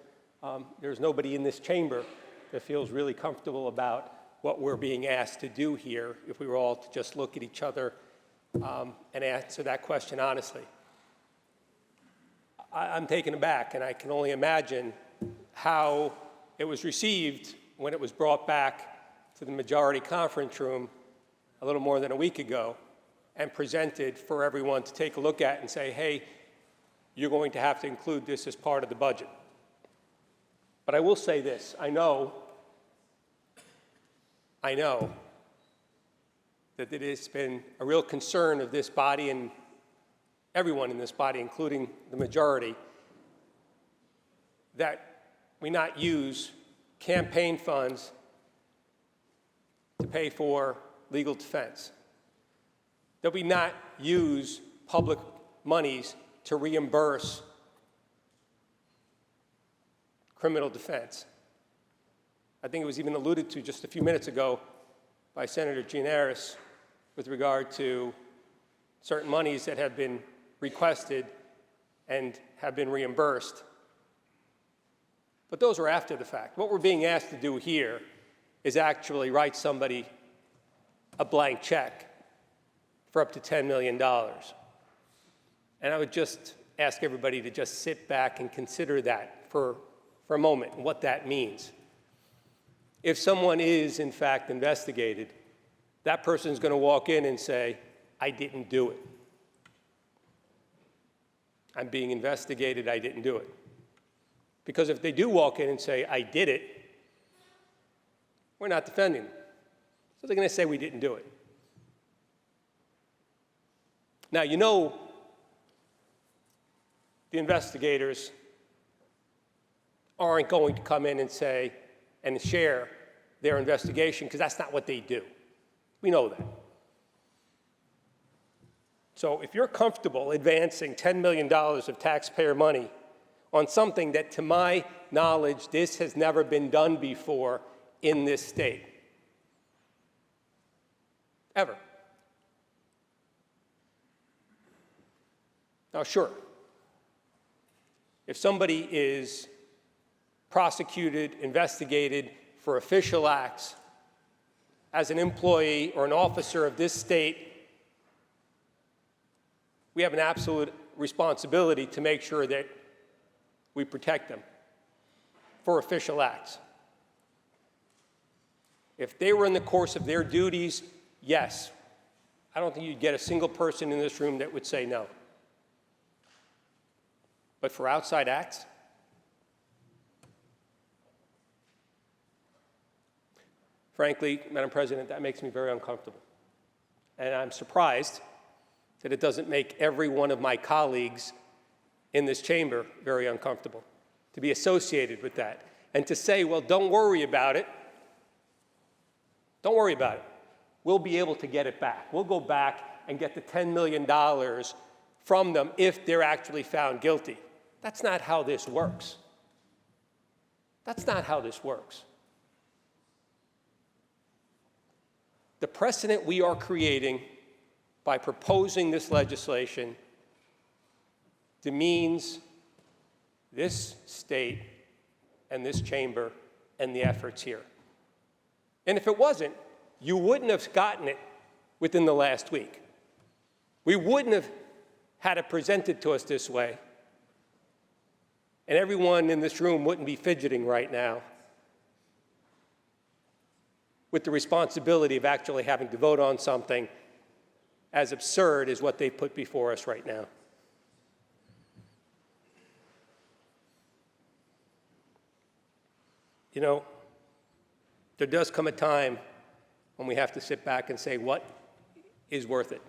there's nobody in this chamber that feels really comfortable about what we're being asked to do here if we were all to just look at each other and answer that question honestly. I'm taken aback, and I can only imagine how it was received when it was brought back to the majority conference room a little more than a week ago and presented for everyone to take a look at and say, hey, you're going to have to include this as part of the budget. But I will say this, I know that it has been a real concern of this body and everyone in this body, including the majority, that we not use campaign funds to pay for legal defense, that we not use public monies to reimburse criminal defense. I think it was even alluded to just a few minutes ago by Senator Gianaris with regard to certain monies that have been requested and have been reimbursed. But those are after the fact. What we're being asked to do here is actually write somebody a blank check for up to $10 million. And I would just ask everybody to just sit back and consider that for a moment and what that means. If someone is, in fact, investigated, that person is going to walk in and say, I didn't do it. I'm being investigated, I didn't do it. Because if they do walk in and say, I did it, we're not defending them. So they're going to say we didn't do it. Now, you know, the investigators aren't going to come in and say and share their investigation because that's not what they do. We know that. So if you're comfortable advancing $10 million of taxpayer money on something that, to my knowledge, this has never been done before in this state, ever. Now, sure, if somebody is prosecuted, investigated for official acts as an employee or an officer of this state, we have an absolute responsibility to make sure that we protect them for official acts. If they were in the course of their duties, yes. I don't think you'd get a single person in this room that would say no. But for outside acts, frankly, Madam President, that makes me very uncomfortable. And I'm surprised that it doesn't make every one of my colleagues in this chamber very uncomfortable to be associated with that and to say, well, don't worry about it. Don't worry about it. We'll be able to get it back. We'll go back and get the $10 million from them if they're actually found guilty. That's not how this works. That's not how this works. The precedent we are creating by proposing this legislation demeans this state and this chamber and the efforts here. And if it wasn't, you wouldn't have gotten it within the last week. We wouldn't have had it presented to us this way. And everyone in this room wouldn't be fidgeting right now with the responsibility of actually having to vote on something as absurd as what they put before us right now. You know, there does come a time when we have to sit back and say, what is worth it?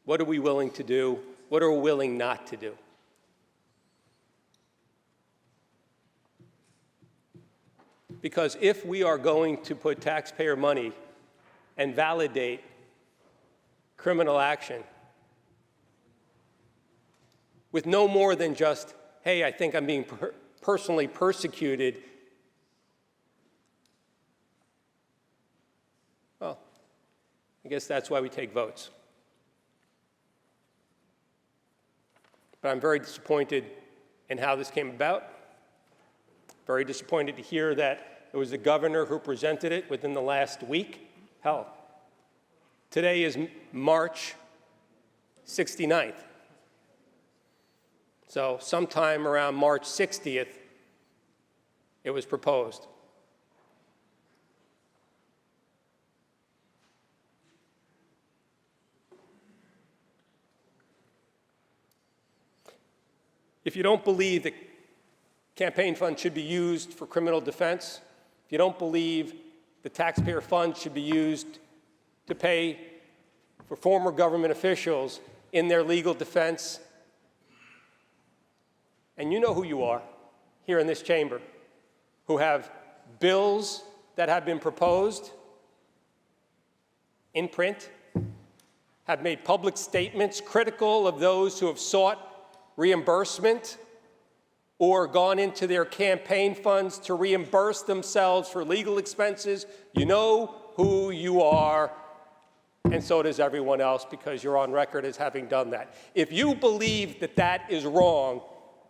What are we willing to do? What are we willing not to do? Because if we are going to put taxpayer money and validate criminal action with no more than just, hey, I think I'm being personally persecuted, well, I guess that's why we take votes. But I'm very disappointed in how this came about. Very disappointed to hear that it was the governor who presented it within the last week. Hell, today is March 69th. So sometime around March 60th, it was proposed. If you don't believe that campaign funds should be used for criminal defense, if you don't believe the taxpayer funds should be used to pay for former government officials in their legal defense, and you know who you are here in this chamber, who have bills that have been proposed in print, have made public statements critical of those who have sought reimbursement or gone into their campaign funds to reimburse themselves for legal expenses. You know who you are, and so does everyone else, because you're on record as having done that. If you believe that that is wrong,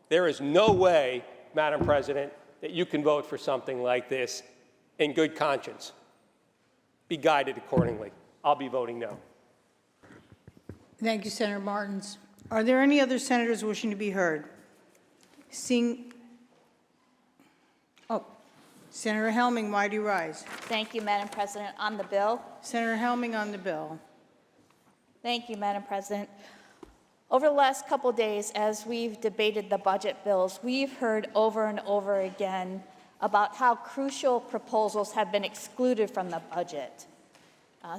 there is no way, Madam President, that you can vote for something like this in good conscience. Be guided accordingly. I'll be voting no. Thank you, Senator Martins. Are there any other senators wishing to be heard? Senator Helming, why do you rise? Thank you, Madam President. On the bill. Senator Helming on the bill. Thank you, Madam President. Over the last couple days, as we've debated the budget bills, we've heard over and over again about how crucial proposals have been excluded from the budget.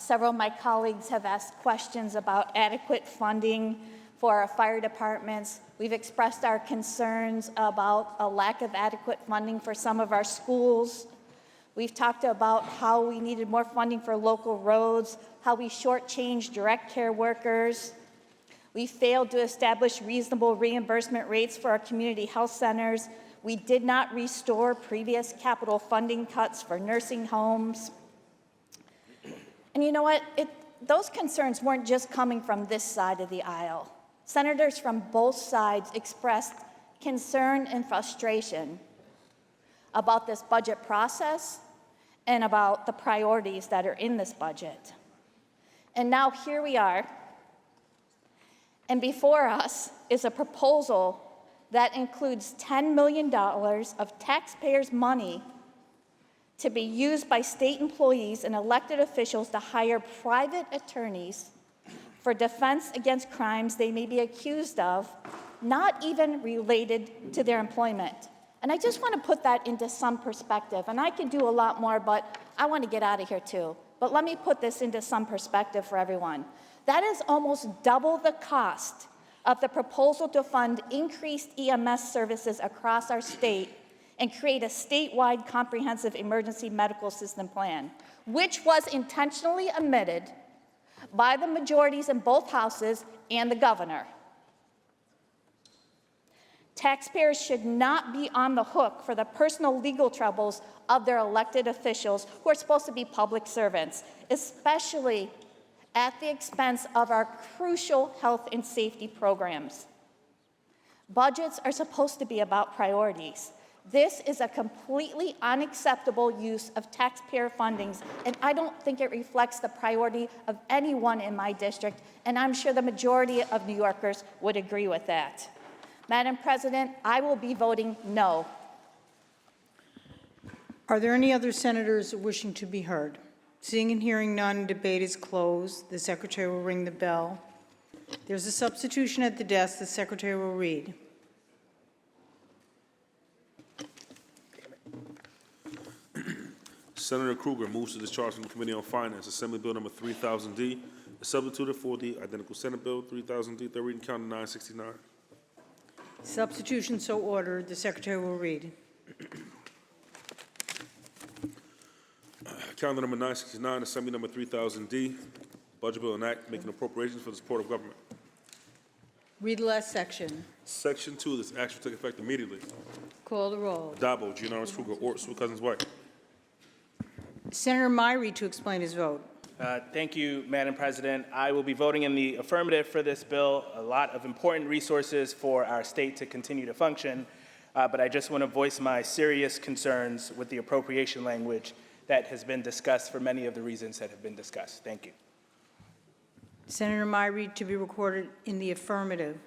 Several of my colleagues have asked questions about adequate funding for our fire departments. We've expressed our concerns about a lack of adequate funding for some of our schools. We've talked about how we needed more funding for local roads, how we shortchanged direct care workers. We failed to establish reasonable reimbursement rates for our community health centers. We did not restore previous capital funding cuts for nursing homes. And you know what? Those concerns weren't just coming from this side of the aisle. Senators from both sides expressed concern and frustration about this budget process and about the priorities that are in this budget. And now here we are, and before us is a proposal that includes $10 million of taxpayers' money to be used by state employees and elected officials to hire private attorneys for defense against crimes they may be accused of, not even related to their employment. And I just want to put that into some perspective. And I can do a lot more, but I want to get out of here too. But let me put this into some perspective for everyone. That is almost double the cost of the proposal to fund increased EMS services across our state and create a statewide comprehensive emergency medical system plan, which was intentionally omitted by the majorities in both houses and the governor. Taxpayers should not be on the hook for the personal legal troubles of their elected officials who are supposed to be public servants, especially at the expense of our crucial health and safety programs. Budgets are supposed to be about priorities. This is a completely unacceptable use of taxpayer fundings, and I don't think it reflects the priority of anyone in my district, and I'm sure the majority of New Yorkers would agree with that. Madam President, I will be voting no. Are there any other senators wishing to be heard? Seeing and hearing none, debate is closed. The secretary will ring the bell. There's a substitution at the desk. The secretary will read. Senator Krueger moves to discharge from the Committee on Finance Assembly Bill number 3000D, is substituted for the identical Senate Bill 3000D, third reading, count 969. Substitution so ordered. The secretary will read. Calendar number 969, Assembly number 3000D, Budget Bill and Act making appropriations for the support of government. Read the last section. Section 2, this action will take effect immediately. Call the roll. Dabo, Giannaris Krueger, Ort, Sue Cousins White. Senator Myrie to explain his vote. Thank you, Madam President. I will be voting in the affirmative for this bill. A lot of important resources for our state to continue to function, but I just want to voice my serious concerns with the appropriation language that has been discussed for many of the reasons that have been discussed. Thank you. Senator Myrie to be recorded in the affirmative.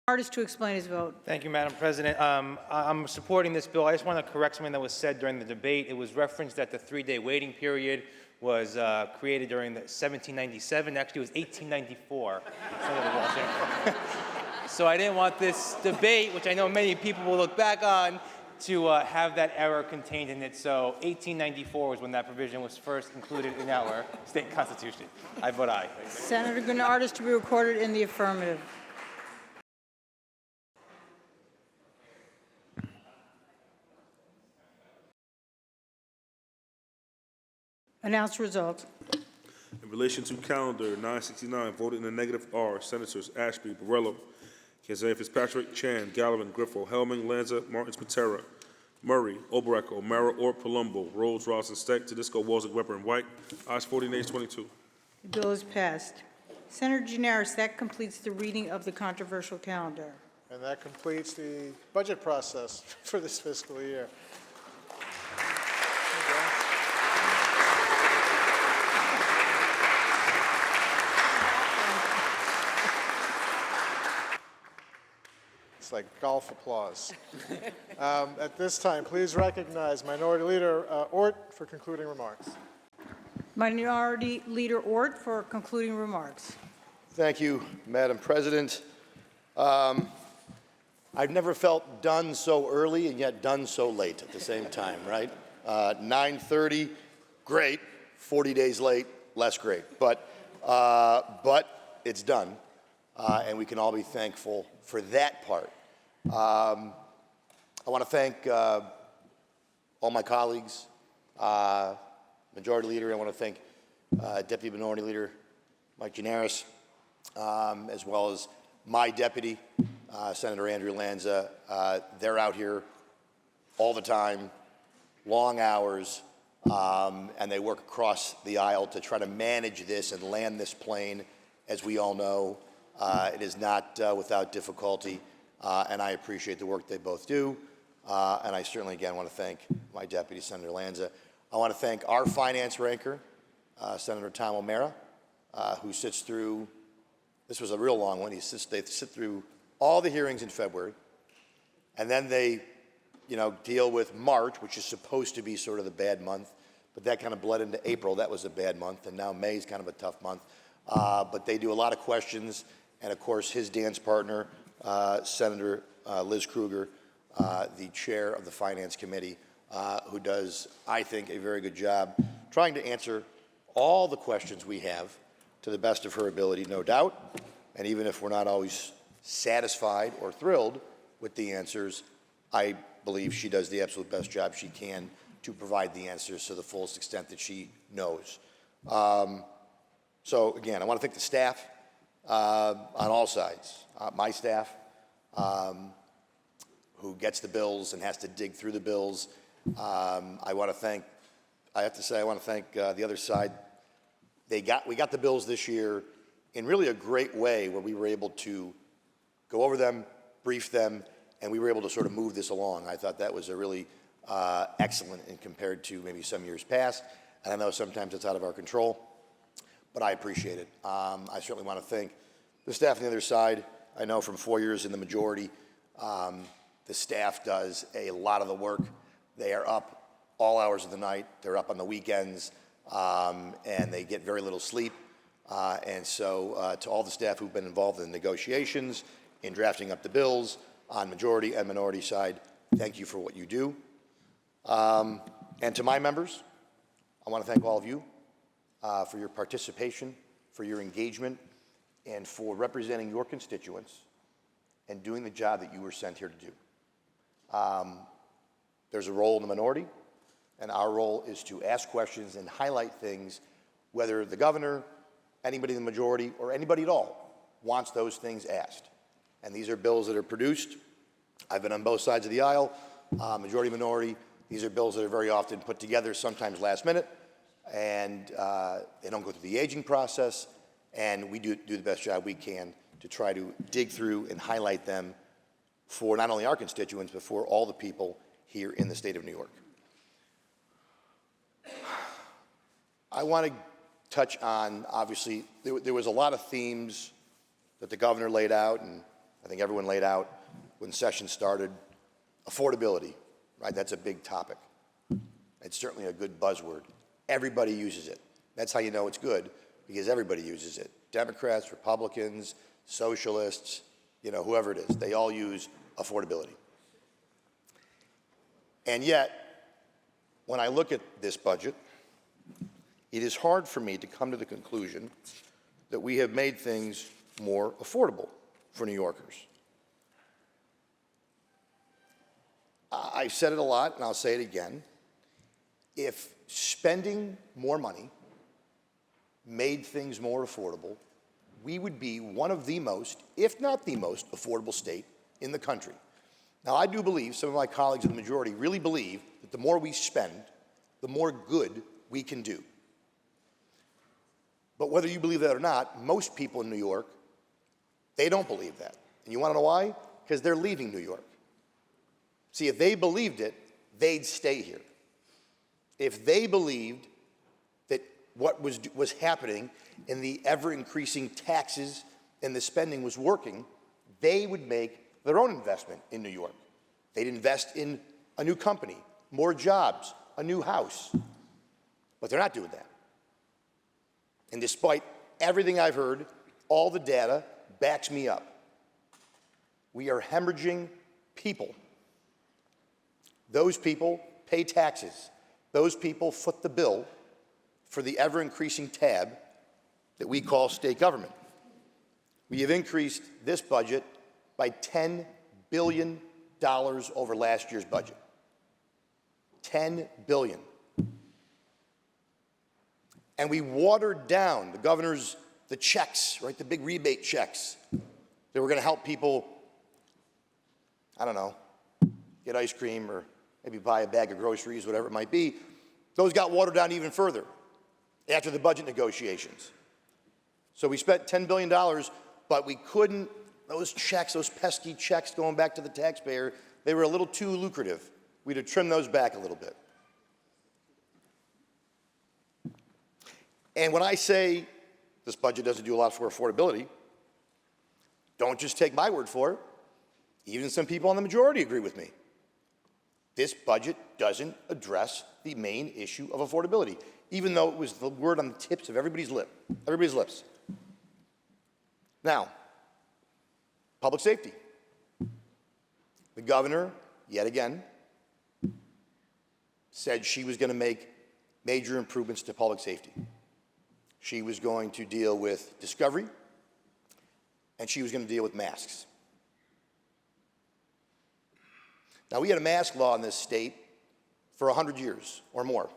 Artist to explain his vote. Thank you, Madam President. I'm supporting this bill. I just want to correct something that was said during the debate. It was referenced that the 3-day waiting period was created during 1797. Actually, it was 1894. So I didn't want this debate, which I know many people will look back on, to have that error contained in it. So 1894 was when that provision was first included in our state constitution. I vote aye. Senator Gennardis to be recorded in the affirmative. Announce results. In relation to calendar 969, voted in the negative are Senators Ashby, Borrello, Kazan Fitzpatrick, Chan, Gallivan, Griffo, Helming, Lanza, Martins, Patera, Murray, Obrecht, O'Mara, Orr, Palumbo, Rhodes, Rawson, Steck, Tedisco, Walzak, Weber, and White. Ayes 40, nays 22. The bill is passed. Senator Gennardis, that completes the reading of the controversial calendar. And that completes the budget process for this fiscal year. It's like golf applause. At this time, please recognize Minority Leader Ort for concluding remarks. Minority Leader Ort for concluding remarks. Thank you, Madam President. I've never felt done so early and yet done so late at the same time, right? 9:30, great. 40 days late, less great. But it's done, and we can all be thankful for that part. I want to thank all my colleagues, Majority Leader. I want to thank Deputy Minority Leader Mike Gennardis, as well as my deputy, Senator Andrew Lanza. They're out here all the time, long hours, and they work across the aisle to try to manage this and land this plane. As we all know, it is not without difficulty, and I appreciate the work they both do. And I certainly, again, want to thank my deputy, Senator Lanza. I want to thank our finance ranker, Senator Tom O'Mara, who sits through, this was a real long one, they sit through all the hearings in February, and then they, deal with March, which is supposed to be sort of the bad month, but that kind of bled into April. That was a bad month, and now May is kind of a tough month. But they do a lot of questions, and of course, his dance partner, Senator Liz Krueger, the chair of the Finance Committee, who does, I think, a very good job trying to answer all the questions we have to the best of her ability, no doubt. And even if we're not always satisfied or thrilled with the answers, I believe she does the absolute best job she can to provide the answers to the fullest extent that she knows. So again, I want to thank the staff on all sides, my staff, who gets the bills and has to dig through the bills. I want to thank the other side. We got the bills this year in really a great way, where we were able to go over them, brief them, and we were able to sort of move this along. I thought that was a really excellent in compared to maybe some years past. And I know sometimes it's out of our control, but I appreciate it. I certainly want to thank the staff on the other side. I know from 4 years in the majority, the staff does a lot of the work. They are up all hours of the night. They're up on the weekends, and they get very little sleep. And so to all the staff who've been involved in the negotiations, in drafting up the bills on majority and minority side, thank you for what you do. And to my members, I want to thank all of you for your participation, for your engagement, and for representing your constituents and doing the job that you were sent here to do. There's a role in the minority, and our role is to ask questions and highlight things, whether the governor, anybody in the majority, or anybody at all wants those things asked. And these are bills that are produced. I've been on both sides of the aisle, majority, minority. These are bills that are very often put together, sometimes last minute, and they don't go through the aging process, and we do the best job we can to try to dig through and highlight them for not only our constituents, but for all the people here in the state of New York. I want to touch on, obviously, there was a lot of themes that the governor laid out, and I think everyone laid out when session started, affordability, right? That's a big topic. It's certainly a good buzzword. Everybody uses it. That's how you know it's good, because everybody uses it. Democrats, Republicans, socialists, you know, whoever it is, they all use affordability. And yet, when I look at this budget, it is hard for me to come to the conclusion that we have made things more affordable for New Yorkers. I've said it a lot, and I'll say it again. If spending more money made things more affordable, we would be one of the most, if not the most, affordable state in the country. Now, I do believe, some of my colleagues in the majority really believe that the more we spend, the more good we can do. But whether you believe that or not, most people in New York, they don't believe that. And you want to know why? Because they're leaving New York. See, if they believed it, they'd stay here. If they believed that what was happening in the ever-increasing taxes and the spending was working, they would make their own investment in New York. They'd invest in a new company, more jobs, a new house. But they're not doing that. And despite everything I've heard, all the data backs me up. We are hemorrhaging people. Those people pay taxes. Those people foot the bill for the ever-increasing tab that we call state government. We have increased this budget by $10 billion over last year's budget. $10 billion. And we watered down the checks, right, the big rebate checks that were going to help people, I don't know, get ice cream or maybe buy a bag of groceries, whatever it might be. Those got watered down even further after the budget negotiations. So we spent $10 billion, but we couldn't, those checks, those pesky checks going back to the taxpayer, they were a little too lucrative. We'd have trimmed those back a little bit. And when I say this budget doesn't do a lot for affordability, don't just take my word for it. Even some people on the majority agree with me. This budget doesn't address the main issue of affordability, even though it was the word on the tips of everybody's lips. Now, public safety. The governor, yet again, said she was going to make major improvements to public safety. She was going to deal with discovery, and she was going to deal with masks. Now, we had a mask law in this state for 100 years or more,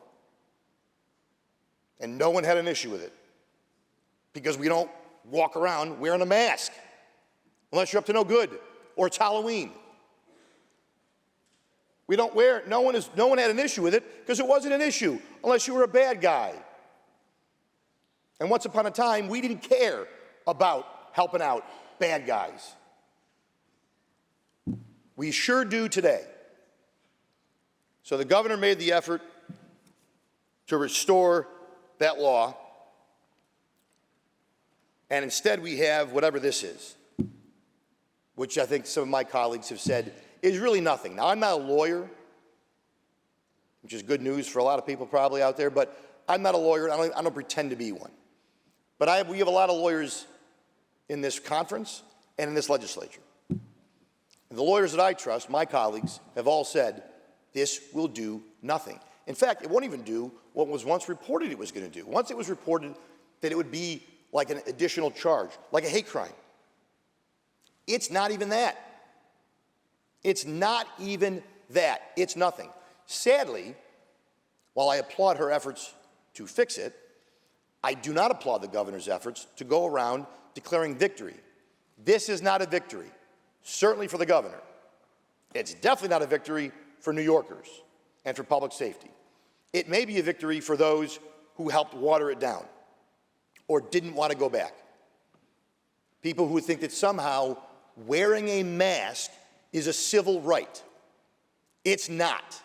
and no one had an issue with it because we don't walk around wearing a mask unless you're up to no good or it's Halloween. We don't wear it. No one had an issue with it because it wasn't an issue unless you were a bad guy. And once upon a time, we didn't care about helping out bad guys. We sure do today. So the governor made the effort to restore that law, and instead we have whatever this is, which I think some of my colleagues have said is really nothing. Now, I'm not a lawyer, which is good news for a lot of people probably out there, but I'm not a lawyer. I don't pretend to be one. But we have a lot of lawyers in this conference and in this legislature. And the lawyers that I trust, my colleagues, have all said this will do nothing. In fact, it won't even do what was once reported it was going to do. Once it was reported that it would be like an additional charge, like a hate crime. It's not even that. It's not even that. It's nothing. Sadly, while I applaud her efforts to fix it, I do not applaud the governor's efforts to go around declaring victory. This is not a victory, certainly for the governor. It's definitely not a victory for New Yorkers and for public safety. It may be a victory for those who helped water it down or didn't want to go back. People who think that somehow wearing a mask is a civil right. It's not.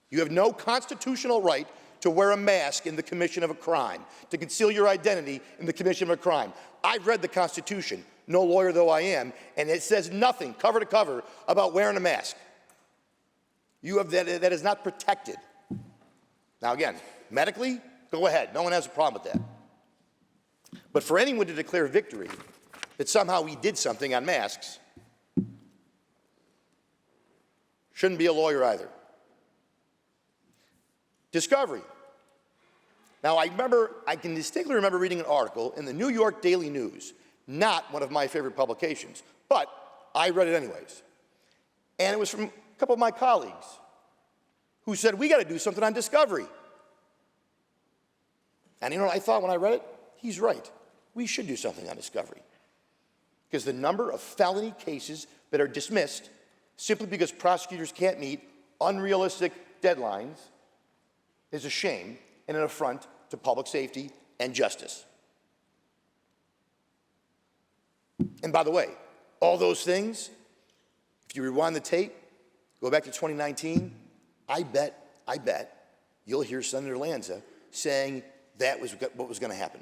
You have no constitutional right to wear a mask in the commission of a crime, to conceal your identity in the commission of a crime. I've read the Constitution. no lawyer though I am, and it says nothing, cover to cover, about wearing a mask. You have that is not protected. Now again, medically, go ahead, no one has a problem with that. But for anyone to declare victory that somehow we did something on masks, shouldn't be a lawyer either. Discovery. Now I can distinctly remember reading an article in the New York Daily News, not one of my favorite publications, but I read it anyways. And it was from a couple of my colleagues who said, we got to do something on Discovery. And you know what I thought when I read it? He's right. We should do something on Discovery. Because the number of felony cases that are dismissed simply because prosecutors can't meet unrealistic deadlines is a shame and an affront to public safety and justice. And by the way, all those things, if you rewind the tape, go back to 2019, I bet you'll hear Senator Lanza saying that was what was going to happen.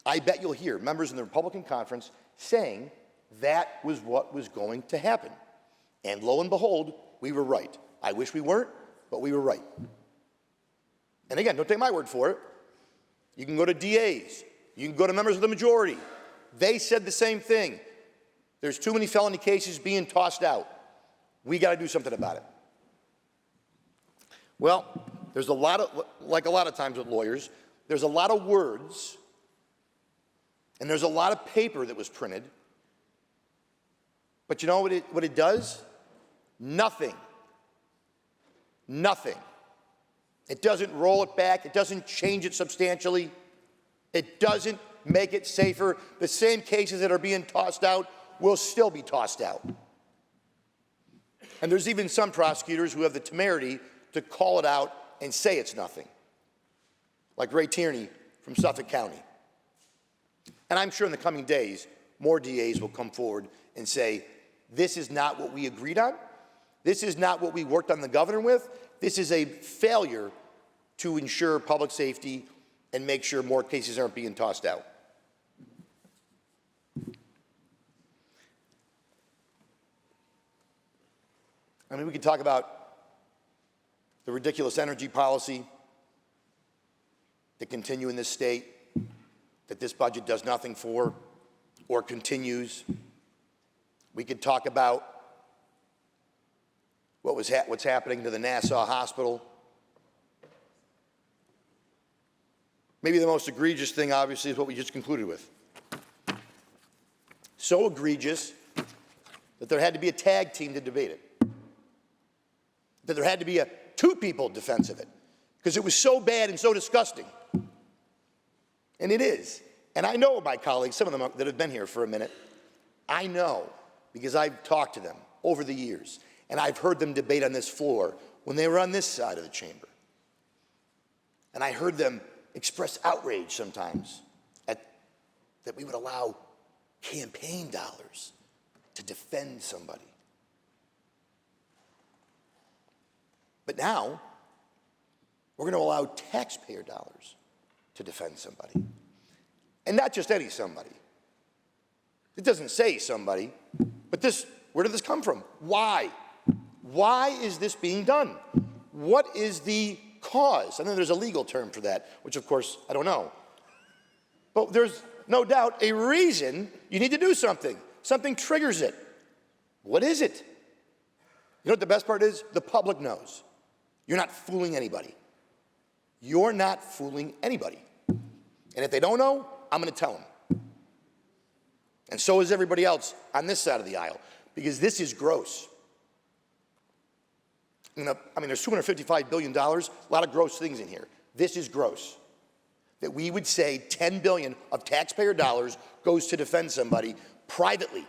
I bet you'll hear members in the Republican conference saying that was what was going to happen. And lo and behold, we were right. I wish we weren't, but we were right. And again, don't take my word for it. You can go to DAs. You can go to members of the majority. They said the same thing. There's too many felony cases being tossed out. We got to do something about it. Well, there's a lot of, like a lot of times with lawyers, there's a lot of words and there's a lot of paper that was printed. But you know what it does? Nothing. Nothing. It doesn't roll it back. It doesn't change it substantially. It doesn't make it safer. The same cases that are being tossed out will still be tossed out. And there's even some prosecutors who have the temerity to call it out and say it's nothing, like Ray Tierney from Suffolk County. And I'm sure in the coming days, more DAs will come forward and say, this is not what we agreed on. This is not what we worked on the governor with. This is a failure to ensure public safety and make sure more cases aren't being tossed out. I mean, we could talk about the ridiculous energy policy that continue in this state, that this budget does nothing for or continues. We could talk about what's happening to the Nassau Hospital. Maybe the most egregious thing, obviously, is what we just concluded with. So egregious that there had to be a tag team to debate it. That there had to be a two-people defense of it, because it was so bad and so disgusting. And it is. And I know my colleagues, some of them that have been here for a minute, I know, because I've talked to them over the years, and I've heard them debate on this floor when they were on this side of the chamber. And I heard them express outrage sometimes that we would allow campaign dollars to defend somebody. But now, we're going to allow taxpayer dollars to defend somebody. And not just any somebody. It doesn't say somebody, but where did this come from? Why? Why is this being done? What is the cause? I know there's a legal term for that, which of course, I don't know. But there's no doubt a reason you need to do something. Something triggers it. What is it? You know what the best part is? The public knows. You're not fooling anybody. You're not fooling anybody. And if they don't know, I'm going to tell them. And so is everybody else on this side of the aisle, because this is gross. I mean, there's $255 billion, a lot of gross things in here. This is gross. That we would say $10 billion of taxpayer dollars goes to defend somebody privately.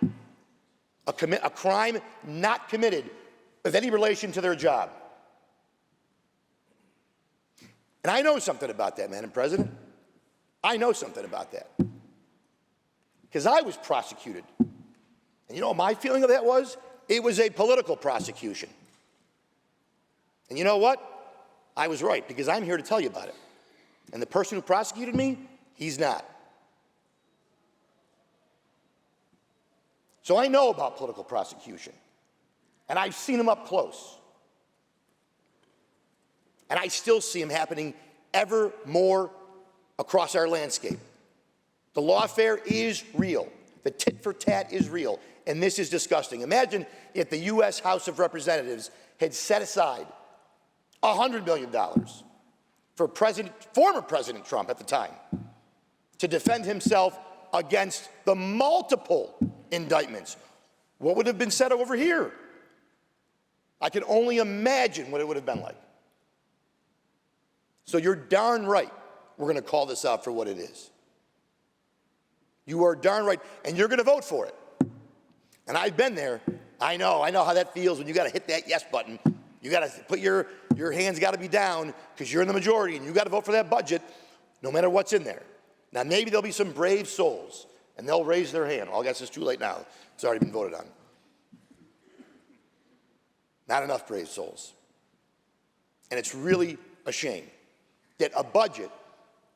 A crime not committed with any relation to their job. And I know something about that, Madam President. I know something about that. Because I was prosecuted. And you know what my feeling of that was? It was a political prosecution. And you know what? I was right, because I'm here to tell you about it. And the person who prosecuted me, he's not. So I know about political prosecution, and I've seen them up close. And I still see them happening ever more across our landscape. The lawfare is real. The tit for tat is real. And this is disgusting. Imagine if the U.S. House of Representatives had set aside $100 million for former President Trump at the time to defend himself against the multiple indictments. What would have been said over here? I can only imagine what it would have been like. So you're darn right we're going to call this out for what it is. You are darn right, and you're going to vote for it. And I've been there. I know how that feels when you got to hit that yes button. You got to put your hands got to be down because you're in the majority and you got to vote for that budget no matter what's in there. Now, maybe there'll be some brave souls and they'll raise their hand. Well, I guess it's too late now. It's already been voted on. Not enough brave souls. And it's really a shame that a budget,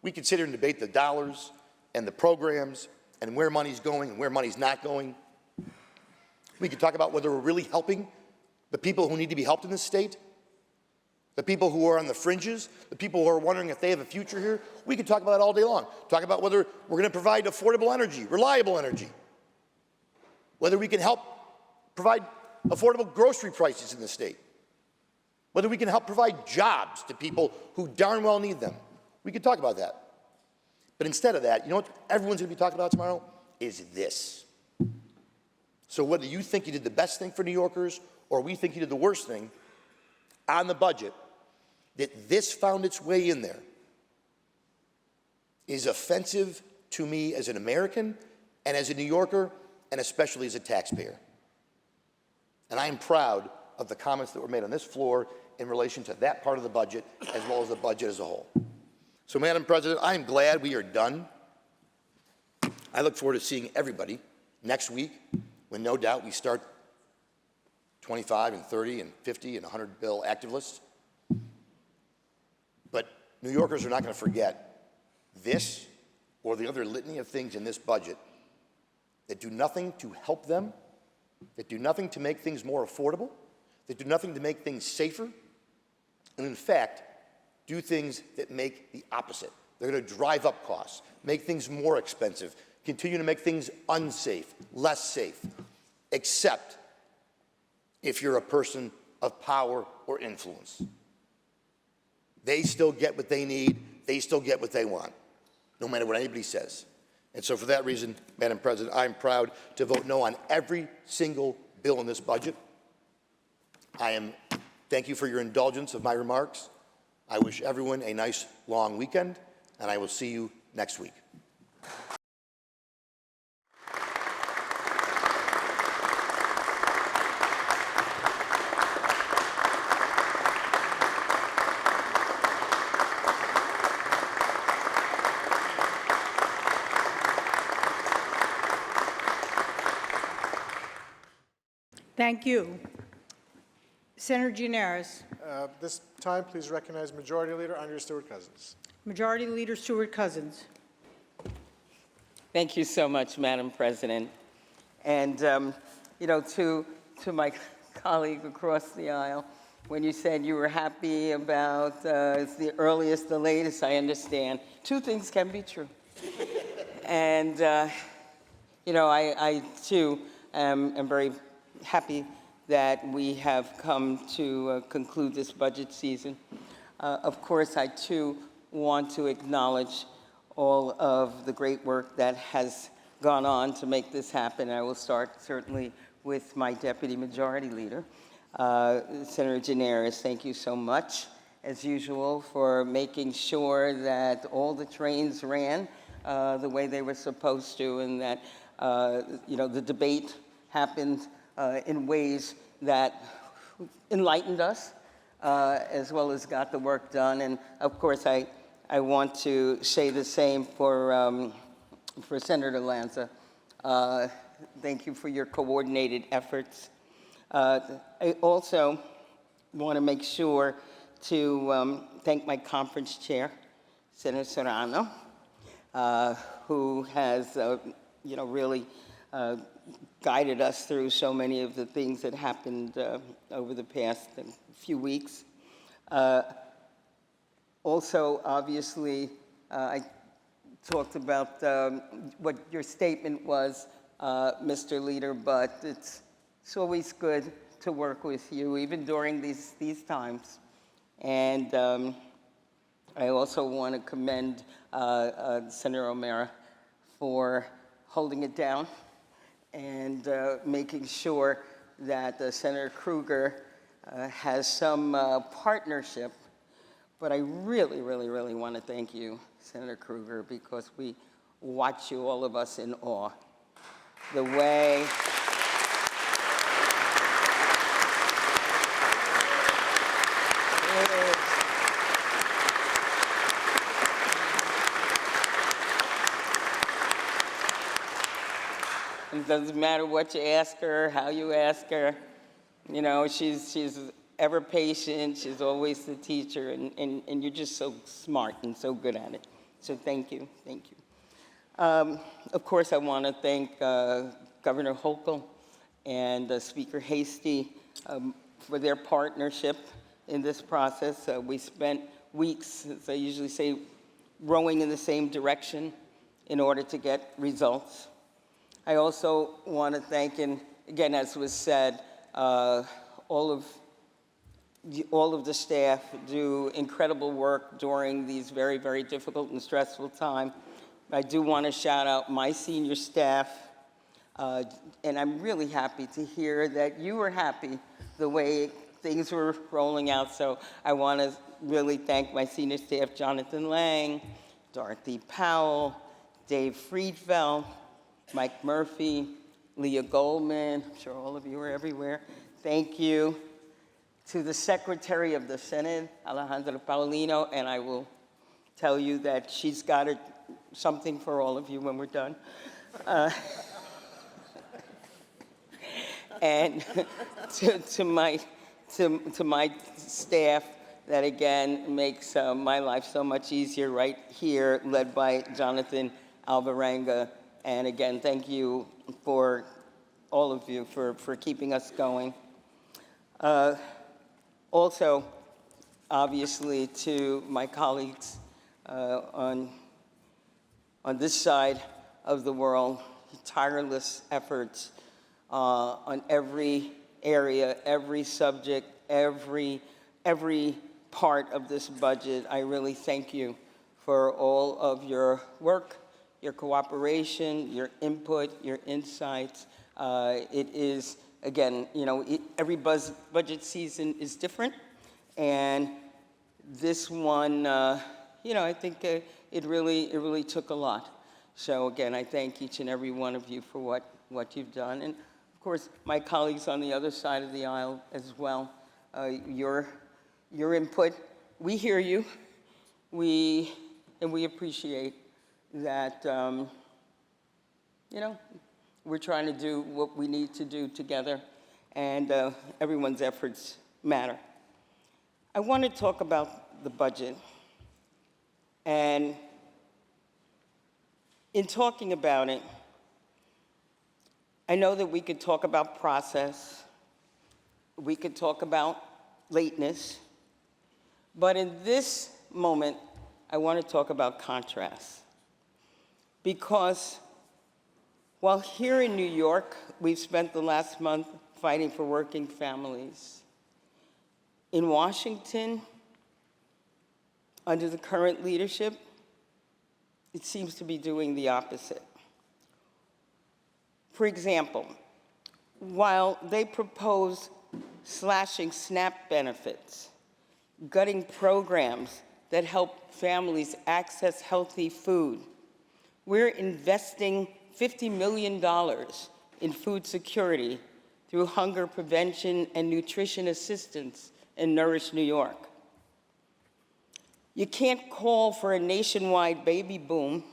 we can sit here and debate the dollars and the programs and where money's going and where money's not going. We could talk about whether we're really helping the people who need to be helped in this state, the people who are on the fringes, the people who are wondering if they have a future here. We could talk about that all day long. Talk about whether we're going to provide affordable energy, reliable energy, whether we can help provide affordable grocery prices in the state, whether we can help provide jobs to people who darn well need them. We could talk about that. But instead of that, you know what everyone's going to be talking about tomorrow? Is this. So whether you think you did the best thing for New Yorkers or we think you did the worst thing on the budget, that this found its way in there is offensive to me as an American and as a New Yorker and especially as a taxpayer. And I am proud of the comments that were made on this floor in relation to that part of the budget as well as the budget as a whole. So, Madam President, I'm glad we are done. I look forward to seeing everybody next week when no doubt we start 25 and 30 and 50 and 100 bill active lists. But New Yorkers are not going to forget this or the other litany of things in this budget that do nothing to help them, that do nothing to make things more affordable, that do nothing to make things safer, and in fact, do things that make the opposite. They're going to drive up costs, make things more expensive, continue to make things unsafe, less safe, except if you're a person of power or influence. They still get what they need, they still get what they want, no matter what anybody says. And so for that reason, Madam President, I'm proud to vote no on every single bill in this budget. Thank you for your indulgence of my remarks. I wish everyone a nice long weekend, and I will see you next week. Thank you. Senator Gianaris. This time, please recognize Majority Leader Andrea Stewart-Cousins. Majority Leader Stewart-Cousins. Thank you so much, Madam President. And, you know, to my colleague across the aisle, when you said you were happy about it's the earliest, the latest, I understand. Two things can be true. And, you know, I too, am very happy that we have come to conclude this budget season. Of course, I too want to acknowledge all of the great work that has gone on to make this happen. I will start certainly with my Deputy Majority Leader, Senator Gianaris. Thank you so much, as usual, for making sure that all the trains ran the way they were supposed to, and that you know, the debate happened in ways that enlightened us, as well as got the work done. And of course, I want to say the same for Senator Lanza. Thank you for your coordinated efforts. I also want to make sure to thank my conference chair, Senator Serrano, who has, you know, really guided us through so many of the things that happened over the past few weeks. Also, obviously, I talked about what your statement was, Mr. Leader, but it's always good to work with you, even during these times. And I also want to commend Senator O'Mara for holding it down and making sure that Senator Krueger has some partnership. But I really, really, really want to thank you, Senator Krueger, because we watch you, all of us, in awe. The way it doesn't matter what you ask her, how you ask her. You know, she's ever patient. She's always the teacher, and you're just so smart and so good at it. So thank you, thank you. Of course, I want to thank Governor Hochul and Speaker Hasty for their partnership in this process. We spent weeks, as I usually say, rowing in the same direction in order to get results. I also want to thank, and again, as was said, all of the staff do incredible work during these very, very difficult and stressful times. I do want to shout out my senior staff, and I'm really happy to hear that you were happy the way things were rolling out. So I want to really thank my senior staff, Jonathan Lang, Dorothy Powell, Dave Friedfeld, Mike Murphy, Leah Goldman. I'm sure all of you are everywhere. Thank you. To the Secretary of the Senate, Alejandra Paulino, and I will tell you that she's got something for all of you when we're done. And to my staff that, again, makes my life so much easier right here, led by Jonathan Alvarenga. And again, thank you for all of you for keeping us going. Also, obviously, to my colleagues on this side of the world, tireless efforts on every area, every subject, every part of this budget. I really thank you for all of your work, your cooperation, your input, your insights. It is, again, you know, every budget season is different, and this one, you know, I think it really took a lot. So again, I thank each and every one of you for what you've done, and of course, my colleagues on the other side of the aisle as well. Your input, we hear you, and we appreciate that. You know, we're trying to do what we need to do together, and everyone's efforts matter. I want to talk about the budget. And in talking about it, I know that we could talk about process, we could talk about lateness, but in this moment, I want to talk about contrast. Because while here in New York, we've spent the last month fighting for working families, in Washington, under the current leadership, it seems to be doing the opposite. For example, while they propose slashing SNAP benefits, gutting programs that help families access healthy food, we're investing $50 million in food security through hunger prevention and nutrition assistance in Nourish New York. You can't call for a nationwide baby boom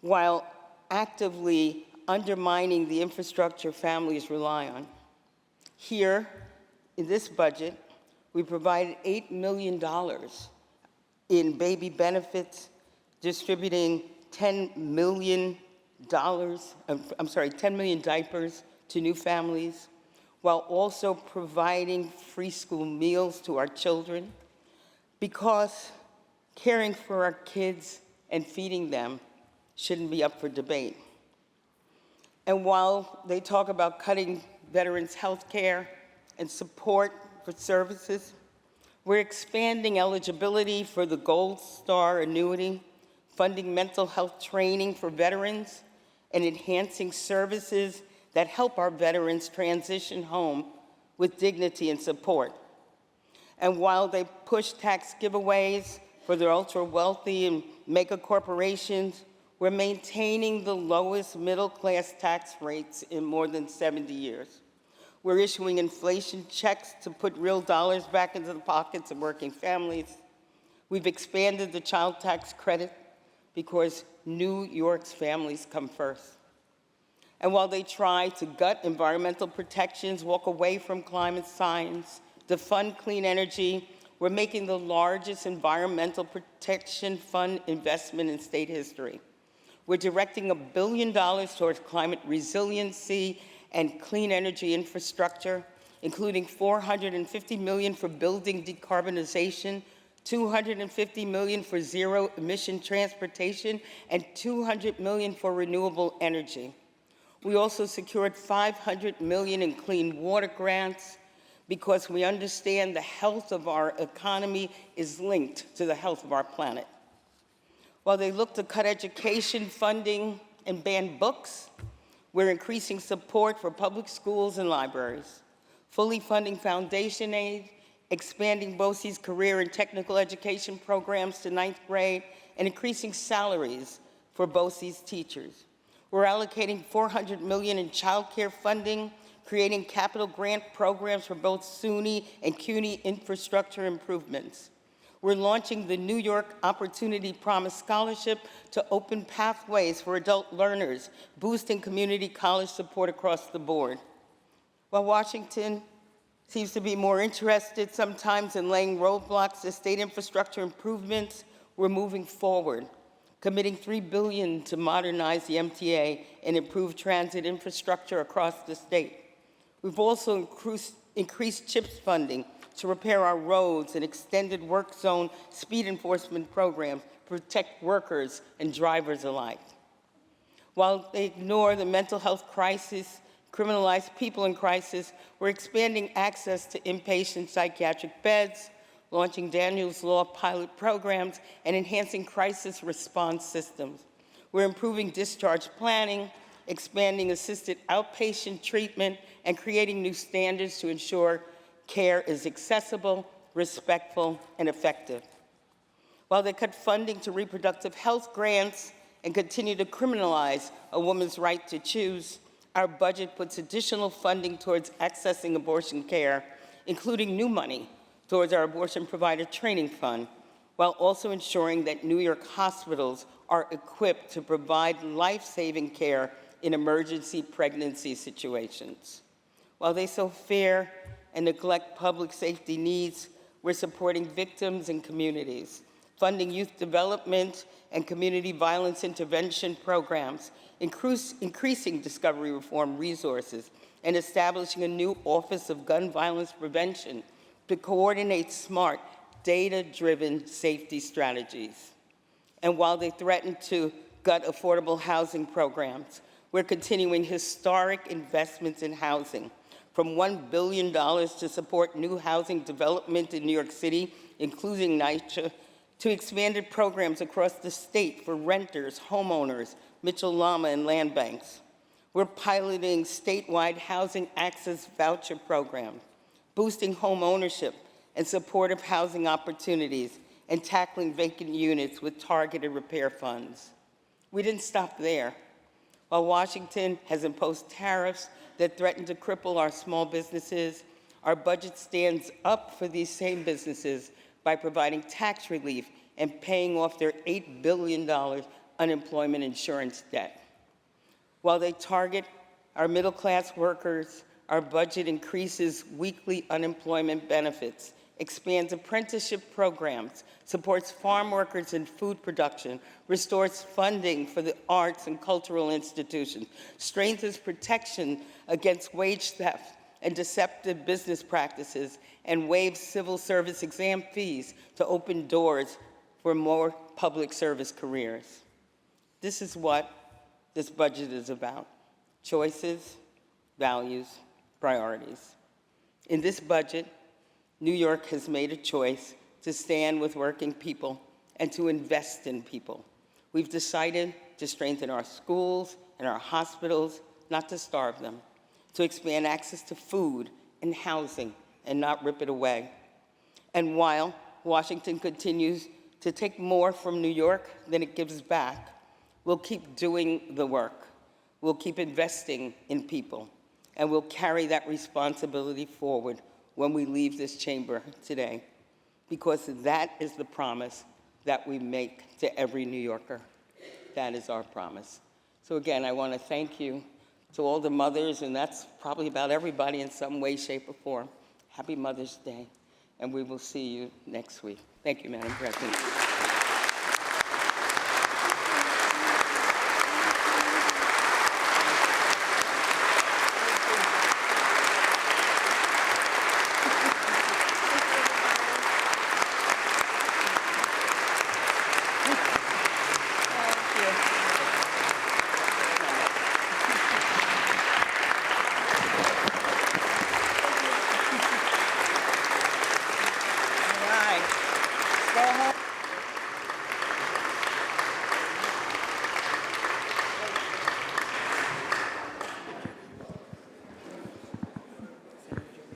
while actively undermining the infrastructure families rely on. Here, in this budget, we provided $8 million in baby benefits, distributing 10 million 10 million diapers to new families, while also providing free school meals to our children, because caring for our kids and feeding them shouldn't be up for debate. And while they talk about cutting veterans' health care and support for services, we're expanding eligibility for the Gold Star annuity, funding mental health training for veterans, and enhancing services that help our veterans transition home with dignity and support. And while they push tax giveaways for the ultra-wealthy and mega corporations, we're maintaining the lowest middle-class tax rates in more than 70 years. We're issuing inflation checks to put real dollars back into the pockets of working families. We've expanded the child tax credit because New York's families come first. And while they try to gut environmental protections, walk away from climate science, defund clean energy, we're making the largest environmental protection fund investment in state history. We're directing $1 billion towards climate resiliency and clean energy infrastructure, including $450 million for building decarbonization, $250 million for zero-emission transportation, and $200 million for renewable energy. We also secured $500 million in clean water grants because we understand the health of our economy is linked to the health of our planet. While they look to cut education funding and ban books, we're increasing support for public schools and libraries, fully funding foundation aid, expanding BOCES career and technical education programs to 9th grade, and increasing salaries for BOCES teachers. We're allocating $400 million in child care funding, creating capital grant programs for both SUNY and CUNY infrastructure improvements. We're launching the New York Opportunity Promise Scholarship to open pathways for adult learners, boosting community college support across the board. While Washington seems to be more interested sometimes in laying roadblocks to state infrastructure improvements, we're moving forward, committing $3 billion to modernize the MTA and improve transit infrastructure across the state. We've also increased CHIPS funding to repair our roads and extended work zone speed enforcement programs to protect workers and drivers alike. While they ignore the mental health crisis, criminalize people in crisis, we're expanding access to inpatient psychiatric beds, launching Daniel's Law pilot programs, and enhancing crisis response systems. We're improving discharge planning, expanding assisted outpatient treatment, and creating new standards to ensure care is accessible, respectful, and effective. While they cut funding to reproductive health grants and continue to criminalize a woman's right to choose, our budget puts additional funding towards accessing abortion care, including new money towards our abortion provider training fund, while also ensuring that New York hospitals are equipped to provide life-saving care in emergency pregnancy situations. While they so fear and neglect public safety needs, we're supporting victims and communities, funding youth development and community violence intervention programs, increasing discovery reform resources, and establishing a new Office of Gun Violence Prevention to coordinate smart, data-driven safety strategies. And while they threaten to gut affordable housing programs, we're continuing historic investments in housing, from $1 billion to support new housing development in New York City, including NYCHA, to expanded programs across the state for renters, homeowners, Mitchell-Lama, and land banks. We're piloting statewide housing access voucher programs, boosting home ownership and supportive housing opportunities, and tackling vacant units with targeted repair funds. We didn't stop there. While Washington has imposed tariffs that threaten to cripple our small businesses, our budget stands up for these same businesses by providing tax relief and paying off their $8 billion unemployment insurance debt. While they target our middle-class workers, our budget increases weekly unemployment benefits expands apprenticeship programs, supports farm workers in food production, restores funding for the arts and cultural institutions, strengthens protection against wage theft and deceptive business practices, and waives civil service exam fees to open doors for more public service careers. This is what this budget is about: choices, values, priorities. In this budget, New York has made a choice to stand with working people and to invest in people. We've decided to strengthen our schools and our hospitals, not to starve them, to expand access to food and housing and not rip it away. And while Washington continues to take more from New York than it gives back, we'll keep doing the work. We'll keep investing in people, and we'll carry that responsibility forward when we leave this chamber today, because that is the promise that we make to every New Yorker. That is our promise. So again, I want to thank you to all the mothers, and that's probably about everybody in some way, shape, or form. Happy Mother's Day, and we will see you next week. Thank you, Madam President.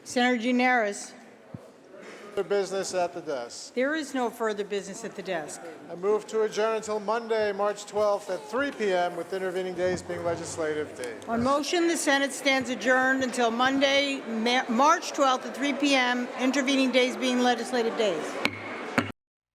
Senator Gianaris. Further business at the desk. There is no further business at the desk. I move to adjourn until Monday, March 12th at 3 p.m. with intervening days being legislative days. On motion, the Senate stands adjourned until Monday, March 12th at 3 p.m., intervening days being legislative days.